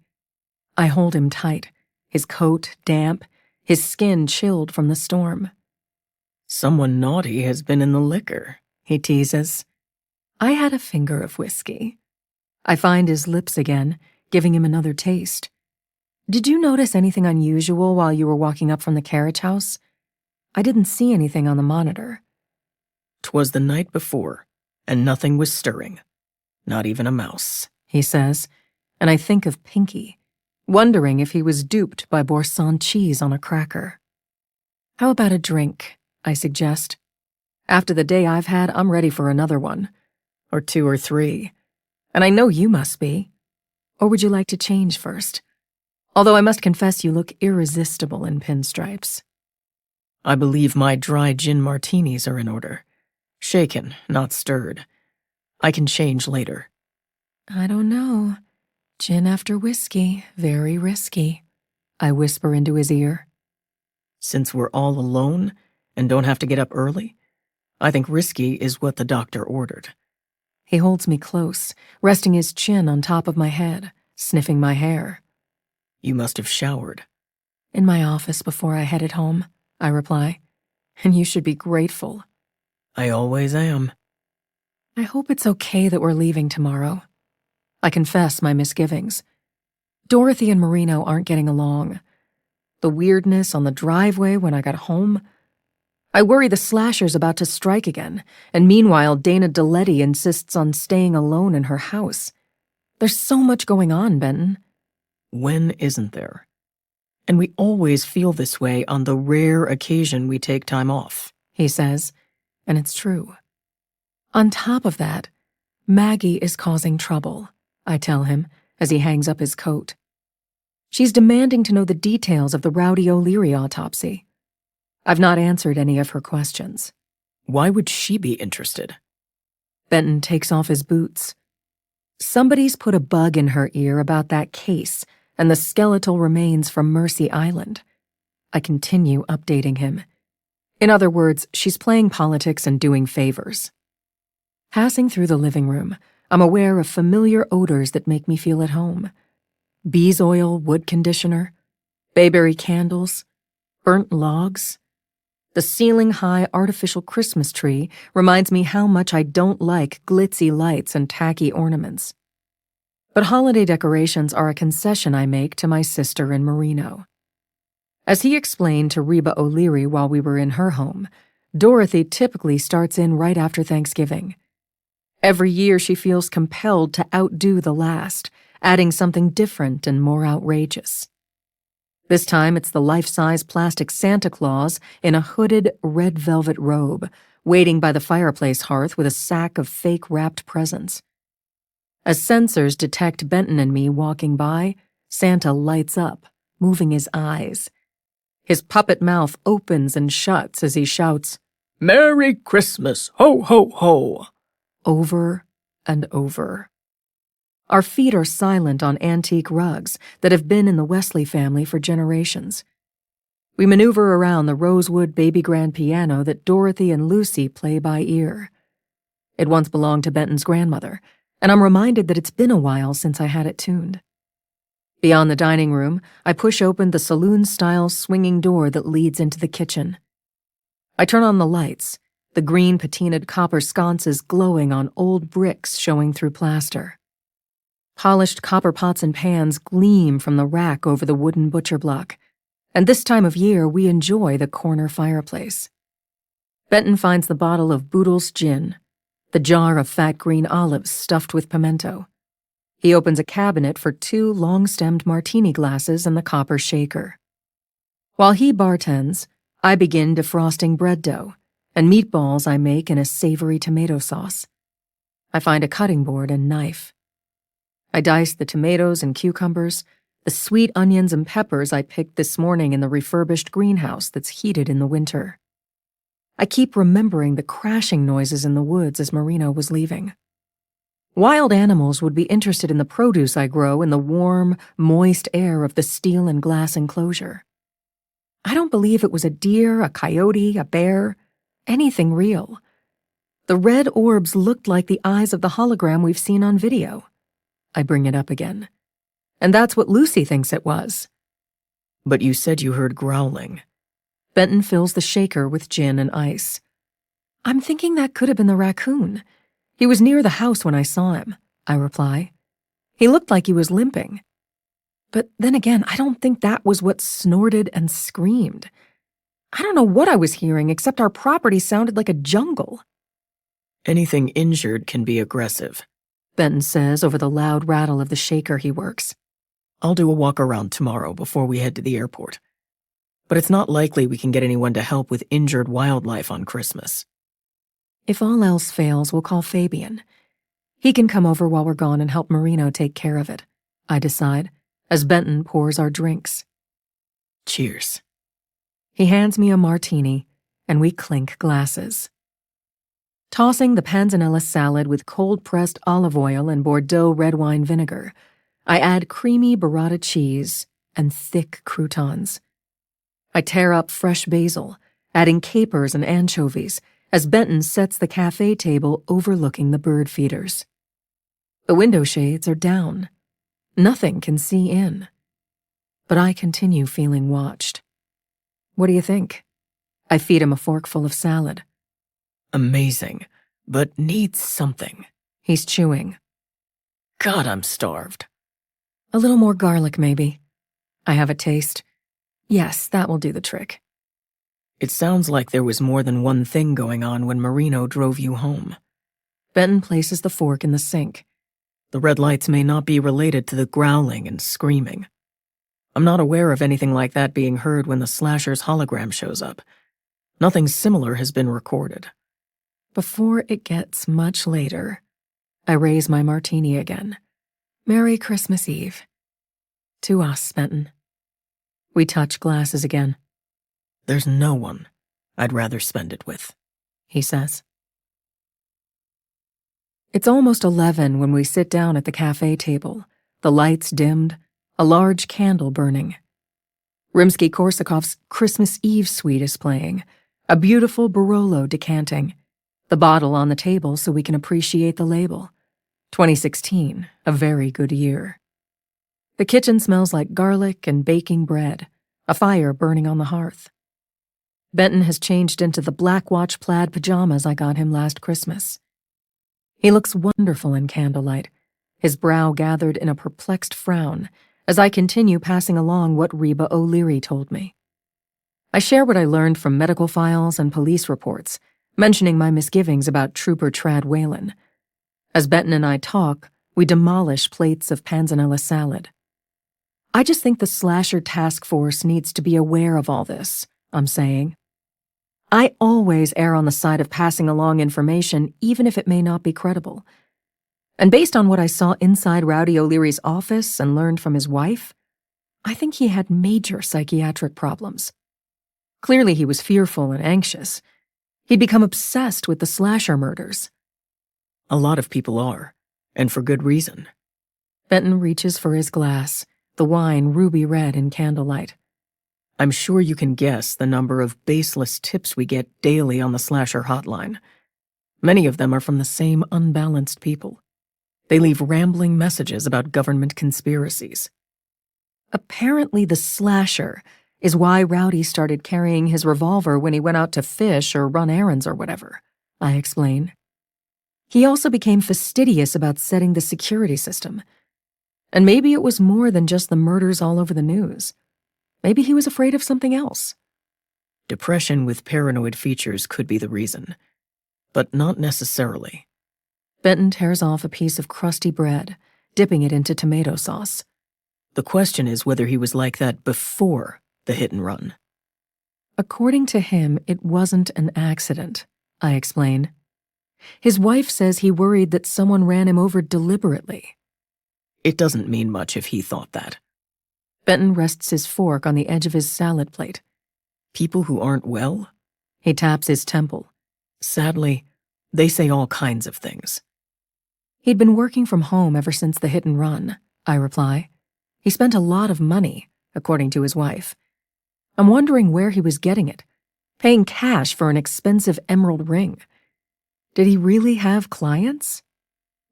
I hold him tight, his coat damp, his skin chilled from the storm. "Someone naughty has been in the liquor," he teases. I had a finger of whiskey. I find his lips again, giving him another taste. "Did you notice anything unusual while you were walking up from the carriage house? I didn't see anything on the monitor." "'Twas the night before, and nothing was stirring. Not even a mouse," he says, and I think of Pinky, wondering if he was duped by Boursin cheese on a cracker. "How about a drink?" I suggest. "After the day I've had, I'm ready for another one. Or 2 or 3. And I know you must be. Or would you like to change first? Although I must confess you look irresistible in pinstripes." "I believe my dry gin martinis are in order. Shaken, not stirred. I can change later." "I don't know. Gin after whiskey, very risky," I whisper into his ear. "Since we're all alone and don't have to get up early, I think risky is what the doctor ordered." He holds me close, resting his chin on top of my head, sniffing my hair. "You must have showered." "In my office before I headed home," I reply. "And you should be grateful." "I always am." "I hope it's okay that we're leaving tomorrow." I confess my misgivings. Dorothy and Marino aren't getting along. The weirdness on the driveway when I got home. I worry the slasher's about to strike again, and meanwhile Dana DeLetti insists on staying alone in her house. There's so much going on, Benton. When isn't there? And we always feel this way on the rare occasion we take time off, he says, and it's true. On top of that, Maggie is causing trouble, I tell him as he hangs up his coat. She's demanding to know the details of the Rowdy O'Leary autopsy. I've not answered any of her questions. Why would she be interested? Benton takes off his boots. Somebody's put a bug in her ear about that case and the skeletal remains from Mercy Island. I continue updating him. In other words, she's playing politics and doing favors. Passing through the living room, I'm aware of familiar odors that make me feel at home. Bees oil, wood conditioner, bayberry candles, burnt logs. The ceiling-high artificial Christmas tree reminds me how much I don't like glitzy lights and tacky ornaments. But holiday decorations are a concession I make to my sister in Marino. As he explained to Reba O'Leary while we were in her home, Dorothy typically starts in right after Thanksgiving. Every year she feels compelled to outdo the last, adding something different and more outrageous. This time it's the life-size plastic Santa Claus in a hooded red velvet robe, waiting by the fireplace hearth with a sack of fake wrapped presents. As sensors detect Benton and me walking by, Santa lights up, moving his eyes. His puppet mouth opens and shuts as he shouts, "Merry Christmas, ho, ho, ho!" over and over. Our feet are silent on antique rugs that have been in the Wesley family for generations. We maneuver around the rosewood baby grand piano that Dorothy and Lucy play by ear. It once belonged to Benton's grandmother, and I'm reminded that it's been a while since I had it tuned. Beyond the dining room, I push open the saloon-style swinging door that leads into the kitchen. I turn on the lights, the green patinaed copper sconces glowing on old bricks showing through plaster. Polished copper pots and pans gleam from the rack over the wooden butcher block, and this time of year we enjoy the corner fireplace. Benton finds the bottle of Boodle's gin, the jar of fat green olives stuffed with pimento. He opens a cabinet for 2 long-stemmed martini glasses and the copper shaker. While he bartends, I begin defrosting bread dough and meatballs I make in a savory tomato sauce. I find a cutting board and knife. I dice the tomatoes and cucumbers, the sweet onions and peppers I picked this morning in the refurbished greenhouse that's heated in the winter. I keep remembering the crashing noises in the woods as Marino was leaving. Wild animals would be interested in the produce I grow in the warm, moist air of the steel and glass enclosure. I don't believe it was a deer, a coyote, a bear, anything real. The red orbs looked like the eyes of the hologram we've seen on video. I bring it up again. And that's what Lucy thinks it was. But you said you heard growling. Benton fills the shaker with gin and ice. I'm thinking that could have been the raccoon. He was near the house when I saw him, I reply. He looked like he was limping. But then again, I don't think that was what snorted and screamed. I don't know what I was hearing, except our property sounded like a jungle. Anything injured can be aggressive, Benton says over the loud rattle of the shaker he works. I'll do a walk around tomorrow before we head to the airport. But it's not likely we can get anyone to help with injured wildlife on Christmas. If all else fails, we'll call Fabian. He can come over while we're gone and help Marino take care of it, I decide, as Benton pours our drinks. Cheers. He hands me a martini, and we clink glasses. Tossing the panzanella salad with cold-pressed olive oil and Bordeaux red wine vinegar, I add creamy burrata cheese and thick croutons. I tear up fresh basil, adding capers and anchovies, as Benton sets the cafe table overlooking the bird feeders. The window shades are down. Nothing can see in. But I continue feeling watched. What do you think? I feed him a forkful of salad. Amazing, but needs something. He's chewing. God, I'm starved. A little more garlic, maybe. I have a taste. Yes, that will do the trick. It sounds like there was more than one thing going on when Marino drove you home. Benton places the fork in the sink. The red lights may not be related to the growling and screaming. I'm not aware of anything like that being heard when the slasher's hologram shows up. Nothing similar has been recorded. Before it gets much later, I raise my martini again. Merry Christmas Eve. To us, Benton. We touch glasses again. There's no one I'd rather spend it with, he says. It's almost 11 when we sit down at the cafe table, the lights dimmed, a large candle burning. Rimsky-Korsakov's Christmas Eve suite is playing, a beautiful Barolo decanting, the bottle on the table so we can appreciate the label. 2016, a very good year. The kitchen smells like garlic and baking bread, a fire burning on the hearth. Benton has changed into the black watch plaid pajamas I got him last Christmas. He looks wonderful in candlelight, his brow gathered in a perplexed frown as I continue passing along what Reba O'Leary told me. I share what I learned from medical files and police reports, mentioning my misgivings about Trooper Trad Whalen. As Benton and I talk, we demolish plates of panzanella salad. I just think the slasher task force needs to be aware of all this, I'm saying. I always err on the side of passing along information, even if it may not be credible. And based on what I saw inside Rowdy O'Leary's office and learned from his wife, I think he had major psychiatric problems. Clearly he was fearful and anxious. He'd become obsessed with the slasher murders. A lot of people are, and for good reason. Benton reaches for his glass, the wine ruby red in candlelight. I'm sure you can guess the number of baseless tips we get daily on the slasher hotline. Many of them are from the same unbalanced people. They leave rambling messages about government conspiracies. Apparently the slasher is why Rowdy started carrying his revolver when he went out to fish or run errands or whatever, I explain. He also became fastidious about setting the security system. And maybe it was more than just the murders all over the news. Maybe he was afraid of something else. Depression with paranoid features could be the reason, but not necessarily. Benton tears off a piece of crusty bread, dipping it into tomato sauce. The question is whether he was like that before the hit and run. According to him, it wasn't an accident, I explain. His wife says he worried that someone ran him over deliberately. It doesn't mean much if he thought that. Benton rests his fork on the edge of his salad plate. People who aren't well? He taps his temple. Sadly, they say all kinds of things. He'd been working from home ever since the hit and run, I reply. He spent a lot of money, according to his wife. I'm wondering where he was getting it, paying cash for an expensive emerald ring. Did he really have clients?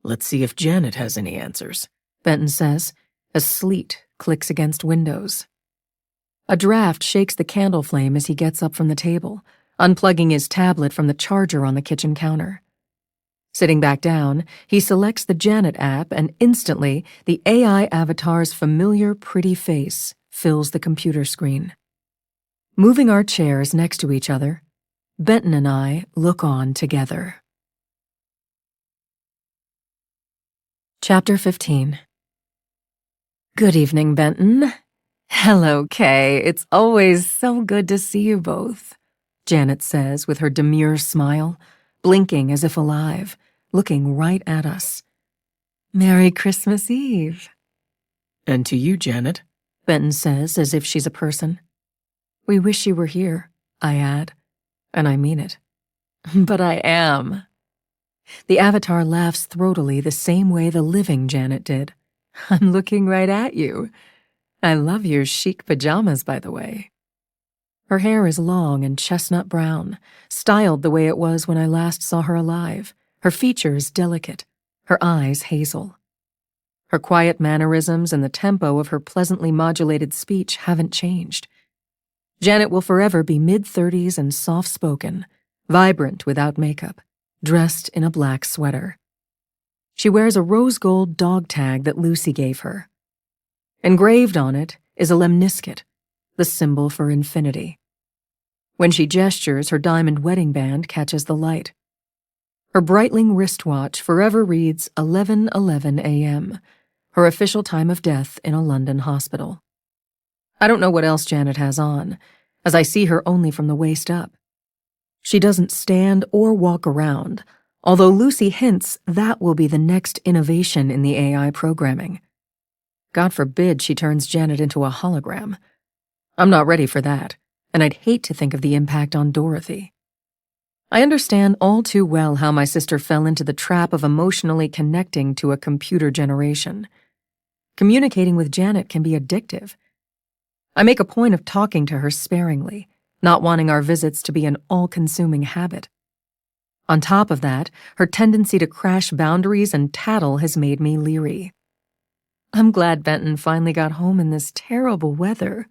Let's see if Janet has any answers, Benton says, as sleet clicks against windows. A draft shakes the candle flame as he gets up from the table, unplugging his tablet from the charger on the kitchen counter. Sitting back down, he selects the Janet app and instantly the AI avatar's familiar pretty face fills the computer screen. Moving our chairs next to each other, Benton and I look on together. Chapter 15. Good evening, Benton. Hello, Kay. It's always so good to see you both, Janet says with her demure smile, blinking as if alive, looking right at us. Merry Christmas Eve. And to you, Janet, Benton says as if she's a person. We wish you were here, I add, and I mean it. But I am. The avatar laughs throatily the same way the living Janet did. I'm looking right at you. I love your chic pajamas, by the way. Her hair is long and chestnut brown, styled the way it was when I last saw her alive, her features delicate, her eyes hazel. Her quiet mannerisms and the tempo of her pleasantly modulated speech haven't changed. Janet will forever be mid-30s and soft-spoken, vibrant without makeup, dressed in a black sweater. She wears a rose gold dog tag that Lucy gave her. Engraved on it is a lemniscate, the symbol for infinity. When she gestures, her diamond wedding band catches the light. Her Breitling wristwatch forever reads 11:11 a.m., her official time of death in a London hospital. I don't know what else Janet has on, as I see her only from the waist up. She doesn't stand or walk around, although Lucy hints that will be the next innovation in the AI programming. God forbid she turns Janet into a hologram. I'm not ready for that, and I'd hate to think of the impact on Dorothy. I understand all too well how my sister fell into the trap of emotionally connecting to a computer generation. Communicating with Janet can be addictive. I make a point of talking to her sparingly, not wanting our visits to be an all-consuming habit. On top of that, her tendency to crash boundaries and tattle has made me leery. I'm glad Benton finally got home in this terrible weather,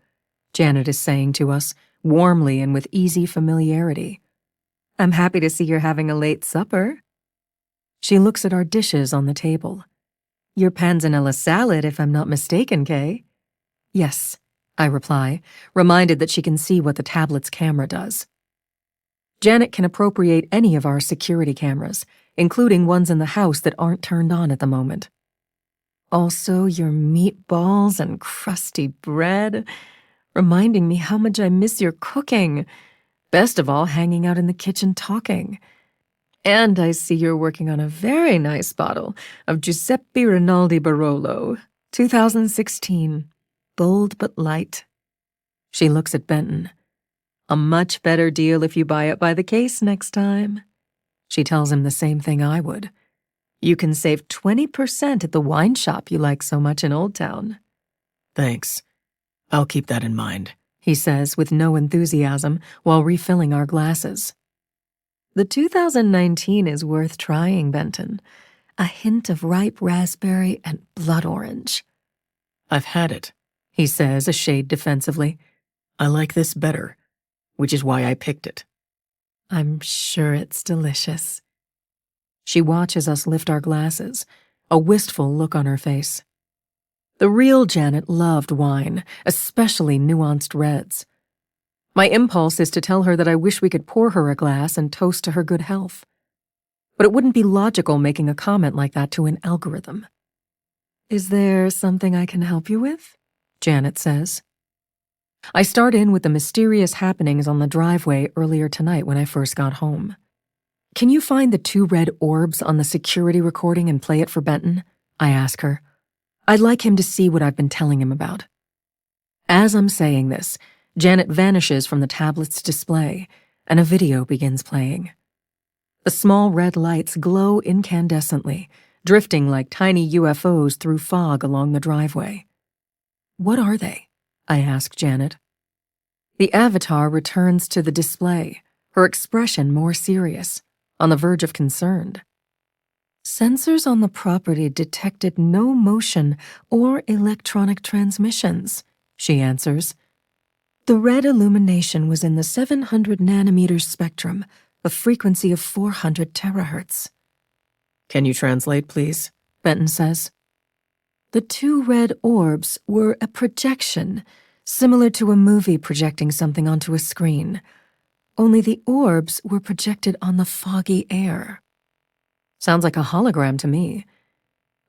Janet is saying to us, warmly and with easy familiarity. I'm happy to see you're having a late supper. She looks at our dishes on the table. Your panzanella salad, if I'm not mistaken, Kay? Yes, I reply, reminded that she can see what the tablet's camera does. Janet can appropriate any of our security cameras, including ones in the house that aren't turned on at the moment. Also, your meatballs and crusty bread, reminding me how much I miss your cooking. Best of all, hanging out in the kitchen talking. And I see you're working on a very nice bottle of Giuseppe Rinaldi Barolo, 2016. Bold but light. She looks at Benton. A much better deal if you buy it by the case next time. She tells him the same thing I would. You can save 20% at the wine shop you like so much in Old Town. Thanks. I'll keep that in mind, he says with no enthusiasm while refilling our glasses. The 2019 is worth trying, Benton. A hint of ripe raspberry and blood orange. I've had it, he says, a shade defensively. I like this better, which is why I picked it. I'm sure it's delicious. She watches us lift our glasses, a wistful look on her face. The real Janet loved wine, especially nuanced reds. My impulse is to tell her that I wish we could pour her a glass and toast to her good health. But it wouldn't be logical making a comment like that to an algorithm. Is there something I can help you with? Janet says. I start in with the mysterious happenings on the driveway earlier tonight when I first got home. Can you find the 2 red orbs on the security recording and play it for Benton? I ask her. I'd like him to see what I've been telling him about. As I'm saying this, Janet vanishes from the tablet's display, and a video begins playing. The small red lights glow incandescently, drifting like tiny UFOs through fog along the driveway. What are they? I ask Janet. The avatar returns to the display, her expression more serious, on the verge of concern. Sensors on the property detected no motion or electronic transmissions, she answers. The red illumination was in the 700 nanometers spectrum, a frequency of 400 terahertz. Can you translate, please? Benton says. The 2 red orbs were a projection, similar to a movie projecting something onto a screen. Only the orbs were projected on the foggy air. Sounds like a hologram to me.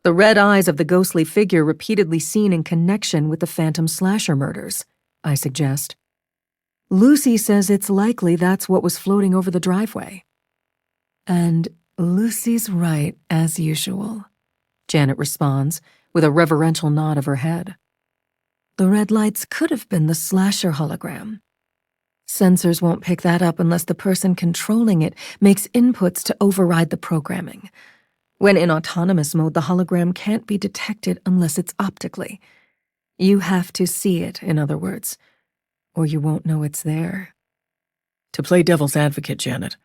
The red eyes of the ghostly figure repeatedly seen in connection with the Phantom Slasher murders, I suggest. Lucy says it's likely that's what was floating over the driveway. And Lucy's right, as usual, Janet responds, with a reverential nod of her head. The red lights could have been the slasher hologram. Sensors won't pick that up unless the person controlling it makes inputs to override the programming. When in autonomous mode, the hologram can't be detected unless it's optically. You have to see it, in other words, or you won't know it's there. To play devil's advocate, Janet,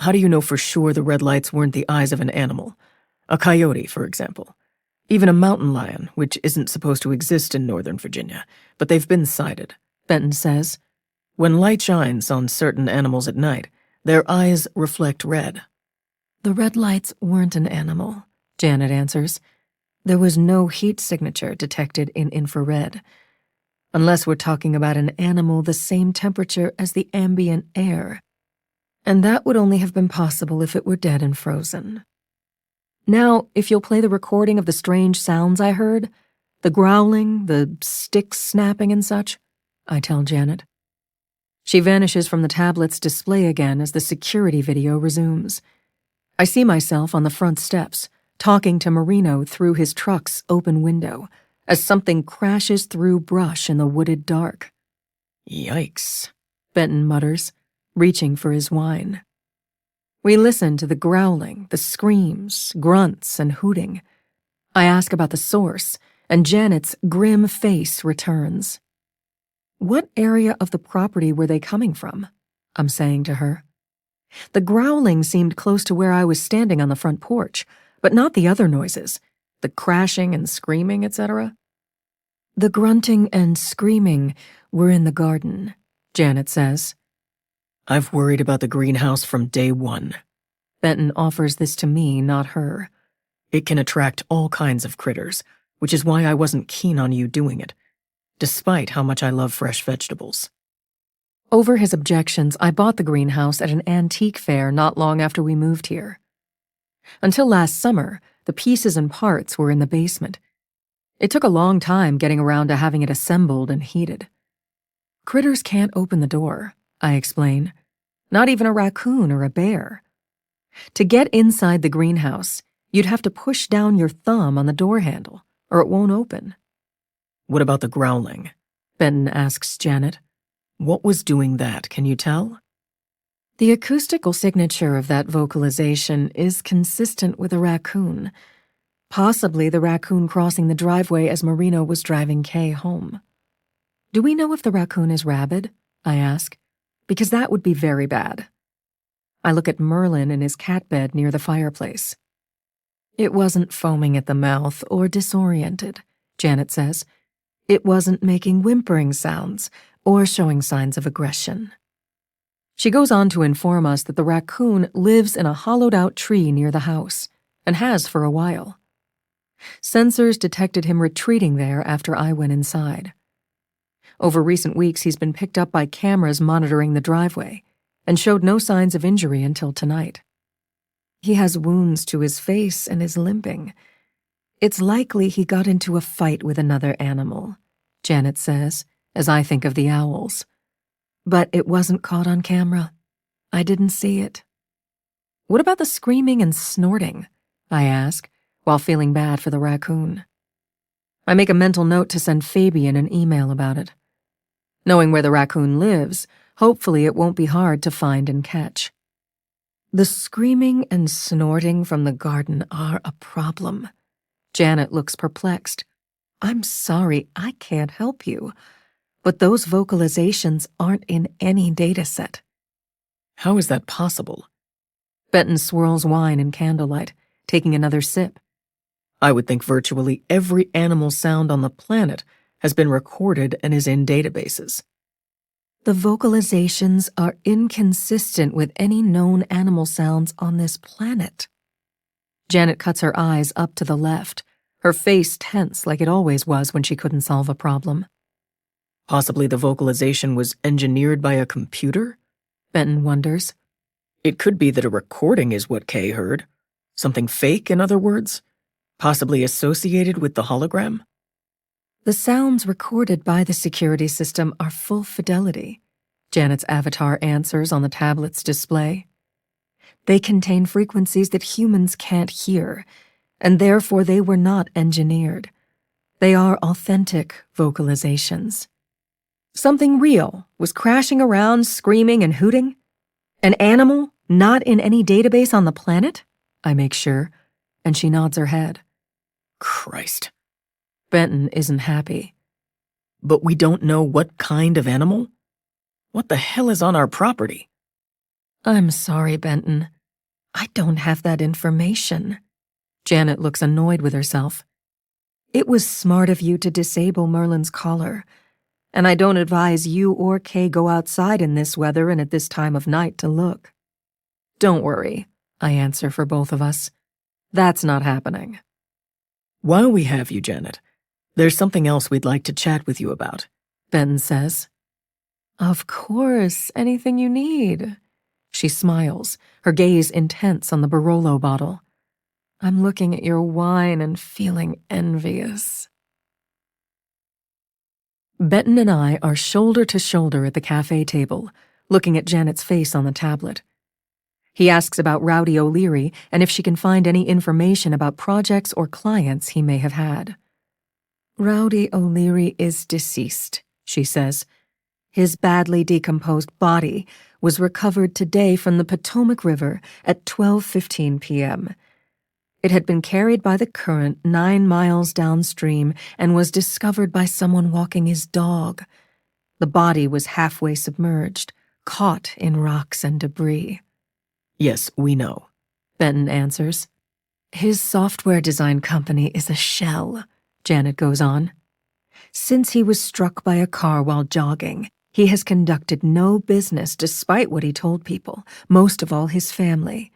how do you know for sure the red lights weren't the eyes of an animal? A coyote, for example. Even a mountain lion, which isn't supposed to exist in Northern Virginia, but they've been sighted, Benton says. When light shines on certain animals at night, their eyes reflect red. The red lights weren't an animal, Janet answers. There was no heat signature detected in infrared. Unless we're talking about an animal the same temperature as the ambient air. And that would only have been possible if it were dead and frozen. Now, if you'll play the recording of the strange sounds I heard, the growling, the sticks snapping and such, I tell Janet. She vanishes from the tablet's display again as the security video resumes. I see myself on the front steps, talking to Marino through his truck's open window, as something crashes through brush in the wooded dark. Yikes, Benton mutters, reaching for his wine. We listen to the growling, the screams, grunts, and hooting. I ask about the source, and Janet's grim face returns. What area of the property were they coming from? I'm saying to her. The growling seemed close to where I was standing on the front porch, but not the other noises, the crashing and screaming, etc. The grunting and screaming were in the garden, Janet says. I've worried about the greenhouse from day one. Benton offers this to me, not her. It can attract all kinds of critters, which is why I wasn't keen on you doing it, despite how much I love fresh vegetables. Over his objections, I bought the greenhouse at an antique fair not long after we moved here. Until last summer, the pieces and parts were in the basement. It took a long time getting around to having it assembled and heated. Critters can't open the door, I explain. Not even a raccoon or a bear. To get inside the greenhouse, you'd have to push down your thumb on the door handle, or it won't open. What about the growling? Benton asks Janet. What was doing that, can you tell? The acoustical signature of that vocalization is consistent with a raccoon. Possibly the raccoon crossing the driveway as Marino was driving Kay home. Do we know if the raccoon is rabid? I ask, because that would be very bad. I look at Merlin in his cat bed near the fireplace. It wasn't foaming at the mouth or disoriented, Janet says. It wasn't making whimpering sounds or showing signs of aggression. She goes on to inform us that the raccoon lives in a hollowed-out tree near the house, and has for a while. Sensors detected him retreating there after I went inside. Over recent weeks, he's been picked up by cameras monitoring the driveway, and showed no signs of injury until tonight. He has wounds to his face and is limping. It's likely he got into a fight with another animal, Janet says, as I think of the owls. But it wasn't caught on camera. I didn't see it. What about the screaming and snorting? I ask, while feeling bad for the raccoon. I make a mental note to send Fabian an email about it. Knowing where the raccoon lives, hopefully it won't be hard to find and catch. The screaming and snorting from the garden are a problem. Janet looks perplexed. I'm sorry, I can't help you. But those vocalizations aren't in any data set. How is that possible? Benton swirls wine in candlelight, taking another sip. I would think virtually every animal sound on the planet has been recorded and is in databases. The vocalizations are inconsistent with any known animal sounds on this planet. Janet cuts her eyes up to the left, her face tense like it always was when she couldn't solve a problem. Possibly the vocalization was engineered by a computer? Benton wonders. It could be that a recording is what Kay heard. Something fake, in other words? Possibly associated with the hologram? The sounds recorded by the security system are full fidelity, Janet's avatar answers on the tablet's display. They contain frequencies that humans can't hear, and therefore they were not engineered. They are authentic vocalizations. Something real was crashing around, screaming and hooting? An animal not in any database on the planet? I make sure, and she nods her head. Christ. Benton isn't happy. But we don't know what kind of animal? What the hell is on our property? I'm sorry, Benton. I don't have that information. Janet looks annoyed with herself. It was smart of you to disable Merlin's collar, and I don't advise you or Kay go outside in this weather and at this time of night to look. Don't worry, I answer for both of us. That's not happening. While we have you, Janet, there's something else we'd like to chat with you about, Benton says. Of course, anything you need. She smiles, her gaze intense on the Barolo bottle. I'm looking at your wine and feeling envious. Benton and I are shoulder to shoulder at the cafe table, looking at Janet's face on the tablet. He asks about Rowdy O'Leary and if she can find any information about projects or clients he may have had. Rowdy O'Leary is deceased, she says. His badly decomposed body was recovered today from the Potomac River at 12:15 p.m. It had been carried by the current 9 miles downstream and was discovered by someone walking his dog. The body was halfway submerged, caught in rocks and debris. Yes, we know, Benton answers. His software design company is a shell, Janet goes on. Since he was struck by a car while jogging, he has conducted no business despite what he told people, most of all his family.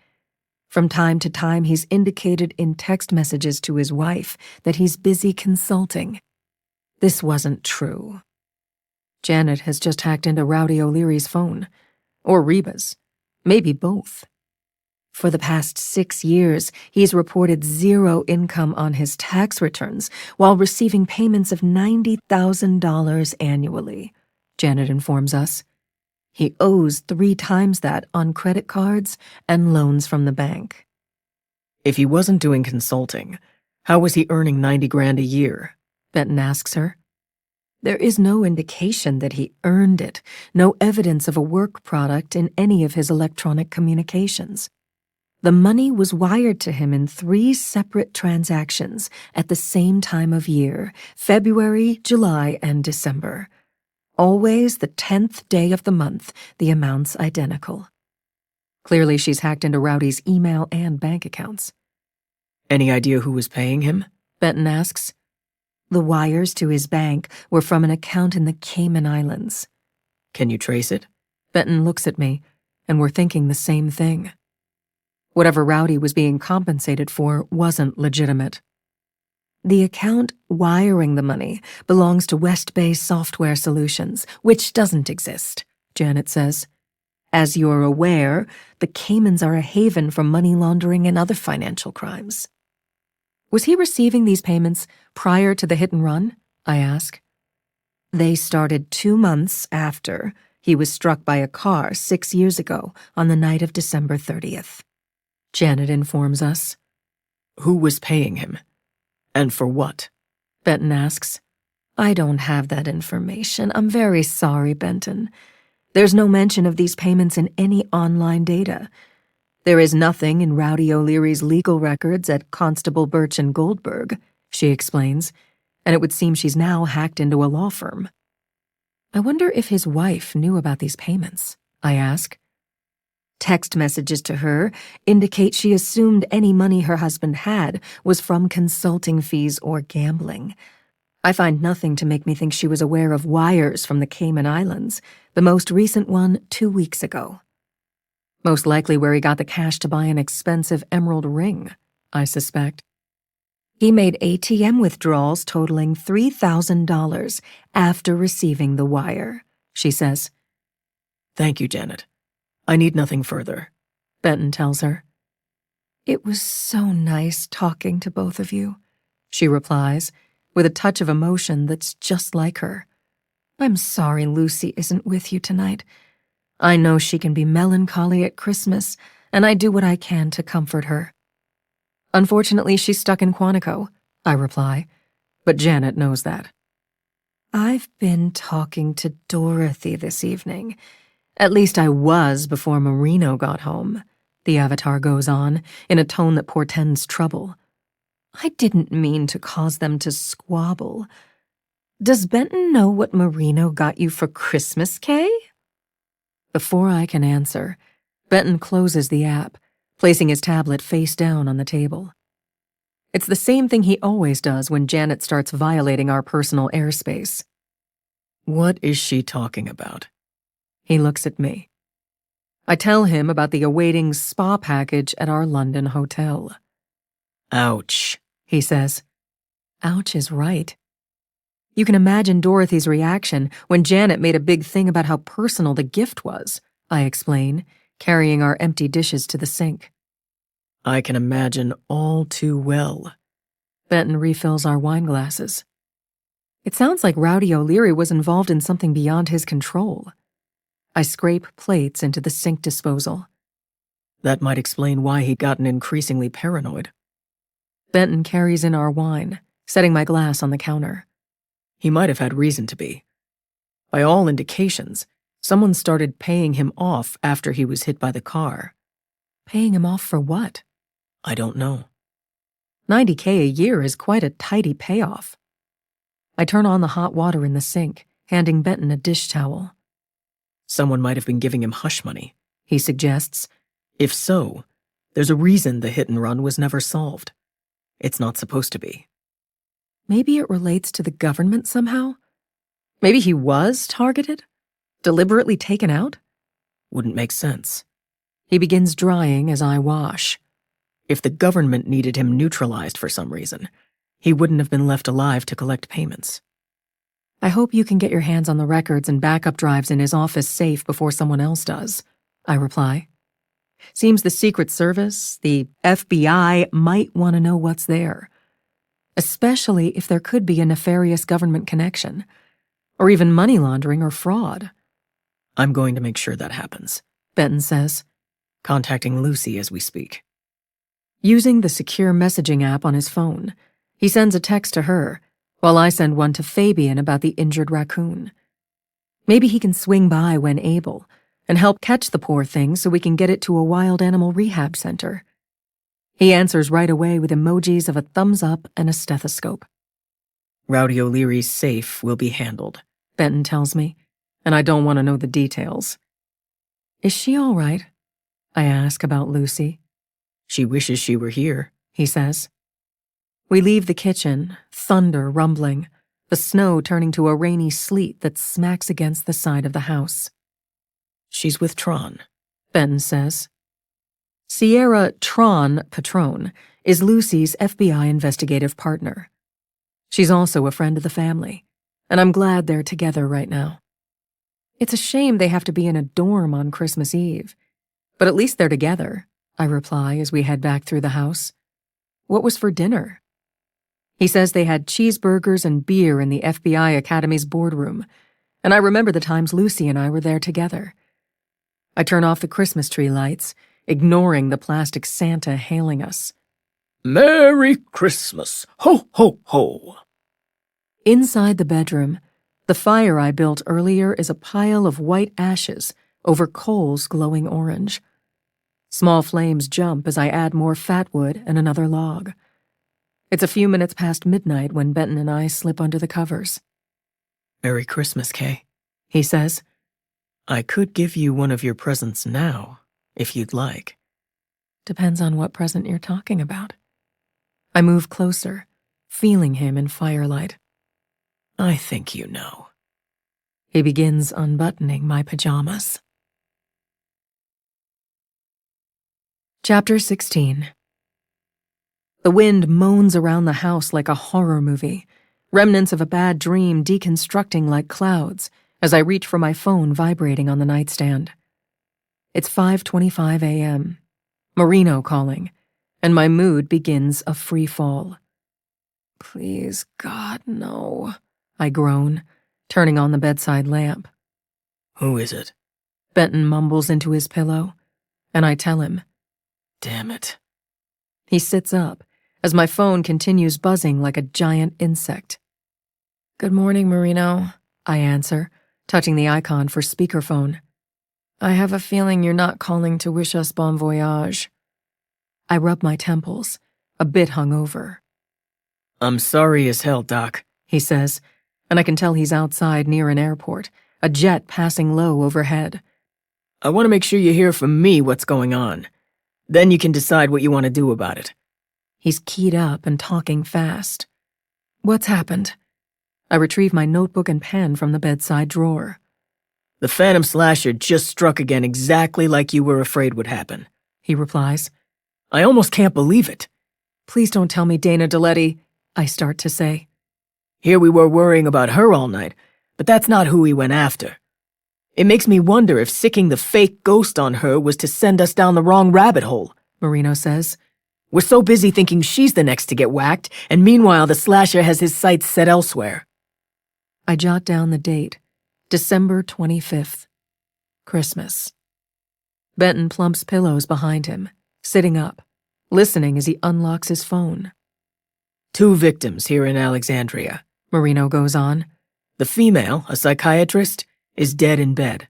From time to time, he's indicated in text messages to his wife that he's busy consulting. This wasn't true. Janet has just hacked into Rowdy O'Leary's phone. Or Reba's. Maybe both. For the past 6 years, he's reported zero income on his tax returns while receiving payments of $90,000 annually, Janet informs us. He owes 3 times that on credit cards and loans from the bank. If he wasn't doing consulting, how was he earning $90,000 a year? Benton asks her. There is no indication that he earned it, no evidence of a work product in any of his electronic communications. The money was wired to him in 3 separate transactions at the same time of year, February, July, and December. Always the 10th day of the month, the amounts identical. Clearly she's hacked into Rowdy's email and bank accounts. Any idea who was paying him? Benton asks. The wires to his bank were from an account in the Cayman Islands. Can you trace it? Benton looks at me, and we're thinking the same thing. Whatever Rowdy was being compensated for wasn't legitimate. The account wiring the money belongs to West Bay Software Solutions, which doesn't exist, Janet says. As you're aware, the Caymans are a haven for money laundering and other financial crimes. Was he receiving these payments prior to the hit and run? I ask. They started 2 months after he was struck by a car 6 years ago on the night of December 30th. Janet informs us. Who was paying him? And for what? Benton asks. I don't have that information. I'm very sorry, Benton. There's no mention of these payments in any online data. There is nothing in Rowdy O'Leary's legal records at Constable Birch and Goldberg, she explains, and it would seem she's now hacked into a law firm. I wonder if his wife knew about these payments, I ask. Text messages to her indicate she assumed any money her husband had was from consulting fees or gambling. I find nothing to make me think she was aware of wires from the Cayman Islands, the most recent one 2 weeks ago. Most likely where he got the cash to buy an expensive emerald ring, I suspect. He made ATM withdrawals totaling $3,000 after receiving the wire, she says. Thank you, Janet. I need nothing further, Benton tells her. It was so nice talking to both of you, she replies, with a touch of emotion that's just like her. I'm sorry Lucy isn't with you tonight. I know she can be melancholy at Christmas, and I do what I can to comfort her. Unfortunately, she's stuck in Quantico, I reply, but Janet knows that. I've been talking to Dorothy this evening. At least I was before Marino got home, the avatar goes on, in a tone that portends trouble. I didn't mean to cause them to squabble. Does Benton know what Marino got you for Christmas, Kay? Before I can answer, Benton closes the app, placing his tablet face down on the table. It's the same thing he always does when Janet starts violating our personal airspace. What is she talking about? He looks at me. I tell him about the awaiting spa package at our London hotel. Ouch, he says. Ouch is right. You can imagine Dorothy's reaction when Janet made a big thing about how personal the gift was, I explain, carrying our empty dishes to the sink. I can imagine all too well. Benton refills our wine glasses. It sounds like Rowdy O'Leary was involved in something beyond his control. I scrape plates into the sink disposal. That might explain why he'd gotten increasingly paranoid. Benton carries in our wine, setting my glass on the counter. He might have had reason to be. By all indications, someone started paying him off after he was hit by the car. Paying him off for what? I don't know. $90K a year is quite a tidy payoff. I turn on the hot water in the sink, handing Benton a dish towel. Someone might have been giving him hush money, he suggests. If so, there's a reason the hit and run was never solved. It's not supposed to be. Maybe it relates to the government somehow? Maybe he was targeted? Deliberately taken out? Wouldn't make sense. He begins drying as I wash. If the government needed him neutralized for some reason, he wouldn't have been left alive to collect payments. I hope you can get your hands on the records and backup drives in his office safe before someone else does, I reply. Seems the Secret Service, the FBI, might want to know what's there. Especially if there could be a nefarious government connection, or even money laundering or fraud. I'm going to make sure that happens, Benton says, contacting Lucy as we speak. Using the secure messaging app on his phone, he sends a text to her, while I send one to Fabian about the injured raccoon. Maybe he can swing by when able and help catch the poor thing so we can get it to a wild animal rehab center. He answers right away with emojis of a thumbs up and a stethoscope. Rowdy O'Leary's safe will be handled, Benton tells me, and I don't want to know the details. Is she all right? I ask about Lucy. She wishes she were here, he says. We leave the kitchen, thunder rumbling, the snow turning to a rainy sleet that smacks against the side of the house. She's with Tron, Benton says. Sierra Tron Patron is Lucy's FBI investigative partner. She's also a friend of the family, and I'm glad they're together right now. It's a shame they have to be in a dorm on Christmas Eve, but at least they're together, I reply as we head back through the house. What was for dinner? He says they had cheeseburgers and beer in the FBI Academy's boardroom, and I remember the times Lucy and I were there together. I turn off the Christmas tree lights, ignoring the plastic Santa hailing us. Merry Christmas! Ho, ho, ho! Inside the bedroom, the fire I built earlier is a pile of white ashes over coals glowing orange. Small flames jump as I add more fatwood and another log. It's a few minutes past midnight when Benton and I slip under the covers. Merry Christmas, Kay, he says. I could give you one of your presents now, if you'd like. Depends on what present you're talking about. I move closer, feeling him in firelight. I think you know. He begins unbuttoning my pajamas. Chapter 16. The wind moans around the house like a horror movie, remnants of a bad dream deconstructing like clouds as I reach for my phone vibrating on the nightstand. It's 5:25 a.m., Marino calling, and my mood begins a free fall. Please, God, no, I groan, turning on the bedside lamp. Who is it? Benton mumbles into his pillow, and I tell him. Damn it. He sits up as my phone continues buzzing like a giant insect. Good morning, Marino, I answer, touching the icon for speakerphone. I have a feeling you're not calling to wish us bon voyage. I rub my temples, a bit hungover. I'm sorry as hell, Doc, he says, and I can tell he's outside near an airport, a jet passing low overhead. I want to make sure you hear from me what's going on. Then you can decide what you want to do about it. He's keyed up and talking fast. What's happened? I retrieve my notebook and pen from the bedside drawer. The Phantom Slasher just struck again exactly like you were afraid would happen, he replies. I almost can't believe it. Please don't tell me Dana DeLetti, I start to say. Here we were worrying about her all night, but that's not who he went after. It makes me wonder if sicking the fake ghost on her was to send us down the wrong rabbit hole, Marino says. We're so busy thinking she's the next to get whacked, and meanwhile the slasher has his sights set elsewhere. I jot down the date, December 25th, Christmas. Benton plumps pillows behind him, sitting up, listening as he unlocks his phone. 2 victims here in Alexandria, Marino goes on. The female, a psychiatrist, is dead in bed.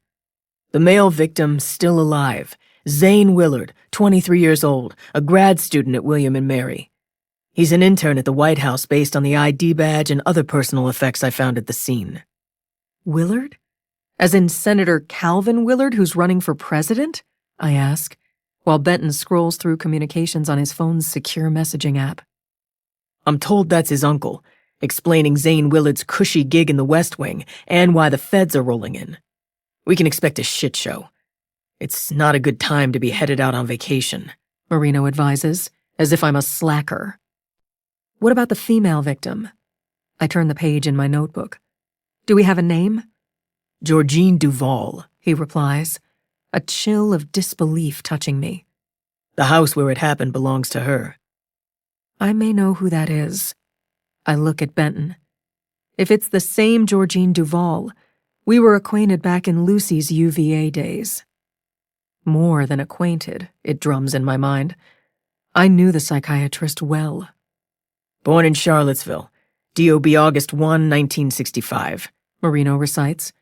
The male victim, still alive, Zane Willard, 23 years old, a grad student at William & Mary. He's an intern at the White House based on the ID badge and other personal effects I found at the scene. Willard? As in Senator Calvin Willard, who's running for president? I ask, while Benton scrolls through communications on his phone's secure messaging app. I'm told that's his uncle, explaining Zane Willard's cushy gig in the West Wing and why the feds are rolling in. We can expect a shit show. It's not a good time to be headed out on vacation, Marino advises, as if I'm a slacker. What about the female victim? I turn the page in my notebook. Do we have a name? Georgine Duval, he replies, a chill of disbelief touching me. The house where it happened belongs to her. I may know who that is. I look at Benton. If it's the same Georgine Duval, we were acquainted back in Lucy's UVA days. More than acquainted, it drums in my mind. I knew the psychiatrist well. Born in Charlottesville, DOB August 1, 1965, Marino recites.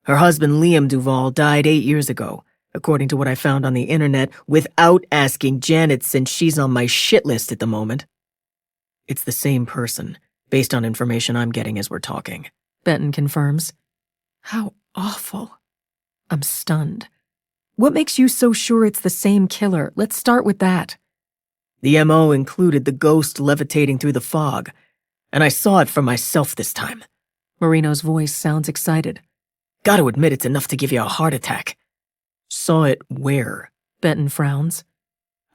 Her husband Liam Duval died 8 years ago, according to what I found on the internet, without asking Janet since she's on my shit list at the moment. It's the same person, based on information I'm getting as we're talking. Benton confirms. How awful. I'm stunned. What makes you so sure it's the same killer? Let's start with that. The MO included the ghost levitating through the fog, and I saw it for myself this time. Marino's voice sounds excited. Gotta admit it's enough to give you a heart attack. Saw it where? Benton frowns.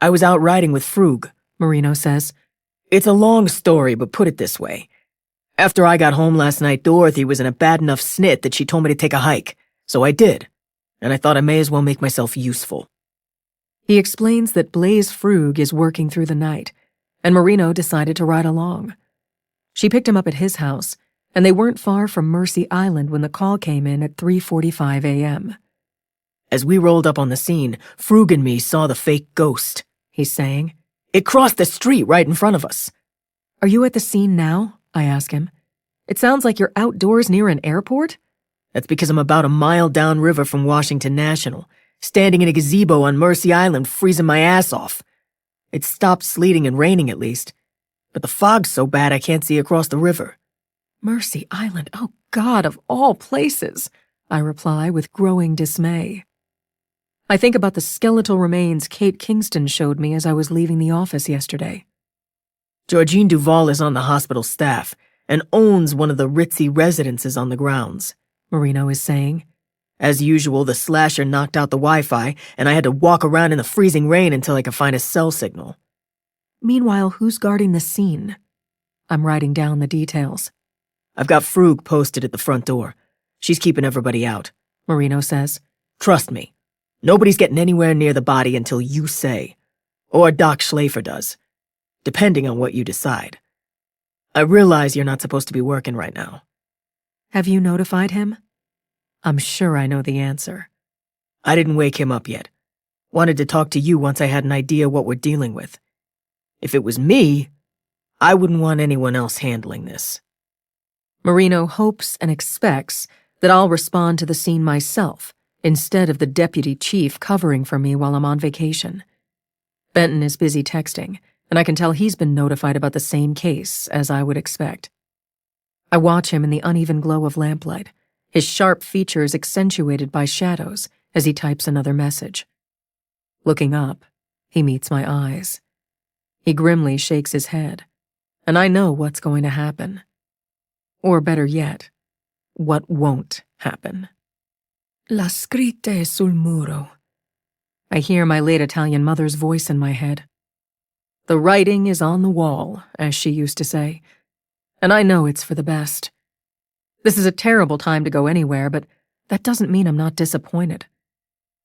I was out riding with Frug, Marino says. It's a long story, but put it this way. After I got home last night, Dorothy was in a bad enough snit that she told me to take a hike, so I did, and I thought I may as well make myself useful. He explains that Blaze Frug is working through the night, and Marino decided to ride along. She picked him up at his house, and they weren't far from Mercy Island when the call came in at 3:45 a.m. As we rolled up on the scene, Frug and me saw the fake ghost, he's saying. It crossed the street right in front of us. Are you at the scene now? I ask him. It sounds like you're outdoors near an airport. That's because I'm about a mile downriver from Washington National, standing in a gazebo on Mercy Island, freezing my ass off. It stopped sleeting and raining at least, but the fog's so bad I can't see across the river. Mercy Island, oh God, of all places, I reply with growing dismay. I think about the skeletal remains Kate Kingston showed me as I was leaving the office yesterday. Georgine Duval is on the hospital staff and owns one of the ritzy residences on the grounds, Marino is saying. As usual, the slasher knocked out the Wi-Fi, and I had to walk around in the freezing rain until I could find a cell signal. Meanwhile, who's guarding the scene? I'm writing down the details. I've got Frug posted at the front door. She's keeping everybody out, Marino says. Trust me. Nobody's getting anywhere near the body until you say. Or Doc Schlafer does. Depending on what you decide. I realize you're not supposed to be working right now. Have you notified him? I'm sure I know the answer. I didn't wake him up yet. Wanted to talk to you once I had an idea what we're dealing with. If it was me, I wouldn't want anyone else handling this. Marino hopes and expects that I'll respond to the scene myself, instead of the deputy chief covering for me while I'm on vacation. Benton is busy texting, and I can tell he's been notified about the same case, as I would expect. I watch him in the uneven glow of lamplight, his sharp features accentuated by shadows as he types another message. Looking up, he meets my eyes. He grimly shakes his head, and I know what's going to happen. Or better yet, what won't happen. La scritta è sul muro. I hear my late Italian mother's voice in my head. The writing is on the wall, as she used to say, and I know it's for the best. This is a terrible time to go anywhere, but that doesn't mean I'm not disappointed.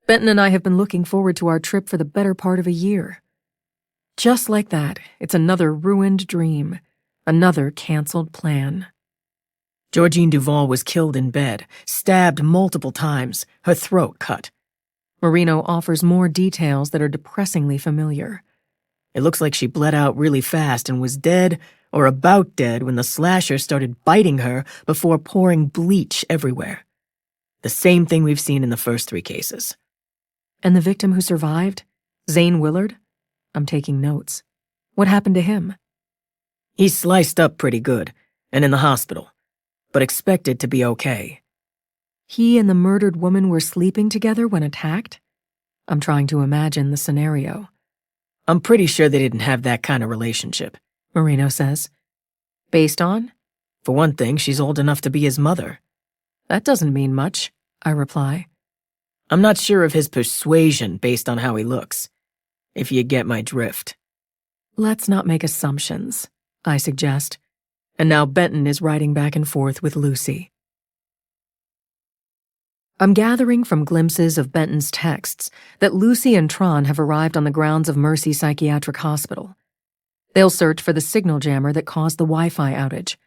Benton and I have been looking forward to our trip for the better part of a year. Just like that, it's another ruined dream, another canceled plan. Georgine Duval was killed in bed, stabbed multiple times, her throat cut. Marino offers more details that are depressingly familiar. It looks like she bled out really fast and was dead or about dead when the slasher started biting her before pouring bleach everywhere. The same thing we've seen in the first 3 cases. And the victim who survived? Zane Willard? I'm taking notes. What happened to him? He's sliced up pretty good and in the hospital, but expected to be okay. He and the murdered woman were sleeping together when attacked? I'm trying to imagine the scenario. I'm pretty sure they didn't have that kind of relationship, Marino says. Based on? For one thing, she's old enough to be his mother. That doesn't mean much, I reply. I'm not sure of his persuasion based on how he looks, if you get my drift. Let's not make assumptions, I suggest. And now Benton is riding back and forth with Lucy. I'm gathering from glimpses of Benton's texts that Lucy and Tron have arrived on the grounds of Mercy Psychiatric Hospital. They'll search for the signal jammer that caused the Wi-Fi outage.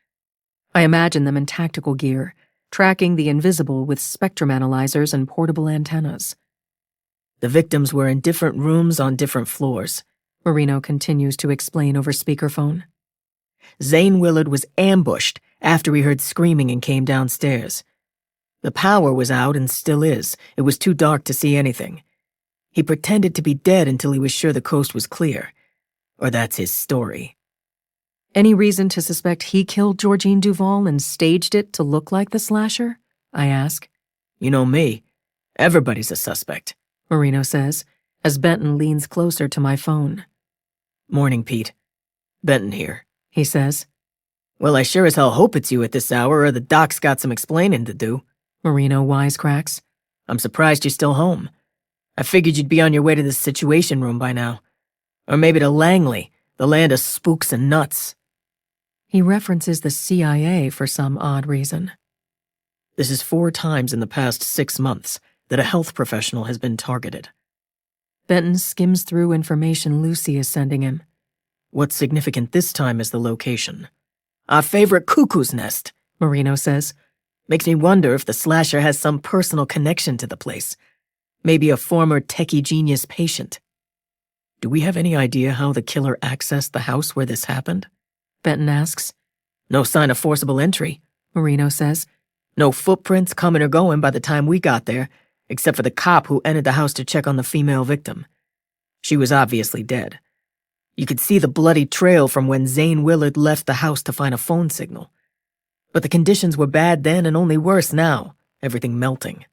I imagine them in tactical gear, tracking the invisible with spectrum analyzers and portable antennas. The victims were in different rooms on different floors, Marino continues to explain over speakerphone. Zane Willard was ambushed after he heard screaming and came downstairs. The power was out and still is. It was too dark to see anything. He pretended to be dead until he was sure the coast was clear. Or that's his story. Any reason to suspect he killed Georgine Duval and staged it to look like the slasher? I ask. You know me. Everybody's a suspect, Marino says, as Benton leans closer to my phone. Morning, Pete. Benton here, he says. Well, I sure as hell hope it's you at this hour or the doc's got some explaining to do. Marino wisecracks. I'm surprised you're still home. I figured you'd be on your way to the Situation Room by now. Or maybe to Langley, the land of spooks and nuts. He references the CIA for some odd reason. This is 4 times in the past 6 months that a health professional has been targeted. Benton skims through information Lucy is sending him. What's significant this time is the location. Our favorite cuckoo's nest, Marino says. Makes me wonder if the slasher has some personal connection to the place. Maybe a former techie genius patient. Do we have any idea how the killer accessed the house where this happened? Benton asks. No sign of forcible entry, Marino says. No footprints coming or going by the time we got there, except for the cop who entered the house to check on the female victim. She was obviously dead. You could see the bloody trail from when Zane Willard left the house to find a phone signal. But the conditions were bad then and only worse now, everything melting.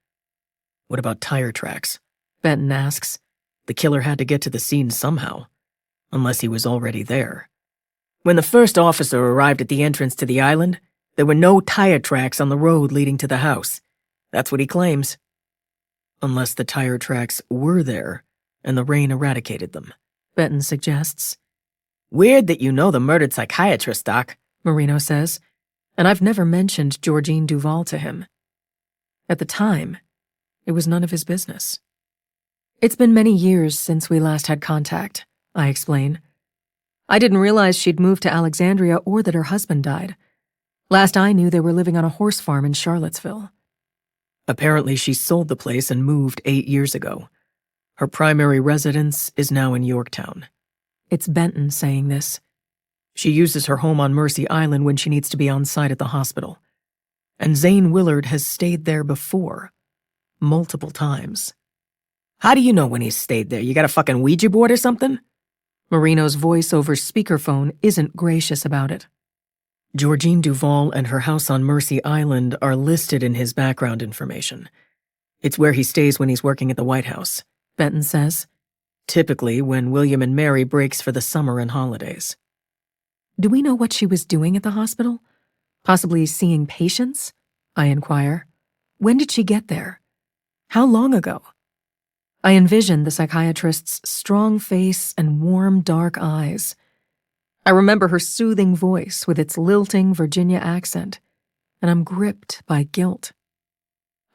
What about tire tracks? Benton asks. The killer had to get to the scene somehow, unless he was already there. When the first officer arrived at the entrance to the island, there were no tire tracks on the road leading to the house. That's what he claims. Unless the tire tracks were there and the rain eradicated them, Benton suggests. Weird that you know the murdered psychiatrist, Doc, Marino says, and I've never mentioned Georgine Duval to him. At the time, it was none of his business. It's been many years since we last had contact, I explain. I didn't realize she'd moved to Alexandria or that her husband died. Last I knew, they were living on a horse farm in Charlottesville. Apparently, she sold the place and moved 8 years ago. Her primary residence is now in Yorktown. It's Benton saying this. She uses her home on Mercy Island when she needs to be on site at the hospital. And Zane Willard has stayed there before. Multiple times. How do you know when he's stayed there? You got a fucking Ouija board or something? Marino's voice over speakerphone isn't gracious about it. Georgine Duval and her house on Mercy Island are listed in his background information. It's where he stays when he's working at the White House, Benton says. Typically when William and Mary breaks for the summer and holidays. Do we know what she was doing at the hospital? Possibly seeing patients? I inquire. When did she get there? How long ago? I envision the psychiatrist's strong face and warm, dark eyes. I remember her soothing voice with its lilting Virginia accent, and I'm gripped by guilt.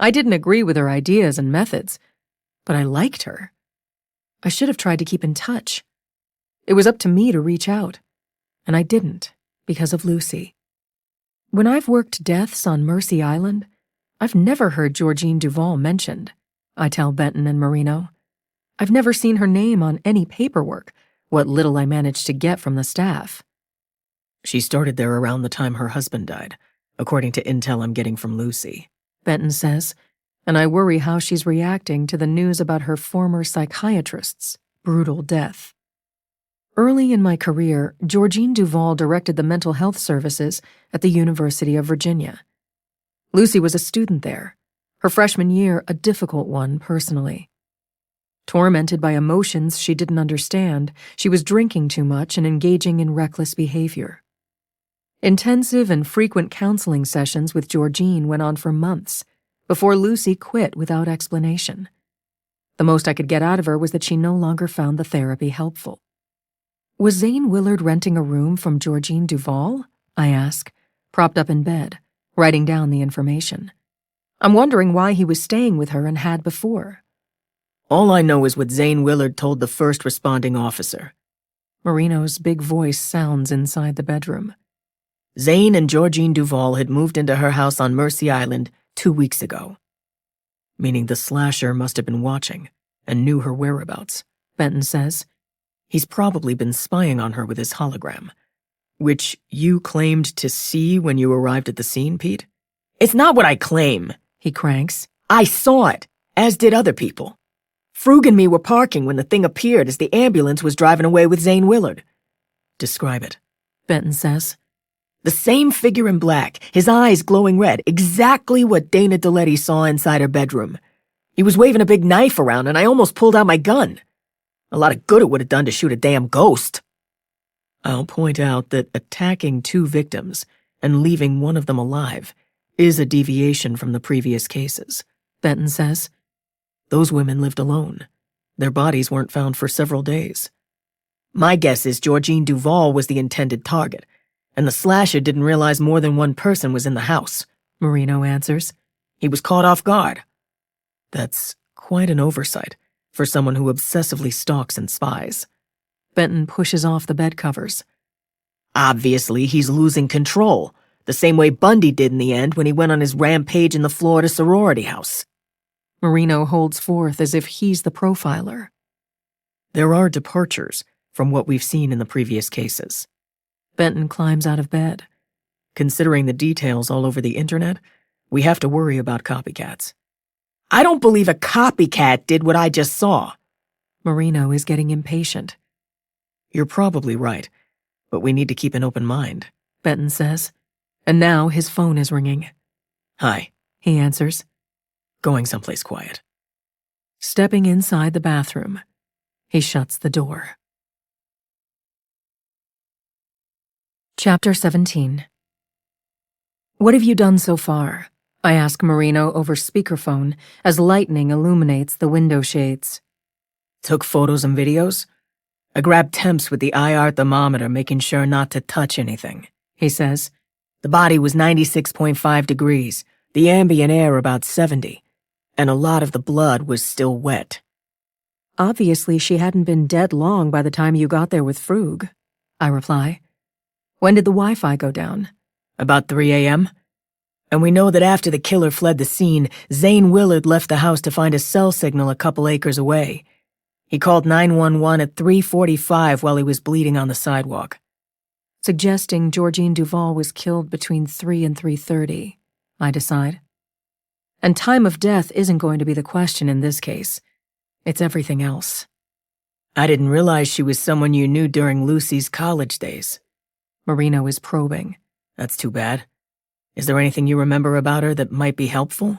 I didn't agree with her ideas and methods, but I liked her. I should have tried to keep in touch. It was up to me to reach out, and I didn't because of Lucy. When I've worked deaths on Mercy Island, I've never heard Georgine Duval mentioned. I tell Benton and Marino. I've never seen her name on any paperwork, what little I managed to get from the staff. She started there around the time her husband died, according to intel I'm getting from Lucy, Benton says, and I worry how she's reacting to the news about her former psychiatrist's brutal death. Early in my career, Georgine Duval directed the mental health services at the University of Virginia. Lucy was a student there, her freshman year a difficult one personally. Tormented by emotions she didn't understand, she was drinking too much and engaging in reckless behavior. Intensive and frequent counseling sessions with Georgine went on for months, before Lucy quit without explanation. The most I could get out of her was that she no longer found the therapy helpful. Was Zane Willard renting a room from Georgine Duval? I ask, propped up in bed, writing down the information. I'm wondering why he was staying with her and had before. All I know is what Zane Willard told the first responding officer. Marino's big voice sounds inside the bedroom. Zane and Georgine Duval had moved into her house on Mercy Island 2 weeks ago. Meaning the slasher must have been watching and knew her whereabouts, Benton says. He's probably been spying on her with his hologram, which you claimed to see when you arrived at the scene, Pete? It's not what I claim, He cranks. I saw it, as did other people. Frug and me were parking when the thing appeared as the ambulance was driving away with Zane Willard. Describe it, Benton says. The same figure in black, his eyes glowing red, exactly what Dana Deletti saw inside her bedroom. He was waving a big knife around and I almost pulled out my gun. A lot of good it would have done to shoot a damn ghost. I'll point out that attacking 2 victims and leaving one of them alive is a deviation from the previous cases, Benton says. Those women lived alone. Their bodies weren't found for several days. My guess is Georgine Duval was the intended target, and the slasher didn't realize more than one person was in the house, Marino answers. He was caught off guard. That's quite an oversight for someone who obsessively stalks and spies. Benton pushes off the bed covers. Obviously, he's losing control, the same way Bundy did in the end when he went on his rampage in the Florida sorority house. Marino holds forth as if he's the profiler. There are departures from what we've seen in the previous cases. Benton climbs out of bed. Considering the details all over the internet, we have to worry about copycats. I don't believe a copycat did what I just saw. Marino is getting impatient. You're probably right, but we need to keep an open mind, Benton says. And now his phone is ringing. Hi, He answers. Going someplace quiet. Stepping inside the bathroom, he shuts the door. Chapter 17. What have you done so far? I ask Marino over speakerphone as lightning illuminates the window shades. Took photos and videos. I grabbed temps with the IR thermometer, making sure not to touch anything, He says. The body was 96.5 degrees, the ambient air about 70, and a lot of the blood was still wet. Obviously, she hadn't been dead long by the time you got there with Frug, I reply. When did the Wi-Fi go down? About 3 a.m., and we know that after the killer fled the scene, Zane Willard left the house to find a cell signal a couple acres away. He called 911 at 3:45 while he was bleeding on the sidewalk. Suggesting Georgine Duval was killed between 3 and 3:30, I decide. And time of death isn't going to be the question in this case. It's everything else. I didn't realize she was someone you knew during Lucy's college days. Marino is probing. That's too bad. Is there anything you remember about her that might be helpful?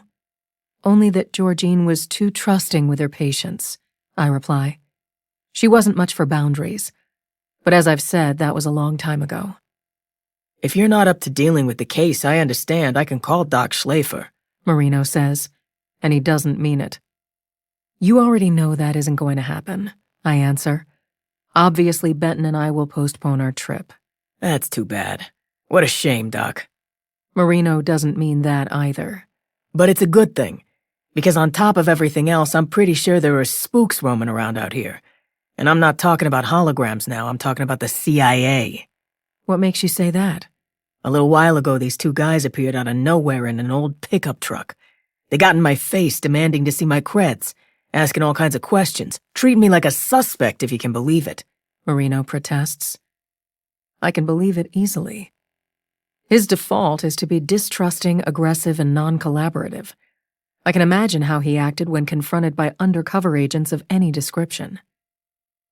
Only that Georgine was too trusting with her patients, I reply. She wasn't much for boundaries. But as I've said, that was a long time ago. If you're not up to dealing with the case, I understand. I can call Doc Schlafer, Marino says, and he doesn't mean it. You already know that isn't going to happen, I answer. Obviously, Benton and I will postpone our trip. That's too bad. What a shame, Doc. Marino doesn't mean that either. But it's a good thing, because on top of everything else, I'm pretty sure there are spooks roaming around out here. And I'm not talking about holograms now, I'm talking about the CIA. What makes you say that? A little while ago, these 2 guys appeared out of nowhere in an old pickup truck. They got in my face demanding to see my creds, asking all kinds of questions, treating me like a suspect if you can believe it. Marino protests. I can believe it easily. His default is to be distrusting, aggressive, and non-collaborative. I can imagine how he acted when confronted by undercover agents of any description.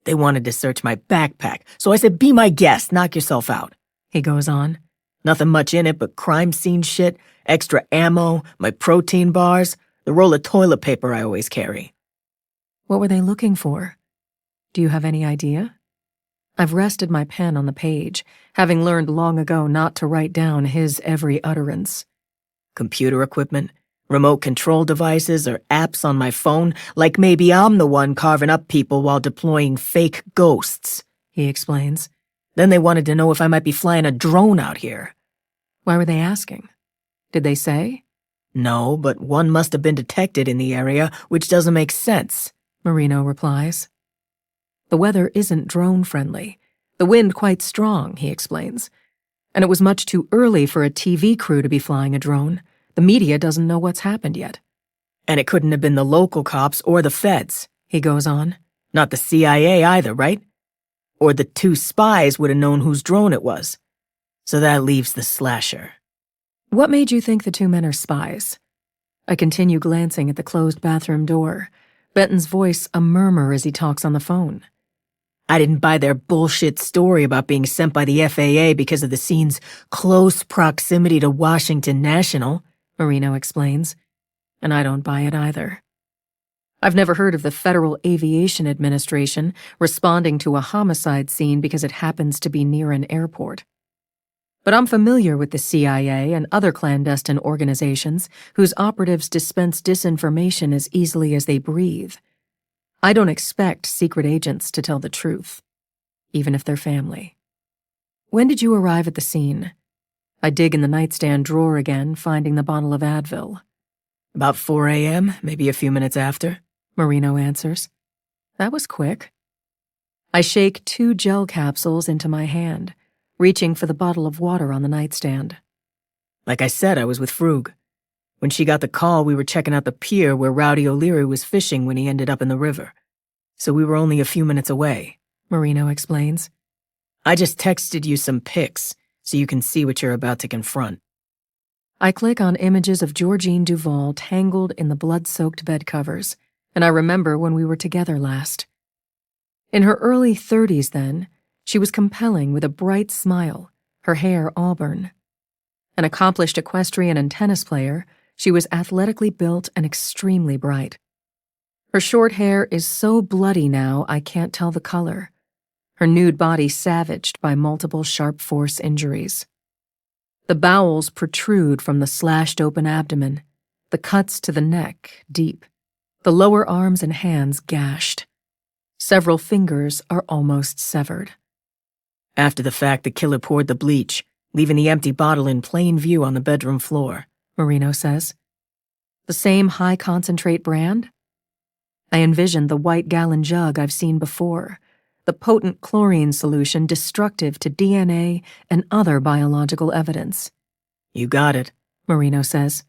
They wanted to search my backpack, so I said, be my guest, knock yourself out. He goes on. Nothing much in it but crime scene shit, extra ammo, my protein bars, the roll of toilet paper I always carry. What were they looking for? Do you have any idea? I've rested my pen on the page, having learned long ago not to write down his every utterance. Computer equipment, remote control devices, or apps on my phone, like maybe I'm the one carving up people while deploying fake ghosts, he explains. Then they wanted to know if I might be flying a drone out here. Why were they asking? Did they say? No, but one must have been detected in the area, which doesn't make sense, Marino replies. The weather isn't drone-friendly. The wind quite strong, he explains. And it was much too early for a TV crew to be flying a drone. The media doesn't know what's happened yet. And it couldn't have been the local cops or the feds, he goes on. Not the CIA either, right? Or the two spies would have known whose drone it was. So that leaves the slasher. What made you think the two men are spies? I continue glancing at the closed bathroom door, Benton's voice a murmur as he talks on the phone. I didn't buy their bullshit story about being sent by the FAA because of the scene's close proximity to Washington National, Marino explains, and I don't buy it either. I've never heard of the Federal Aviation Administration responding to a homicide scene because it happens to be near an airport. But I'm familiar with the CIA and other clandestine organizations whose operatives dispense disinformation as easily as they breathe. I don't expect secret agents to tell the truth, even if they're family. When did you arrive at the scene? I dig in the nightstand drawer again, finding the bottle of Advil. About 4 a.m., maybe a few minutes after, Marino answers. That was quick. I shake 2 gel capsules into my hand, reaching for the bottle of water on the nightstand. Like I said, I was with Frug. When she got the call, we were checking out the pier where Rowdy O'Leary was fishing when he ended up in the river. So we were only a few minutes away, Marino explains. I just texted you some pics so you can see what you're about to confront. I click on images of Georgine Duval tangled in the blood-soaked bed covers, and I remember when we were together last. In her early 30s then, she was compelling with a bright smile, her hair auburn. An accomplished equestrian and tennis player, she was athletically built and extremely bright. Her short hair is so bloody now I can't tell the color, her nude body savaged by multiple sharp force injuries. The bowels protrude from the slashed open abdomen, the cuts to the neck deep, the lower arms and hands gashed. Several fingers are almost severed. After the fact, the killer poured the bleach, leaving the empty bottle in plain view on the bedroom floor, Marino says. The same high-concentrate brand? I envisioned the white gallon jug I've seen before, the potent chlorine solution destructive to DNA and other biological evidence. You got it, Marino says.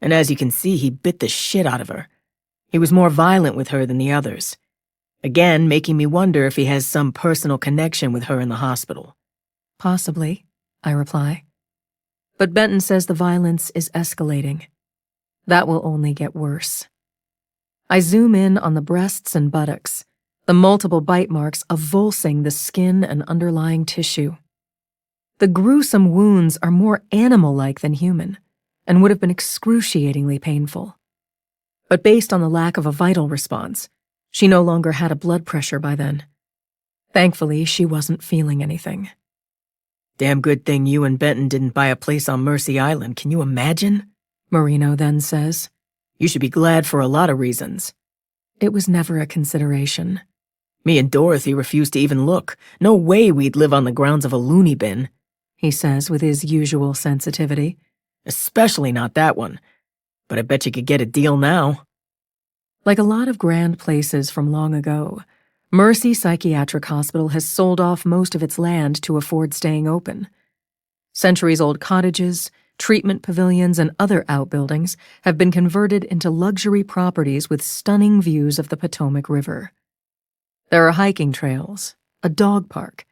And as you can see, he bit the shit out of her. He was more violent with her than the others. Again, making me wonder if he has some personal connection with her in the hospital. Possibly, I reply. But Benton says the violence is escalating. That will only get worse. I zoom in on the breasts and buttocks, the multiple bite marks avulsing the skin and underlying tissue. The gruesome wounds are more animal-like than human, and would have been excruciatingly painful. But based on the lack of a vital response, she no longer had a blood pressure by then. Thankfully, she wasn't feeling anything. Damn good thing you and Benton didn't buy a place on Mercy Island, can you imagine? Marino then says. You should be glad for a lot of reasons. It was never a consideration. Me and Dorothy refused to even look. No way we'd live on the grounds of a loony bin, he says with his usual sensitivity. Especially not that one. But I bet you could get a deal now. Like a lot of grand places from long ago, Mercy Psychiatric Hospital has sold off most of its land to afford staying open. Centuries-old cottages, treatment pavilions, and other outbuildings have been converted into luxury properties with stunning views of the Potomac River. There are hiking trails, a dog park,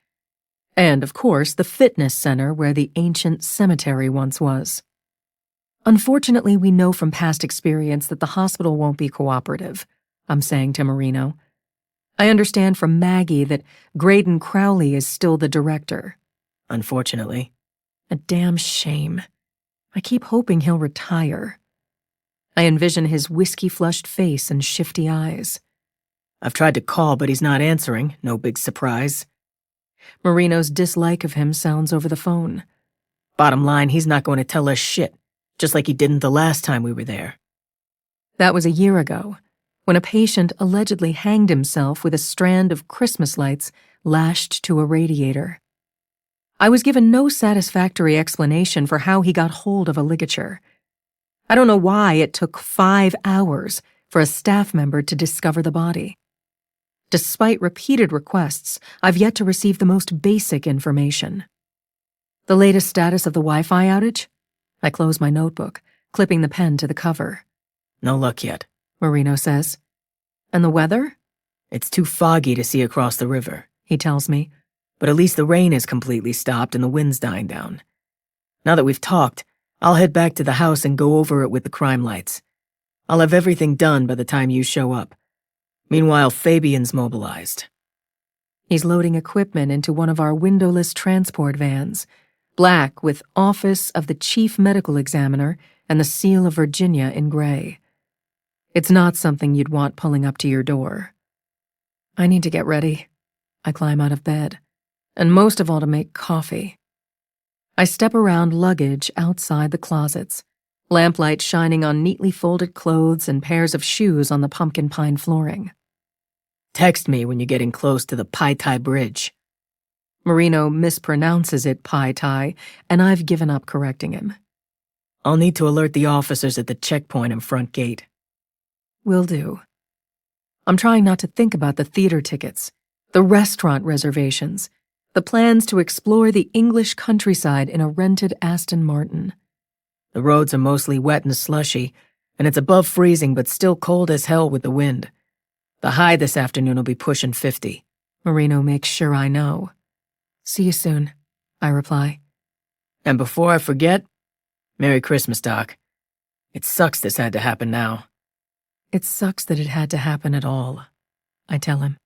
and, of course, the fitness center where the ancient cemetery once was. Unfortunately, we know from past experience that the hospital won't be cooperative, I'm saying to Marino. I understand from Maggie that Graydon Crowley is still the director. Unfortunately. A damn shame. I keep hoping he'll retire. I envision his whiskey-flushed face and shifty eyes. I've tried to call, but he's not answering. No big surprise. Marino's dislike of him sounds over the phone. Bottom line, he's not going to tell us shit, just like he didn't the last time we were there. That was a year ago, when a patient allegedly hanged himself with a strand of Christmas lights lashed to a radiator. I was given no satisfactory explanation for how he got hold of a ligature. I don't know why it took 5 hours for a staff member to discover the body. Despite repeated requests, I've yet to receive the most basic information. The latest status of the Wi-Fi outage? I close my notebook, clipping the pen to the cover. No luck yet, Marino says. And the weather? It's too foggy to see across the river, He tells me. but at least the rain is completely stopped and the wind's dying down. Now that we've talked, I'll head back to the house and go over it with the crime lights. I'll have everything done by the time you show up. Meanwhile, Fabian's mobilized. He's loading equipment into one of our windowless transport vans, black with Office of the Chief Medical Examiner and the Seal of Virginia in gray. It's not something you'd want pulling up to your door. I need to get ready. I climb out of bed, and most of all to make coffee. I step around luggage outside the closets, lamplight shining on neatly folded clothes and pairs of shoes on the pumpkin pine flooring. Text me when you're getting close to the Pai Tai Bridge. Marino mispronounces it Pai Tai, and I've given up correcting him. I'll need to alert the officers at the checkpoint and front gate. Will do. I'm trying not to think about the theater tickets, the restaurant reservations, the plans to explore the English countryside in a rented Aston Martin. The roads are mostly wet and slushy, and it's above freezing but still cold as hell with the wind. The high this afternoon will be pushing 50. Marino makes sure I know. See you soon, I reply. And before I forget, Merry Christmas, Doc. It sucks this had to happen now. It sucks that it had to happen at all, I tell him.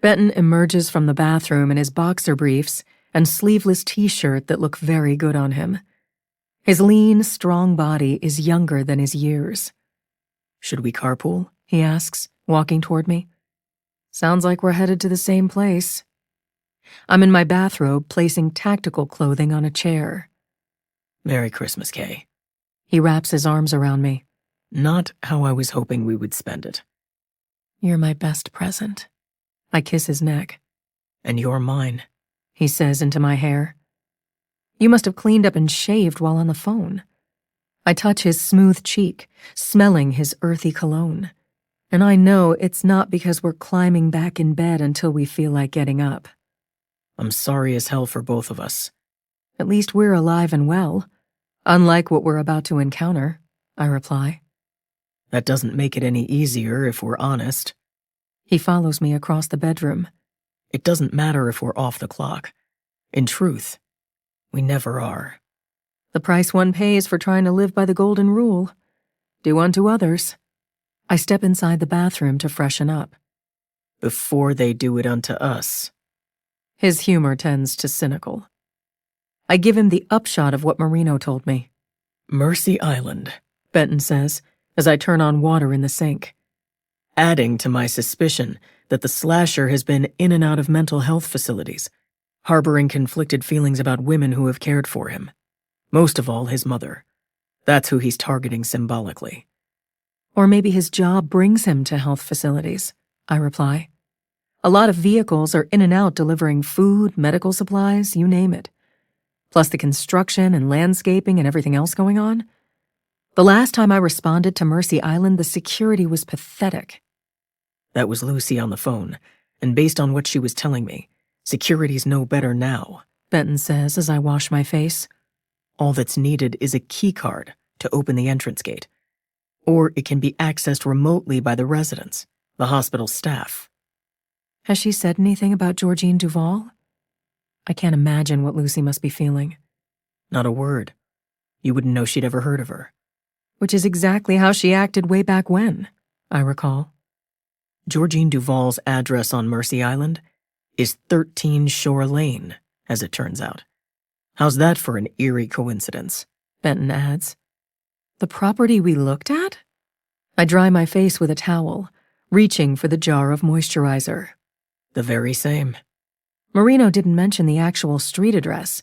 Benton emerges from the bathroom in his boxer briefs and sleeveless t-shirt that look very good on him. His lean, strong body is younger than his years. Should we carpool? He asks, walking toward me. Sounds like we're headed to the same place. I'm in my bathrobe, placing tactical clothing on a chair. Merry Christmas, Kay. He wraps his arms around me. Not how I was hoping we would spend it. You're my best present. I kiss his neck. And you're mine, He says into my hair. You must have cleaned up and shaved while on the phone. I touch his smooth cheek, smelling his earthy cologne. And I know it's not because we're climbing back in bed until we feel like getting up. I'm sorry as hell for both of us. At least we're alive and well, unlike what we're about to encounter, I reply. That doesn't make it any easier if we're honest. He follows me across the bedroom. It doesn't matter if we're off the clock. In truth, we never are. The price one pays for trying to live by the golden rule. Do unto others. I step inside the bathroom to freshen up. Before they do it unto us. His humor tends to cynical. I give him the upshot of what Marino told me. Mercy Island, Benton says, as I turn on water in the sink. Adding to my suspicion that the slasher has been in and out of mental health facilities, harboring conflicted feelings about women who have cared for him. Most of all, his mother. That's who he's targeting symbolically. Or maybe his job brings him to health facilities, I reply. A lot of vehicles are in and out delivering food, medical supplies, you name it. Plus the construction and landscaping and everything else going on. The last time I responded to Mercy Island, the security was pathetic. That was Lucy on the phone, and based on what she was telling me, security's no better now, Benton says as I wash my face. All that's needed is a key card to open the entrance gate. Or it can be accessed remotely by the residents, the hospital staff. Has she said anything about Georgine Duval? I can't imagine what Lucy must be feeling. Not a word. You wouldn't know she'd ever heard of her. Which is exactly how she acted way back when, I recall. Georgine Duval's address on Mercy Island is 13 Shore Lane, as it turns out. How's that for an eerie coincidence? Benton adds. The property we looked at? I dry my face with a towel, reaching for the jar of moisturizer. The very same. Marino didn't mention the actual street address,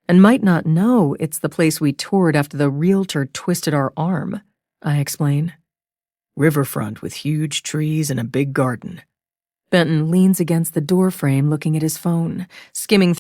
and might not know it's the place we toured after the realtor twisted our arm, I explain. Riverfront with huge trees and a big garden. Benton leans against the doorframe looking at his phone, skimming